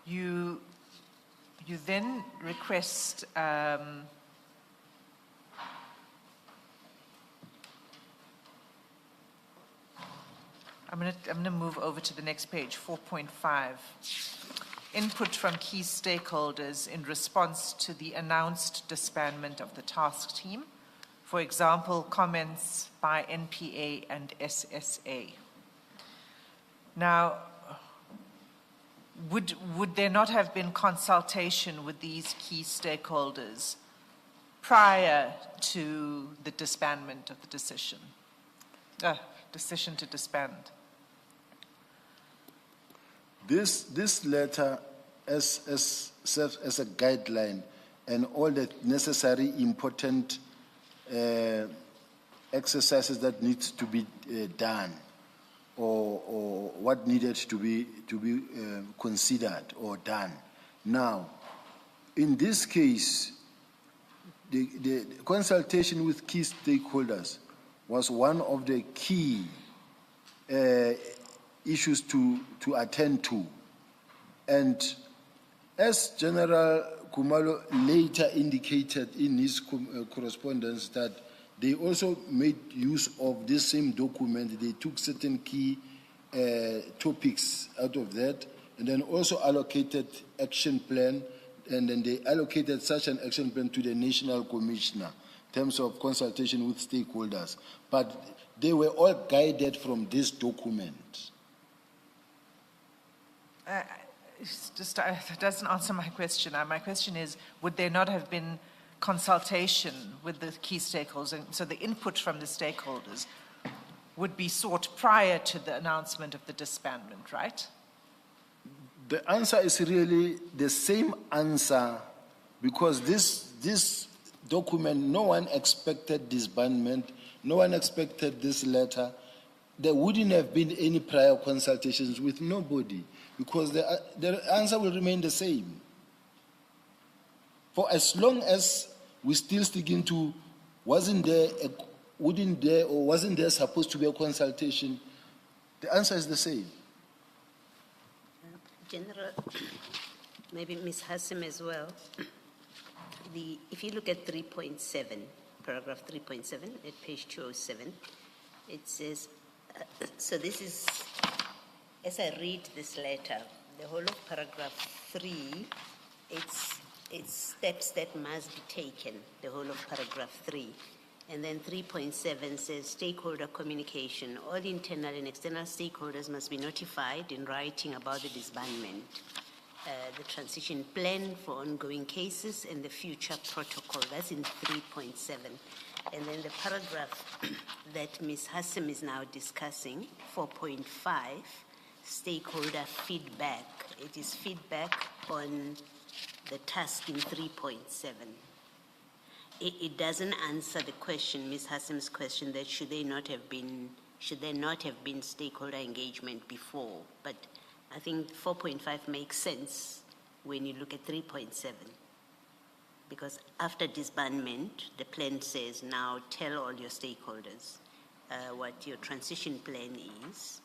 Speaker 4: You then request I'm going to move over to the next page, 4.5. Input from key stakeholders in response to the announced disbandment of the task team. For example, comments by NPA and SSA. Now, would there not have been consultation with these key stakeholders prior to the disbandment of the decision to disband?
Speaker 1: This letter serves as a guideline and all the necessary important exercises that need to be done or what needed to be considered or done. Now, in this case, the consultation with key stakeholders was one of the key issues to attend to. And as General Kumalo later indicated in his correspondence that they also made use of this same document. They took certain key topics out of that and then also allocated action plan, and then they allocated such an action plan to the National Commissioner in terms of consultation with stakeholders. But they were all guided from this document.
Speaker 4: That doesn't answer my question. My question is, would there not have been consultation with the key stakeholders? And so the input from the stakeholders would be sought prior to the announcement of the disbandment, right?
Speaker 1: The answer is really the same answer, because this document, no one expected disbandment, no one expected this letter. There wouldn't have been any prior consultations with nobody, because the answer will remain the same. For as long as we still sticking to wasn't there supposed to be a consultation, the answer is the same.
Speaker 5: General, maybe Ms. Hassim as well. If you look at 3.7, paragraph 3.7 at page 207, it says, so this is, as I read this letter, the whole of paragraph 3, it's steps that must be taken, the whole of paragraph 3. And then 3.7 says stakeholder communication. All internal and external stakeholders must be notified in writing about the disbandment, the transition plan for ongoing cases, and the future protocol. That's in 3.7. And then the paragraph that Ms. Hassim is now discussing, 4.5, stakeholder feedback. It is feedback on the task in 3.7. It doesn't answer the question, Ms. Hassim's question, that should there not have been stakeholder engagement before. But I think 4.5 makes sense when you look at 3.7. Because after disbandment, the plan says, now tell all your stakeholders what your transition plan is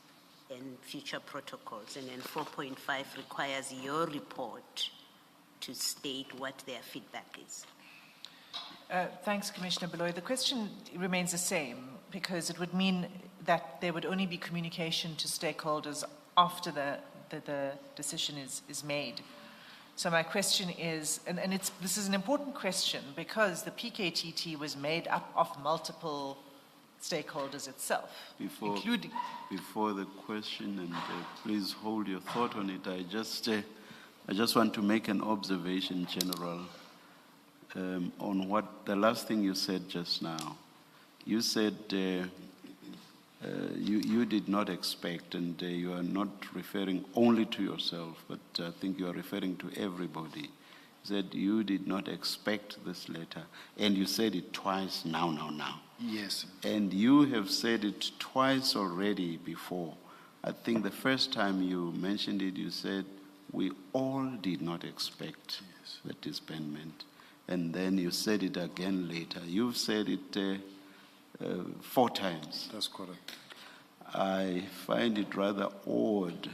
Speaker 5: and future protocols. And then 4.5 requires your report to state what their feedback is.
Speaker 4: Thanks, Commissioner Beloy. The question remains the same, because it would mean that there would only be communication to stakeholders after the decision is made. So my question is, and this is an important question because the PKTT was made up of multiple stakeholders itself, including...
Speaker 2: Before the question, and please hold your thought on it, I just want to make an observation, General, on what the last thing you said just now. You said you did not expect, and you are not referring only to yourself, but I think you are referring to everybody. You said you did not expect this letter, and you said it twice now.
Speaker 1: Yes.
Speaker 2: And you have said it twice already before. I think the first time you mentioned it, you said, we all did not expect the disbandment. And then you said it again later. You've said it 4 times.
Speaker 1: That's correct.
Speaker 2: I find it rather odd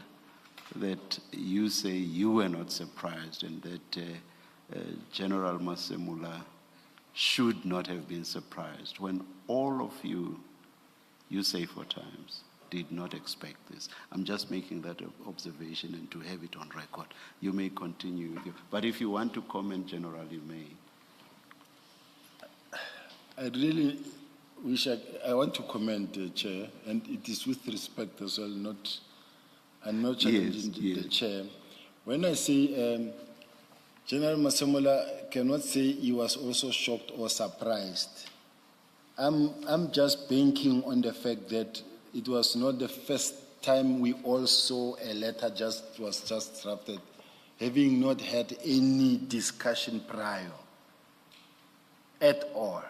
Speaker 2: that you say you were not surprised and that General Masemula should not have been surprised when all of you say 4 times, did not expect this. I'm just making that observation and to have it on record. You may continue with you, but if you want to comment, General, you may.
Speaker 1: I really wish I want to comment, Chair, and it is with respect as well, I'm not challenging the Chair. When I say General Masemola cannot say he was also shocked or surprised, I'm just banking on the fact that it was not the first time we all saw a letter was just drafted, having not had any discussion prior at all.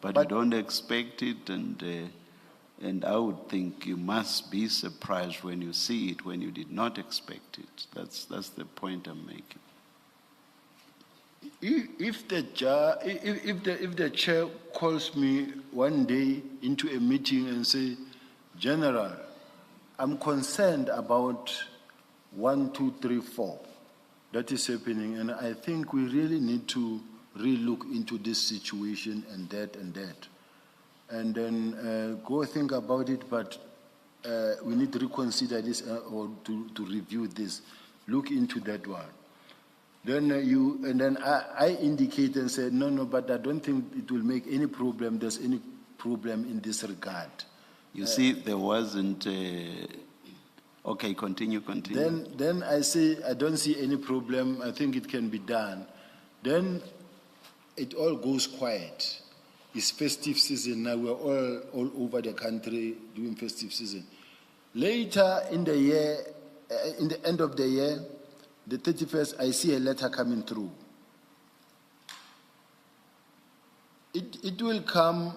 Speaker 2: But you don't expect it, and I would think you must be surprised when you see it, when you did not expect it. That's the point I'm making.
Speaker 1: If the chair calls me one day into a meeting and say, General, I'm concerned about 1, 2, 3, 4 that is happening, and I think we really need to re-look into this situation and that, and then go think about it, but we need to reconsider this or to review this, look into that one. Then I indicate and say, no, but I don't think it will make any problem, there's any problem in this regard.
Speaker 2: You see, there wasn't... okay, continue.
Speaker 1: Then I say, I don't see any problem, I think it can be done. Then it all goes quiet. It's festive season now, we're all over the country doing festive season. Later in the year, in the end of the year, the 31st, I see a letter coming through. It will come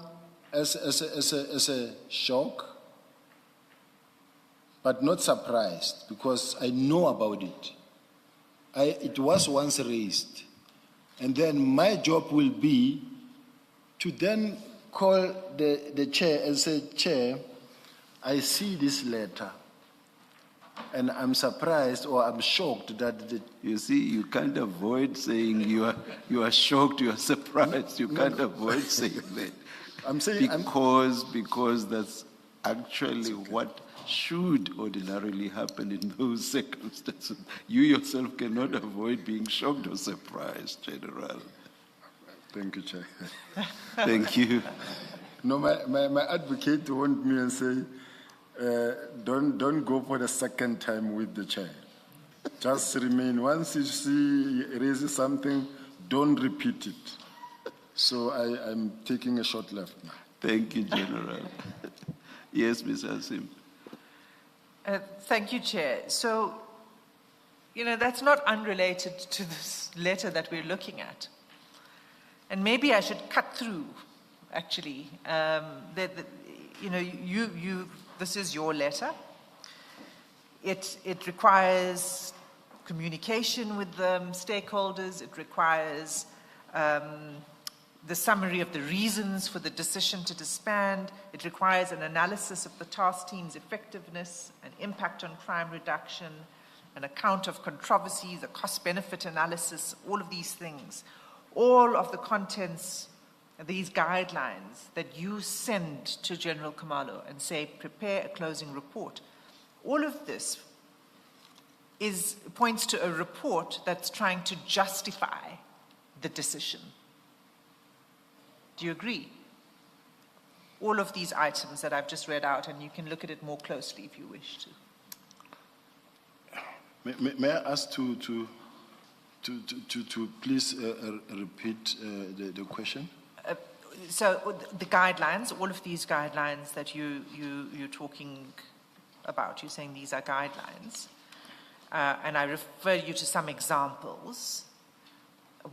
Speaker 1: as a shock, but not surprised, because I know about it. It was once raised. And then my job will be to then call the chair and say, Chair, I see this letter, and I'm surprised or I'm shocked that
Speaker 2: You see, you can't avoid saying you are shocked, you are surprised. You can't avoid saying that.
Speaker 1: I'm saying
Speaker 2: because that's actually what should ordinarily happen in those circumstances. You yourself cannot avoid being shocked or surprised, General.
Speaker 1: Thank you, Chair.
Speaker 2: Thank you.
Speaker 1: No, my advocate warned me and say, don't go for the second time with the chair. Just remain. Once you see he raises something, don't repeat it. So I'm taking a short left now.
Speaker 2: Thank you, General. Yes, Ms. Asim.
Speaker 4: Thank you, Chair. So, that's not unrelated to this letter that we're looking at. And maybe I should cut through, actually. This is your letter. It requires communication with the stakeholders. It requires the summary of the reasons for the decision to disband. It requires an analysis of the task team's effectiveness and impact on crime reduction, an account of controversies, a cost-benefit analysis, all of these things. All of the contents these guidelines that you send to General Khumalo and say, prepare a closing report, all of this points to a report that's trying to justify the decision. Do you agree? All of these items that I've just read out, and you can look at it more closely if you wish to.
Speaker 1: May I ask to please repeat the question?
Speaker 4: So the guidelines, all of these guidelines that you're talking about, you're saying these are guidelines, and I refer you to some examples.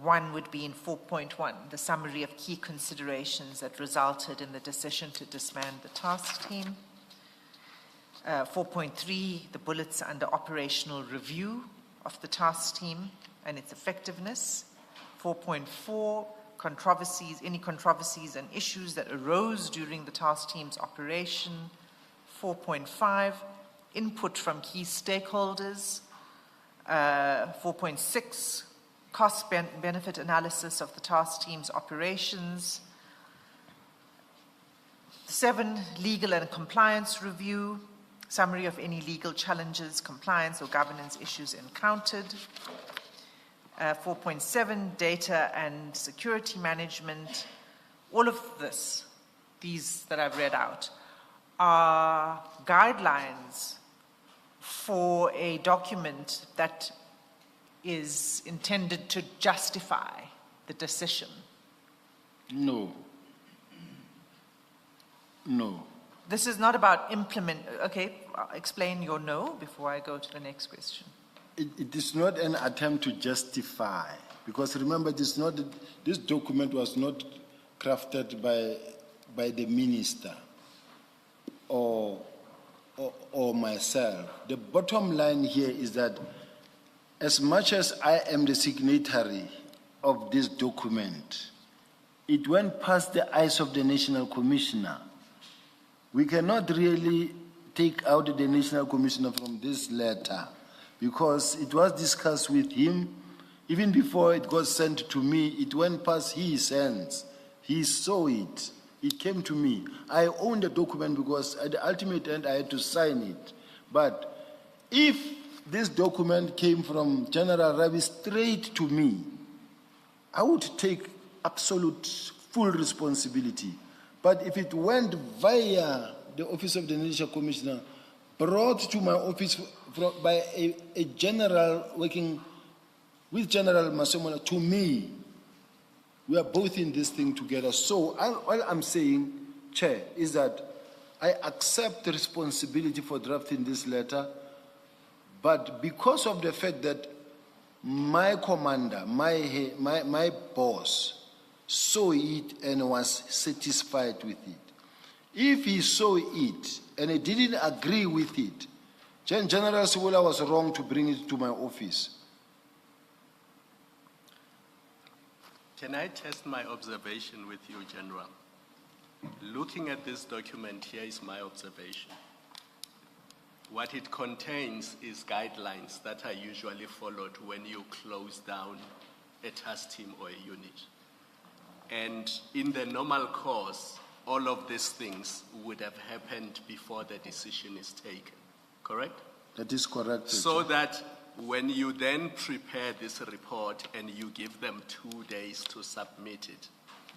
Speaker 4: One would be in 4.1, the summary of key considerations that resulted in the decision to disband the task team. 4.3, the bullets under operational review of the task team and its effectiveness. 4.4, controversies, any controversies and issues that arose during the task team's operation. 4.5, input from key stakeholders. 4.6, cost-benefit analysis of the task team's operations. 7, legal and compliance review, summary of any legal challenges, compliance or governance issues encountered. 4.7, data and security management. All of this, these that I've read out, are guidelines for a document that is intended to justify the decision.
Speaker 1: No. No.
Speaker 4: This is not about okay, explain your no before I go to the next question.
Speaker 1: It is not an attempt to justify, because remember, this document was not crafted by the minister or myself. The bottom line here is that as much as I am the signatory of this document, it went past the eyes of the National Commissioner. We cannot really take out the National Commissioner from this letter because it was discussed with him. Even before it got sent to me, it went past his hands. He saw it. It came to me. I own the document because at the ultimate end I had to sign it. But if this document came from General Ravi straight to me, I would take absolute full responsibility. But if it went via the Office of the National Commissioner, brought to my office by a general working with General Masemola, to me, we are both in this thing together. So all I'm saying, Chair, is that I accept the responsibility for drafting this letter, but because of the fact that my commander, my boss, saw it and was satisfied with it. If he saw it and he didn't agree with it, General Sibiya was wrong to bring it to my office.
Speaker 16: Can I test my observation with you, General? Looking at this document, here is my observation. What it contains is guidelines that are usually followed when you close down a task team or a unit. And in the normal course, all of these things would have happened before the decision is taken, correct?
Speaker 1: That is correct.
Speaker 16: So that when you then prepare this report and you give them 2 days to submit it,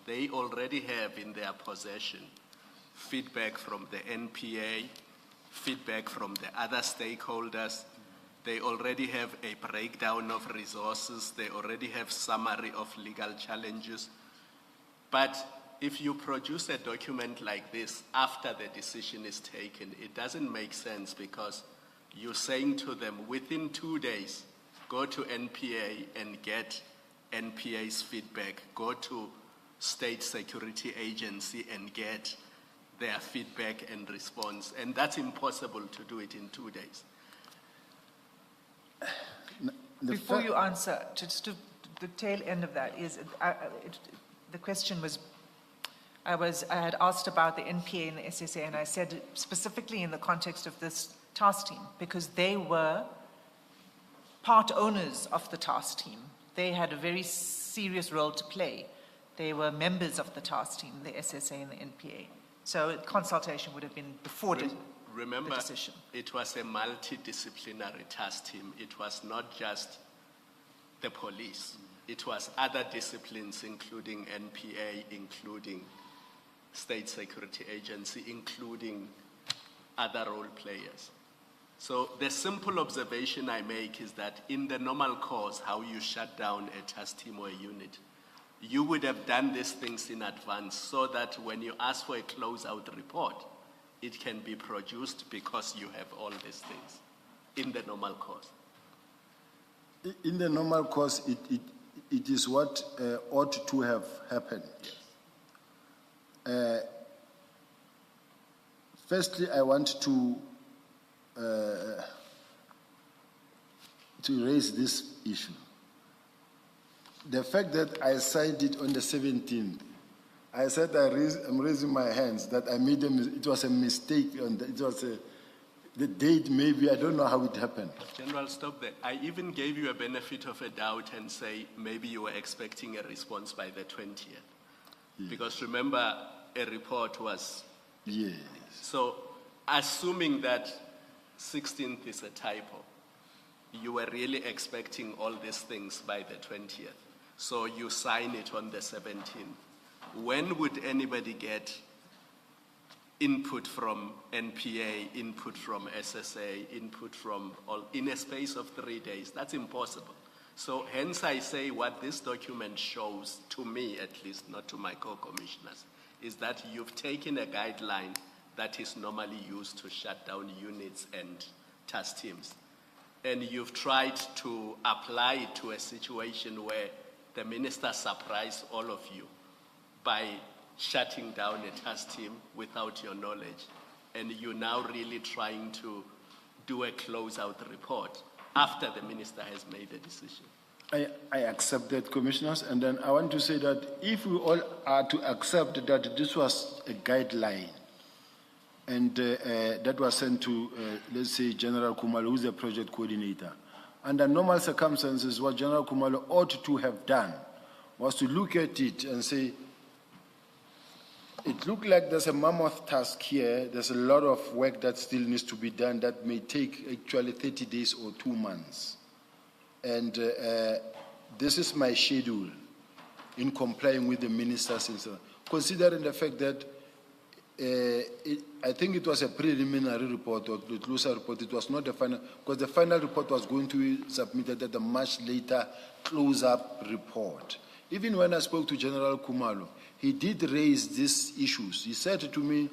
Speaker 16: they already have in their possession feedback from the NPA, feedback from the other stakeholders. They already have a breakdown of resources. They already have summary of legal challenges. But if you produce a document like this after the decision is taken, it doesn't make sense because you're saying to them within 2 days, go to NPA and get NPA's feedback, go to State Security Agency and get their feedback and response. And that's impossible to do it in 2 days.
Speaker 4: Before you answer, just to the tail end of that is, the question was, I had asked about the NPA and the SSA, and I said specifically in the context of this task team, because they were part owners of the task team. They had a very serious role to play. They were members of the task team, the SSA and the NPA. So consultation would have been before the
Speaker 16: Remember,
Speaker 4: decision.
Speaker 16: it was a multidisciplinary task team. It was not just the police. It was other disciplines, including NPA, including State Security Agency, including other role players. So the simple observation I make is that in the normal course, how you shut down a task team or a unit, you would have done these things in advance so that when you ask for a closeout report, it can be produced because you have all these things in the normal course.
Speaker 1: In the normal course, it is what ought to have happened. Firstly, I want to raise this issue. The fact that I signed it on the 17th, I said I'm raising my hands that I made it was a mistake. It was the date, maybe, I don't know how it happened.
Speaker 16: General, stop there. I even gave you a benefit of a doubt and say maybe you were expecting a response by the 20th.
Speaker 1: Yes.
Speaker 16: Because remember, a report was...
Speaker 1: Yes.
Speaker 16: So, assuming that 16th is a typo, you were really expecting all these things by the 20th. So you sign it on the 17th. When would anybody get input from NPA, input from SSA, input from all in a space of 3 days? That's impossible. So hence I say what this document shows, to me at least, not to my co-commissioners, is that you've taken a guideline that is normally used to shut down units and task teams. And you've tried to apply it to a situation where the minister surprised all of you by shutting down a task team without your knowledge. And you're now really trying to do a closeout report after the minister has made a decision.
Speaker 1: I accept that, commissioners, and then I want to say that if we all are to accept that this was a guideline, and that was sent to, let's say, General Khumalo, who's the project coordinator. Under normal circumstances, what General Khumalo ought to have done was to look at it and say, it looked like there's a mammoth task here. There's a lot of work that still needs to be done that may take actually 30 days or 2 months. And this is my schedule in complying with the minister's instruction, considering the fact that I think it was a preliminary report or the closer report. It was not the final, because the final report was going to be submitted at a much later close-up report. Even when I spoke to General Khumalo, he did raise these issues. He said to me,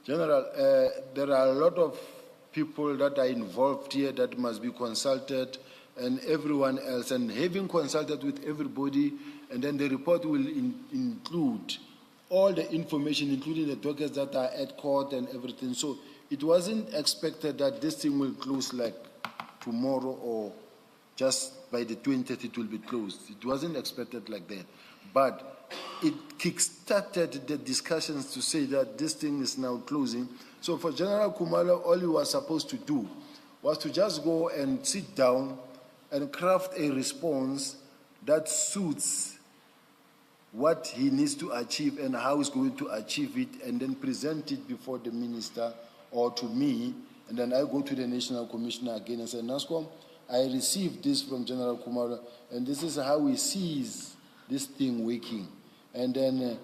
Speaker 1: General, there are a lot of people that are involved here that must be consulted, and everyone else, and having consulted with everybody, and then the report will include all the information, including the documents that are at court and everything. So it wasn't expected that this thing will close like tomorrow or just by the 20th it will be closed. It wasn't expected like that. But it kick-started the discussions to say that this thing is now closing. So for General Khumalo, all he was supposed to do was to just go and sit down and craft a response that suits what he needs to achieve and how he's going to achieve it, and then present it before the minister or to me, and then I go to the National Commissioner again and say, NASCOM, I received this from General Khumalo, and this is how he sees this thing working. And then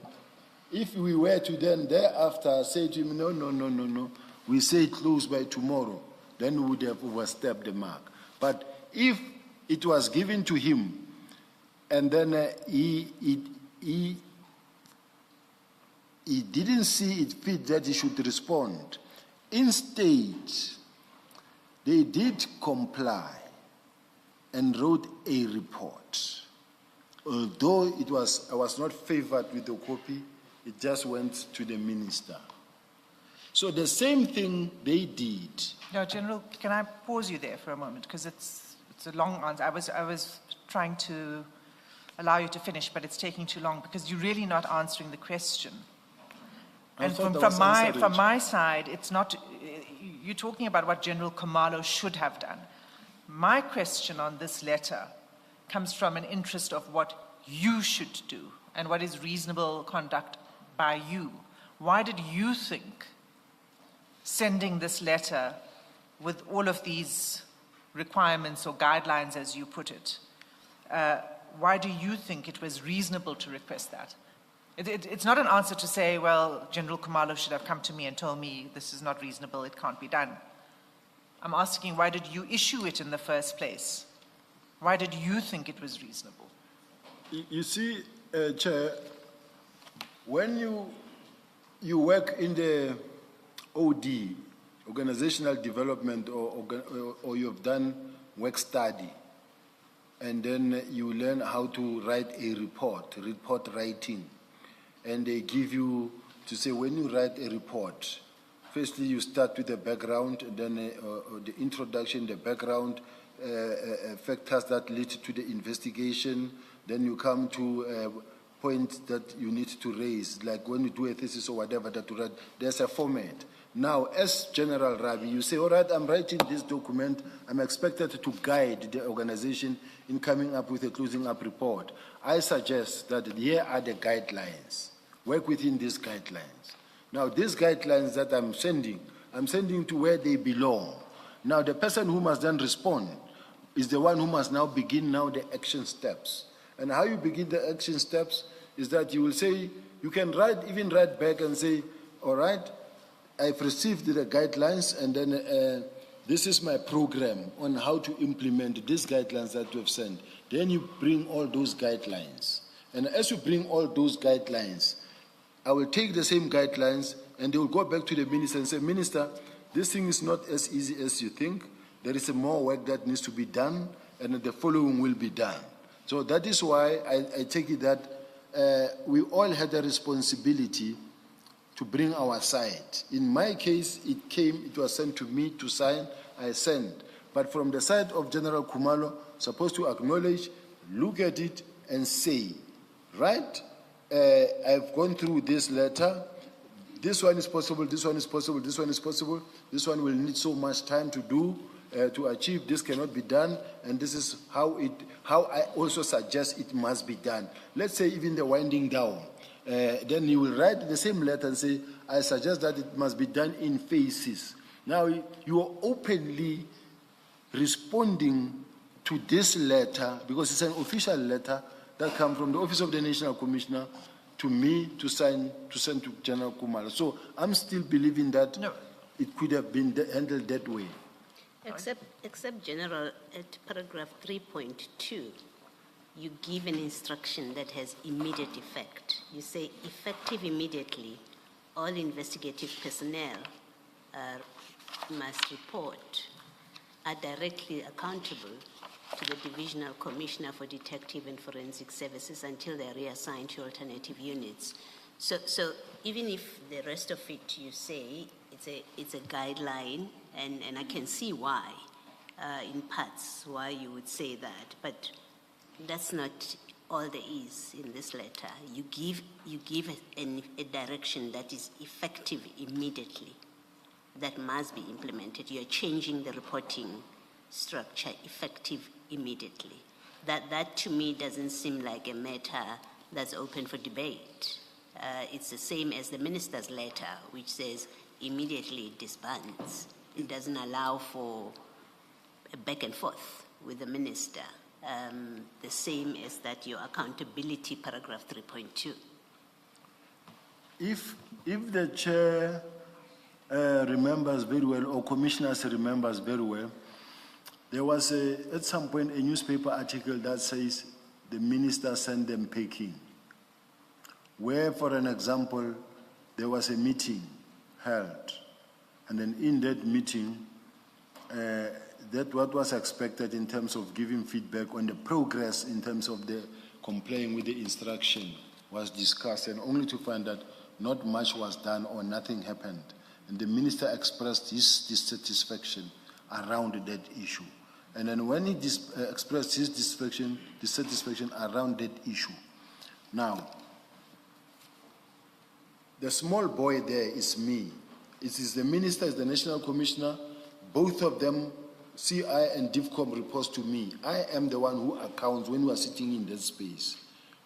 Speaker 1: if we were to then thereafter say to him, no, we say close by tomorrow, then we would have overstepped the mark. But if it was given to him, and then he didn't see it fit that he should respond. Instead, they did comply and wrote a report. Although I was not favored with the copy, it just went to the minister. So the same thing they did.
Speaker 4: No, General, can I pause you there for a moment? Because it's a long answer. I was trying to allow you to finish, but it's taking too long because you're really not answering the question. And from my side, it's not, you're talking about what General Khumalo should have done. My question on this letter comes from an interest of what you should do and what is reasonable conduct by you. Why did you think sending this letter with all of these requirements or guidelines, as you put it, why do you think it was reasonable to request that? It's not an answer to say, well, General Khumalo should have come to me and told me this is not reasonable, it can't be done. I'm asking, why did you issue it in the first place? Why did you think it was reasonable?
Speaker 1: You see, Chair, when you work in the OD, organizational development, or you've done work study, and then you learn how to write a report writing, and they give you to say when you write a report, firstly you start with the background, and then the introduction, the background, factors that lead to the investigation, then you come to points that you need to raise, like when you do a thesis or whatever that you write, there's a format. Now, as General Rabi, you say, all right, I'm writing this document, I'm expected to guide the organization in coming up with a closing up report. I suggest that here are the guidelines. Work within these guidelines. Now, these guidelines that I'm sending to where they belong. Now, the person who must then respond is the one who must now begin now the action steps. And how you begin the action steps is that you will say, you can even write back and say, all right, I've received the guidelines, and then this is my program on how to implement these guidelines that you have sent. Then you bring all those guidelines. And as you bring all those guidelines, I will take the same guidelines and they will go back to the minister and say, Minister, this thing is not as easy as you think. There is more work that needs to be done, and the following will be done. So that is why I take it that we all had a responsibility to bring our side. In my case, it was sent to me to sign, I sent. But from the side of General Khumalo, supposed to acknowledge, look at it and say, right, I've gone through this letter, this one is possible, this one is possible, this one is possible, this one will need so much time to do, to achieve, this cannot be done, and this is how I also suggest it must be done. Let's say even the winding down. Then you will write the same letter and say, I suggest that it must be done in phases. Now, you are openly responding to this letter, because it's an official letter that comes from the Office of the National Commissioner to me to send to General Khumalo. So I'm still believing that it could have been handled that way.
Speaker 5: Except General, at paragraph 3.2, you give an instruction that has immediate effect. You say, effective immediately, all investigative personnel must report, are directly accountable to the Divisional Commissioner for Detective and Forensic Services until they are reassigned to alternative units. So even if the rest of it you say it's a guideline, and I can see why, in parts, why you would say that, but that's not all there is in this letter. You give a direction that is effective immediately, that must be implemented. You're changing the reporting structure, effective immediately. That to me doesn't seem like a matter that's open for debate. It's the same as the minister's letter, which says immediately disbands. It doesn't allow for a back and forth with the minister. The same as that your accountability, paragraph 3.2.
Speaker 1: If the chair remembers very well, or commissioners remembers very well, there was at some point a newspaper article that says the minister sent them packing, where, for an example, there was a meeting held, and then in that meeting, that what was expected in terms of giving feedback on the progress in terms of the complying with the instruction was discussed, and only to find that not much was done or nothing happened. And the minister expressed his dissatisfaction around that issue. And then when he expressed his dissatisfaction around that issue, now, the small boy there is me. It is the minister, is the national commissioner. Both of them, CI and DIVCOM, reports to me. I am the one who accounts when we are sitting in that space.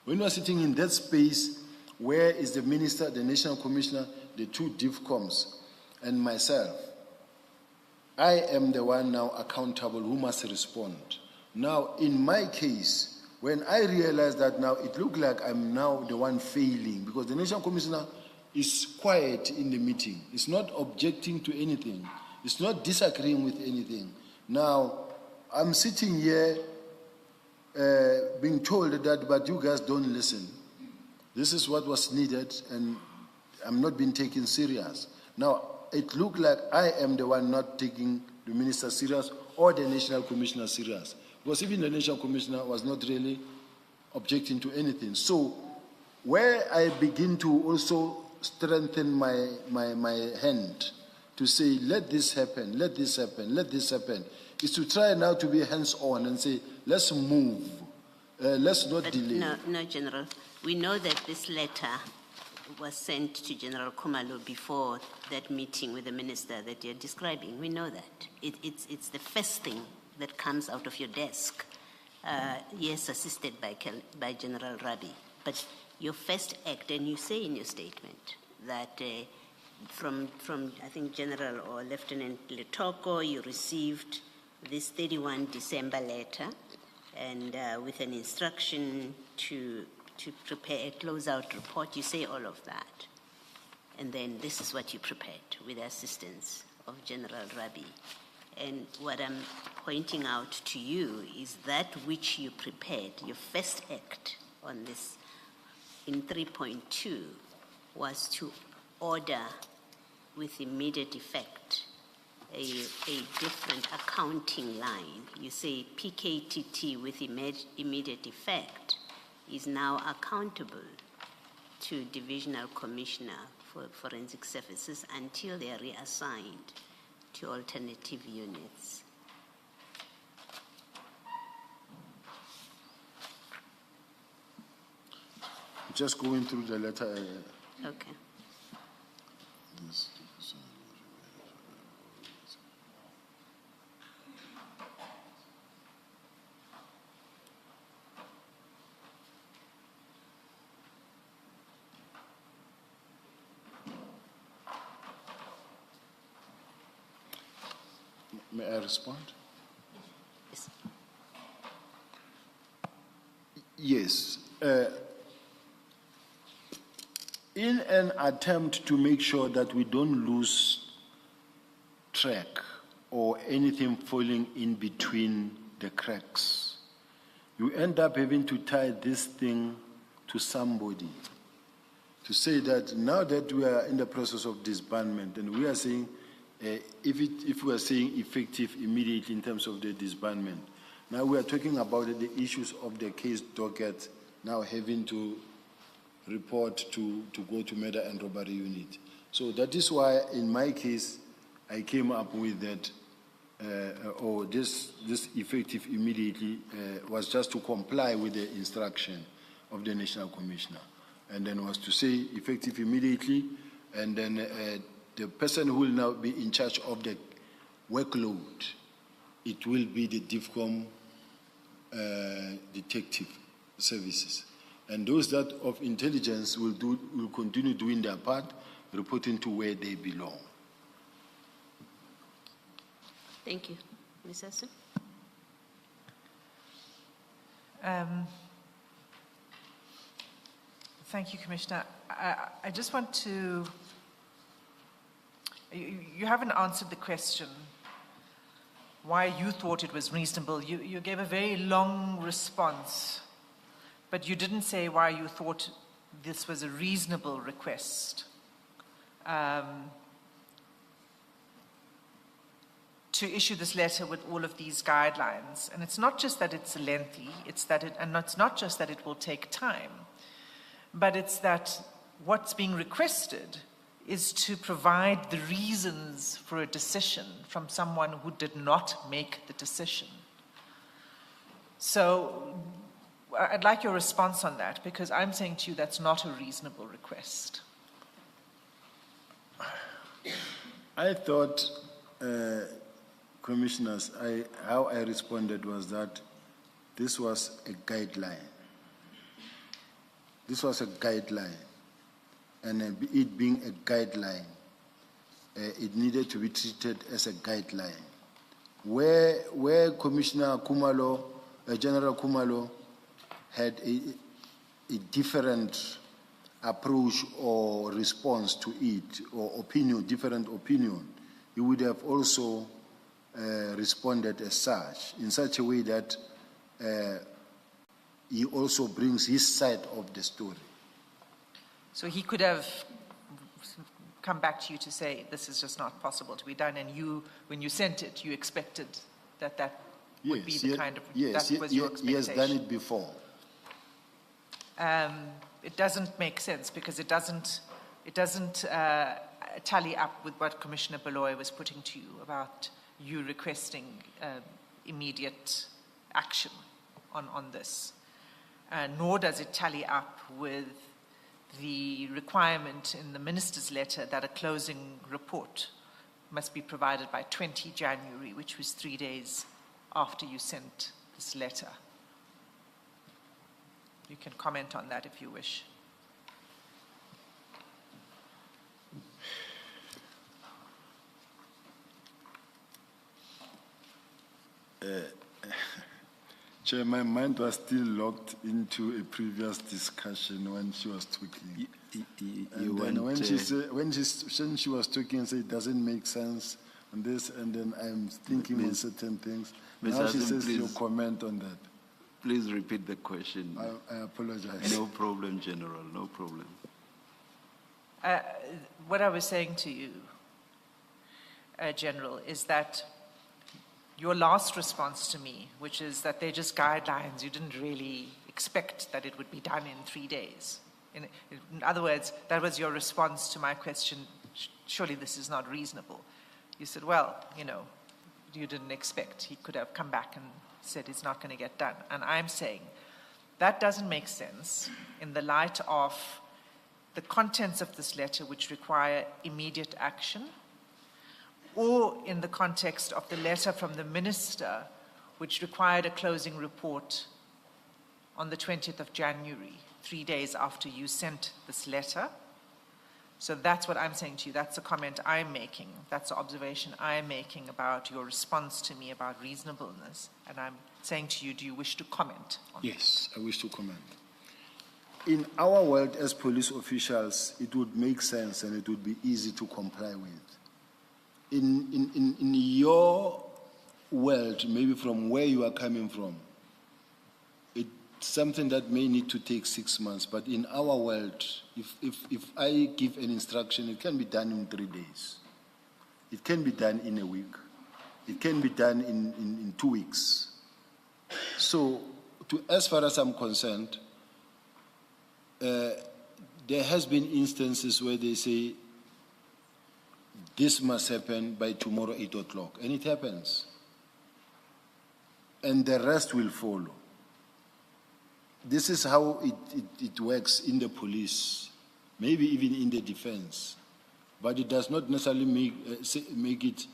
Speaker 1: When you are sitting in that space, where is the minister, the national commissioner, the two DIVCOMs, and myself? I am the one now accountable who must respond. Now, in my case, when I realized that now it looked like I'm now the one failing, because the national commissioner is quiet in the meeting. It's not objecting to anything. It's not disagreeing with anything. Now, I'm sitting here being told that, but you guys don't listen. This is what was needed, and I'm not being taken serious. Now, it looked like I am the one not taking the minister serious or the national commissioner serious. Because even the national commissioner was not really objecting to anything. So, where I begin to also strengthen my hand to say, let this happen, let this happen, let this happen, is to try now to be hands-on and say, let's move, let's not delay.
Speaker 5: No, General. We know that this letter was sent to General Khumalo before that meeting with the minister that you're describing. We know that. It's the first thing that comes out of your desk. Yes, assisted by General Rabi. But your first act, and you say in your statement that from I think General or Lieutenant Letoko, you received this 31 December letter, and with an instruction to prepare a closeout report. You say all of that. And then this is what you prepared with the assistance of General Rabi. And what I'm pointing out to you is that which you prepared, your first act on this in 3.2 was to order with immediate effect a different accounting line. You say PKTT with immediate effect is now accountable to Divisional Commissioner for Forensic Services until they are reassigned to alternative units.
Speaker 1: Just going through the letter.
Speaker 5: Okay.
Speaker 1: May I respond?
Speaker 5: Yes.
Speaker 1: Yes. In an attempt to make sure that we don't lose track or anything falling in between the cracks, you end up having to tie this thing to somebody. To say that now that we are in the process of disbandment, and we are saying, if we are saying effective immediately in terms of the disbandment, now we are talking about the issues of the case docket now having to report to go to murder and robbery unit. So that is why in my case I came up with that, this effective immediately was just to comply with the instruction of the National Commissioner, and then was to say effective immediately, and then the person who will now be in charge of the workload, it will be the DIVCOM detective services. And those that of intelligence will continue doing their part, reporting to where they belong.
Speaker 5: Thank you. Ms. Asu?
Speaker 4: Thank you, Commissioner. I just want to, you haven't answered the question why you thought it was reasonable. You gave a very long response, but you didn't say why you thought this was a reasonable request to issue this letter with all of these guidelines. And it's not just that it's lengthy, and it's not just that it will take time, but it's that what's being requested is to provide the reasons for a decision from someone who did not make the decision. So I'd like your response on that, because I'm saying to you that's not a reasonable request.
Speaker 1: I thought, commissioners, how I responded was that this was a guideline. This was a guideline, and it being a guideline, it needed to be treated as a guideline. Where Commissioner Kumalo, General Kumalo, had a different approach or response to it, or opinion, different opinion, he would have also responded as such, in such a way that he also brings his side of the story.
Speaker 4: So he could have come back to you to say, this is just not possible to be done, and you, when you sent it, you expected that would be the kind of,
Speaker 1: yes,
Speaker 4: that was your expectation.
Speaker 1: he has done it before.
Speaker 4: It doesn't make sense because it doesn't tally up with what Commissioner Beloy was putting to you about you requesting immediate action on this. Nor does it tally up with the requirement in the minister's letter that a closing report must be provided by 20 January, which was 3 days after you sent this letter. You can comment on that if you wish.
Speaker 1: Chair, my mind was still locked into a previous discussion when she was talking. And then when she was talking, said it doesn't make sense on this, and then I'm thinking on certain things. Now she says your comment on that.
Speaker 2: Please repeat the question.
Speaker 1: I apologize.
Speaker 2: No problem, General, no problem.
Speaker 4: What I was saying to you, General, is that your last response to me, which is that they're just guidelines, you didn't really expect that it would be done in 3 days. In other words, that was your response to my question, surely this is not reasonable. You said, well, you know, you didn't expect. He could have come back and said it's not going to get done. And I'm saying that doesn't make sense in the light of the contents of this letter, which require immediate action, or in the context of the letter from the minister, which required a closing report on the 20th of January, 3 days after you sent this letter. So that's what I'm saying to you. That's the comment I'm making. That's the observation I'm making about your response to me about reasonableness. And I'm saying to you, do you wish to comment on that?
Speaker 1: Yes, I wish to comment. In our world as police officials, it would make sense and it would be easy to comply with. In your world, maybe from where you are coming from, it's something that may need to take 6 months, but in our world, if I give an instruction, it can be done in 3 days. It can be done in a week. It can be done in 2 weeks. So, as far as I'm concerned, there has been instances where they say, this must happen by tomorrow 8 o'clock, and it happens. And the rest will follow. This is how it works in the police, maybe even in the defense. But it does not necessarily make it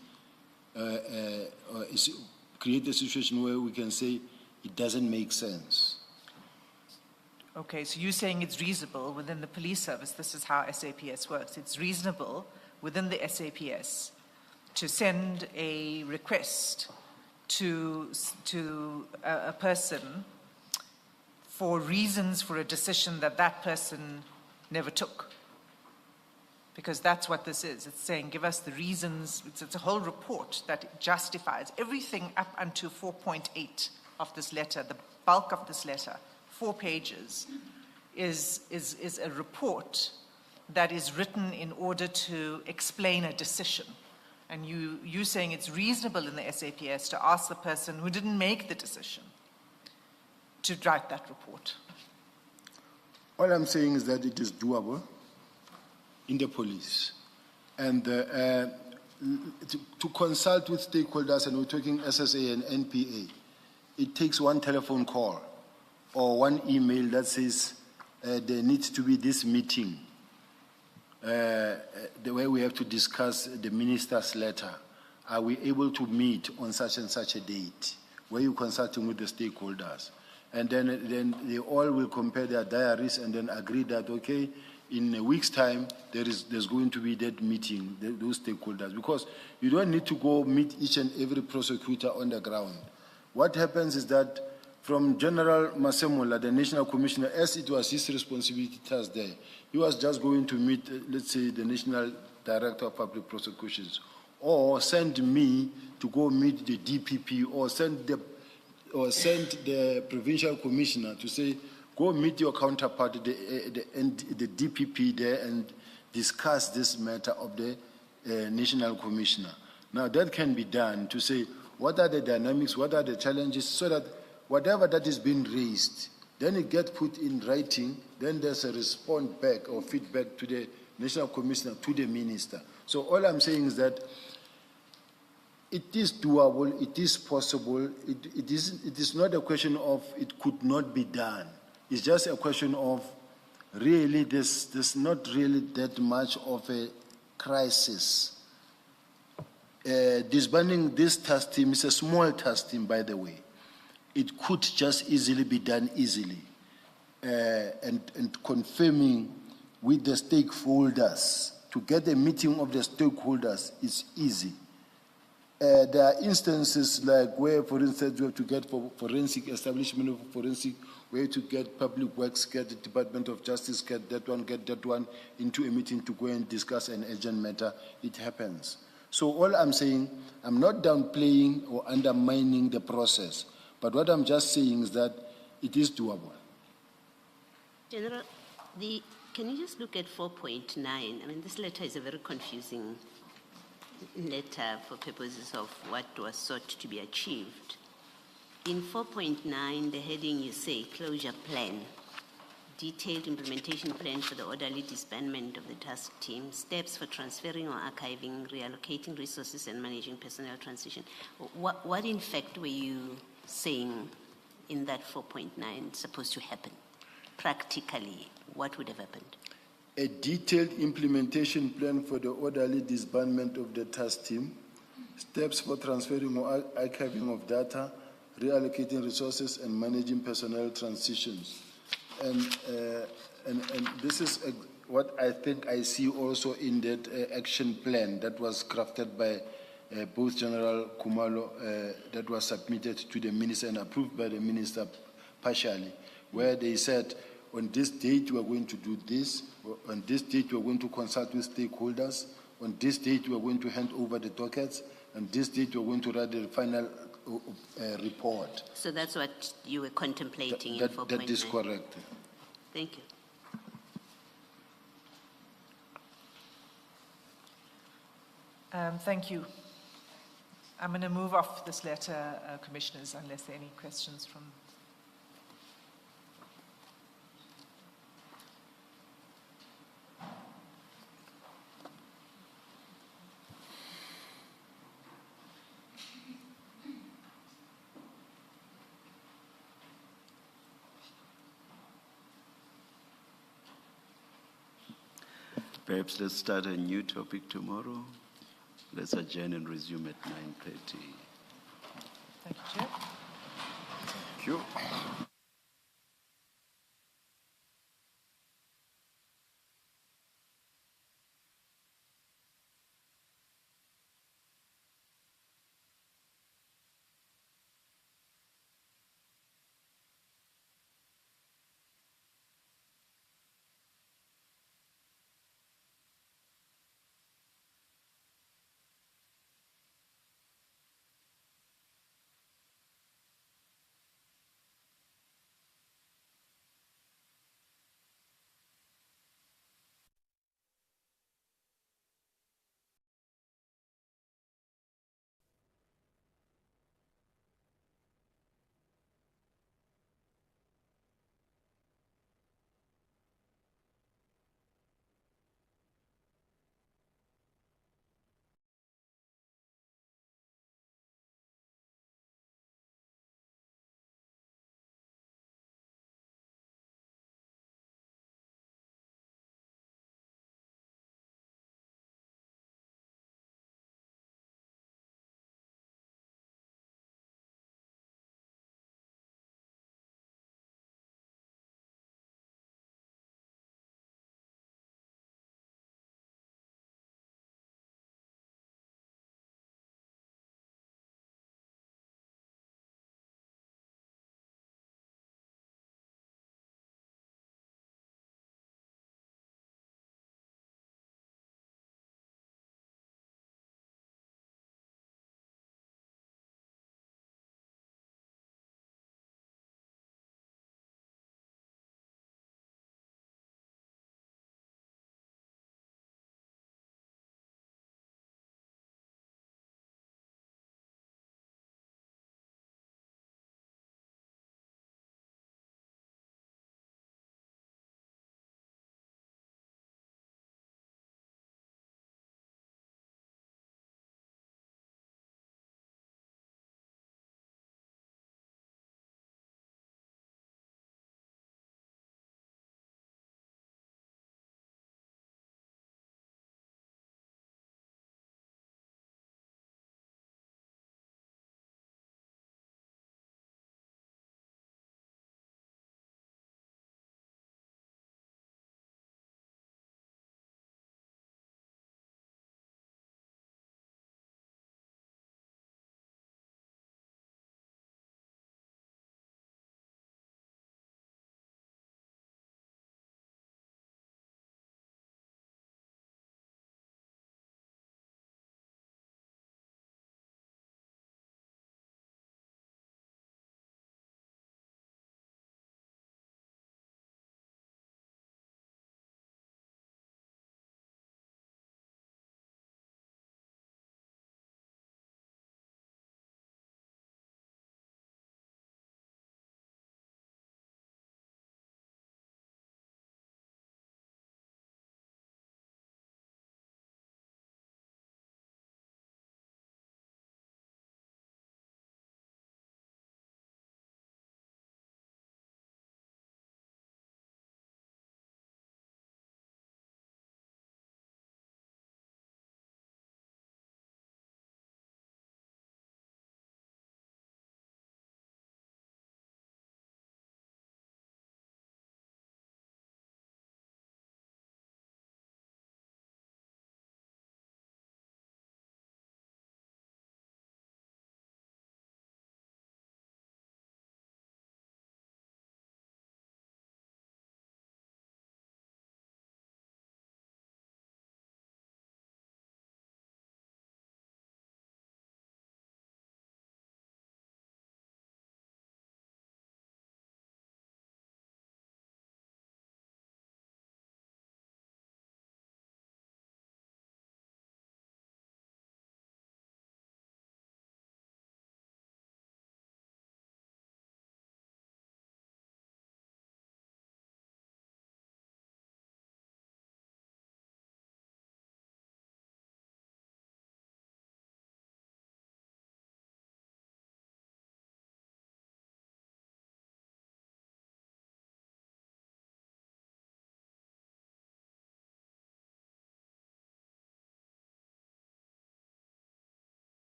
Speaker 1: create a situation where we can say it doesn't make sense.
Speaker 4: Okay, so you're saying it's reasonable within the police service. This is how SAPS works. It's reasonable within the SAPS to send a request to a person for reasons for a decision that that person never took. Because that's what this is. It's saying, give us the reasons. It's a whole report that justifies everything up until 4.8 of this letter, the bulk of this letter, 4 pages, is a report that is written in order to explain a decision. And you saying it's reasonable in the SAPS to ask the person who didn't make the decision to write that report.
Speaker 1: All I'm saying is that it is doable in the police. And to consult with stakeholders, and we're talking SSA and NPA, it takes one telephone call or one email that says there needs to be this meeting, the way we have to discuss the minister's letter. Are we able to meet on such and such a date? Where you're consulting with the stakeholders. And then they all will compare their diaries and then agree that, okay, in a week's time, there's going to be that meeting, those stakeholders. Because you don't need to go meet each and every prosecutor on the ground. What happens is that from General Masemola, the National Commissioner, as it was his responsibility task there, he was just going to meet, let's say, the National Director of Public Prosecutions, or send me to go meet the DPP, or send the Provincial Commissioner to say, go meet your counterpart, the DPP there, and discuss this matter of the National Commissioner. Now, that can be done to say, what are the dynamics, what are the challenges, so that whatever that is being raised, then it gets put in writing, then there's a response back or feedback to the National Commissioner, to the Minister. So all I'm saying is that it is doable, it is possible, it is not a question of it could not be done. It's just a question of really there's not really that much of a crisis. Disbanding this task team is a small task team, by the way. It could just easily be done easily. And confirming with the stakeholders, to get a meeting of the stakeholders is easy. There are instances like where, for instance, you have to get forensic establishment of forensic, where to get public works, get the Department of Justice, get that one into a meeting to go and discuss an urgent matter. It happens. So all I'm saying, I'm not downplaying or undermining the process, but what I'm just saying is that it is doable.
Speaker 5: General, can you just look at 4.9? I mean, this letter is a very confusing letter for purposes of what was sought to be achieved. In 4.9, the heading you say, closure plan, detailed implementation plan for the orderly disbandment of the task team, steps for transferring or archiving, reallocating resources and managing personnel transition. What in fact were you saying in that 4.9 supposed to happen? Practically, what would have happened?
Speaker 1: A detailed implementation plan for the orderly disbandment of the task team, steps for transferring or archiving of data, reallocating resources and managing personnel transitions. And this is what I think I see also in that action plan that was crafted by both General Kumalo, that was submitted to the minister and approved by the minister partially, where they said, on this date we are going to do this, on this date we are going to consult with stakeholders, on this date we are going to hand over the dockets, on this date we are going to write the final report.
Speaker 5: So that's what you were contemplating in 4.9?
Speaker 1: That is correct.
Speaker 5: Thank you.
Speaker 4: Thank you. I'm going to move off this letter, Commissioners, unless there are any questions from...
Speaker 2: Perhaps let's start a new topic tomorrow. Let's adjourn and resume at 9:30.
Speaker 4: Thank you, Chair.
Speaker 1: Thank you.